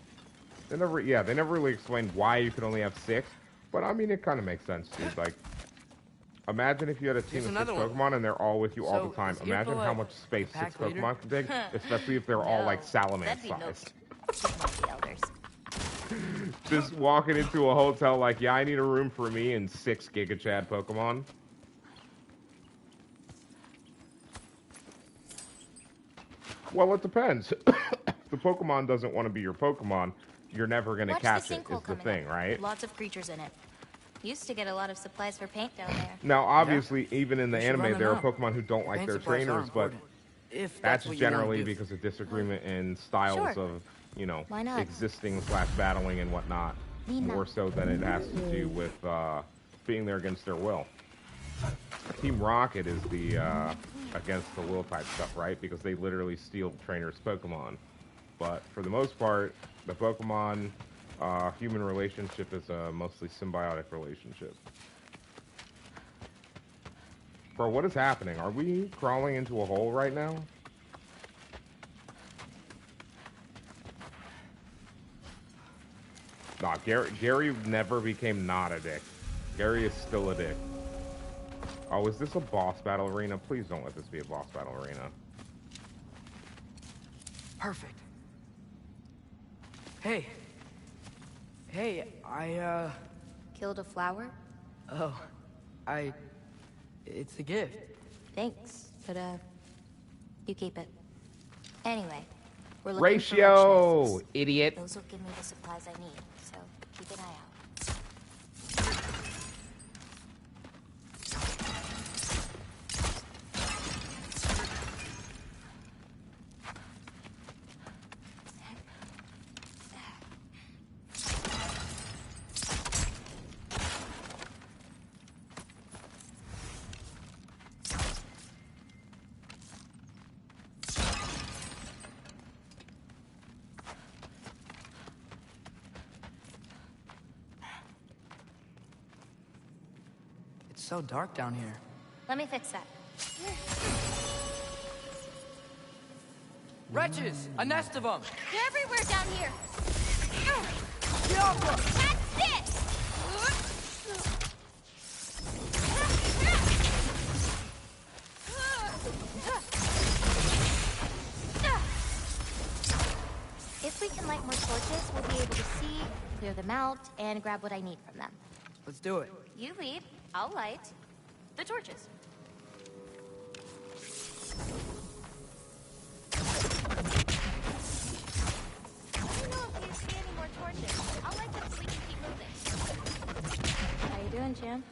They never really explained why you could only have 6. But, I mean, it kind of makes sense, dude. Like, imagine if you had a team of 6 Pokemon and they're all with you all the time. Imagine how much space 6 Pokemon can take, especially if they're all, like, Salamence-sized. Just walking into a hotel like, yeah, I need a room for me and 6 Giga Chad Pokemon. Well, it depends. If the Pokemon doesn't want to be your Pokemon, you're never going to catch it, is the thing, right? Lots of creatures in it. Used to get a lot of supplies for paint down there. Now, obviously, even in the anime, there are Pokemon who don't like their trainers, but that's generally because of disagreement in styles of, you know, existing / battling and whatnot, more so than it has to do with being there against their will. Team Rocket is the against the will type stuff, right? Because they literally steal trainers' Pokemon. But for the most part, the Pokemon human relationship is a mostly symbiotic relationship. Bro, what is happening? Are we crawling into a hole right now? Nah, Gary never became not a dick. Gary is still a dick. Oh, is this a boss battle arena? Please don't let this be a boss battle arena. Perfect. Hey. Hey, I, Killed a flower? Oh, it's a gift. Thanks, but, you keep it. Anyway, we're looking Ratio, idiot. Those will give me the supplies I need, so keep an eye out. It's so dark down here. Let me fix that. Wretches! A nest of them! They're everywhere down here. Get off them! That's it! If we can light more torches, we'll be able to see, clear them out, and grab what I need from them. Let's do it. You lead, I'll light the torches. Let me know if you see any more torches. I'll light them so we can keep moving. How you doing, champ?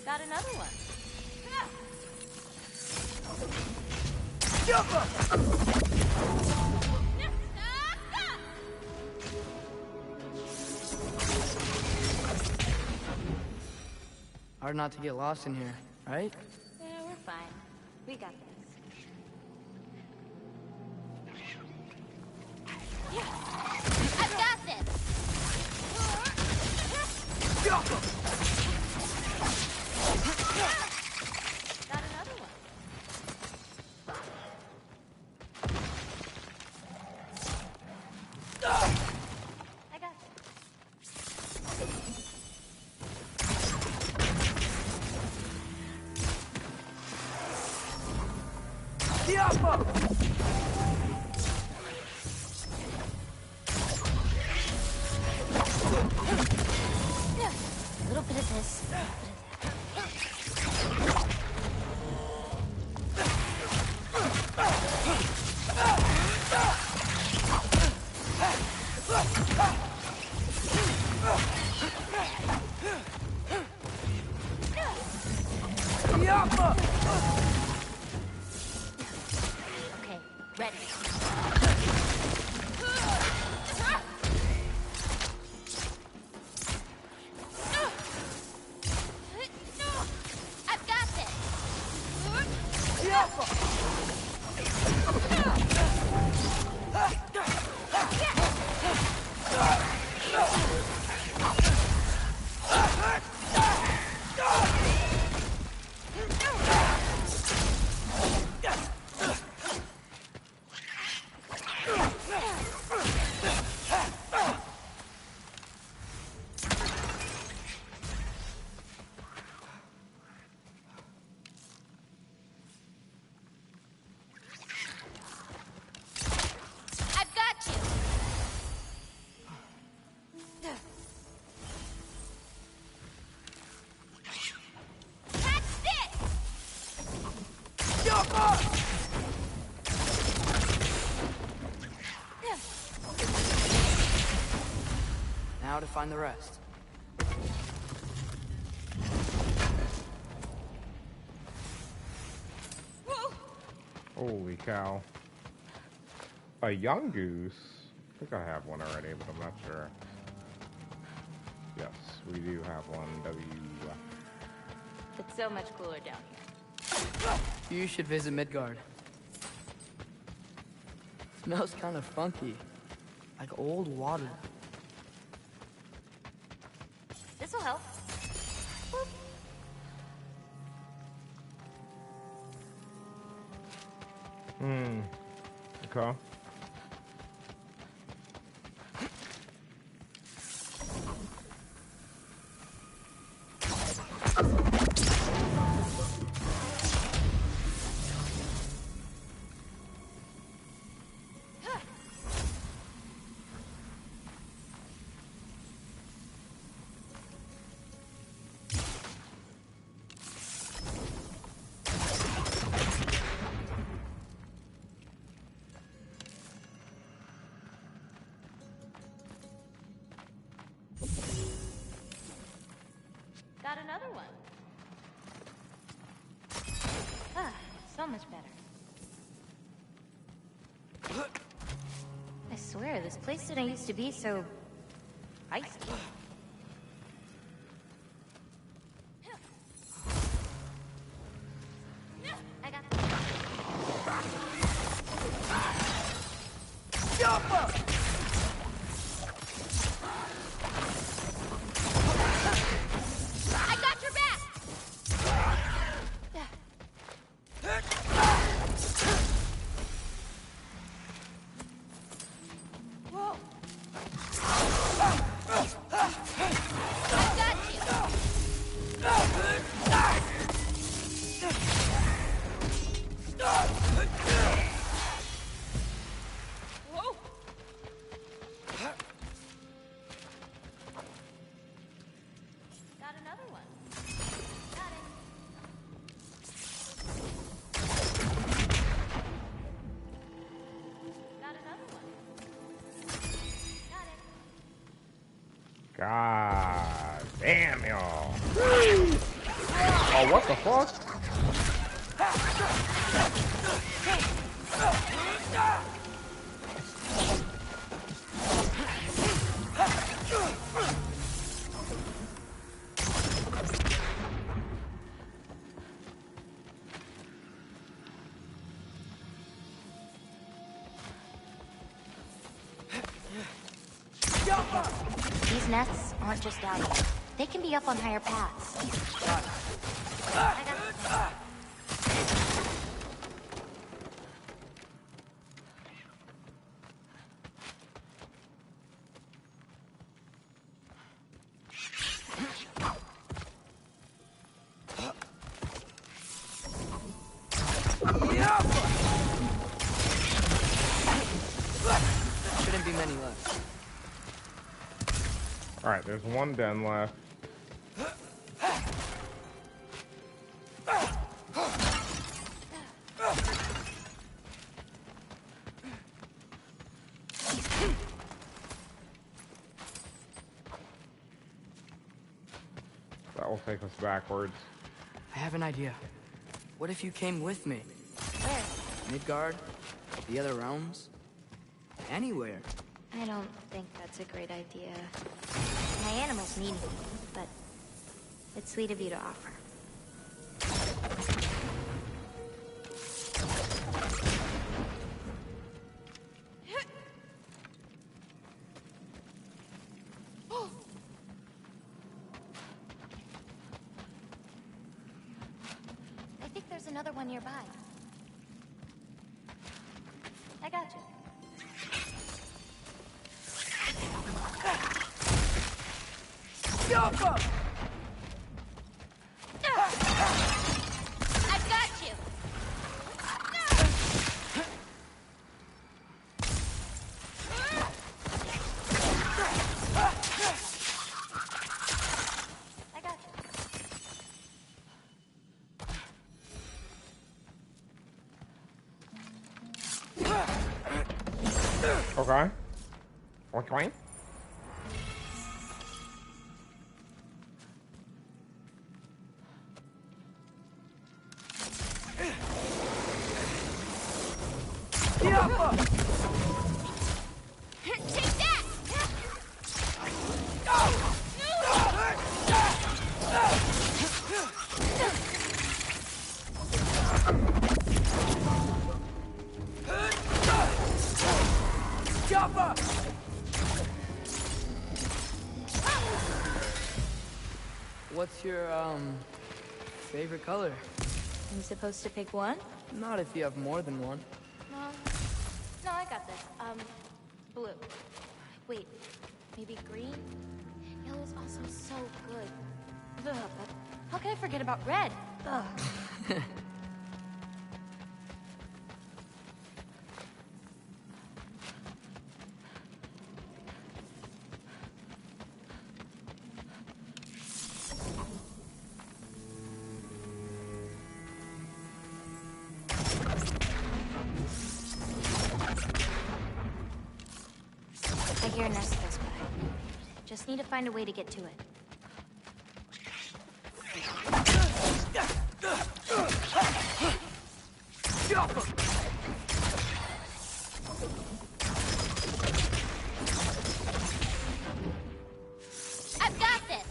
Got another one. Hard not to get lost in here, right? Yeah, we're fine. We got this. I've got this. Got another one. I got this. A little bit of this. Okay, ready. I've got this. Now to find the rest. Whoa. Holy cow. A young goose? I think I have one already, but I'm not sure. Yes, we do have one. It's so much cooler down here. You should visit Midgard. Smells kind of funky. Like old water. This'll help. Boop. Okay. Got another one. Ah, so much better. I swear, this place didn't used to be so icy. I got this. I got your back! Whoa. I got you! Whoa. Got another one. Got it. Got another one. Got it. God damn y'all. Oh, what the fuck? These nests aren't just out here. They can be up on higher paths. I got this. Shouldn't be many left. Alright, there's one den left. That will take us backwards. I have an idea. What if you came with me? Where? Midgard? The other realms? Anywhere. I don't think that's a great idea. My animals need me, but it's sweet of you to offer. another one nearby. I got you. Jump up! I got you. I got you. Okay. Okay. Take that! Jump up! What's your, favorite color? I'm supposed to pick one? Not if you have more than one. No, I got this. Blue. Wait, maybe green? Yellow's also so good. Ugh, but how can I forget about red? Ugh. I hear a nest close by. Just need to find a way to get to it. I've got this!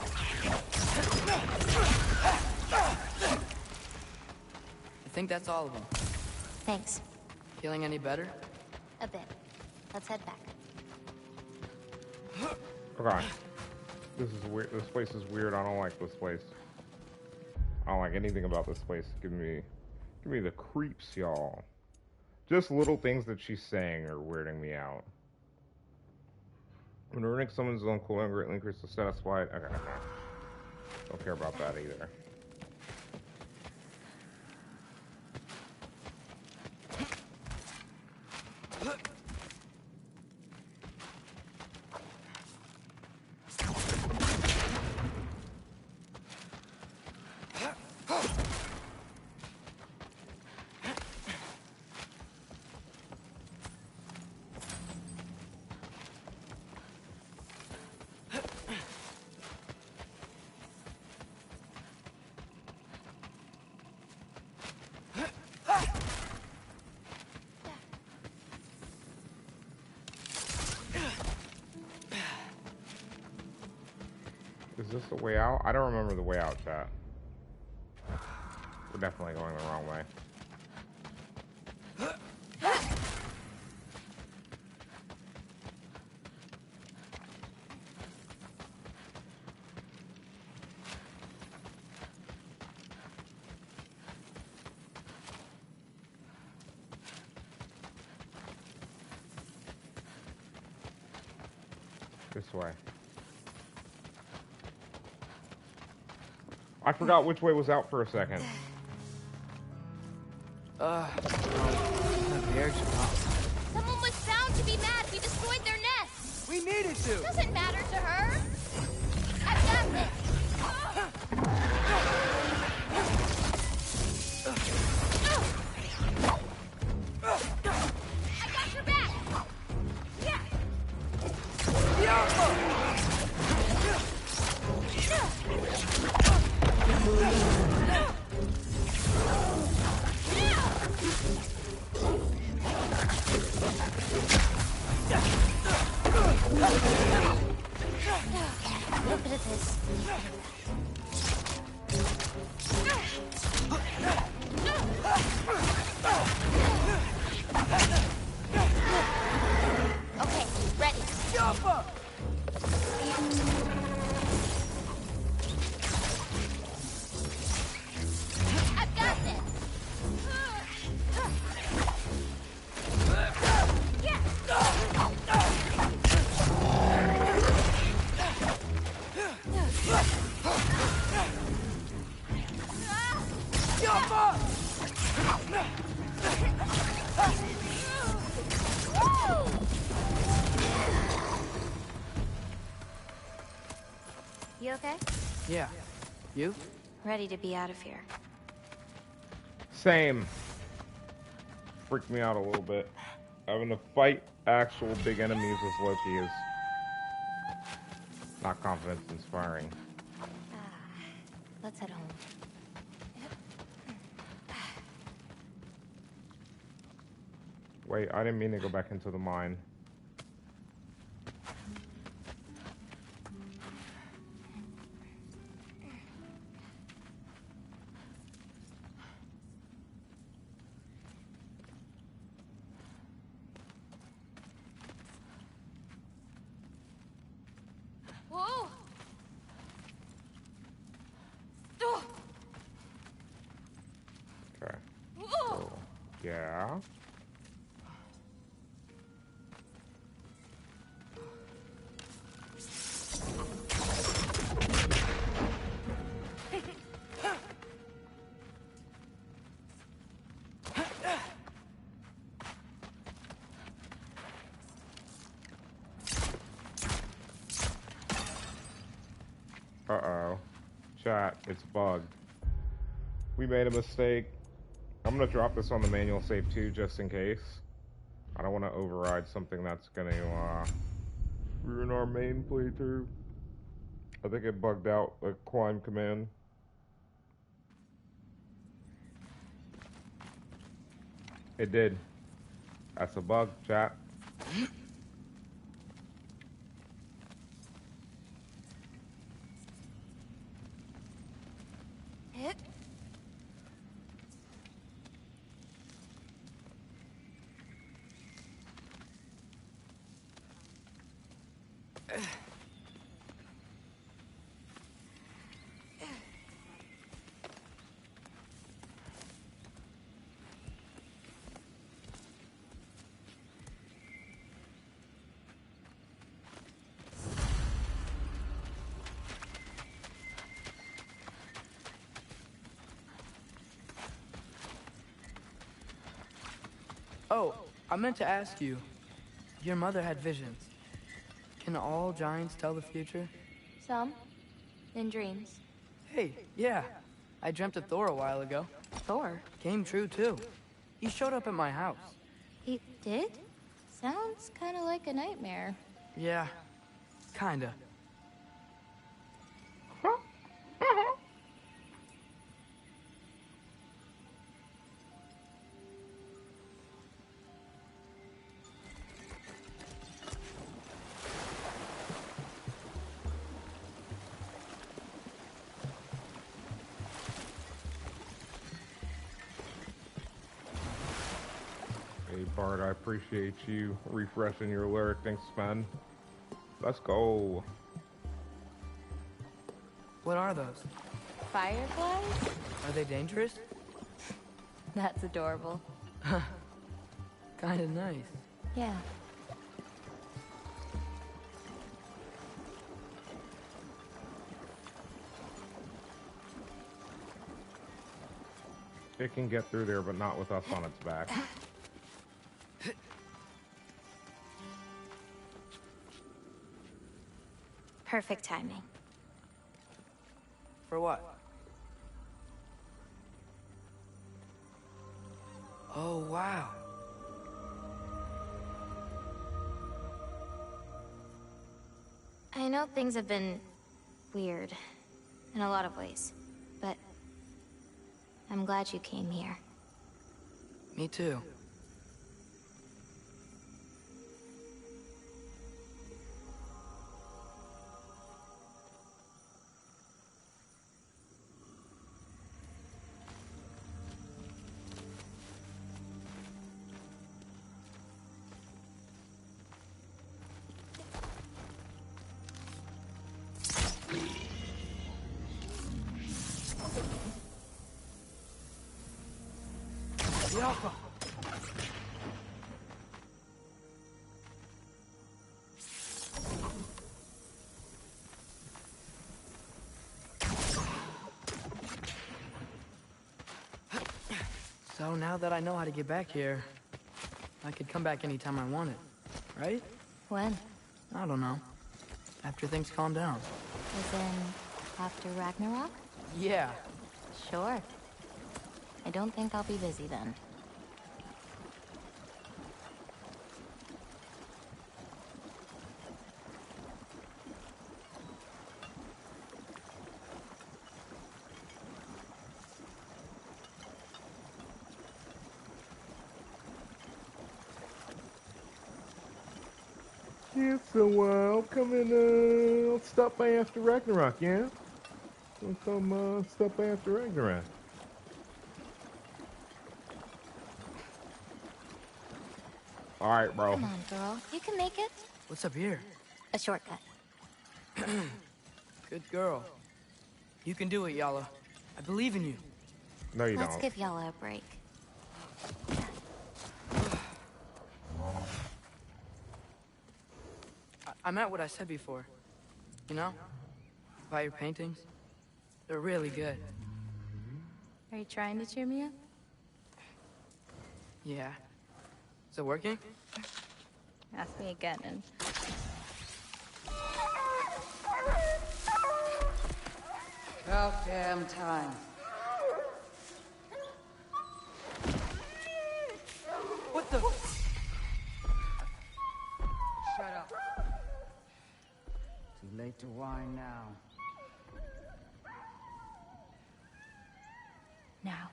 I think that's all of them. Thanks. Feeling any better? A bit. Let's head back. Okay. This is weird. This place is weird. I don't like this place. I don't like anything about this place. Give me the creeps, y'all. Just little things that she's saying are weirding me out. When earning someone's own cooldown greatly increases the satisfied. Okay. Don't care about that either. Is this the way out? I don't remember the way out, chat. We're definitely going the wrong way. This way. I forgot which way was out for a second. My bears are up. Someone was bound to be mad we destroyed their nest. We needed to. Doesn't matter to her. I've got this. I got your back. Yeah. Yeah. You? Ready to be out of here. Same. Freaked me out a little bit. Having to fight actual big enemies as Loki is not confidence inspiring. Let's head home. Wait, I didn't mean to go back into the mine. Whoa! Okay. So, yeah. Uh-oh. Chat, it's bugged. We made a mistake. I'm gonna drop this on the manual save too, just in case. I don't want to override something that's gonna ruin our main playthrough. I think it bugged out the climb command. It did. That's a bug, chat. Oh, I meant to ask you. Your mother had visions. Can all giants tell the future? Some. In dreams. Hey, yeah. I dreamt of Thor a while ago. Thor? Came true, too. He showed up at my house. He did? Sounds kind of like a nightmare. Yeah, kinda. Hey Bart, I appreciate you refreshing your lyric. Thanks, man. Let's go. What are those? Fireflies? Are they dangerous? That's adorable. Kinda nice. Yeah. It can get through there, but not with us on its back. Perfect timing. For what? Oh, wow. I know things have been weird in a lot of ways, but I'm glad you came here. Me too. Alpha. So now that I know how to get back here, I could come back anytime I wanted, right? When? I don't know. After things calm down. As in, After Ragnarok? Yeah. Sure. I don't think I'll be busy then. Yeah, so I'll come in, I'll stop by after Ragnarok, yeah? I'll come, stop by after Ragnarok. Alright, bro. Come on, girl. You can make it. What's up here? A shortcut. Good girl. You can do it, Yala. I believe in you. No, you Let's don't. give Yala a break. I meant what I said before. You know? About your paintings. They're really good. Are you trying to cheer me up? Yeah. Is it working? Ask me again and... About damn time. What the? Shut up. Too late to whine now. Now.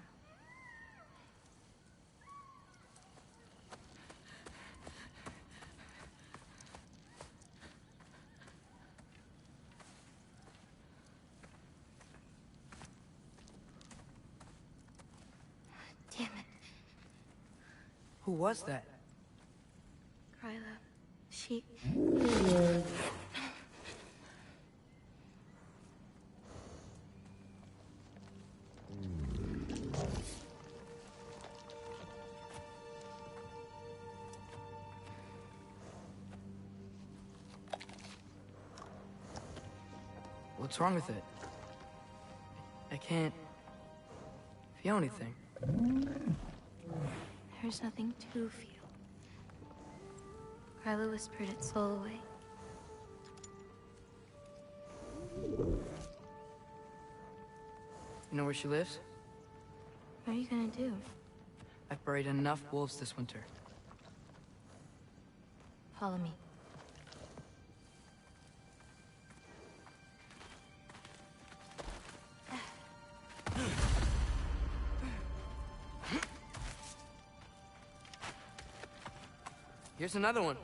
Damn it. Who was that? Kryla. She... What's wrong with it? I can't feel anything. There's nothing to feel. Kryla whispered its soul away. You know where she lives? What are you gonna do? I've buried enough wolves this winter. Follow me. Here's another one.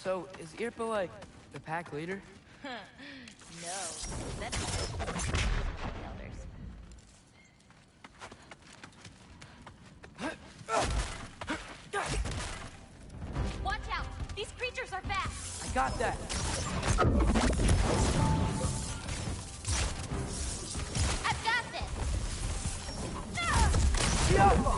So, is Irpa like the pack leader? No, that's elders. Watch out! These creatures are fast! I got that! I've got this! Irpa!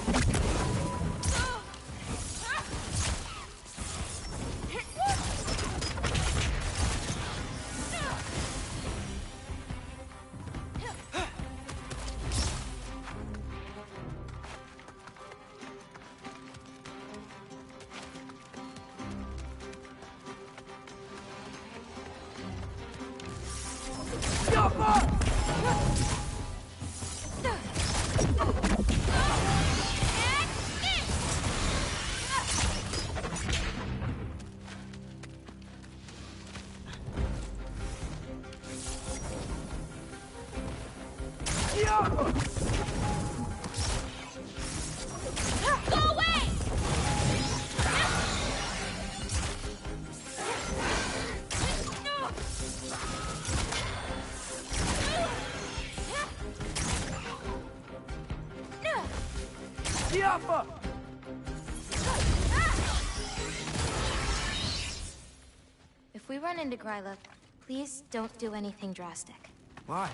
If we run into Kryla, please don't do anything drastic. Why?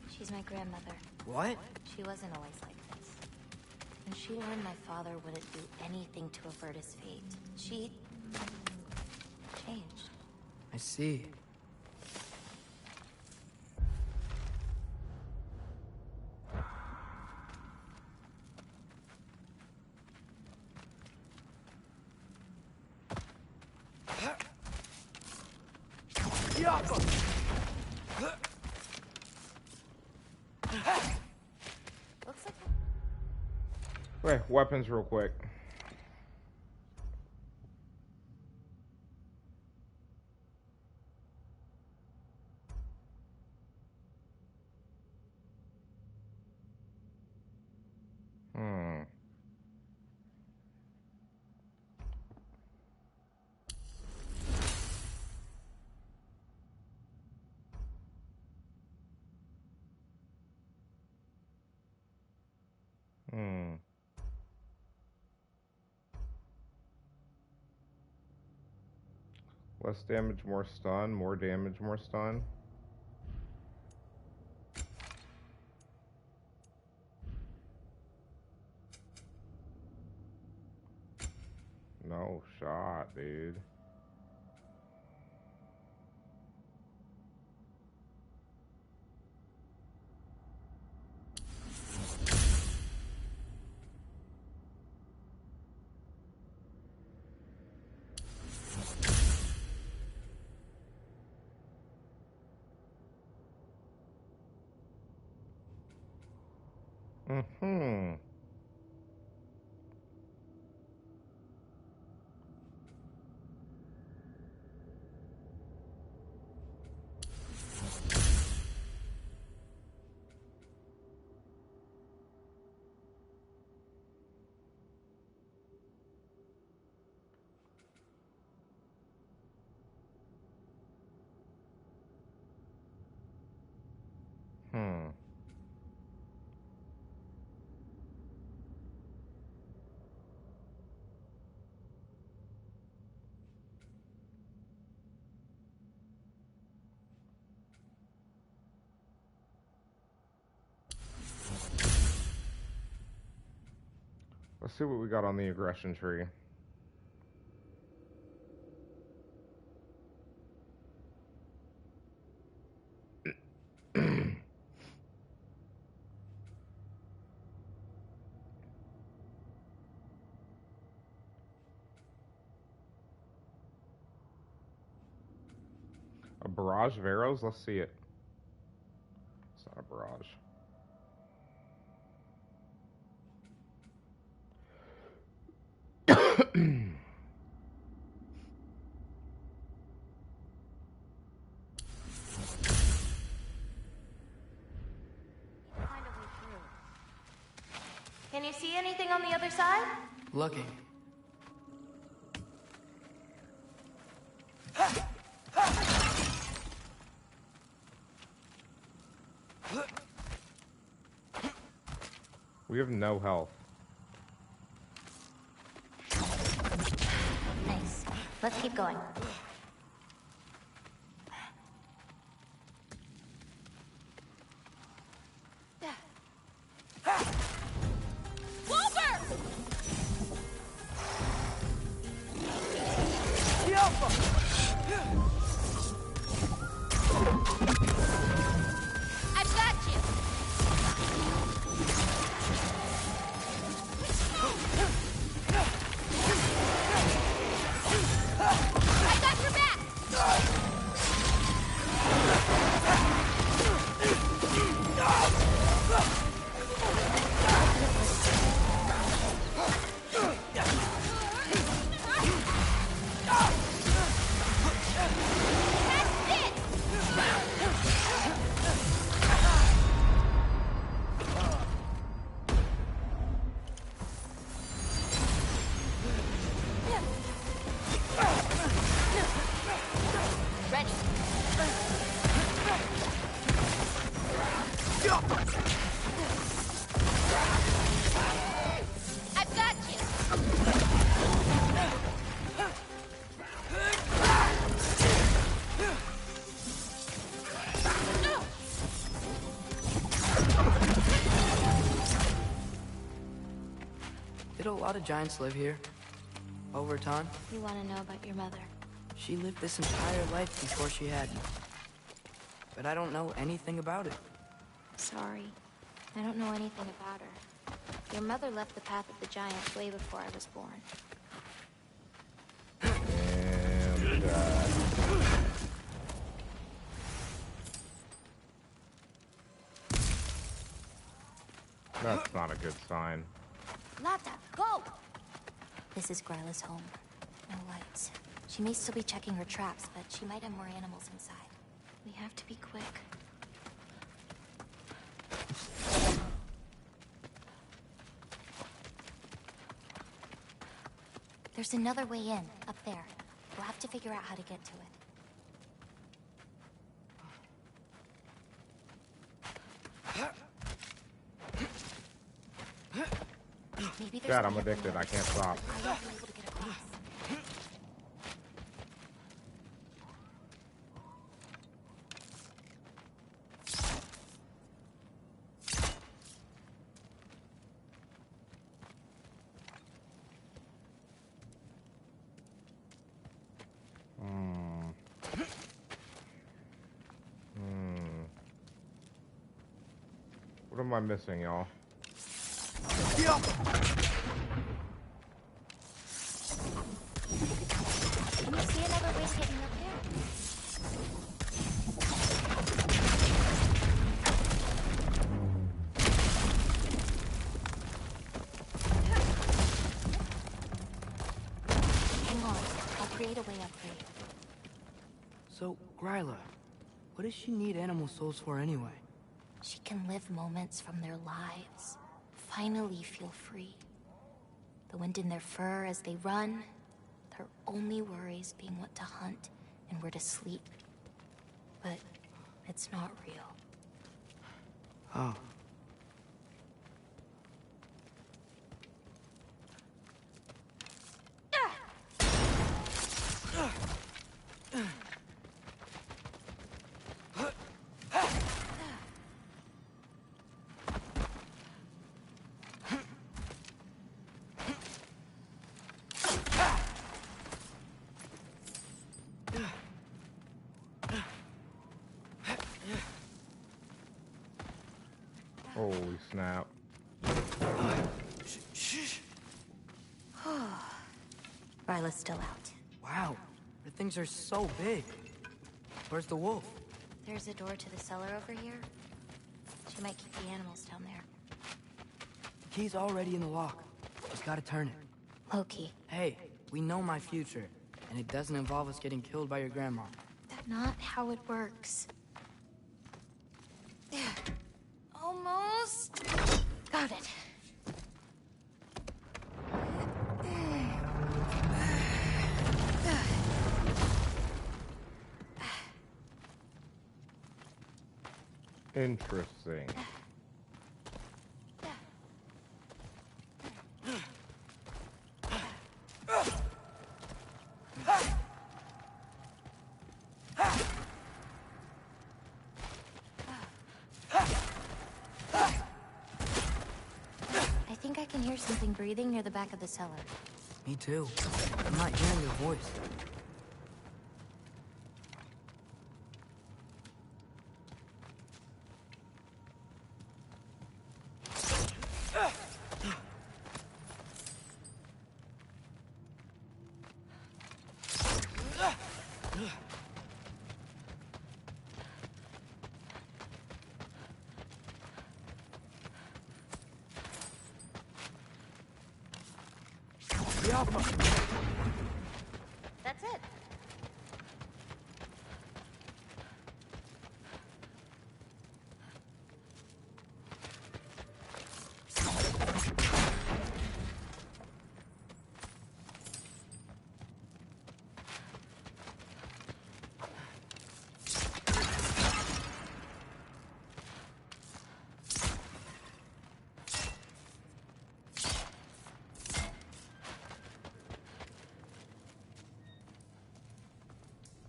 She's my grandmother. What? She wasn't always like this. When she learned my father wouldn't do anything to avert his fate, she... changed. I see. Okay, weapons real quick. Less damage, more stun. More damage, more stun. No shot, dude. Let's see what we got on the aggression tree. A barrage of arrows? Let's see it. It's not a barrage. Can you see anything on the other side? Looking. We have no health. Nice. Let's keep going. A lot of giants live here. Over time. You want to know about your mother? She lived this entire life before she had me. But I don't know anything about it. Sorry. I don't know anything about her. Your mother left the path of the giants way before I was born. And, that's not a good sign. got that. Go! This is Gryla's home. No lights. She may still be checking her traps, but she might have more animals inside. We have to be quick. There's another way in, up there. We'll have to figure out how to get to it. Maybe there's God, I'm addicted. I can't stop. I won't be able to get across. What am I missing, y'all? Can you see another way of getting up there? Hang on. I'll create a way up for you. So, Gryla, what does she need animal souls for anyway? She can live moments from their lives. Finally feel free. The wind in their fur as they run. Their only worries being what to hunt and where to sleep. But it's not real. Oh. Holy snap. Ryla's still out. Wow, the things are so big. Where's the wolf? There's a door to the cellar over here. She might keep the animals down there. The key's already in the lock. Just gotta turn it. Loki. Hey, we know my future, and it doesn't involve us getting killed by your grandma. That's not how it works. Almost. Got it. Interesting. I think I can hear something breathing near the back of the cellar. Me too. I'm not hearing your voice. That's it.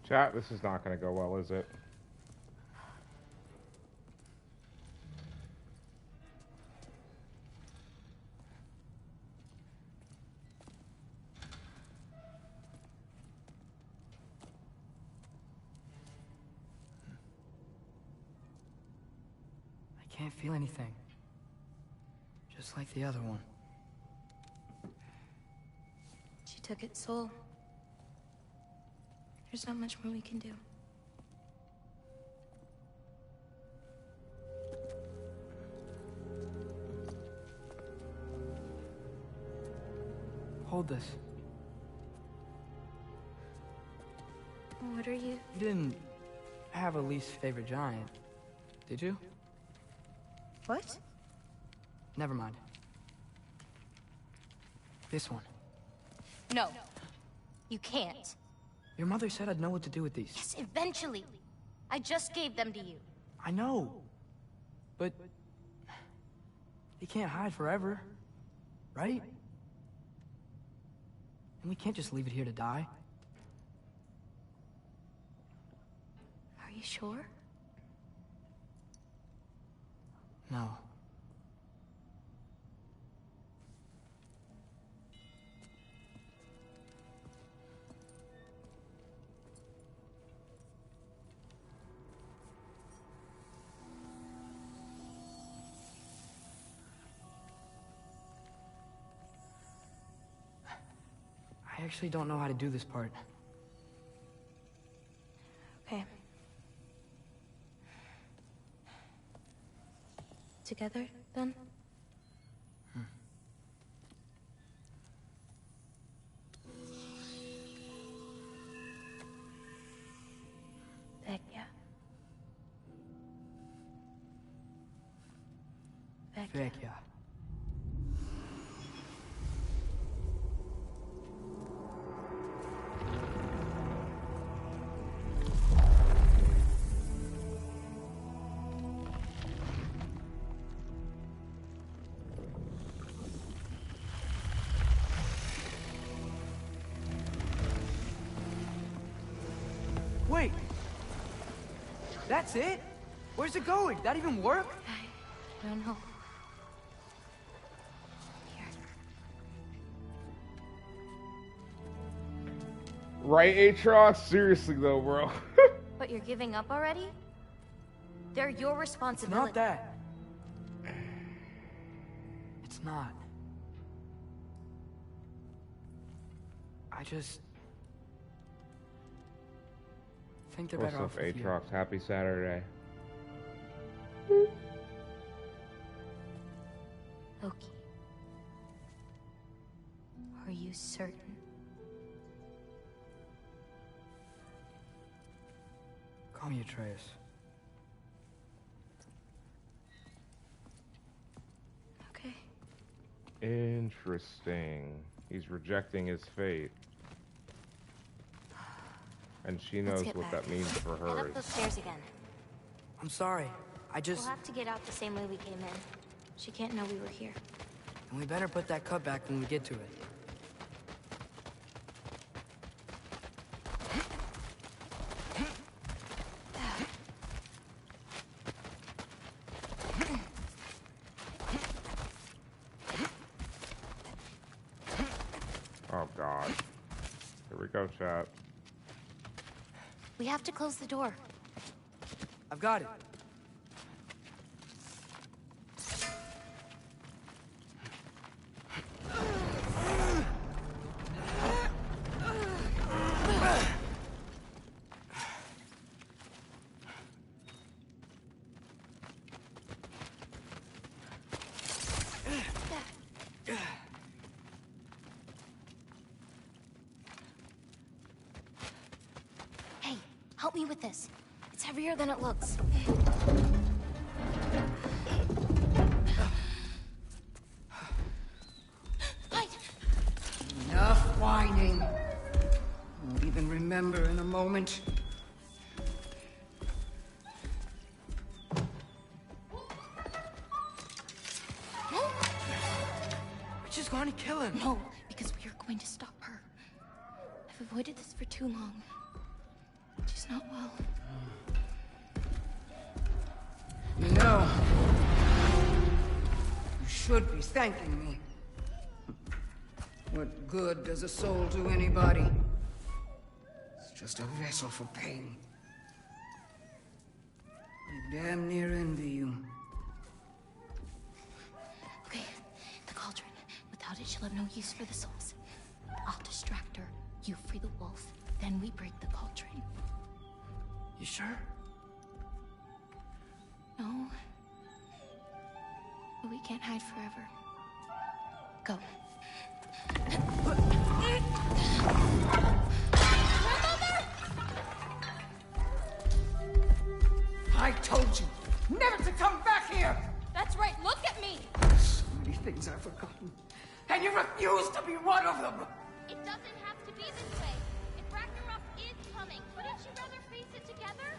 Chat, this is not going to go well, is it? I can't feel anything. Just like the other one. She took its soul. There's not much more we can do. Hold this. What are you? You didn't have a least favorite giant, did you? What? Never mind. This one. No. You can't. Your mother said I'd know what to do with these. Yes, eventually. I just gave them to you. I know. But... they can't hide forever. Right? And we can't just leave it here to die. Are you sure? No. I actually don't know how to do this part. Okay. Together, then? Vecchia. Vecchia. Wait! That's it? Where's it going? That even work? I don't know. Right, ATREUS? Seriously though, bro. But you're giving up already? They're your It's responsibility. not that. It's not. I just... think they're What's better up, off with you. ATREUS? Happy Saturday. Loki. Are you certain? Call me Atreus. Okay. Interesting. He's rejecting his fate. And she knows get what back. that means for Head her. up those stairs again. I'm sorry. I just... We'll have to get out the same way we came in. She can't know we were here. And we better put that cut back when we get to it. Oh god. Here we go, chat. We have to close the door. I've got it. Hey, help me with this. It's heavier than it looks. Enough whining. Won't even remember in a moment. We're just going to kill him. No, because we are going to stop her. I've avoided this for too long. She's not well. You know, you should be thanking me. What good does a soul do anybody? It's just a vessel for pain. I damn near envy you. Okay, the cauldron. Without it, she'll have no use for the souls. I'll distract her. You free the wolf. Then we break the cauldron. You sure? No. But we can't hide forever. Go. be one of them! It doesn't have to be this way. If Ragnarok is coming, wouldn't you rather face it together?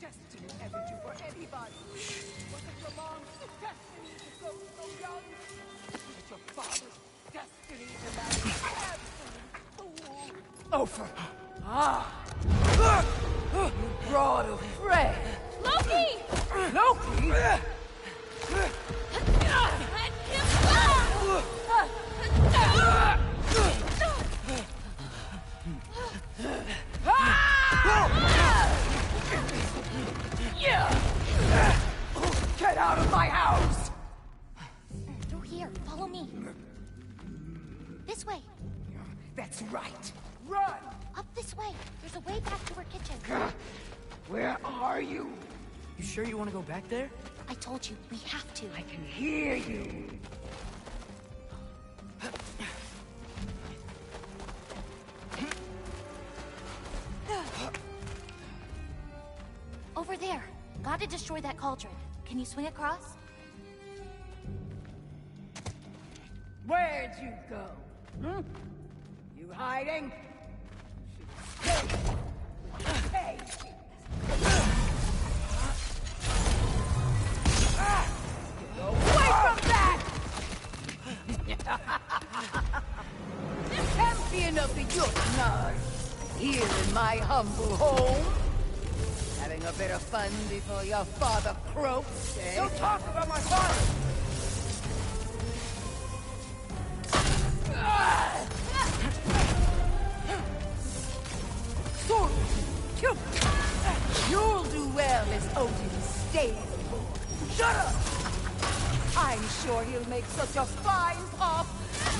Destiny ever do for anybody? Was it your mom's destiny to go so young? Was it your father's destiny to marry an absolute fool? Oh, for... You brought a friend! Loki! Loki? Let him go! Get out of my house! Through here, follow me. This way. That's right. Run! Up this way. There's a way back to our kitchen. Where are you? You sure you want to go back there? I told you, we have to. I can hear you. Over there. Gotta destroy that cauldron. Can you swing across? Where'd you go? Hmm? You hiding? Hey! Away from that! Champion of the Jotnar, here in my humble home. Having a bit of fun before your father croaks, eh? Don't talk about my father! Sword! You'll do well as Odin's stable. Shut up! I'm sure he'll make such a fine pop,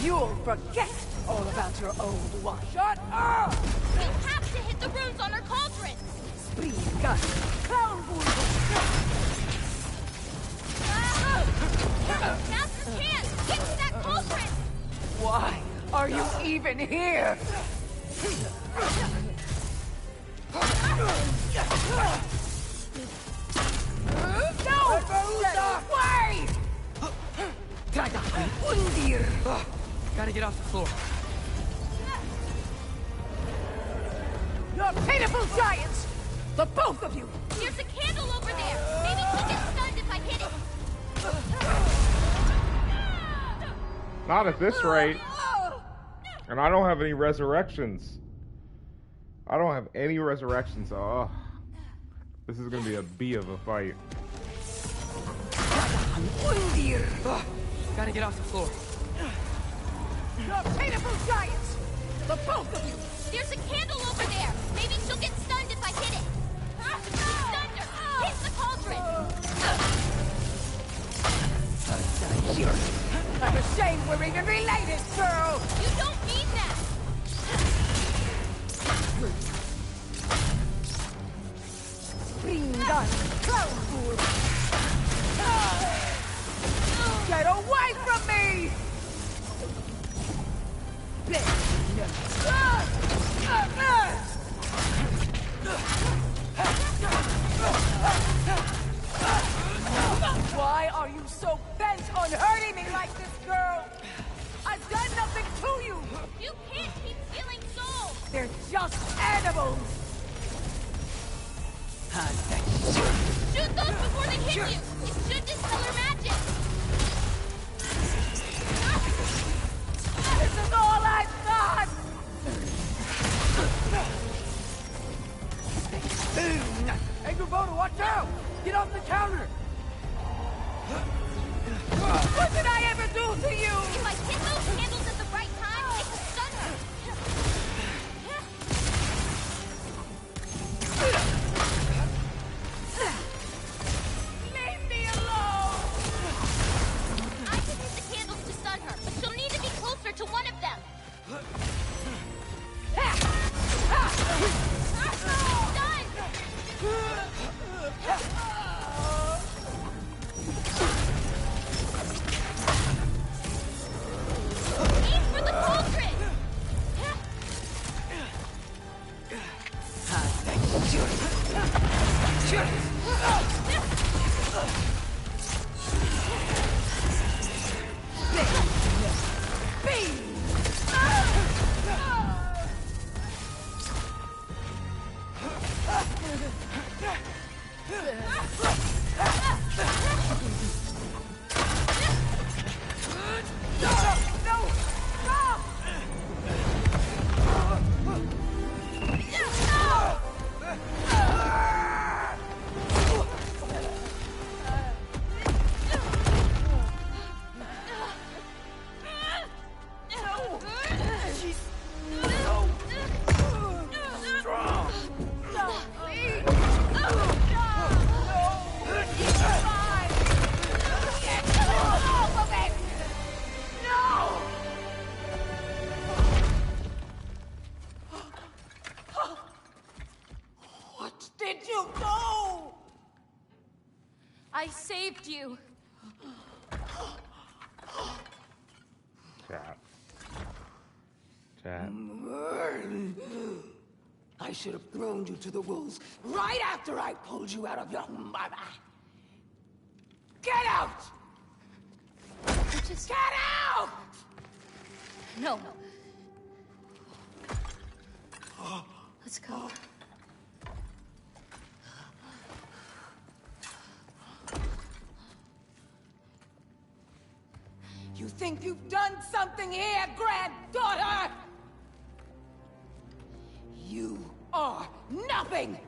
you'll forget all about your old one. Shut up! We have to hit the runes on our cauldron! Spring gun, clown bull. Now's your chance! Get to that cauldron! Why are you even here? No! Why? Gotta get off the floor. You're pitiful giants! The both of you! There's a candle over there! Maybe she'll get stunned if I hit it! Not at this rate. And I don't have any resurrections. I don't have any resurrections. Oh, this is gonna be a bee of a fight. Gotta get off the floor. You're pitiful giants! The both of you! There's a candle over there! Maybe she'll get stunned if I hit it! Stunned her! Hit the cauldron! I'm ashamed we're even related, girl! You don't mean that! Spring gun, clown bull! Get away from me! Why are you so bent on hurting me like this, girl? I've done nothing to you! You can't keep stealing souls! They're just animals! Shoot those before they hit you! It should dispel her magic! This is all I've got! Hey, Gubota, watch out! Get off the counter! What did I ever do to you? If I hit those candles at the right time, it could stun her! Leave me alone! I saved you. Chat. Chat. I should have thrown you to the wolves right after I pulled you out of your mother. Get out! Just get out! No. Let's go. You think you've done something here, granddaughter? You are nothing!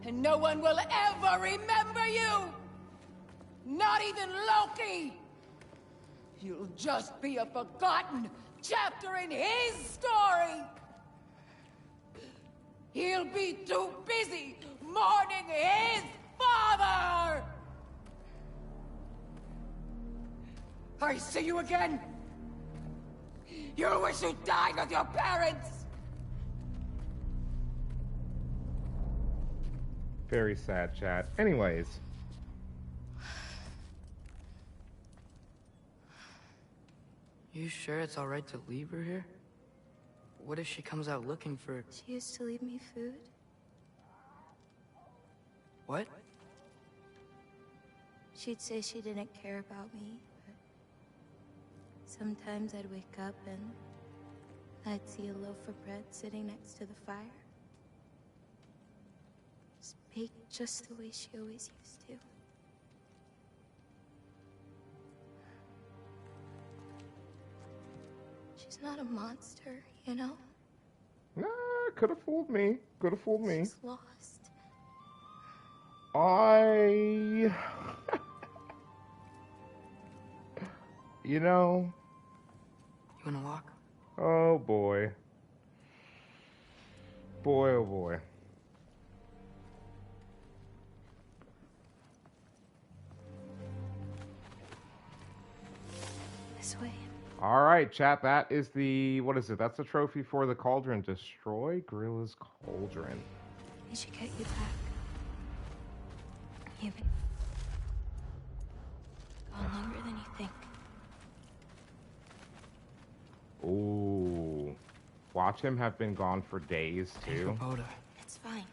And no one will ever remember you! Not even Loki! You'll just be a forgotten chapter in his story! He'll be too busy mourning his father! I see you again! You wish you died with your parents! Very sad, chat. Anyways. You sure it's alright to leave her here? What if she comes out looking for... She used to leave me food. What? She'd say she didn't care about me, but sometimes I'd wake up and I'd see a loaf of bread sitting next to the fire. Just baked just the way she always used to. She's not a monster, you know? Nah, could have fooled me. Could have fooled me. She's lost. You know... You wanna walk? Oh, boy. Boy, oh, boy. This way. All right, chat. That is the... What is it? That's the trophy for the cauldron. Destroy Gorilla's cauldron. We should get you back. You've been gone longer than you think. Ooh. Watch him have been gone for days, too. It's fine.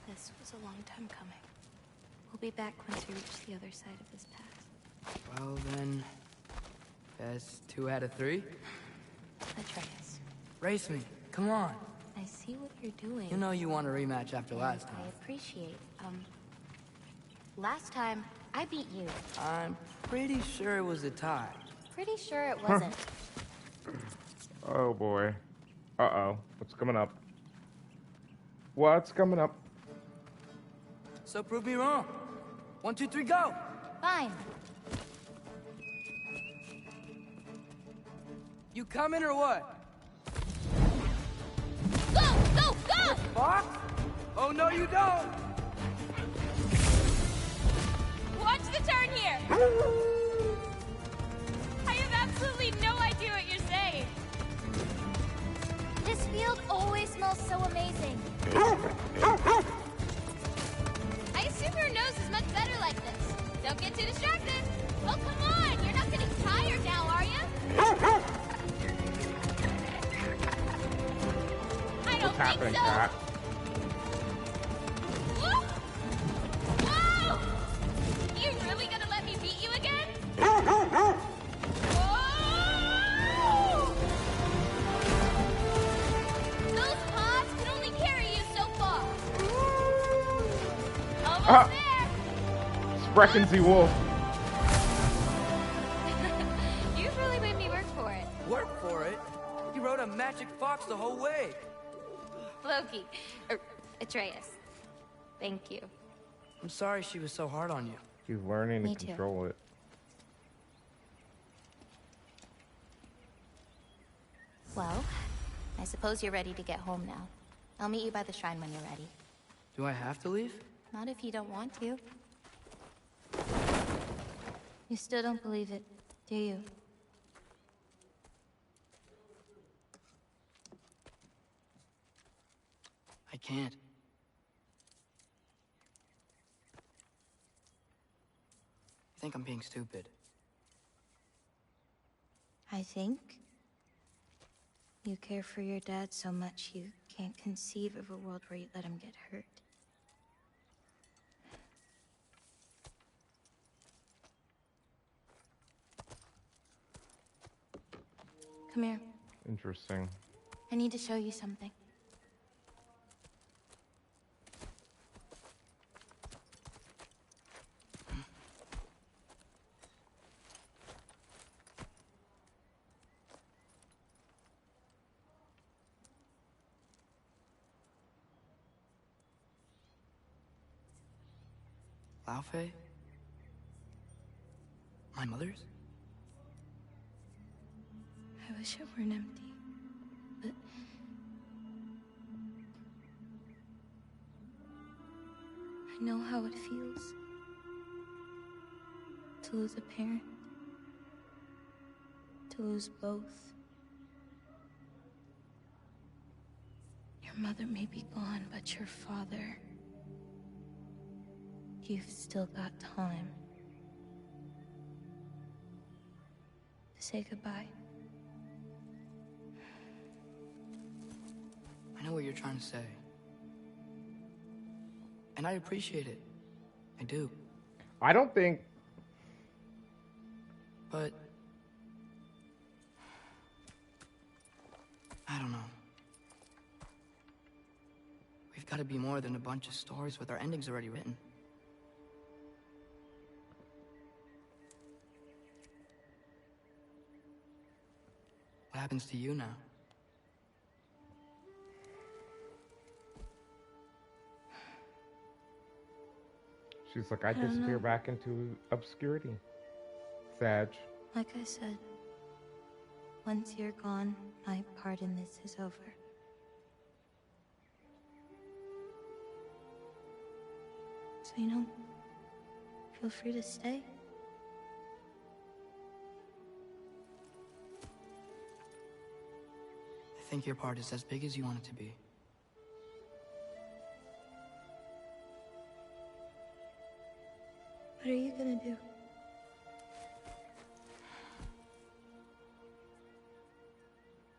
This was a long time coming. We'll be back once we reach the other side of this pass. Well then... That's 2 out of 3? Atreus. Race me. Come on. I see what you're doing. You know you want a rematch after last time. I appreciate. Last time, I beat you. I'm pretty sure it was a tie. Pretty sure it wasn't. Oh, boy. Uh-oh. What's coming up? What's coming up? So prove me wrong. 1, 2, 3, go! Fine. You coming or what? Go! Go! Go! Fox? Oh, no, you don't! Watch the turn here! I have absolutely no idea what you're saying. This field always smells so amazing. I assume your nose is much better like this. Don't get too distracted. Oh, come on! You're not getting tired now, are you? What's happening, Cat? Whoa! You really gonna let me beat you again? Whoa! Those pods can only carry you so far. Almost there. Sprechen Sie Wolf. You've really made me work for it. Work for it? You rode a magic fox the whole way. Loki. Atreus. Thank you. I'm sorry she was so hard on you. He's learning Me to too. control it. Well, I suppose you're ready to get home now. I'll meet you by the shrine when you're ready. Do I have to leave? Not if you don't want to. You still don't believe it, do you? I can't. think I'm being stupid. I think you care for your dad so much you can't conceive of a world where you let him get hurt. Come here. Interesting. I need to show you something. Laufey? My mother's? I wish it weren't empty, but I know how it feels to lose a parent, to lose both. Your mother may be gone, but your father, you've still got time to say goodbye. I know what you're trying to say. And I appreciate it. I do. I don't think... But... I don't know. We've got to be more than a bunch of stories with our endings already written. What happens to you now? She's like, I disappear back into obscurity. Sag. Like I said, once you're gone, my part in this is over. So, feel free to stay. I think your part is as big as you want it to be. What are you gonna do?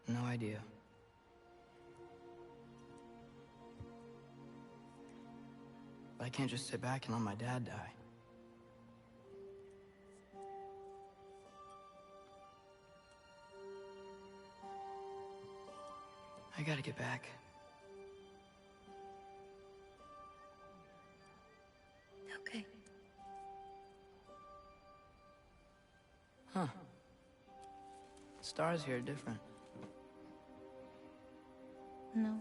No idea. But I can't just sit back and let my dad die. I gotta get back. Okay. Huh. The stars here are different. No.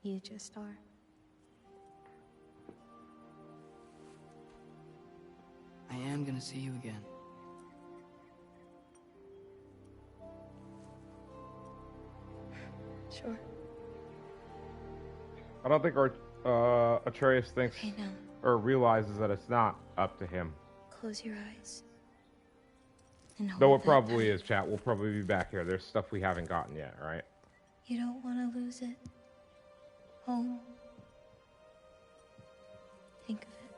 You just are. I am gonna see you again. Sure. I don't think Atreus thinks Okay, now. or realizes that it's not up to him. Close your eyes. And hold Though it that probably tight. is, chat. We'll probably be back here. There's stuff we haven't gotten yet, right? You don't want to lose it. Home. Think of it.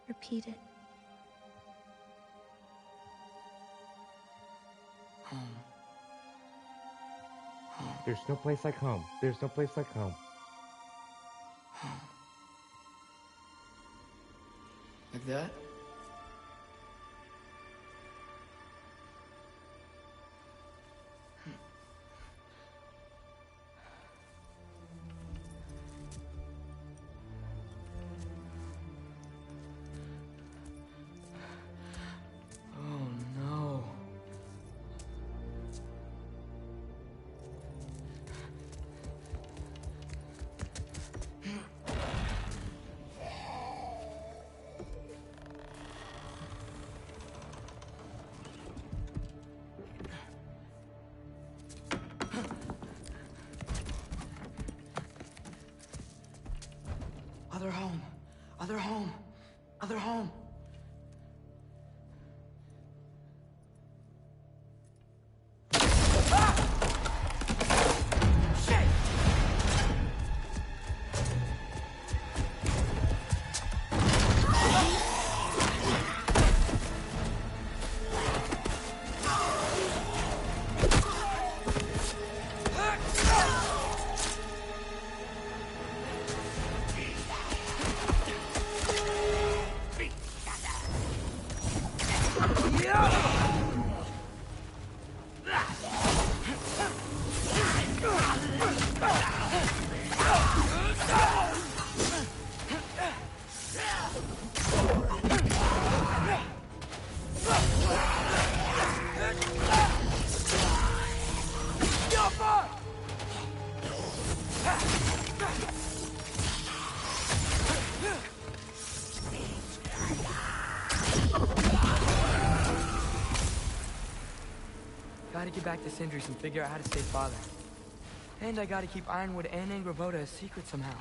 Repeat it. Home. There's no place like home. There's no place like home. Like that? Oh no. Gotta get back to Sindri's and figure out how to save Father. And I gotta keep Ironwood and Angrboda a secret somehow.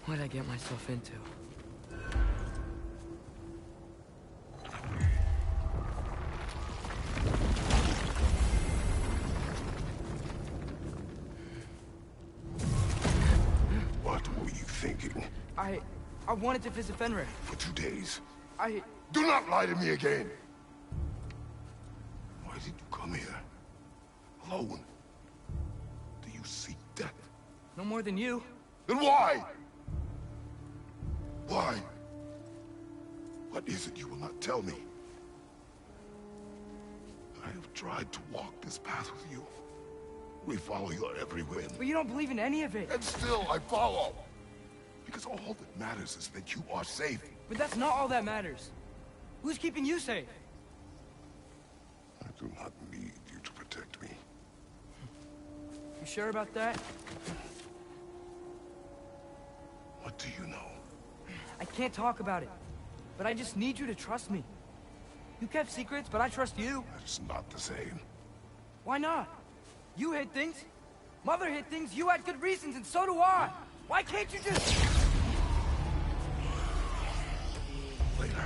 What'd I get myself into? What were you thinking? I wanted to visit Fenrir. For 2 days. I... Do not lie to me again! Why did you come here? Alone? Do you seek death? No more than you. Then why? Why? What is it you will not tell me? I have tried to walk this path with you. We follow your every whim. But you don't believe in any of it. And still I follow. Because all that matters is that you are safe. But that's not all that matters. Who's keeping you safe? I do not need you to protect me. You sure about that? What do you know? I can't talk about it. But I just need you to trust me. You kept secrets, but I trust you. That's not the same. Why not? You hid things. Mother hid things. You had good reasons, and so do I. Why can't you just... Later.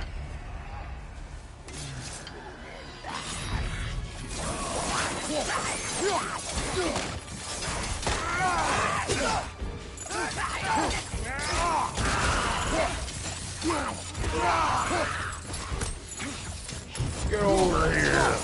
Get over here!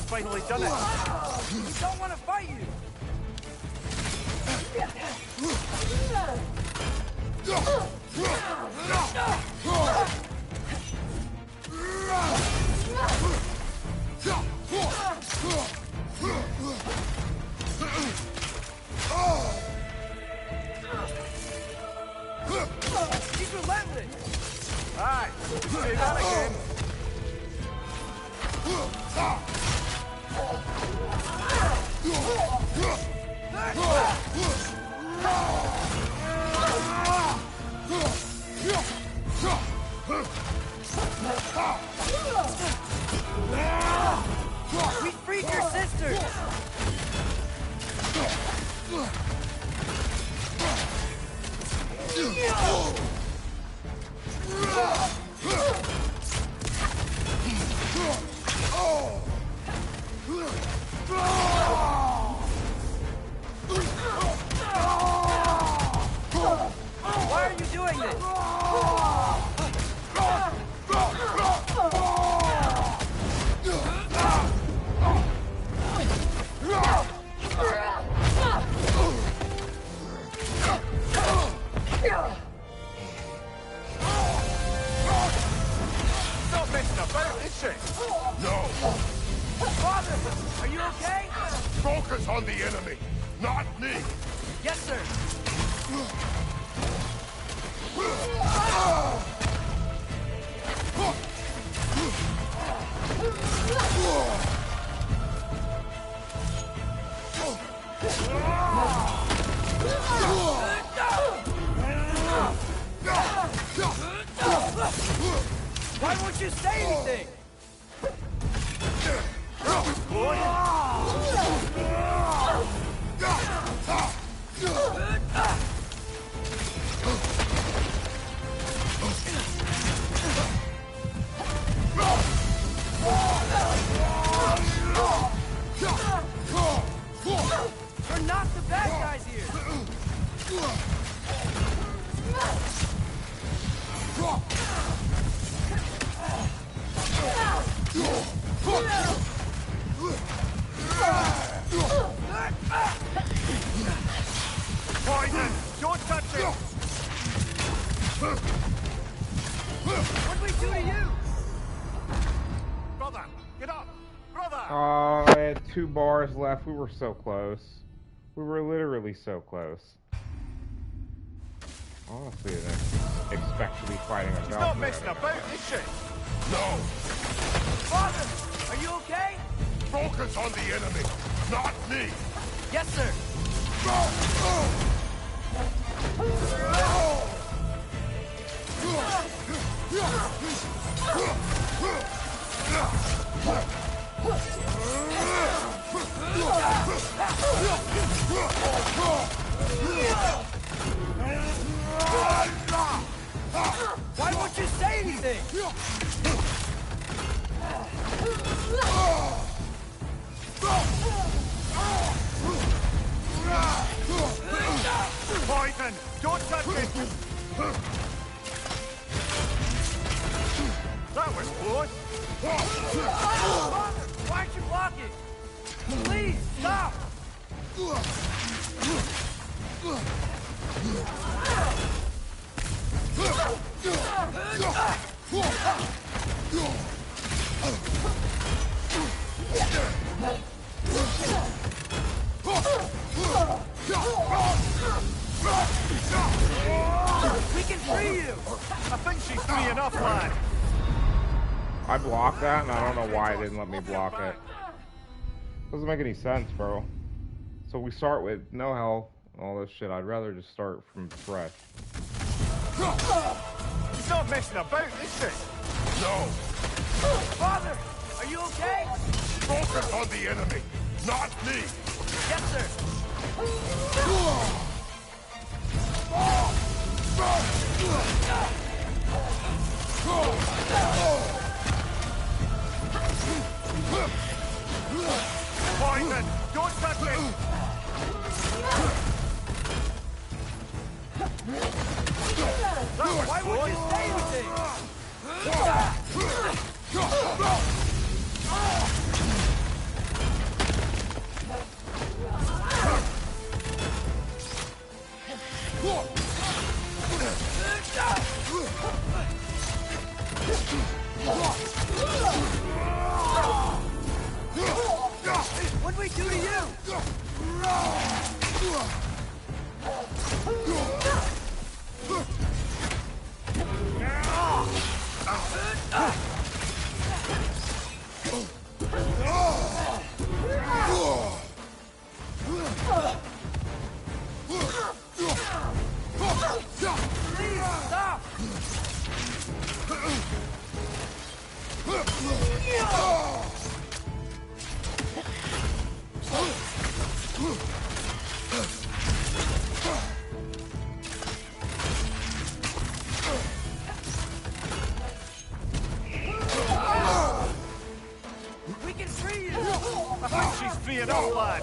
Finally done it. We don't want to fight you. He's relentless. Aye. Say that again. We freed your sister! Why are you doing this? Not messing about, is she? No! Father, are you okay? Focus on the enemy, not me! Yes, sir. Why won't you say anything? Poison! Don't touch it! What'd we do to you? Brother, get up! Brother! Oh, I had 2 bars left. We were so close. We were literally so close. Honestly, I didn't expect to be fighting a She's not Valkyrie. messing about, is she? No! Father, are you okay? Focus on the enemy, not me! Yes, sir. Why won't you say anything? Poison! Don't touch it! That was close! Father, why aren't you blocking? Please, stop! We can free you! I think she's free enough, lad. I blocked that, and I don't know why it didn't let me block it. Doesn't make any sense, bro. So we start with no health, all this shit. I'd rather just start from fresh. She's not messing about, is she? No! Father, are you okay? Focus on the enemy, not me! Yes, sir. Poison! Don't touch it! Why won't you say anything? What'd we do to you? Please, stop! We can free you! I think she's free enough, lad.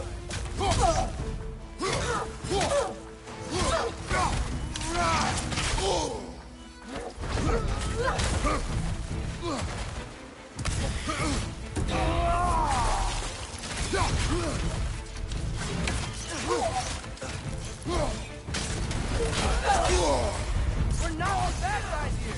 We're not on bad guys here!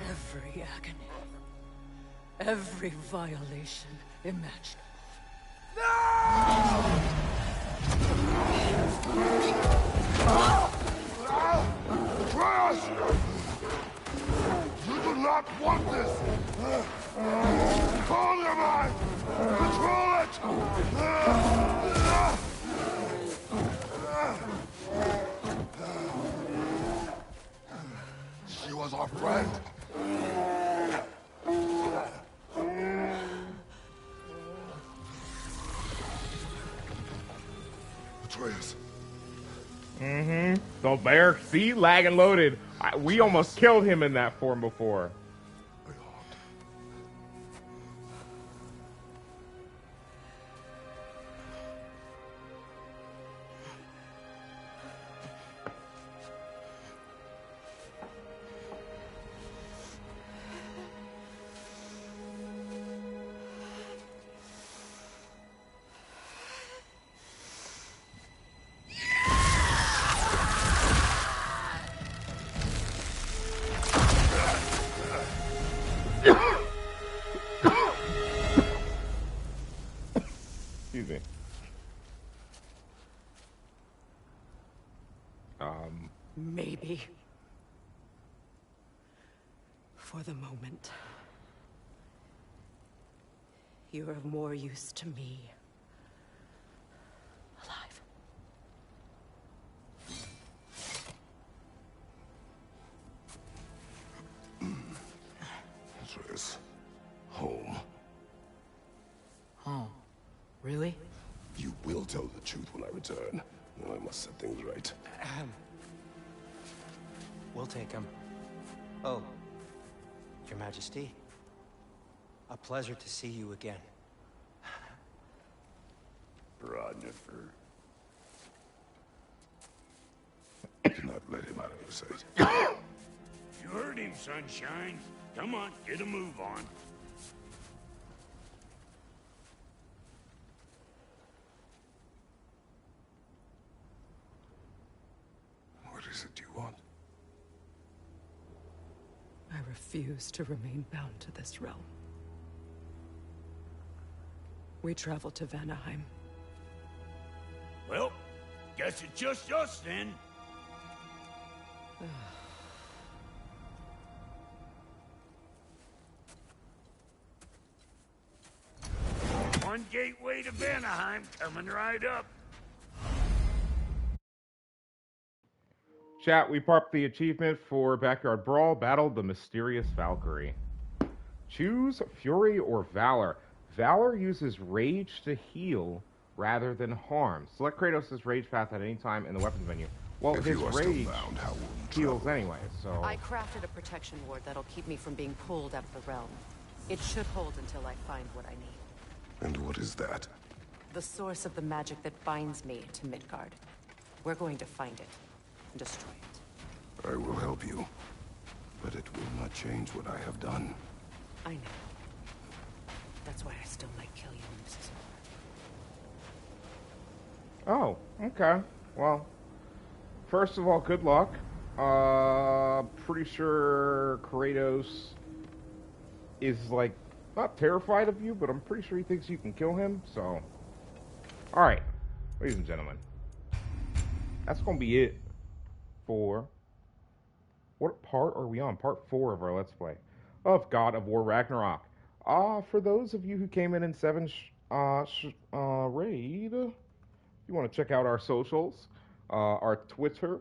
Every agony. Every violation imaginable. Atreus! You do not want this! Call your mind! Control it! She was our friend. Atreus. The bear, see, lag and loaded. We almost killed him in that form before. Excuse me. Maybe. For the moment. You're of more use to me. Alive. ATREUS. Home. Home? Really? You will tell the truth when I return. Now I must set things right. We'll take him. Oh, Your Majesty. A pleasure to see you again. Ragnarök. Do not let him out of your sight. You heard him, Sunshine. Come on, get a move on. What is it you want? I refuse to remain bound to this realm. We travel to Vanaheim. Well, guess it's just us then. One gateway to Vanaheim coming right up. Chat, we popped the achievement for Backyard Brawl, battled the mysterious Valkyrie. Choose Fury or Valor. Valor uses Rage to heal rather than harm. Select Kratos' Rage path at any time in the weapons menu. Well, If his you are still Rage bound, how will you heals travel? anyway, so... I crafted a protection ward that'll keep me from being pulled out of the realm. It should hold until I find what I need. And what is that? The source of the magic that binds me to Midgard. We're going to find it and destroy it. I will help you. But it will not change what I have done. I know. That's why I still might kill you when this is over. Oh, okay. Well, first of all, good luck. Pretty sure Kratos is, like, not terrified of you, but I'm pretty sure he thinks you can kill him, so... Alright, ladies and gentlemen. That's gonna be it for... What part are we on? Part 4 of our Let's Play of God of War Ragnarok. For those of you who came in 7 raid, you want to check out our socials, our Twitter.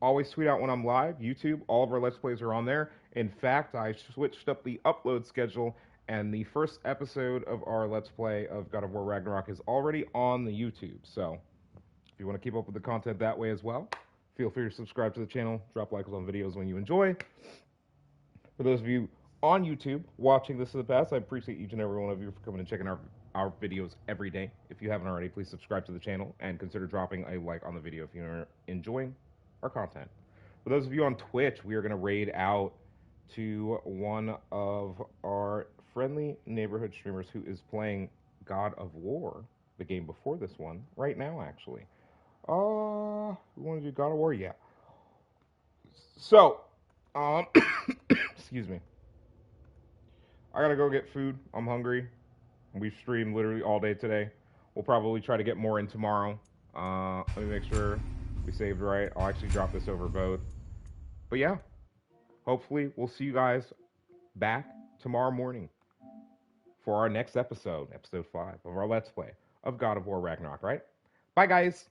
Always tweet out when I'm live. YouTube, all of our Let's Plays are on there. In fact, I switched up the upload schedule, and the first episode of our Let's Play of God of War Ragnarok is already on the YouTube. So, if you want to keep up with the content that way as well, feel free to subscribe to the channel, drop likes on videos when you enjoy. For those of you on YouTube watching this in the past, I appreciate each and every one of you for coming and checking our videos every day. If you haven't already, please subscribe to the channel and consider dropping a like on the video if you're enjoying our content. For those of you on Twitch, we are going to raid out to one of our friendly neighborhood streamers who is playing God of War, the game before this one, right now actually. We want to do God of War? Yeah. So, excuse me. I gotta go get food. I'm hungry. We've streamed literally all day today. We'll probably try to get more in tomorrow. Let me make sure we saved right. I'll actually drop this over both. But yeah, hopefully we'll see you guys back tomorrow morning for our next episode, episode 5 of our Let's Play of God of War Ragnarok, right? Bye, guys.